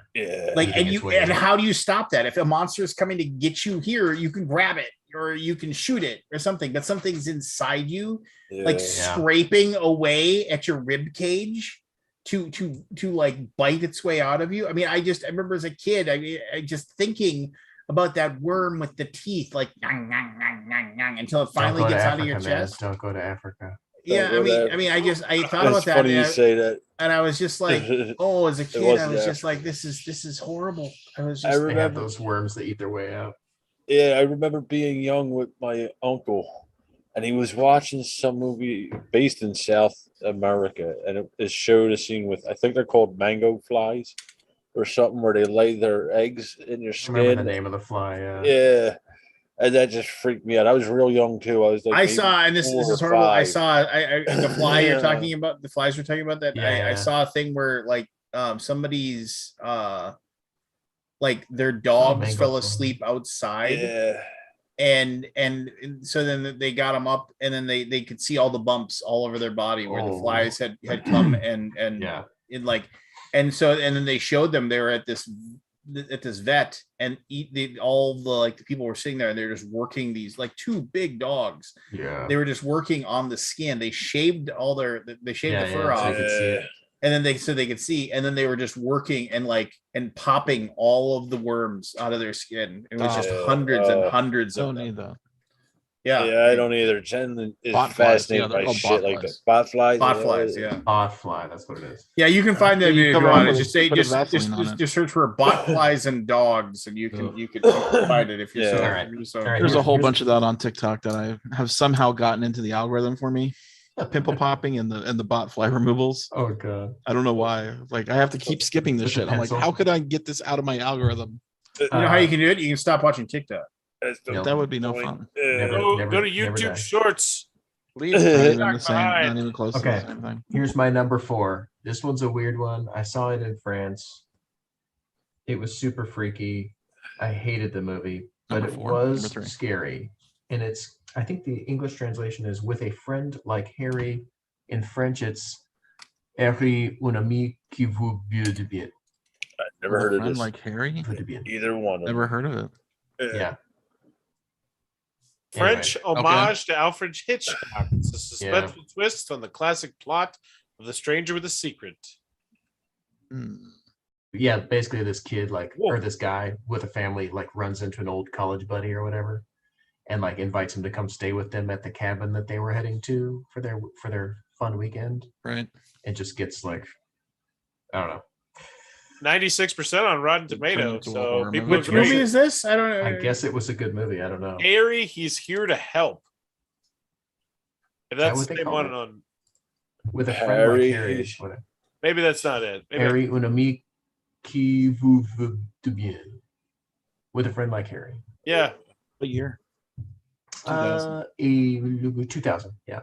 like, and how do you stop that? If a monster is coming to get you here, you can grab it or you can shoot it or something, but something's inside you, like scraping away at your rib cage to like bite its way out of you. I mean, I remember as a kid, I just thinking about that worm with the teeth, like until it finally gets out of your chest. Don't go to Africa. Yeah, I mean, I thought about that. Funny you say that. And I was just like, oh, as a kid, I was just like, this is horrible. I remember they have those worms that eat their way out. Yeah, I remember being young with my uncle, and he was watching some movie based in South America, and it showed a scene with, I think they're called mango flies or something, where they lay their eggs in your skin. I remember the name of the fly. Yeah. And that just freaked me out. I was real young too. I was like, I saw, and this is horrible. 5. I saw the fly you're talking about. The flies we're talking about. That I saw a thing where like somebody's like their dogs fell asleep outside. Yeah. And so then they got them up, and then they could see all the bumps all over their body where the flies had come and in like, and then they showed them they were at this vet, and all the like the people were sitting there and they're just working these like 2 big dogs. Yeah, they were just working on the skin. They shaved the fur off, so and then they could see, and then they were just working and popping all of the worms out of their skin. It was just hundreds and hundreds of them. Yeah, I don't either. Jen is fascinated by shit like that. Bot flies. Bot flies, yeah. Bot fly, that's what it is. Yeah, you can find that if you want. Just search for bot flies and dogs, and you can find it if you're so. All right. There's a whole bunch of that on TikTok that I have somehow gotten into the algorithm for me. Pimple popping and the bot fly removals. Oh god. I don't know why. Like I have to keep skipping this shit. I'm like, how could I get this out of my algorithm? You know how you can do it? You can stop watching TikTok. That would be no fun. Go to YouTube Shorts. Not even close to the same thing. Here's my number 4. This one's a weird one. I saw it in France. It was super freaky. I hated the movie, but it was scary. And I think the English translation is With a Friend Like Harry. In French, it's Harry, un ami qui vous veut du bien. I never heard of this. Like Harry? Either one. Never heard of it. Yeah. French homage to Alfred Hitchcock. It's a suspenseful twist on the classic plot of The Stranger with a Secret. Yeah, basically this kid or this guy with a family runs into an old college buddy or whatever, and invites him to come stay with them at the cabin that they were heading to for their fun weekend. Right. It just gets I don't know. 96% on Rotten Tomatoes. So people which movie is this? I don't know. I guess it was a good movie. I don't know. Harry, he's here to help. If that's the same one on With a Friend Like Harry. Maybe that's not it. Maybe Harry, un ami qui vous veut du bien. With a Friend Like Harry. Yeah. What year? 2000. Yeah.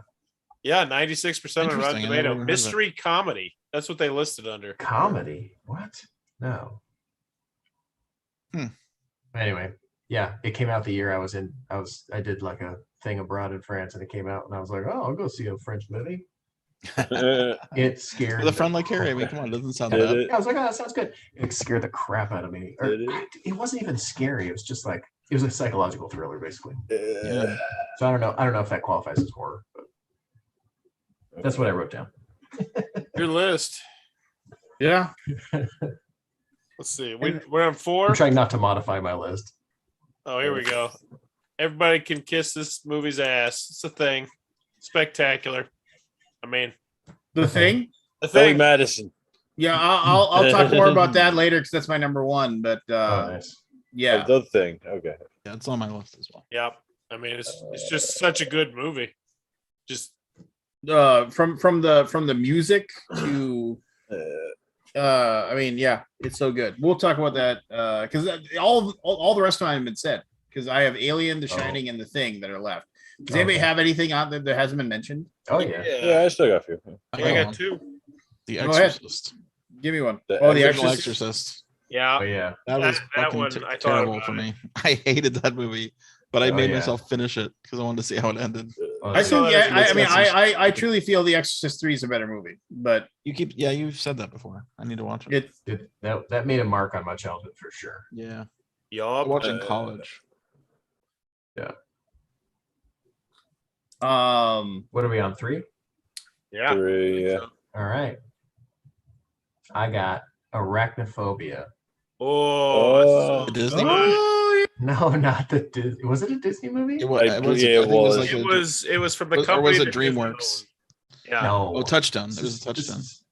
Yeah, 96% on Rotten Interesting, I never Tomato. even heard of it. Mystery comedy. That's what they listed under. Comedy? What? No. Anyway, yeah, it came out the year I did like a thing abroad in France, and it came out, and I was like, oh, I'll go see a French movie. It scared With a Friend Like Harry. I mean, come on, it doesn't sound bad. Yeah, I was like, oh, that sounds good. It scared the crap out of me. It wasn't even scary. It was just like it was a psychological thriller, basically. Yeah. So I don't know if that qualifies as horror, but that's what I wrote down. Your list. Yeah. Let's see. We're on 4. I'm trying not to modify my list. Oh, here we go. Everybody can kiss this movie's ass. It's a thing. Spectacular. I mean, The Thing. The Billy Thing. Madison. Yeah, I'll talk more about that later because that's my number one. But Nice. yeah, The Thing. Okay. Yeah, it's on my list as well. Yep. I mean, it's just such a good movie. Just from the music to I mean, yeah, it's so good. We'll talk about that because all the rest of them have been said. Because I have Alien, The Shining, and The Thing that are left. Does anybody have anything out there that hasn't been mentioned? Oh yeah. Yeah, I still got a few. I got 2. The Go ahead. Exorcist. Give me one. The The Original Exorcist. Exorcist. Yeah. Oh yeah. That was that fucking one, I thought terrible about for it. me. I hated that movie, but I Oh, made yeah. myself finish it because I wanted to see how it ended. I saw think, that as a I mean, Exorcist. I truly feel The Exorcist 3 is a better movie, but You've said that before. I need to watch it. That made a mark on my childhood for sure. Yeah, I Yup. watched it in college. What are we on 3? Yeah. 3, yeah. All right. I got Arachnophobia. Oh, The Disney so movie? oh, No, not the Disney. Was it a Disney movie? It was. I- It was yeah, I it think was. like it was from the or company. was it that Disney DreamWorks? owned. Yeah. No. Oh, Touchstone. It was a This Touchstone. is-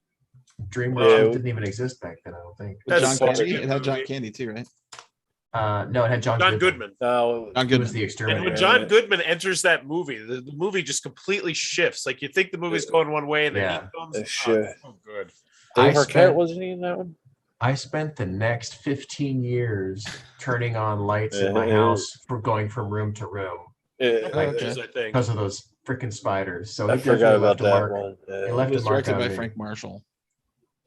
DreamWorks Yeah. didn't even exist back then, I don't think. With That's John such a Candy. good It had John movie. Candy too, right? No, it had John Goodman. No, John He was Goodman. the And exterminator. when John Goodman enters that movie, the movie just completely shifts. Like you think the movie's going one way, and then Yeah. he comes. Shit. Oh, good. Dave I Arquette spent- wasn't he in that one? I spent the next 15 years turning on lights in my Yeah. house for going from room to room Yeah, Pictures, I think. because of those freaking spiders. So I it forgot definitely about left a that mark. one. It left It was a mark directed on by me. Frank Marshall.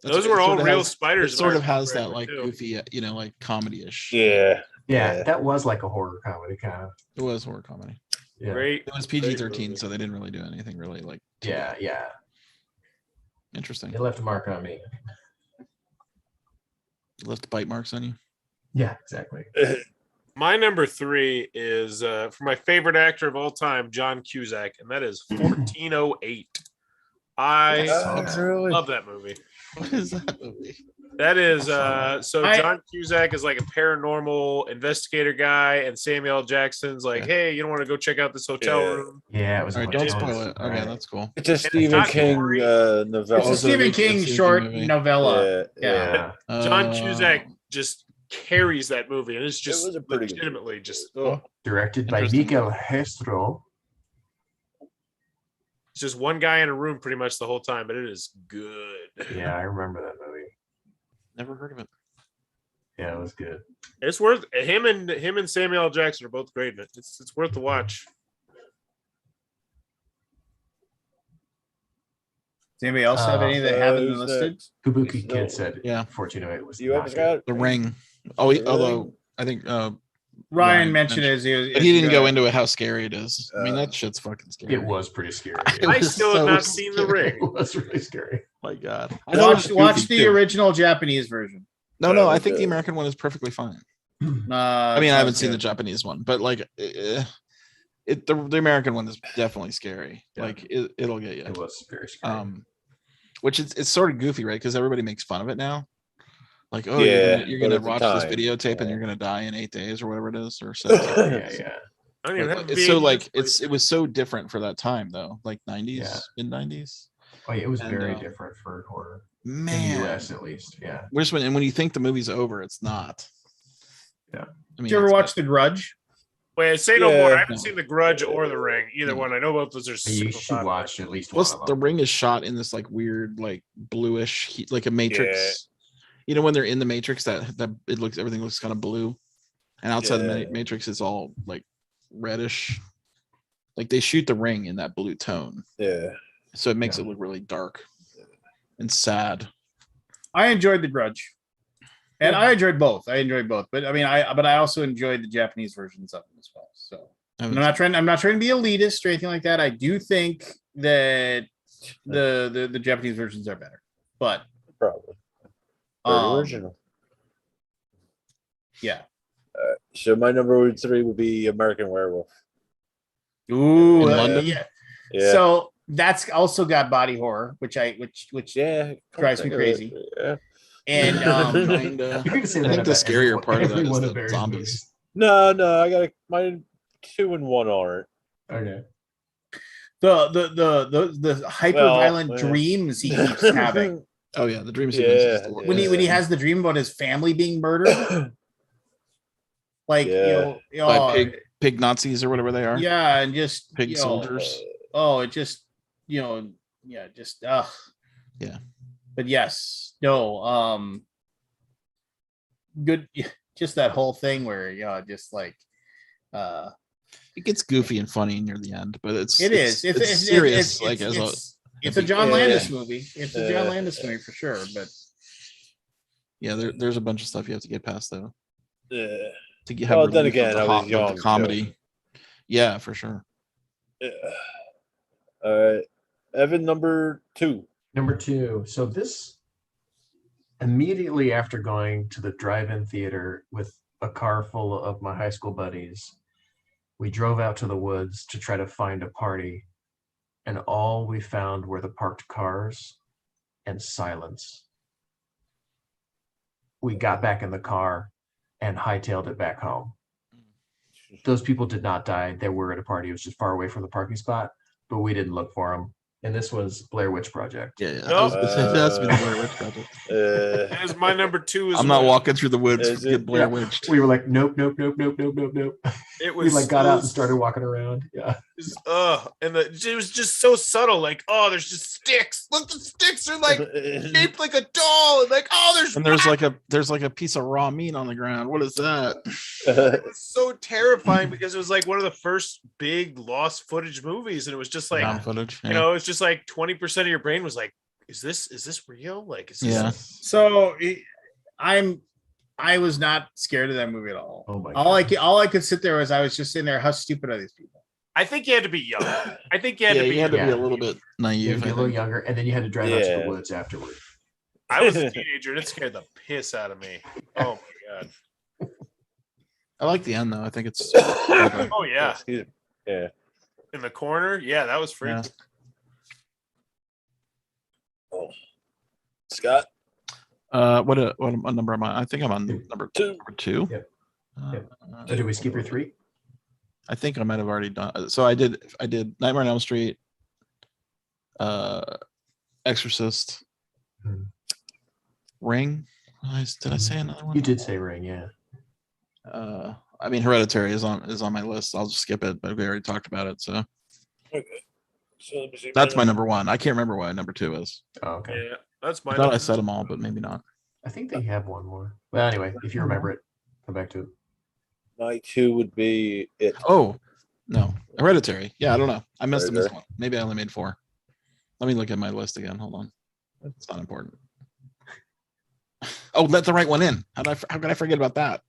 Those It were all sort of real has- spiders. It sort of if I has that remember like too. goofy, like comedy-ish. Yeah. Yeah, that was like a horror comedy kind of. It was horror comedy. Yeah. Great. It was Great PG-13, movie. so they didn't really do anything really like. too Yeah, bad. yeah. Interesting. It left a mark on me. Left bite marks on you. Yeah, exactly. My number 3 is for my favorite actor of all time, John Cusack, and that is 1408. I Really? love that movie. What is that movie? That is so I- John Cusack is like a paranormal investigator guy, and Samuel L. Jackson's like, Yeah. hey, you don't want to go check out this hotel Yeah. room? Yeah, it was. All a right, bunch don't of spoil those. it. Okay, Right. that's cool. It's a it's Stephen not King gory. novella. it's a Also, Stephen it's a King Stephen short movie. novella. Yeah. John Cusack just carries that movie, and it's just was a pretty good legitimately just Directed by Interesting. Miguel Hestro. it's just one guy in a room pretty much the whole time, but it is good. Yeah, I remember that movie. Never heard of it. Yeah, it was good. It's worth him and Samuel L. Jackson are both great in it. It's worth the watch. Does anybody else have any that haven't been who's listed? Kabuki No. Kid said Yeah. 1408 was You not haven't good. got The Ring. Oh, Really? although I think Ryan Ryan mentioned it. but he didn't go into it how scary it is. I mean, Uh, that shit's fucking scary. It was pretty scary. It I was still have so not seen The scary. Ring. It was really scary. My God. I know it's Watch goofy, the too. original Japanese version. No, I Okay. think the American one is perfectly fine. I mean, I I haven't seen the Japanese one, but like, the American one is definitely scary. Yeah. Like, it'll get you. It was very scary. Which it's sort of goofy, right? Because everybody makes fun of it now. Like, oh, Yeah, you're but gonna at the watch this time, videotape and yeah. you're gonna die in 8 days or whatever it is, or so. yeah. I don't even have It's so VHS like plates. it was so different for that time though, like 90s, Yeah. mid 90s. Oh, yeah, it was And, very different for horror in the Man, US at least. Yeah. when you think the movie's over, it's not. Yeah. I mean, Did you ever it's watch The Grudge? Wait, say no more. I Yeah. haven't seen The Grudge or The Ring. Either No. one. I know both those are. You super should popular. watch at least Plus, one of the them. Ring is shot in this like weird, like bluish, heat, like a Matrix. You know, when they're in the Matrix, that everything looks kind of blue. and outside the Yeah. Matrix is all like reddish. Like they shoot the ring in that blue tone, Yeah. so it makes it look really dark and sad. I enjoyed The Grudge, and I enjoyed both. But I mean, I also enjoyed the Japanese versions of them as well. So I'm not trying to be elitist or anything like that. I do think that the Japanese versions are better, but Probably. Very original. Yeah. So my number 3 would be American Werewolf. Ooh, In London? Yeah. Yeah. So that's also got body horror, which yeah, drives me crazy. Yeah. And Kinda. You could say I that think the about scarier part of that every is one the of Barry's zombies. movies. No, I got my 2 and 1 aren't. Okay. The hyper violent Well, dreams he keeps having. Oh yeah, the dream sequence. Yeah, When he has the dream about his family being murdered, like Yeah. By pig Nazis or whatever they are. yeah, and just Pig soldiers. it just just Yeah. But yes, no, good. Just that whole thing where just like It gets goofy and funny near the end, but it's it's serious. It's a John Landis movie. It's a John Landis movie for sure. But yeah, there's a bunch of stuff you have to get past though. Yeah. To have Well, then relief of again, the I was young, the comedy. Yeah, for sure. Yeah. All right. Evan, number 2. Number 2. So this immediately after going to the drive-in theater with a car full of my high school buddies, we drove out to the woods to try to find a party, and all we found were the parked cars and silence. We got back in the car and hightailed it back home. Those people did not die. They were at a party. It was just far away from the parking spot, but we didn't look for them. And this was Blair Witch Project. Yeah. Nope. That's been the Blair Witch Project. That is my number 2. I'm not walking through the woods to get Blair Witched. We were like, nope. It We was like got out and started walking around. Yeah. it was just so subtle. Like, oh, there's just sticks. Look, the sticks are like shaped like a doll, and like, oh, there's like a piece of raw meat on the ground. What is that? It was so terrifying because it was like one of the first big lost footage movies, and it was just like Found footage. you know, it's just like 20% of your brain was like, is this real? Like, is this Yeah. So I was not scared of that movie at all. Oh my all I could sit there was I was just sitting there. How stupid are these people? I think you had to be young. I think you had Yeah, to be. you had to be Yeah. a little bit You had naive. to be a little younger, and then you had to drive out to the woods afterward. I was a teenager, and it scared the piss out of me. Oh my god. I like the end though. I think it's Oh yeah. Yeah. In the corner, yeah, that was freaky. Yeah. Oh. Scott. What number am I? I think I'm on number 2. Yep. Uh, Yep. So did we skip your 3? I think I might have already done. So I did Nightmare on Elm Street, Exorcist, Ring. Did I say another one? You did say Ring, yeah. I mean, Hereditary is on my list. I'll just skip it, but we already talked about it. So Okay. So let me see. that's my number 1. I can't remember what number 2 is. Oh, okay. Yeah, that's my. I thought I said them all, but maybe not. I think they have one more. Well, anyway, if you remember it, come back to it. My 2 would be it. Oh no, Hereditary. Yeah, I don't know. I missed Hereditary. one. Maybe I only made 4. Let me look at my list again. Hold on. It's not important. Oh, let the right one in. How can I forget about that?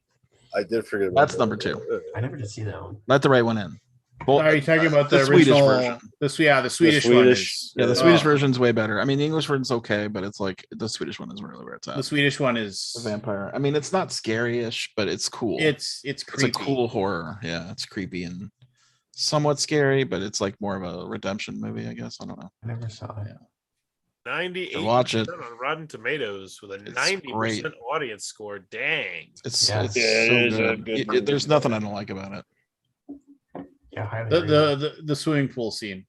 I did forget about That's that. number 2. I never did see that one. Let the right one in. Well, Are you talking about the Swedish original version? The Swedish one. Swedish- Yeah, the Oh. Swedish version's way better. I mean, the English version's okay, but it's like the Swedish one is really where it's at. The Swedish one is The vampire. I mean, it's not scary-ish, but it's cool. it's It's creepy. a cool horror. Yeah, it's creepy and somewhat scary, but it's like more of a redemption movie, I guess. I don't know. I never saw it. 98% watch it. on Rotten Tomatoes with a It's 90% great. audience score. Dang. It's Yeah. it's Yeah, so it is a good. good It- movie. there's nothing I don't like about it. Yeah, highly rated. The swimming pool scene.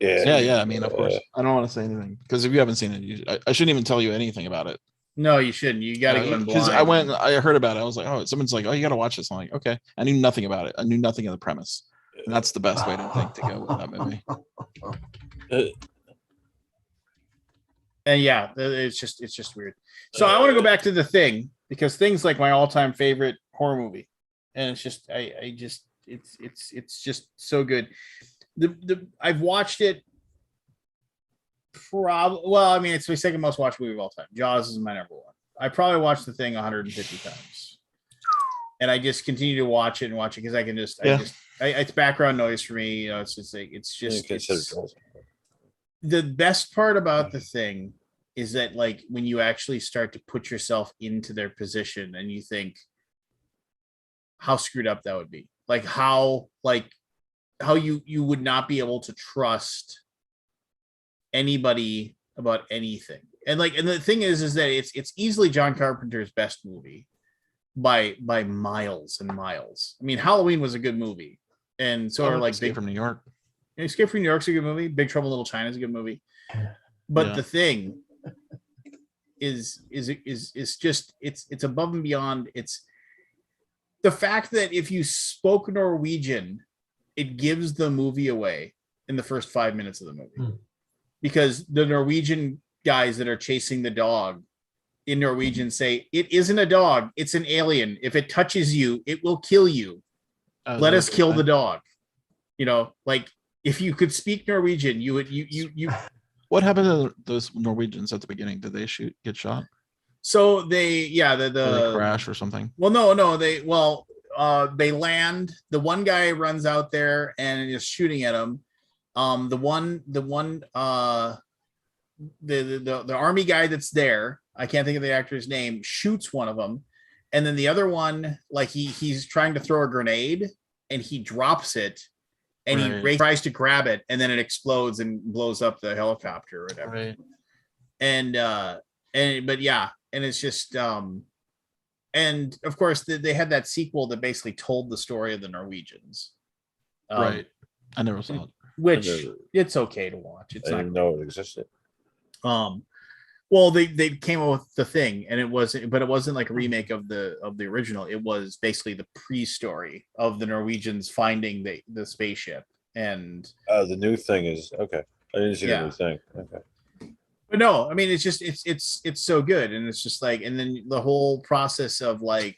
Yeah. I mean, of course, I don't want to say anything because if you haven't seen it, I shouldn't even tell you anything about it. No, you shouldn't. You got to go in Because blind. I heard about it. I was like, oh, someone's like, oh, you got to watch this. I'm like, okay. I knew nothing about it. I knew nothing of the premise, and that's the best way to think to go with that movie. And yeah, it's just weird. So I want to go back to The Thing because Thing's like my all-time favorite horror movie. and it's just I just it's just so good. I've watched it. Well, I mean, it's my second most watched movie of all time. Jaws is my number one. I probably watched The Thing 150 times, and I just continue to watch it because I can just it's background noise for me. It's just like the best part about The Thing is that, like, when you actually start to put yourself into their position and you think how screwed up that would be, like how you would not be able to trust anybody about anything. And the thing is that it's easily John Carpenter's best movie by miles and miles. I mean, Halloween was a good movie, and so are like Escape from New York. Escape from New York's a good movie. Big Trouble in Little China is a good movie. But The Thing is just it's above and beyond. It's the fact that if you spoke Norwegian, it gives the movie away in the first 5 minutes of the movie. Because the Norwegian guys that are chasing the dog in Norwegian say, "It isn't a dog, it's an alien. If it touches you, it will kill you. Let us kill the dog." You know, like, if you could speak Norwegian, you would you What happened to those Norwegians at the beginning? Did they get shot? So they they crash or something. Well, no, they land. The one guy runs out there and is shooting at him. The army guy that's there, I can't think of the actor's name, shoots one of them, and then the other one, like, he's trying to throw a grenade and he drops it, and he tries to grab it, and then it explodes and blows up the helicopter or whatever. Right. And it's just and of course they had that sequel that basically told the story of the Norwegians. Right. I never saw it. Which it's okay to watch. It's I didn't know it existed. Well, they came up with The Thing, and it wasn't like a remake of the original. It was basically the pre-story of the Norwegians finding the spaceship. And the new thing is okay. I didn't see the new thing. Okay. But no, I mean, it's just it's so good, and it's just like, and then the whole process of like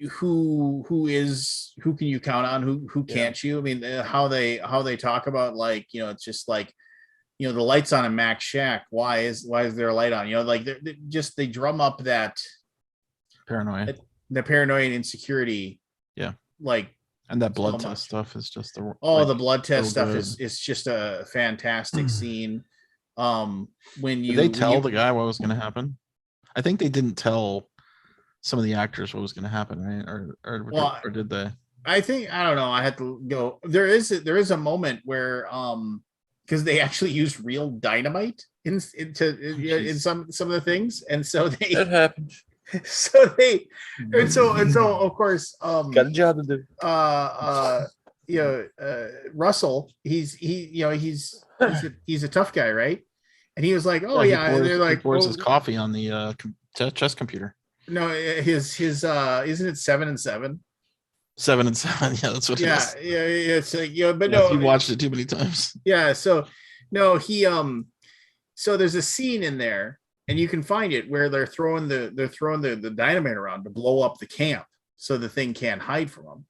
who can you count on, who can't you? I mean, how they talk about, like, you know, it's just like, you know, the light's on in Mac's shack. Why is there a light on? You know, like they drum up that paranoia, the paranoia and insecurity. Yeah. Like, and that blood test stuff is just the blood test stuff is just a fantastic scene. When did they tell the guy what was going to happen? I think they didn't tell some of the actors what was going to happen, right? Or did they? I think, I don't know. I had to go. There is a moment where because they actually used real dynamite in some of the things, and so that happened. So of course got a job to do. Russell, he's a tough guy, right? And he was like, "Oh yeah," and they're like, he pours his coffee on the chess computer. No, his isn't it 7 and 7? 7 and 7, yeah, that's what it is. Yeah, it's like, but no, you watched it too many times. Yeah, so no, he so there's a scene in there, and you can find it, where they're throwing the dynamite around to blow up the camp so the thing can't hide from them.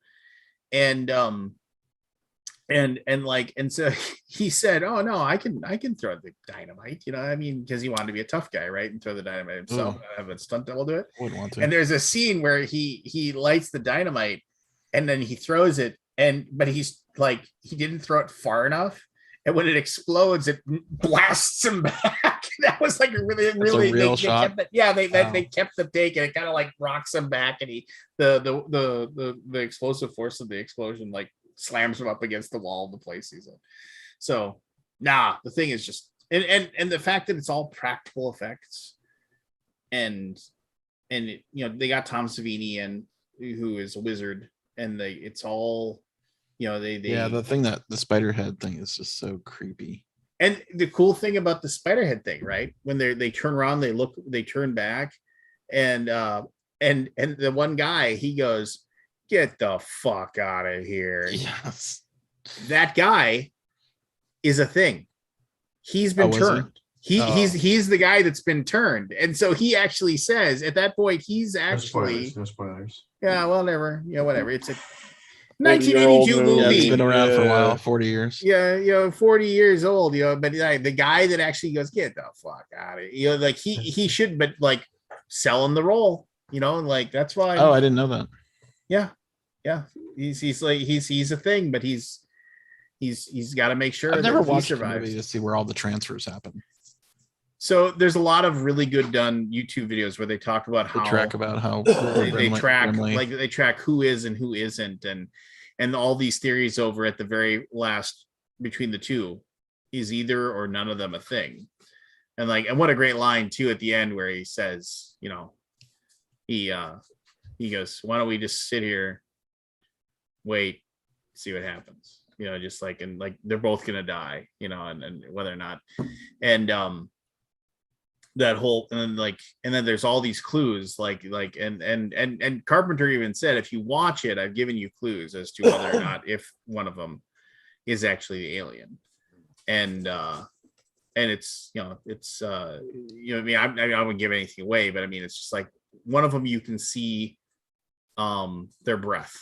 And so he said, "Oh no, I can throw the dynamite," you know, I mean, because he wanted to be a tough guy, right, and throw the dynamite himself. Have a stunt double do it. Wouldn't want to. And there's a scene where he lights the dynamite, and then he throws it, but he's like, he didn't throw it far enough, and when it explodes, it blasts him back. That was like a really real shot. They kept the take, and it kind of like rocks him back, and the explosive force of the explosion like slams him up against the wall of the place he's in. So the Thing is just, and the fact that it's all practical effects, and it, you know, they got Tom Savini in, who is a wizard, and it's all, you know, the thing, that the spider head thing is just so creepy. And the cool thing about the spider head thing, right, when they turn around, they turn back, and the one guy, he goes, "Get the fuck out of here." Yes. That guy is a thing. He's been turned. He's the guy that's been turned, and so he actually says at that point he's actually no spoilers. yeah, well, never, whatever. It's a 40-year-old 1982 Yeah, movie. it's been around for a Yeah. while, 40 years. Yeah, 40 years old, but like the guy that actually goes, get the fuck out of here. Like he should, but like selling the role, like that's why. Oh, I didn't know that. Yeah. He's like he's a thing, but he's got to make sure I've never that he watched a survives. movie to see where all the transfers happen. So there's a lot of really good done YouTube videos where they talk about how They track about how they track Brimley- like they track who is and who isn't, and all these theories over at the very last between the two is either or none of them a thing. And what a great line too at the end where he says, he goes, why don't we just sit here, wait, see what happens, just and they're both gonna die, and whether or not, and that whole, and then there's all these clues and Carpenter even said, if you watch it, I've given you clues as to whether or not if one of them is actually the alien. And it's I mean, I wouldn't give anything away, but I mean, it's just like one of them you can see their breath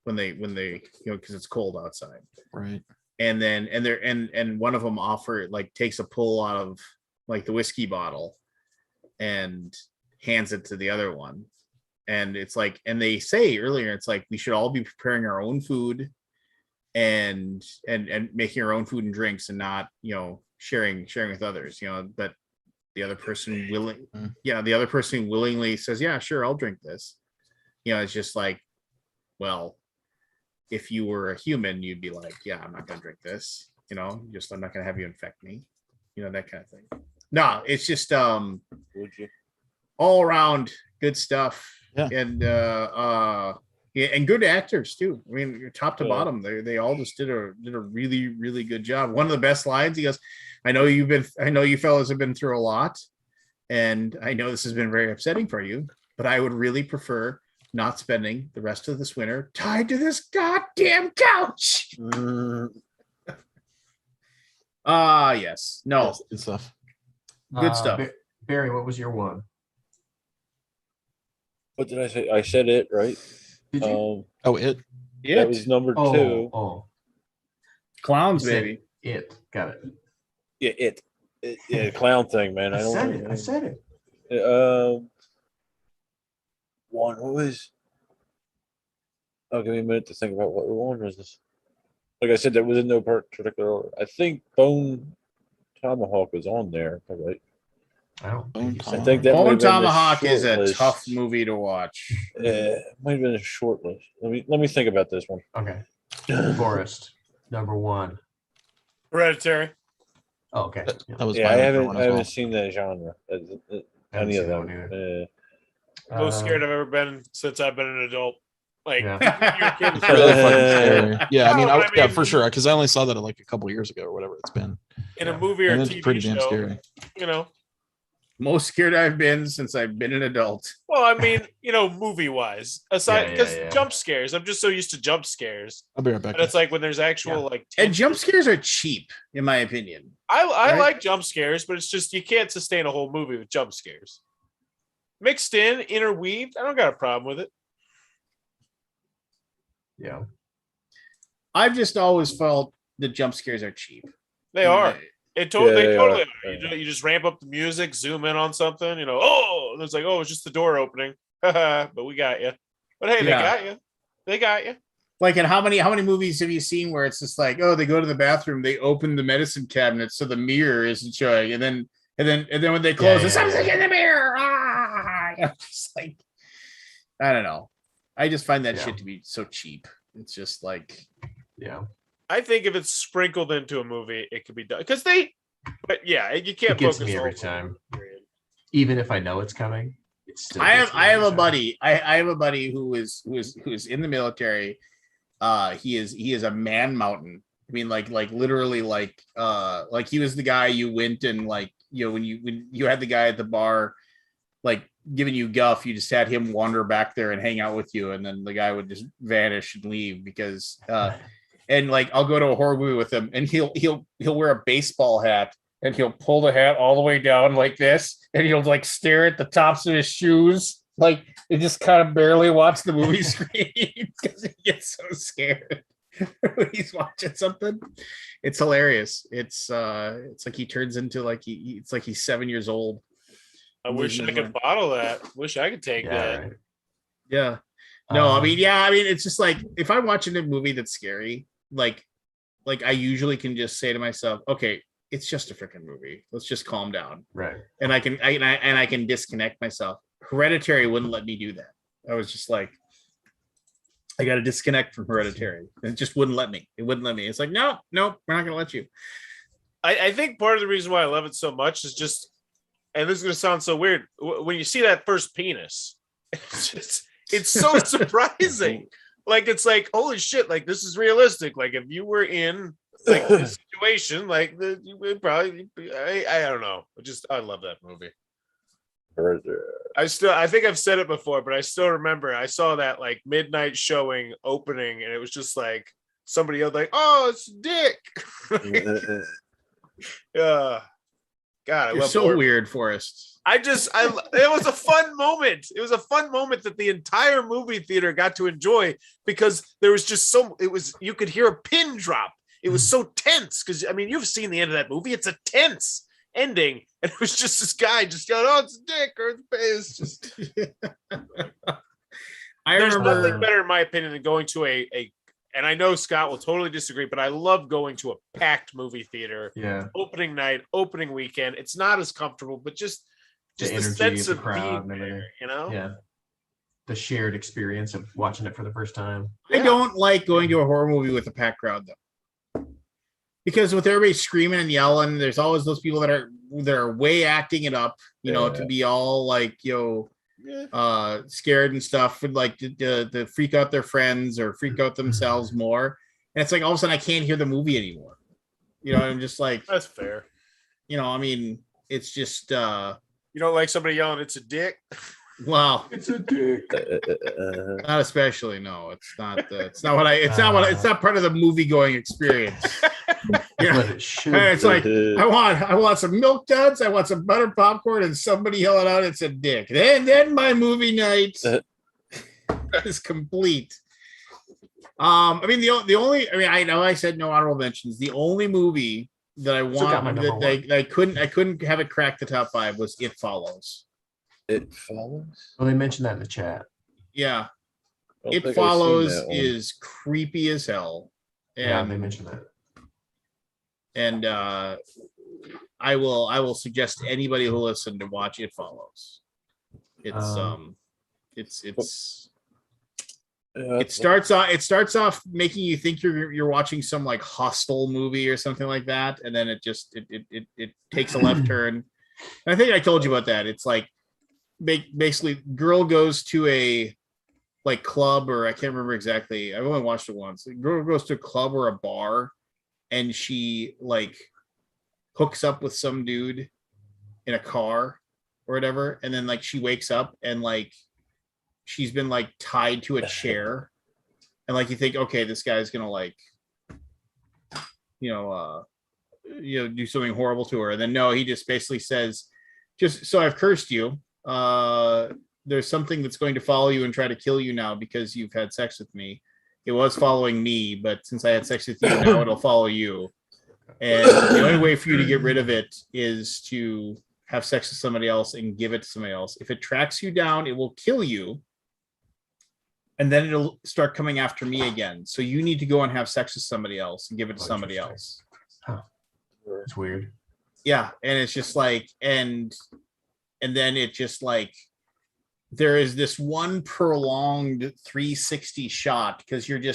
when they because it's cold outside, right? And then and one of them takes a pull out of the whiskey bottle and hands it to the other one, and it's and they say earlier, it's we should all be preparing our own food and making our own food and drinks, and not sharing with others, but the other person the other person willingly says, yeah, sure, I'll drink this. It's just well, if you were a human, you'd be like, yeah, I'm not gonna drink this, I'm not gonna have you infect me, that kind of thing. No, it's just Would you? all around good stuff. Yeah. And and good actors too. I mean, top to bottom, they all just did a really, really good job. One of the best lines, he goes, I know you fellas have been through a lot, and I know this has been very upsetting for you, but I would really prefer not spending the rest of this winter tied to this goddamn couch. Yes. No. Yes, good stuff. Good stuff. Barry, what was your one? What did I say? I said it, right? Did you? It. That was number two. Oh, Clowns, you said baby. It. Got it. Yeah, yeah, clown thing, man. I said it. One. What was? Oh, give me a minute to think about what one was this. Like I said, that was in no particular order. I think Bone Tomahawk was on there. Right? I don't think I think that Bone might have been the Tomahawk is short a list. tough movie to watch. Might have been a short list. Let me think about this one. Okay. Forest, number one. Hereditary. Oh, okay. That was I my haven't one as well. seen that genre. Any of them. Most scared I've ever been since I've been an adult. Yeah. You're It's really fucking scary. Yeah, I mean, No, but I mean- for sure, because I only saw that a couple years ago or whatever it's been. in a movie or And a it's TV pretty show. damn scary. Most scared I've been since I've been an adult. Well, I mean, movie wise, aside because Yeah. jump scares, I'm just so used to jump scares. I'll be right back. And it's when there's actual And tension. jump scares are cheap, in my opinion. I right? like jump scares, but it's just you can't sustain a whole movie with jump scares. Mixed in, interweaved, I don't got a problem with it. Yeah. I've just always felt the jump scares are cheap. They are. They totally they are. are. You just ramp up the music, zoom in on something, oh, and it's it's just the door opening. But we got you. But hey, Yeah. they got you. They got you. And how many movies have you seen where it's just they go to the bathroom, they open the medicine cabinet so the mirror isn't showing, and then when they close, it's something in the mirror. Just I don't know. I just find that shit to be so cheap. It's just Yeah. I think if it's sprinkled into a movie, it could be done. But yeah, you can't It gets focus me every on time. period. Even if I know it's coming, it's still. I gets me have every a time. buddy. I have a buddy who is in the military. He is a man mountain. I mean, literally, he was the guy you went and when you had the guy at the bar, giving you guff, you just had him wander back there and hang out with you, and then the guy would just vanish and leave because and I'll go to a horror movie with him, and he'll wear a baseball hat and he'll pull the hat all the way down like this, and he'll like stare at the tops of his shoes, like he just kind of barely watch the movie screen because he gets so scared when he's watching something. It's hilarious. It's like he turns into like it's like he's 7 years old. I wish I could bottle that. Wish I could take that. Right. Yeah. No, I mean, it's just like if I'm watching a movie that's scary, like I usually can just say to myself, okay, it's just a freaking movie. Let's just calm down. Right. And I can disconnect myself. Hereditary wouldn't let me do that. I was just like, I got to disconnect from Hereditary. It just wouldn't let me. It wouldn't let me. It's like, no, we're not going to let you. I think part of the reason why I love it so much is just, and this is going to sound so weird, when you see that first penis, it's so surprising. Like, it's like, holy shit, like, this is realistic. Like, if you were in like this situation, like, you would probably, I don't know. I love that movie. I think I've said it before, but I still remember I saw that like midnight showing opening, and it was just like somebody yelled like, "Oh, it's Dick!" God, You're so weird, Forrest. It was a fun moment. It was a fun moment that the entire movie theater got to enjoy because there was just you could hear a pin drop. It was so tense because I mean, you've seen the end of that movie. It's a tense ending, and it was just this guy just yelling, "Oh, it's Dick!" or it's just. There's nothing better, in my opinion, than going to a. And I know Scott will totally disagree, but I love going to a packed movie theater. Yeah. Opening night, opening weekend. It's not as comfortable, but just the energy, sense the of crowd being there, you know? Yeah. The shared experience of watching it for the first time. I don't like going to a horror movie with a packed crowd though. Because with everybody screaming and yelling, there's always those people that are way acting it up, you know, to be all like, scared and stuff, would like to freak out their friends or freak out themselves more. And it's like all of a sudden I can't hear the movie anymore. You know, I'm just like, that's fair. You know, I mean, it's just you don't like somebody yelling, "It's a dick." Well, it's a dick. Not especially. No, it's not. It's not part of the movie going experience. You know? It's like I want some milk duds, I want some buttered popcorn, and somebody yelling out, "It's a dick." Then my movie night is complete. I mean the only. I mean, I know I said no honorable mentions. The only movie that I want that I couldn't have it crack the top 5 was It Follows. It Follows. Well, they mentioned that in the chat. Yeah, It Follows is creepy as hell. And, they mentioned that. And I will suggest anybody who listen to watch It Follows. It starts off making you think you're watching some like Hostel movie or something like that, and then it takes a left turn. And I think I told you about that. It's like basically girl goes to a like club, or I can't remember exactly. I've only watched it once. The girl goes to a club or a bar, and she like hooks up with some dude in a car or whatever, and then like she wakes up and like she's been like tied to a chair, and like you think, okay, this guy's gonna like do something horrible to her, and then no, he just basically says, just so I've cursed you, there's something that's going to follow you and try to kill you now because you've had sex with me. It was following me, but since I had sex with you, now it'll follow you. And the only way for you to get rid of it is to have sex with somebody else and give it to somebody else. If it tracks you down, it will kill you. And then it'll start coming after me again. So you need to go and have sex with somebody else and give it to somebody else. Huh. It's weird. Yeah. And it's just like, and then it just like, there is this one prolonged 360 shot because and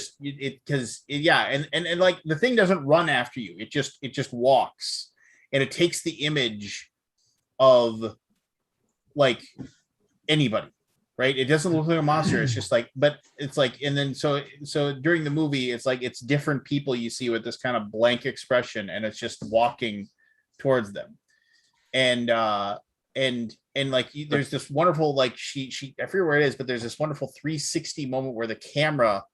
like the thing doesn't run after you. It just walks, and it takes the image of like anybody, right? It doesn't look like a monster. It's just like, but it's like, and then so during the movie, it's like it's different people you see with this kind of blank expression, and it's just walking towards them, and like there's this wonderful like she I forget where it is, but there's this wonderful 360 moment where the camera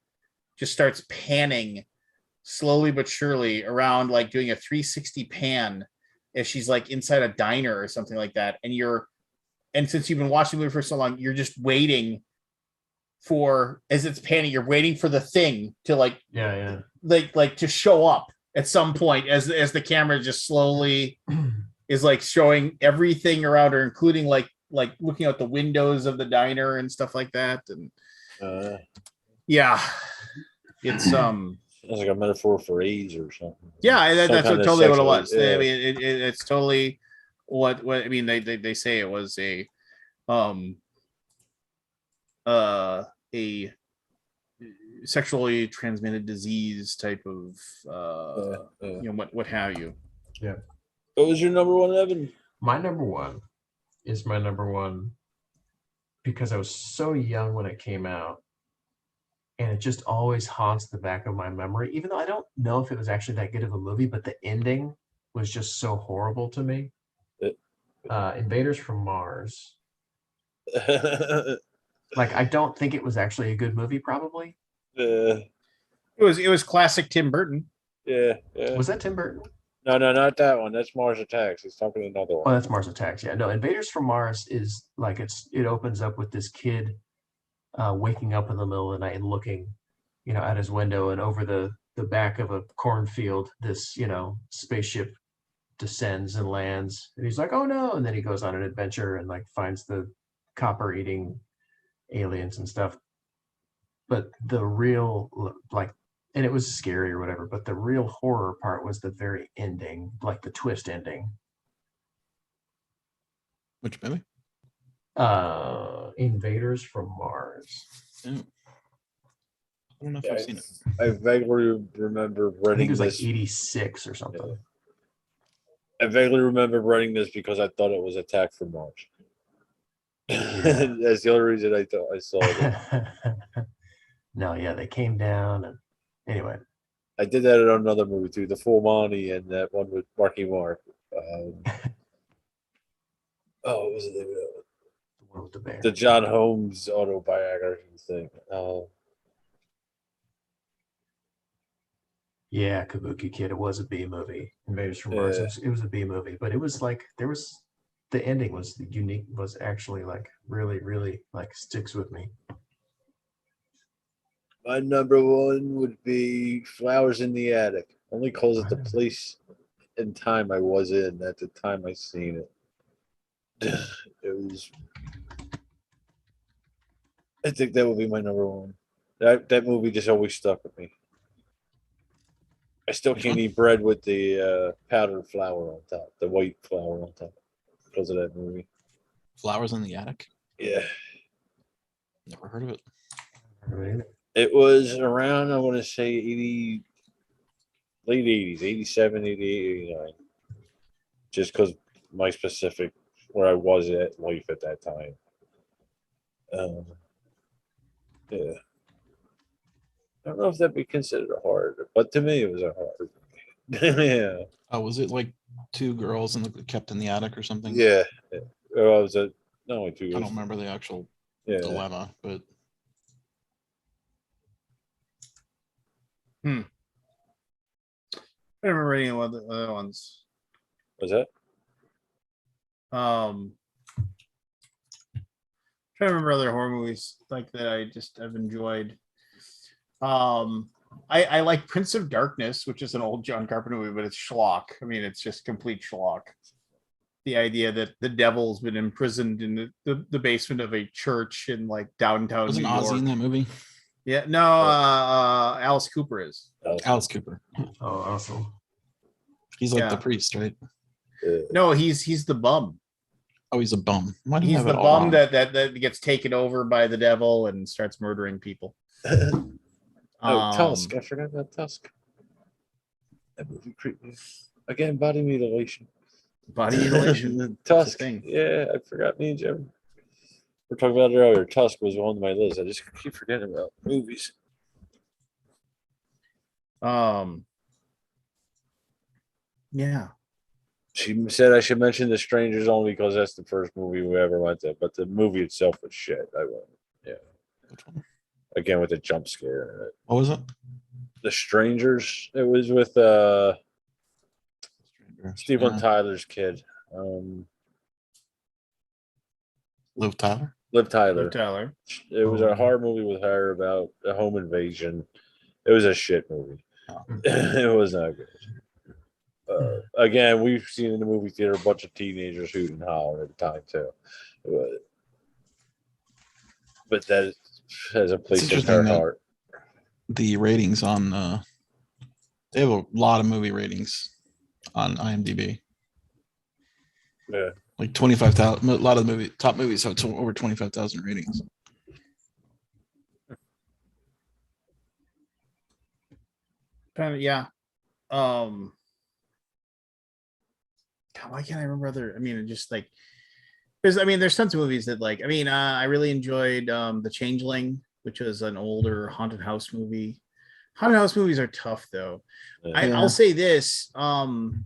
just starts panning slowly but surely around, like doing a 360 pan as she's like inside a diner or something like that, and since you've been watching the movie for so long, you're just waiting for, as it's panning, you're waiting for the thing to like to show up at some point as the camera just slowly is like showing everything around her, including like looking out the windows of the diner and stuff like that. And it's It's like a metaphor for AIDS or something. Yeah, that's totally what it was. Yeah. I mean, it's totally what I mean. They say it was a sexually transmitted disease type of what have you. Yeah. What was your number one, Evan? My number one is my number one because I was so young when it came out. And it just always haunts the back of my memory, even though I don't know if it was actually that good of a movie, but the ending was just so horrible to me. Invaders from Mars. Like, I don't think it was actually a good movie, probably. It was classic Tim Burton. Yeah. Was that Tim Burton? No, not that one. That's Mars Attacks. He's talking another one. Oh, that's Mars Attacks. Yeah, no, Invaders from Mars is like it opens up with this kid waking up in the middle of the night and looking, out his window, and over the back of a cornfield, this, spaceship descends and lands, and he's like, oh no, and then he goes on an adventure and like finds the copper eating aliens and stuff. But the real and it was scary or whatever, but the real horror part was the very ending, like the twist ending. Which movie? Invaders from Mars. I don't know if I've seen it. I vaguely remember I think reading it was like this. 86 or something. I vaguely remember writing this because I thought it was Attack from Mars. That's the only reason I thought I saw it. No, yeah, they came down, and anyway. I did that in another movie too, The Full Monty, and that one with Marky Mark. What was it? The one with the bear. The John Holmes autobiography thing. Yeah, Kabuki Kid. It was a B movie. Invaders from Mars. It was a B movie, but it was like the ending was unique. Was actually like really, really like sticks with me. My number one would be Flowers in the Attic. Only because of the place and time I was in at the time I seen it. It was. I think that would be my number one. That movie just always stuck with me. I still can't eat bread with the powdered flour on top, the white flour on top, because of that movie. Flowers in the Attic? Yeah. Never heard of it. It was around, I want to say, late 80s, 87, 88, 89. Just because my specific, where I was at life at that time. Yeah. I don't know if that'd be considered a horror, but to me it was a horror. Yeah. Oh, was it like two girls kept in the attic or something? Yeah. Well, was it not only two girls? I don't remember the actual dilemma, but I don't remember any of the other ones. Was that? Trying to remember other horror movies like that I've enjoyed. I like Prince of Darkness, which is an old John Carpenter movie, but it's schlock. I mean, it's just complete schlock. The idea that the devil's been imprisoned in the basement of a church in like downtown wasn't New York. Ozzy in that movie? Yeah, no, Alice Cooper is. Alice Cooper. Oh, awesome. He's like the priest, right? No, he's the bum. Oh, he's a bum. He's the bum that gets taken over by the devil and starts murdering people. Tusk. I forgot about Tusk. That movie creeped me. Again, body mutilation. Body mutilation. Tusk. Yeah, I forgot. Me and Jim were talking about it earlier. Tusk was on my list. I just keep forgetting about movies. Yeah. She said I should mention The Strangers only because that's the first movie we ever went to, but the movie itself was shit. I went. Yeah. Which one? Again with a jump scare in it. What was it? The Strangers. It was with Steven Yeah. Tyler's kid. Liv Tyler. Liv Tyler. Liv Tyler. It was a horror movie with her about a home invasion. It was a shit movie. It was not good. Again, we've seen in the movie theater a bunch of teenagers hooting and hollering at the time too. But that has a place in interesting her that- heart. The ratings on they have a lot of movie ratings on IMDb. Yeah. Like 25,000. A lot of the top movies have over 25,000 ratings. Yeah. God, why can't I remember other? I mean, just like there's tons of movies that like. I really enjoyed The Changeling, which was an older haunted house movie. Haunted house movies are tough though. Yeah. I'll say this. The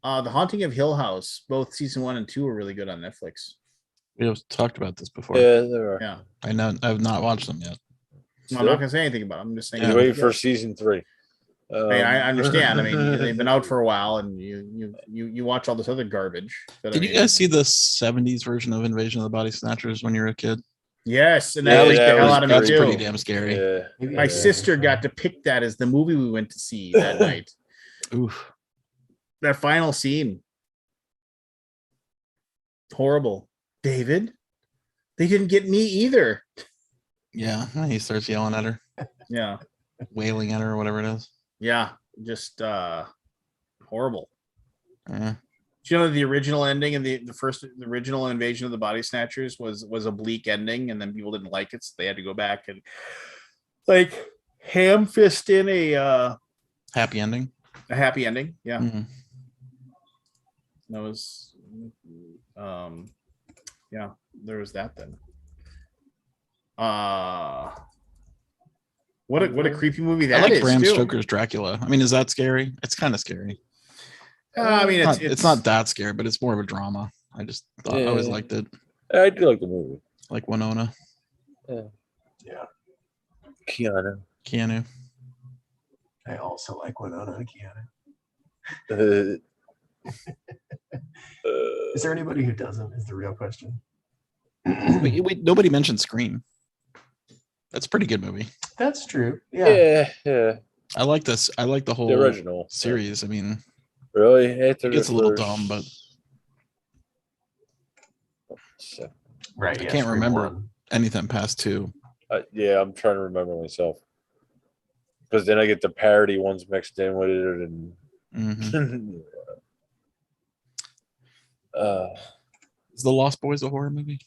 Haunting of Hill House, both season 1 and 2 are really good on Netflix. We have talked about this before. Yeah, there are. Yeah. I know. I've not watched them yet. I'm not gonna say anything about it. I'm just saying. He's waiting for season 3. I understand. They've been out for a while, and you watch all this other garbage. But, Did you guys see the 70s version of Invasion of the Body Snatchers when you were a kid? Yes, and that freaked the hell out of me That's too. pretty damn scary. Yeah. My sister got to pick that as the movie we went to see that night. Oof. That final scene. Horrible. David, they didn't get me either. Yeah, he starts yelling at her, Yeah. wailing at her, or whatever it is. Yeah. Just horrible. Yeah. Do you know the original ending and the original Invasion of the Body Snatchers was a bleak ending, and then people didn't like it, so they had to go back and like ham fist in a Happy ending. happy ending. Yeah. Mhm. That was yeah, there was that then. What a creepy movie that I like is, Bram too. Stoker's Dracula. Is that scary? It's kind of scary. It's not that scary, but it's more of a drama. I just thought I always liked it. I do like the movie. Like Winona. Yeah. Keanu. I also like Winona and Keanu. Is there anybody who doesn't? Is the real question. Nobody mentioned Scream. That's a pretty good movie. That's true. Yeah. Yeah. I like this. I like the whole original series. Really? It gets a little dumb, but Right. I can't remember anything past 2. Yeah, I'm trying to remember myself. Because then I get the parody ones mixed in with it, and is The Lost Boys a horror movie?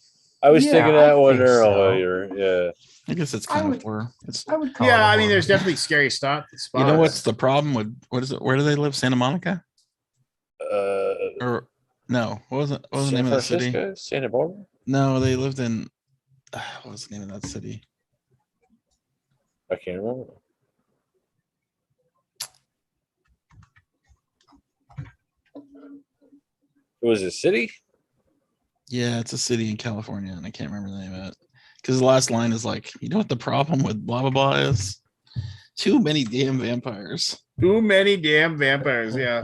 I was thinking that one earlier. So. Yeah. I guess it's kind of horror. I would call yeah, it there's definitely scary stuff. You know what's the problem with what is it? Where do they live? Santa Monica? Or no? What was it? What was the name of the city? Santa Barbara? No, they lived in. What was the name of that city? I can't remember. It was a city? Yeah, it's a city in California, and I can't remember the name of it. Because the last line is like, you know what the problem with blah blah blah is? Too many damn vampires. Too many damn vampires. Yeah.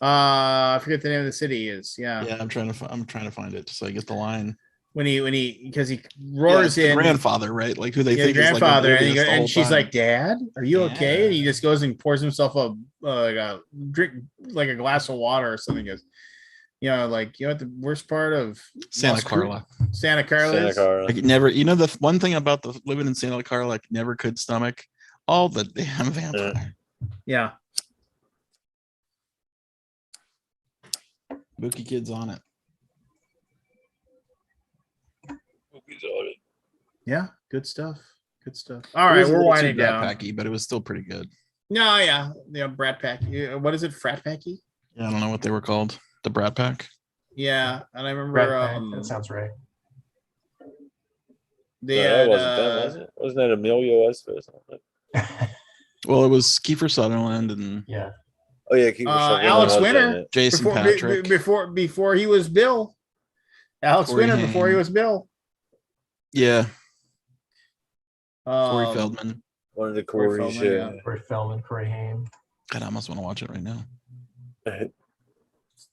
I forget the name of the city is. Yeah. Yeah, I'm trying to find it so I get the line. When he because he roars in. The grandfather, right? Like who they think grandfather, is like and she's like, "Dad, are you Dad. okay?" And he just goes and pours himself a drink, like a glass of water or something. He goes, what the worst part of Santa Carla. Santa Carla. Like never, the one thing about the living in Santa Carla, like never could stomach all the damn vampire. Yeah. Mookie Kid's on it. Yeah, good stuff. Good stuff. All right, we're winding down. Packy, but it was still pretty good. No, yeah, Brat Pack. What is it, Frat Packy? Yeah, I don't know what they were called. The Brat Pack. Yeah, and I remember. That sounds right. That wasn't them, was it? Wasn't that Emilio Estevez? Well, it was Kiefer Sutherland and yeah. Oh yeah, Kiefer Sutherland. Alex Winter, Jason Patrick. Before he was Bill. Alex Corey Winter Haim. before he was Bill. Yeah. Corey Feldman. One of the Corey's, Corey Feldman, Corey Haim. God, I almost want to watch it right now.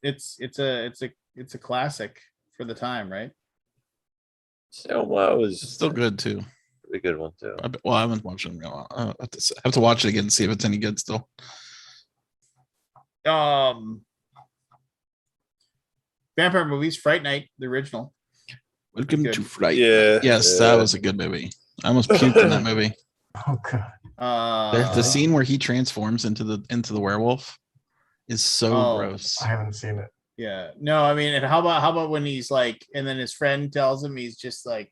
it's a classic for the time, right? Selma was It's still good too. a good one too. Well, I haven't watched it in a while. I have to watch it again and see if it's any good still. Vampire movies, Fright Night, the original. Welcome Good. to Fright. Yeah, Yes, yeah. that was a good movie. I almost puked in that movie. Oh god. The scene where he transforms into the werewolf is so gross. I haven't seen it. Yeah. No, I mean, and how about when he's like, and then his friend tells him, he's just like,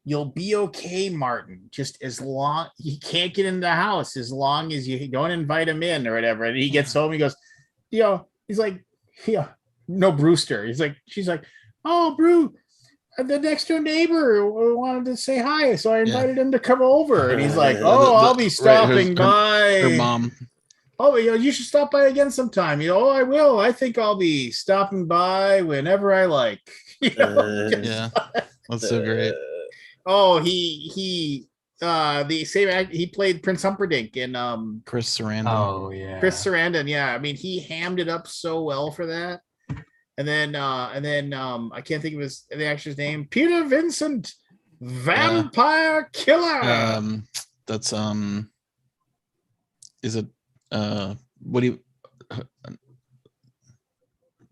you'll be okay, Martin. Just as long he can't get in the house, as long as you don't invite him in or whatever. And he gets home, he goes, he's like, yeah, no, Brewster. He's like, she's like, oh, Brew, the next door neighbor wanted to say hi, so I invited him to come over. And he's like, oh, I'll be stopping by. Her mom. Oh, you should stop by again sometime. I will. I think I'll be stopping by whenever I like. Yeah, that's so great. Oh, the same act. He played Prince Humperdinck in Chris Sarandon. Oh yeah. Chris Sarandon. Yeah, I mean, he hammed it up so well for that. And then I can't think of the actor's name. Peter Vincent, Vampire Killer. That's is it what do you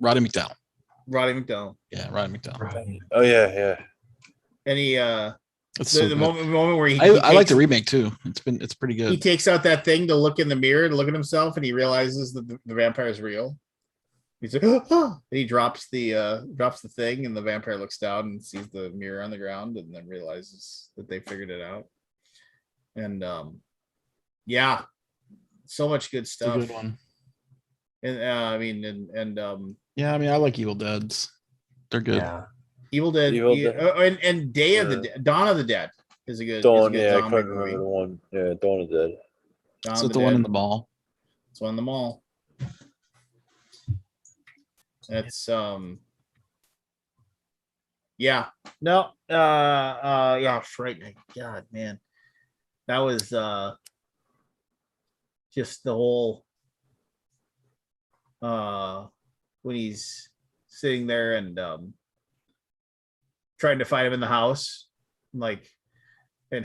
Roddy McDowall. Roddy McDowall. Yeah, Roddy McDowall. Right. Oh yeah. And he It's so the good. moment where I like the remake too. It's pretty good. He takes out that thing to look in the mirror to look at himself, and he realizes that the vampire is real. He's like, oh. He drops the thing, and the vampire looks down and sees the mirror on the ground, and then realizes that they figured it out. And yeah, so much good stuff. It's a good one. And yeah, I mean, I like Evil Deads. They're good. Yeah. Evil Dead, and Day of the Dawn of the Dead is a good. Dawn, is a good I zombie couldn't movie. remember the one. Yeah, Dawn of the Dead. Dawn Is of it the one Dead. in the mall? It's one in the mall. It's yeah. No, yeah, frightening. God, man. That was just the whole when he's sitting there and trying to find him in the house, like, and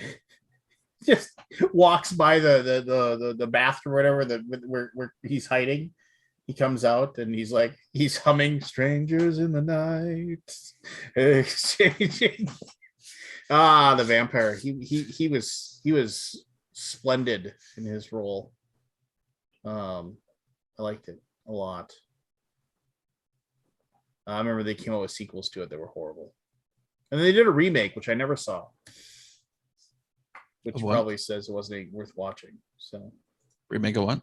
just walks by the bathroom or whatever where he's hiding. He comes out and he's like, he's humming "Strangers in the Night," exchanging. The vampire. He was splendid in his role. I liked it a lot. I remember they came out with sequels to it that were horrible, and they did a remake, which I never saw, which probably says it wasn't worth watching. So, remake of what?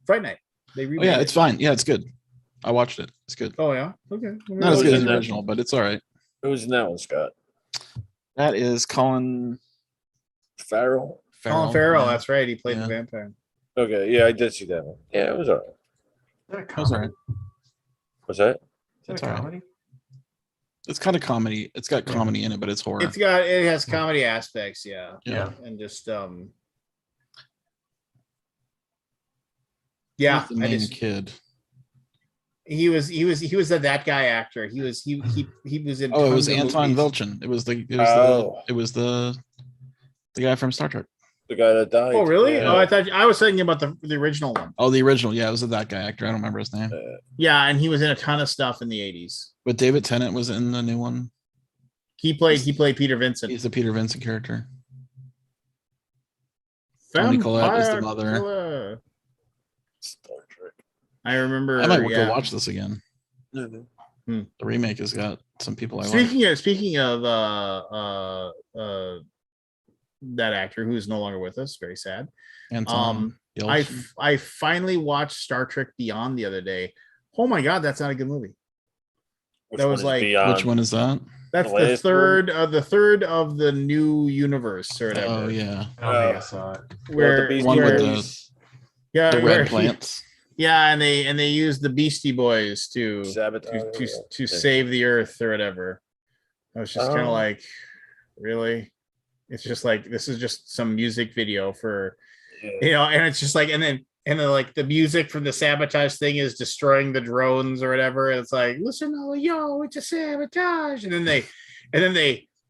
Fright Night. They remade it. It's fine. Yeah, it's good. I watched it. It's good. Oh yeah, okay. Not as good as the original, but it's all right. Who's in that one, Scott? That is Colin Farrell. Colin Farrell. Yeah. That's right. He played the vampire. Okay, yeah, I did see that one. Yeah, it was all right. Is that a It was all comedy? right. What's that? Is that It's a all right. comedy? It's kind of comedy. It's got comedy in it, but it's horror. It has comedy aspects, yeah. Yeah. And just Who's the main kid. He was that guy actor. He was in. Oh, it was tons of Anton movies. Velchin. It was the guy from Star Trek. The guy that died. Oh, really? Yeah. Oh, I was thinking about the original one. Oh, the original. Yeah, it was that guy actor. I don't remember his name. Yeah, and he was in a ton of stuff in the 80s. But David Tennant was in the new one. He played Peter Vincent. He's the Peter Vincent character. Toni Collette is the mother. Killer. Star Trek. I remember. I might go watch this again. Mhm. Hmm. The remake has got some people I like. Speaking of that actor who is no longer with us, very sad. Anton Yelchin. I finally watched Star Trek Beyond the other day. Oh my god, that's not a good movie. Which That one was is like Beyond? Which one is that? That's The the latest third of the new universe or whatever. Oh yeah, I don't think I saw it. Where, Beastie one with Boys. yeah, the where red plants. yeah, and they use the Beastie Boys to Sabotage. to save the earth or whatever. I was just kind of Oh. like, really? It's just like, this is just some music video for, Yeah. and it's just like, and then and then like the music from the sabotage thing is destroying the drones or whatever. And it's like, listen, oh yo, it's a sabotage. And then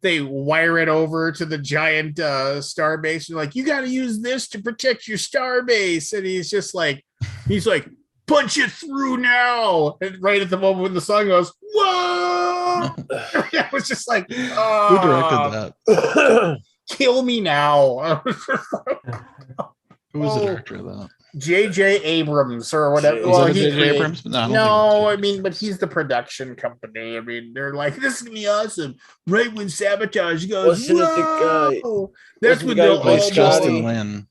they wire it over to the giant star base. And like, you got to use this to protect your star base. And he's like, punch it through now. And right at the moment when the song goes, whoa, I was just like, oh, Who directed that? Kill me now. Who was the director of that? J.J. Abrams or whatever. Well, J.J. Abrams? No, I mean, but he's the production company. I mean, they're like, this is gonna be awesome. Right when Sabotage goes, whoa! That's when they'll all Justin Lin.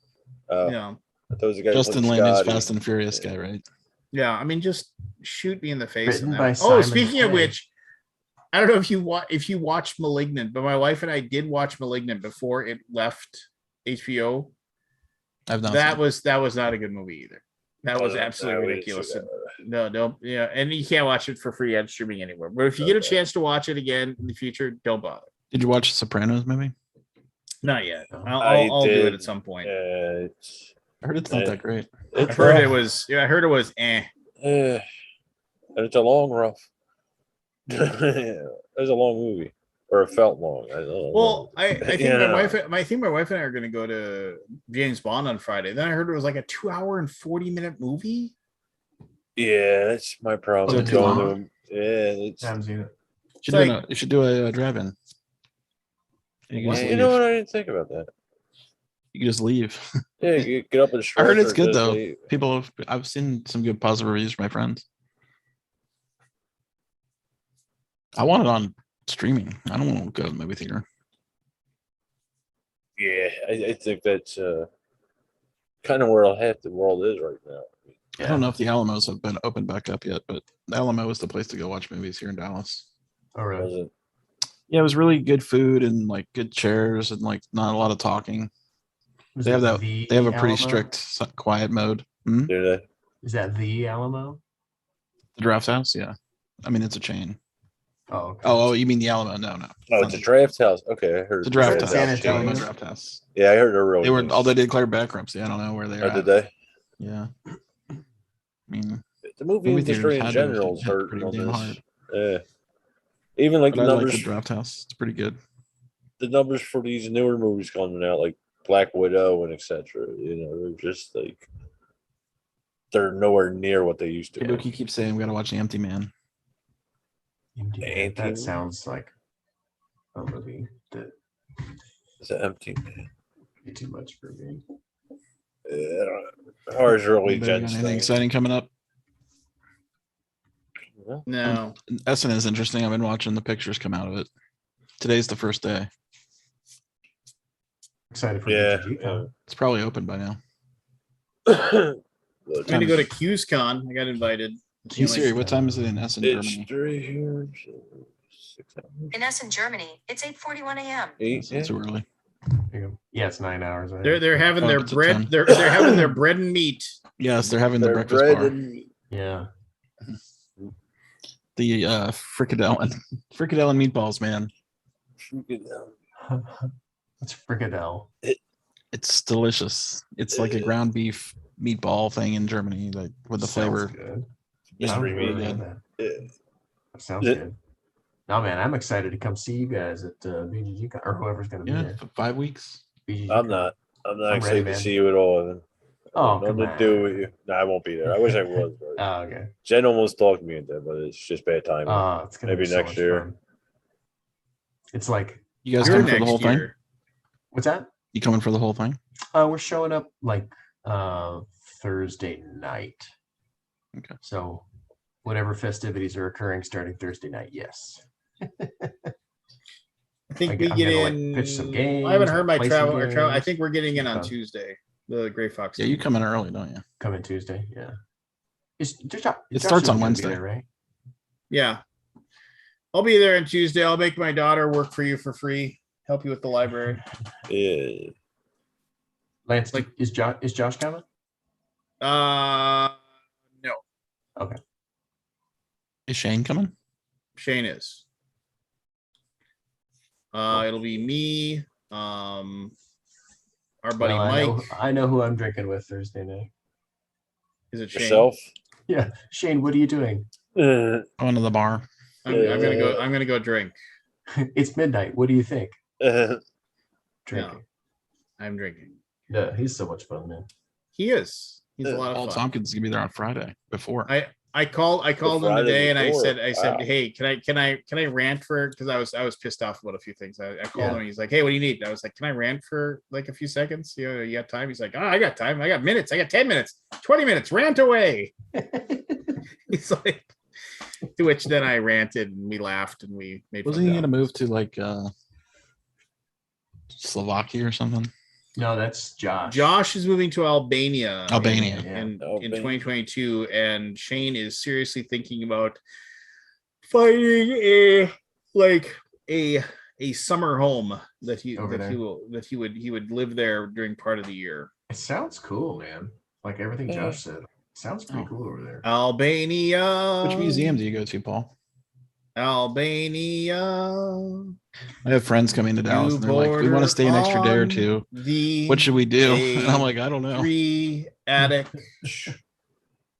Yeah, Justin Lin is Fast and Furious guy, right? Yeah, I mean, just shoot me in the face. Speaking of which, I don't know if you watched Malignant, but my wife and I did watch Malignant before it left HBO. That was not a good movie either. That was absolutely ridiculous. No, yeah, and you can't watch it for free on streaming anywhere. But if you get a chance to watch it again in the future, don't bother. Did you watch the Sopranos movie? Not yet. I'll do it at some point. I heard it's not that great. I heard it was eh. And it's a long rough. It's a long movie. Or it felt long. I don't know. Well, I think my wife and I are going to go to James Bond on Friday. Then I heard it was like a 2-hour and 40-minute movie. Yeah, that's my problem. Going to, it's. You should do a drive-in. You know what? I didn't think about that. You can just leave. Yeah, you get up and stretch. I heard it's good though. I've seen some good positive reviews from my friends. I want it on streaming. I don't want to go to the movie theater. Yeah, I think that's kind of where half the world is right now. I don't know if the Alamos have been opened back up yet, but the Alamo is the place to go watch movies here in Dallas. Oh, really? Yeah, it was really good food and like good chairs and like not a lot of talking. They have a pretty strict quiet mode. Do they? Is that the Alamo? The Draft House, yeah. I mean, it's a chain. Oh, okay. Oh, you mean the Alamo? No. Oh, it's a Draft House. Okay, I heard. It's a Draft House. San Antonio. Draft House. Yeah, I heard they're really. They declared bankruptcy. I don't know where they are. Did they? Yeah. I mean, the movie industry in general is hurting on this. Yeah. Even like the numbers. Like the Draft House. It's pretty good. The numbers for these newer movies coming out, like Black Widow and etc. You know, they're just like they're nowhere near what they used to. Kabuki keeps saying we got to watch The Empty Man. That sounds like a movie that is an Empty Man. Be too much for me. Ours really anything exciting coming up? No. Essen is interesting. I've been watching the pictures come out of it. Today's the first day. Excited for It's probably open by now. I'm going to go to QsCon. I got invited. Siri, what time is it in Essen, Germany? 3 here. In Essen, Germany, it's 8:41 a.m. It's too early. Yeah, it's 9 hours. They're having their bread. They're having their bread and meat. Yes, they're having the breakfast bar. Yeah. The fricadelle and meatballs, man. It's fricadelle. It's delicious. It's like a ground beef meatball thing in Germany, like with the flavor. Good. That sounds good. No, man, I'm excited to come see you guys at BGG or whoever's going to be there. For 5 weeks. BGG. I'm not excited to see you at all. Then. Oh, nothing to do with you. No, I won't be there. I wish I was. But oh, okay. Jen almost talked me into it, but it's just bad timing. It's gonna maybe be next year. Fun. It's like you guys coming for the whole thing? What's that? You coming for the whole thing? We're showing up like Thursday night. Okay. So whatever festivities are occurring starting Thursday night, yes. I think we get in. Pitch some games. I haven't heard my travel. I think we're getting in on Tuesday. The Gray Fox. Yeah, you come in early, don't you? Come in Tuesday. Yeah. It starts on Wednesday, right? Yeah. I'll be there on Tuesday. I'll make my daughter work for you for free. Help you with the library. Yeah. Lance, is Josh coming? No. Okay. Is Shane coming? Shane is. It'll be me. Our buddy Mike. I know who I'm drinking with Thursday night. Is it Shane? Yourself? Yeah, Shane, what are you doing? Going to the bar. I'm gonna go. I'm gonna go drink. It's midnight. What do you think? Drinking. No, I'm drinking. Yeah, he's so much fun, man. He is. He's a lot of Paul fun. Tompkins is gonna be there on Friday before. I called him Friday today and I before. said, Wow. hey, can I rant for, because I was pissed off about a few things. I called him and he's like, hey, what do you need? And I was like, can I rant for like a few seconds? You got time? He's like, oh, I got time. I got minutes. I got 10 minutes, 20 minutes, rant away. He's like, to which then I ranted and we laughed and we made Wasn't he gonna move to like Slovakia or something? No, that's Josh. Josh is moving to Albania. Albania. in 2022, and Shane is seriously thinking about finding a summer home that he would live there during part of the year. It sounds cool, man. Like everything Josh said. Sounds pretty cool over there. Albania. Which museum do you go to, Paul? Albania. I have friends coming to Dallas and they're like, we want to stay an extra day or two. What should we do? And I'm like, I don't know. 3 attic.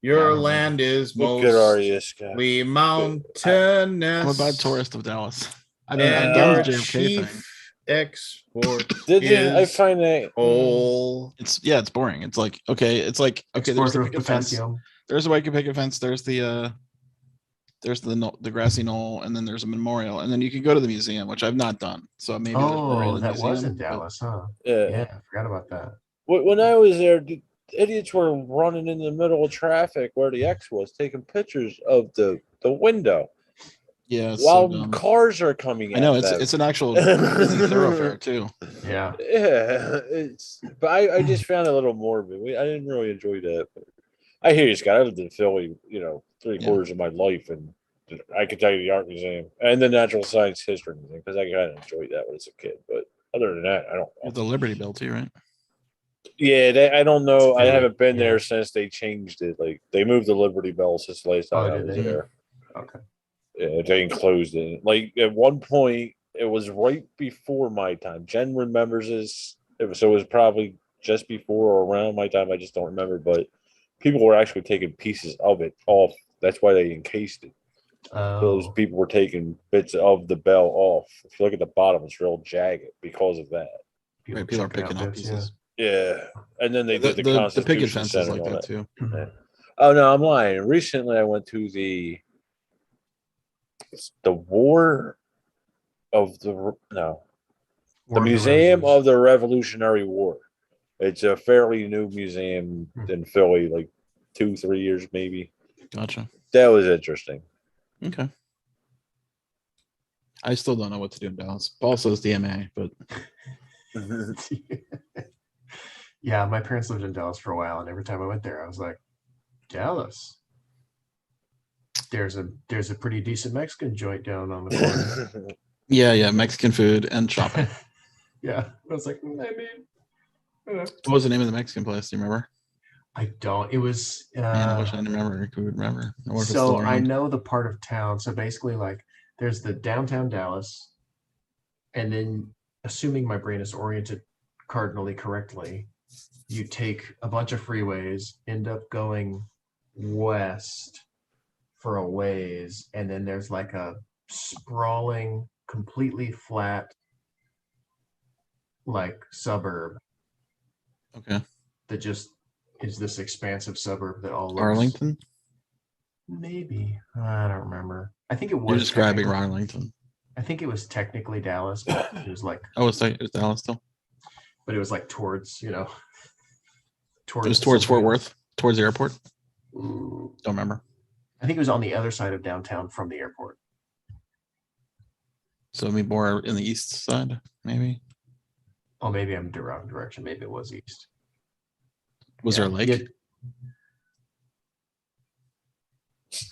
Your land is mostly mountainous. I'm a bad tourist of Dallas. I mean, and I've done the our JFK thing. export I find that coal. It's boring. It's like, okay, there's the picket fence. There's a white picket fence. There's the grassy knoll, and then there's a memorial, and then you can go to the museum, which I've not done. So maybe that was in Dallas, huh? Yeah, I forgot about that. When I was there, idiots were running in the middle of traffic where the X was, taking pictures of the window. Yeah, while cars are coming. I know it's an actual busy thoroughfare too. Yeah, but I just found it a little morbid. I didn't really enjoy that. But I hear you, Scott. I lived in Philly, 3/4 of my life, and I could tell you the art museum and the natural science history museum because I kind of enjoyed that when I was a kid. But other than that, I don't. With the Liberty Bell too, right? Yeah, I don't know. I haven't been there since they changed it. Like they moved the Liberty Bell since the last time I was there. Okay. Yeah, they enclosed it. Like at one point, it was right before my time. Jen remembers this, so it was probably just before or around my time. I just don't remember. But people were actually taking pieces of it off. That's why they encased it. Those people were taking bits of the bell off. If you look at the bottom, it's real jagged because of that. People are picking up pieces. Yeah, and then they did the picket fences like that too. Yeah. Oh no, I'm lying. Recently, I went to the War of the Museum of the Revolutionary War. It's a fairly new museum in Philly, like 2-3 years maybe. Gotcha. That was interesting. Okay. I still don't know what to do in Dallas. Paul says DMA, but yeah, my parents lived in Dallas for a while, and every time I went there, I was like, Dallas. There's a pretty decent Mexican joint down on the corner. yeah, Mexican food and shopping. Yeah, I was like, what was the name of the Mexican place? Do you remember? I don't. It was. Man, I wish I didn't remember. Who would remember? So I know the part of town. So basically, like, there's the downtown Dallas, and then, assuming my brain is oriented cardinally correctly, you take a bunch of freeways, end up going west for a ways, and then there's like a sprawling, completely flat, like suburb. Okay. That just is this expansive suburb that all looks. Arlington? Maybe. I don't remember. I think it was. You're describing Arlington. I think it was technically Dallas, but it was like. Oh, it was Dallas still? But it was like towards. It was towards Fort Worth, towards the airport? Ooh. Don't remember. I think it was on the other side of downtown from the airport. So maybe more in the east side, maybe? Oh, maybe I'm the wrong direction. Maybe it was east. Was there a lake?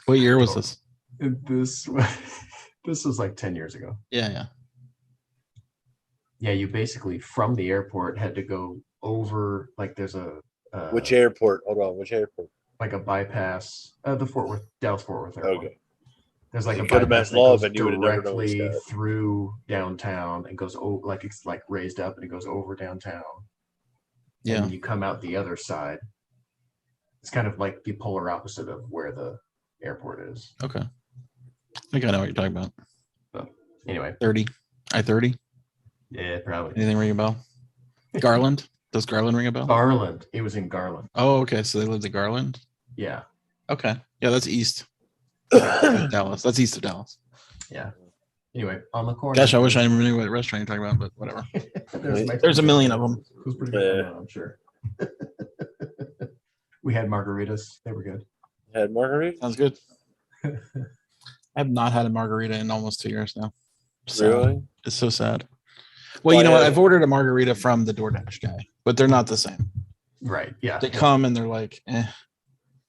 What year was this? This was like 10 years ago. Yeah. Yeah, you basically from the airport had to go over, like there's a which airport? Hold on, which airport? Like a bypass, the Dallas Fort Worth airport. Okay. There's like you a bypass that goes directly through downtown and goes over, like it's like raised up and it goes over downtown. Yeah. And then you come out the other side. It's kind of like the polar opposite of where the airport is. Okay. I think I know what you're talking about. So anyway, 30. I-30. Yeah, probably. Anything ring a bell? Garland. Does Garland ring a bell? Garland. It was in Garland. Oh, okay. So they lived in Garland. Yeah. Okay. Yeah, that's east. Dallas. That's east of Dallas. Yeah. Anyway, on the corner. Gosh, I wish I knew what restaurant you're talking about, but whatever. There's a million of them. It was pretty good. I'm sure. We had margaritas. They were good. Had margarita? Sounds good. I have not had a margarita in almost 2 years now. Sad. Really? It's so sad. Well, you know what? I've ordered a margarita from the DoorDash guy, but they're not the same. Right. Yeah. They come and they're like,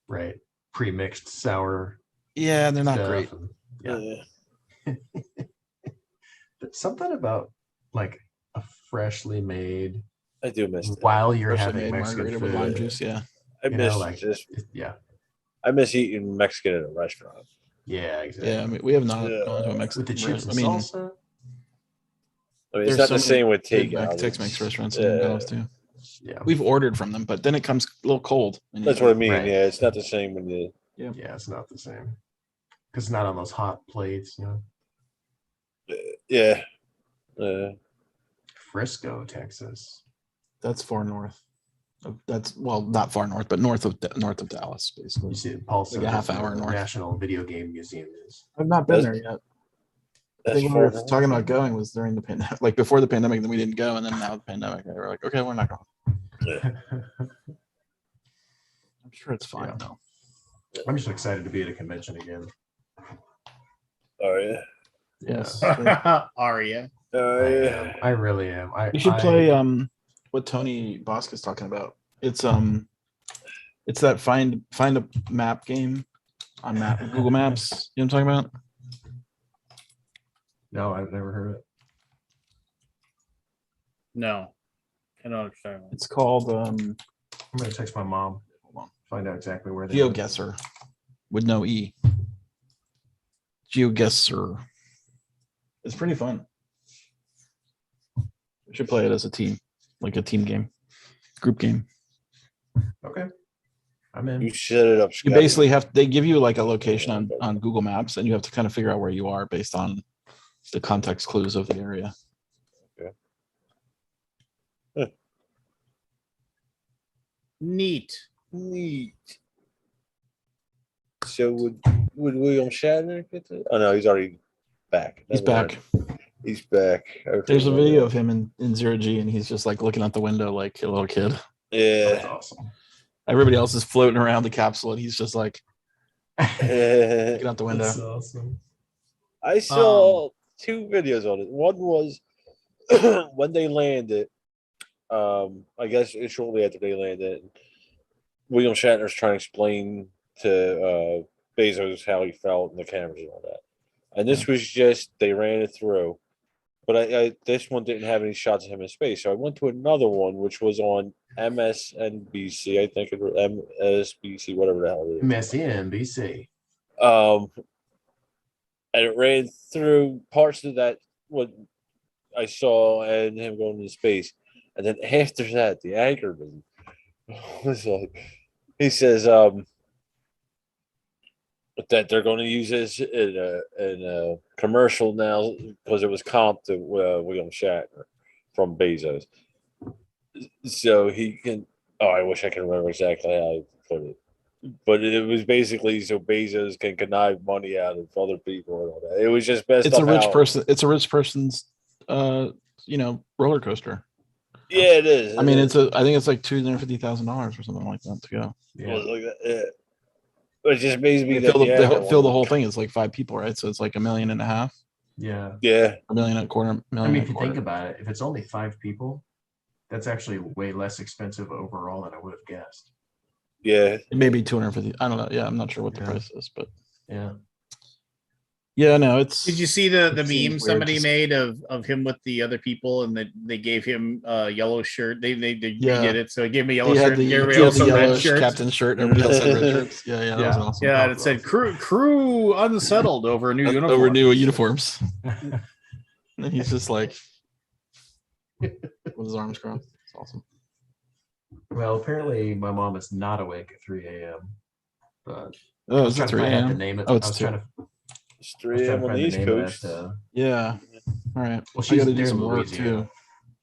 Right. Pre-mixed sour. Yeah, they're not great. And, yeah. But something about like a freshly made. I do miss that. While you're Freshly having made Mexican margarita food. with lime juice. Yeah. I miss yeah. I miss eating Mexican at a restaurant. Yeah, exactly. Yeah, I mean, we have not gone to a Mexican. With the chips and I mean, salsa. I mean, it's not the same with takeout. Tex-Mex restaurants in Dallas too. Yeah, we've ordered from them, but then it comes a little cold. That's what I mean. Right. Yeah, it's not the same when you. Yeah, it's not the same because it's not on those hot plates, you know. Yeah. Frisco, Texas. That's far north. That's not far north, but north of Dallas, basically. You see, Paul like a half hour north. National Video Game Museum is. I've not been there yet. I think we were talking about going was during the pandemic, like before the pandemic. Then we didn't go, and then now the pandemic, they were like, okay, we're not going. Yeah. I'm sure it's fine though. I'm just excited to be at a convention again. Oh yeah. Yes. Aria. I really am. You should play what Tony Bosk is talking about. It's that find a map game on Google Maps. You know what I'm talking about? No, I've never heard it. No, I don't understand. It's called I'm gonna text my mom. Hold on. Find out exactly where they GeoGuessr with no E. GeoGuessr. It's pretty fun. We should play it as a team, like a team game, group game. Okay. I'm in. You set it up. You basically they give you like a location on Google Maps, and you have to kind of figure out where you are based on the context clues of the area. Okay. Huh. Neat. So would William Shatner get to? Oh no, he's already back. He's back. He's back. There's a video of him in 0G, and he's just like looking out the window like a little kid. Yeah. That's awesome. Everybody else is floating around the capsule, and he's just like looking out the window. That's awesome. I saw two videos on it. One was when they landed. I guess it's shortly after they landed. William Shatner's trying to explain to Bezos how he felt and the cameras and all that. And this was just they ran it through. But I this one didn't have any shots of him in space. So I went to another one, which was on MSNBC, I think it was MSBC, whatever the hell it is. MSNBC. And it ran through parts of that what I saw and him going into space. And then after that, the anchorman was like, he says that they're going to use this in a commercial now because it was comped to William Shatner from Bezos. So he can. Oh, I wish I could remember exactly how I put it, but it was basically so Bezos can connive money out of other people and all that. It was just best. It's a rich person. It's a rich person's, roller coaster. Yeah, it is. I mean, I think it's like $250,000 or something like that to go. Yeah, like that. Yeah. But it just makes me They fill the whole thing. It's like 5 people, right? So it's like $1.5 million. Yeah. Yeah. $1.25 million. I mean, if you think about it, if it's only 5 people, that's actually way less expensive overall than I would have guessed. Yeah. It may be 250. I don't know. Yeah, I'm not sure what the price is, but yeah. Yeah, no, it's. Did you see the meme somebody made of him with the other people, and they gave him a yellow shirt? They redid it, so he gave me a yellow shirt. He had the yellow captain shirt, and everybody else had red shirts. Yeah, that was awesome. Yeah, and it said crew unsettled over new uniforms. Over new uniforms. And he's just like with his arms crossed. It's awesome. Well, apparently my mom is not awake at 3 a.m. But Oh, I was is it trying to 3 find out the a.m.? name of. Oh, I it's was 2. trying to. It's I was 3 trying a.m. to on find the the East name of Coast. that. Yeah. All right. Well, I she's gotta do near some work Louisiana. too.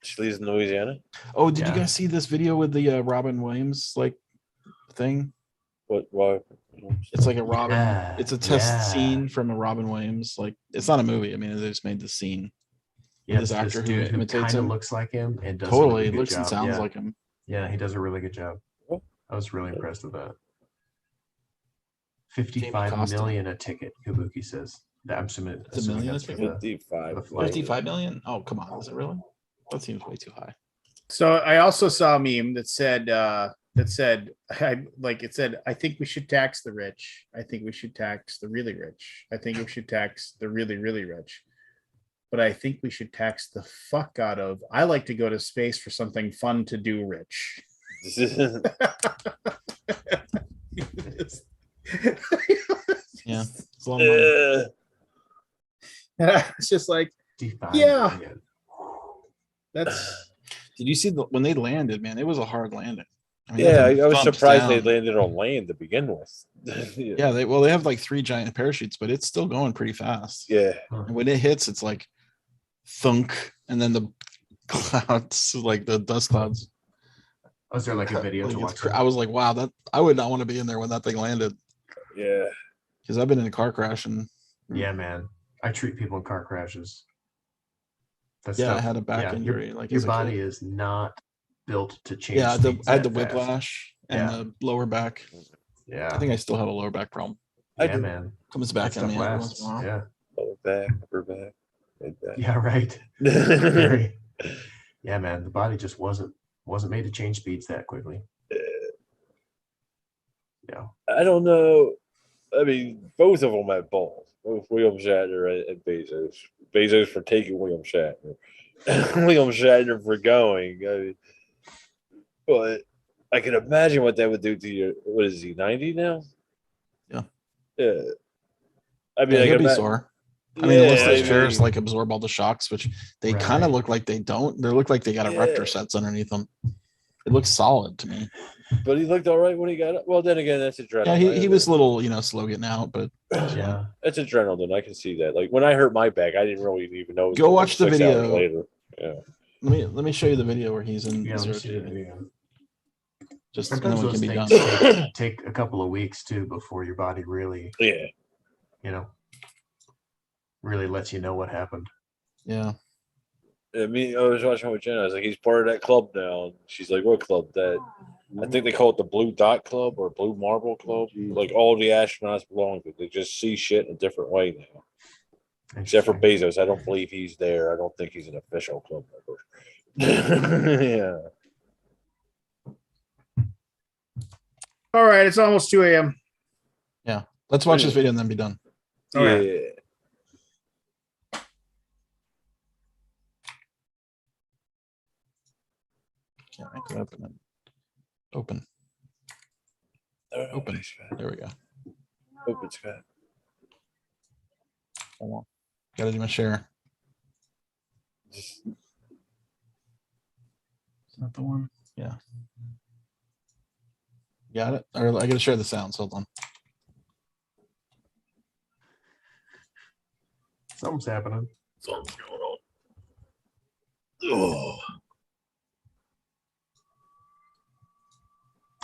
She lives in Louisiana. Oh, did you Yeah. guys see this video with the Robin Williams like thing? What? Why? It's like a Robin. Yeah, It's a test yeah. scene from a Robin Williams. Like it's not a movie. I mean, they just made the scene. Yeah, This actor who dude who imitates kind of him. looks like him and does a Totally really good looks and job. sounds Yeah. like him. Yeah, he does a really good job. I was really impressed with that. Jamie 55 Costa. million a ticket, Kabuki says. I'm assuming It's $1 million a that's for ticket? the 55. flight. 55 million? Oh, come on. Is it really? That seems way too high. So I also saw a meme that said I think we should tax the rich. I think we should tax the really rich. I think we should tax the really, really rich. But I think we should tax the fuck out of. I like to go to space for something fun to do, rich. Yeah. It's a lot of money. It's just like, 55 yeah. million. That's Did you see when they landed, man? It was a hard landing. I mean, Yeah, that thing I was thumps surprised they down. landed on land to begin with. Yeah, they have like 3 giant parachutes, but it's still going pretty fast. Yeah. And when it hits, it's like thunk, and then the clouds, like the dust clouds. Was there like a video to watch? I was like, wow, that I would not want to be in there when that thing landed. Yeah. Because I've been in a car crash and Yeah, man. I treat people in car crashes. That's I had a back injury. Your body is not built to change. Yeah, I had the whiplash and Yeah. the lower back. Yeah. I think I still have a lower back problem. Yeah, man. Comes back That on me stuff every lasts. once in a while. Yeah. Lower back, upper back, mid back. Yeah, right. Very. Yeah, man. The body just wasn't made to change speeds that quickly. Yeah. I don't know. I mean, both of them had balls. Both William Shatner and Bezos. Bezos for taking William Shatner. William Shatner for going. I mean, but I can imagine what that would do to you. What is he, 90 now? Yeah. Yeah. I mean, He'll be sore. I mean, unless those chairs like absorb all the shocks, which they kind of look like they don't. They look like they got erector sets underneath them. It looks solid to me. But he looked all right when he got up. Well, then again, that's adrenaline. Yeah, he was a little, slow getting out, but yeah, that's adrenaline. I can see that. Like when I hurt my back, I didn't really even know. Go watch the video later. Yeah. Let me show you the video where he's in zero G. Just sometimes then those can be things done. take a couple of weeks too before your body really, really lets you know what happened. Yeah. I mean, I was watching with Jenna. I was like, he's part of that club now. And she's like, what club? That I think they call it the Blue Dot Club or Blue Marble Club. Like all the astronauts belong to it. They just see shit in a different way now. Except for Bezos. I don't believe he's there. I don't think he's an official club member. Yeah. all right. It's almost 2 a.m. Yeah. Let's watch this video and then be done. Yeah. Can't make it open. Open. Open. There we go. Open, Scott. Gotta do my share. Is that the one? Yeah. Got it? Or I gotta share the sounds. Hold on. Something's happening. Something's going on. Oh.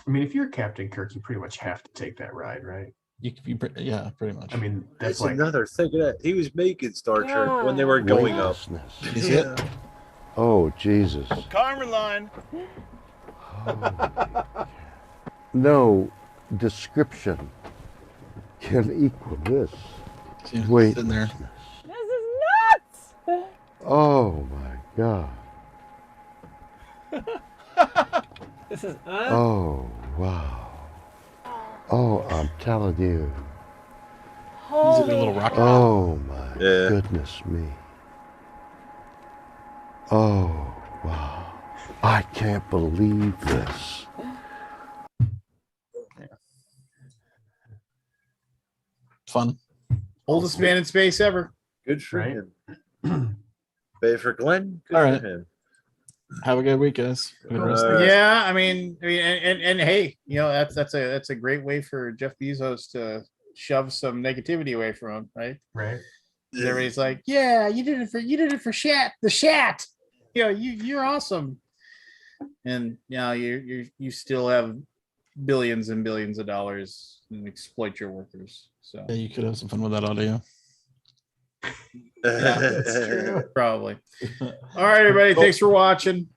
I mean, if you're Captain Kirk, you pretty much have to take that ride, right? Yeah, pretty much. I mean, That's like another thing of that. He was making Star Trek when they were going up. Is it? Oh, Jesus. Carmen line. No description can equal this. Wait. In there. This is nuts! Oh, my God. This is Oh, wow. Oh, I'm telling you. He's a little rocket. Oh, my goodness me. Oh, wow. I can't believe this. Fun. Oldest man in space ever. Good for him. Bad for Glenn. Good All right. for him. Have a good week, guys. Yeah, I mean, and hey, that's a great way for Jeff Bezos to shove some negativity away from him, right? Right. Everybody's like, yeah, you did it for the chat. You're awesome. And you still have billions and billions of dollars and exploit your workers. So yeah, you could have some fun with that audio. Yeah, that's true. Probably. All right, everybody. Thanks for watching.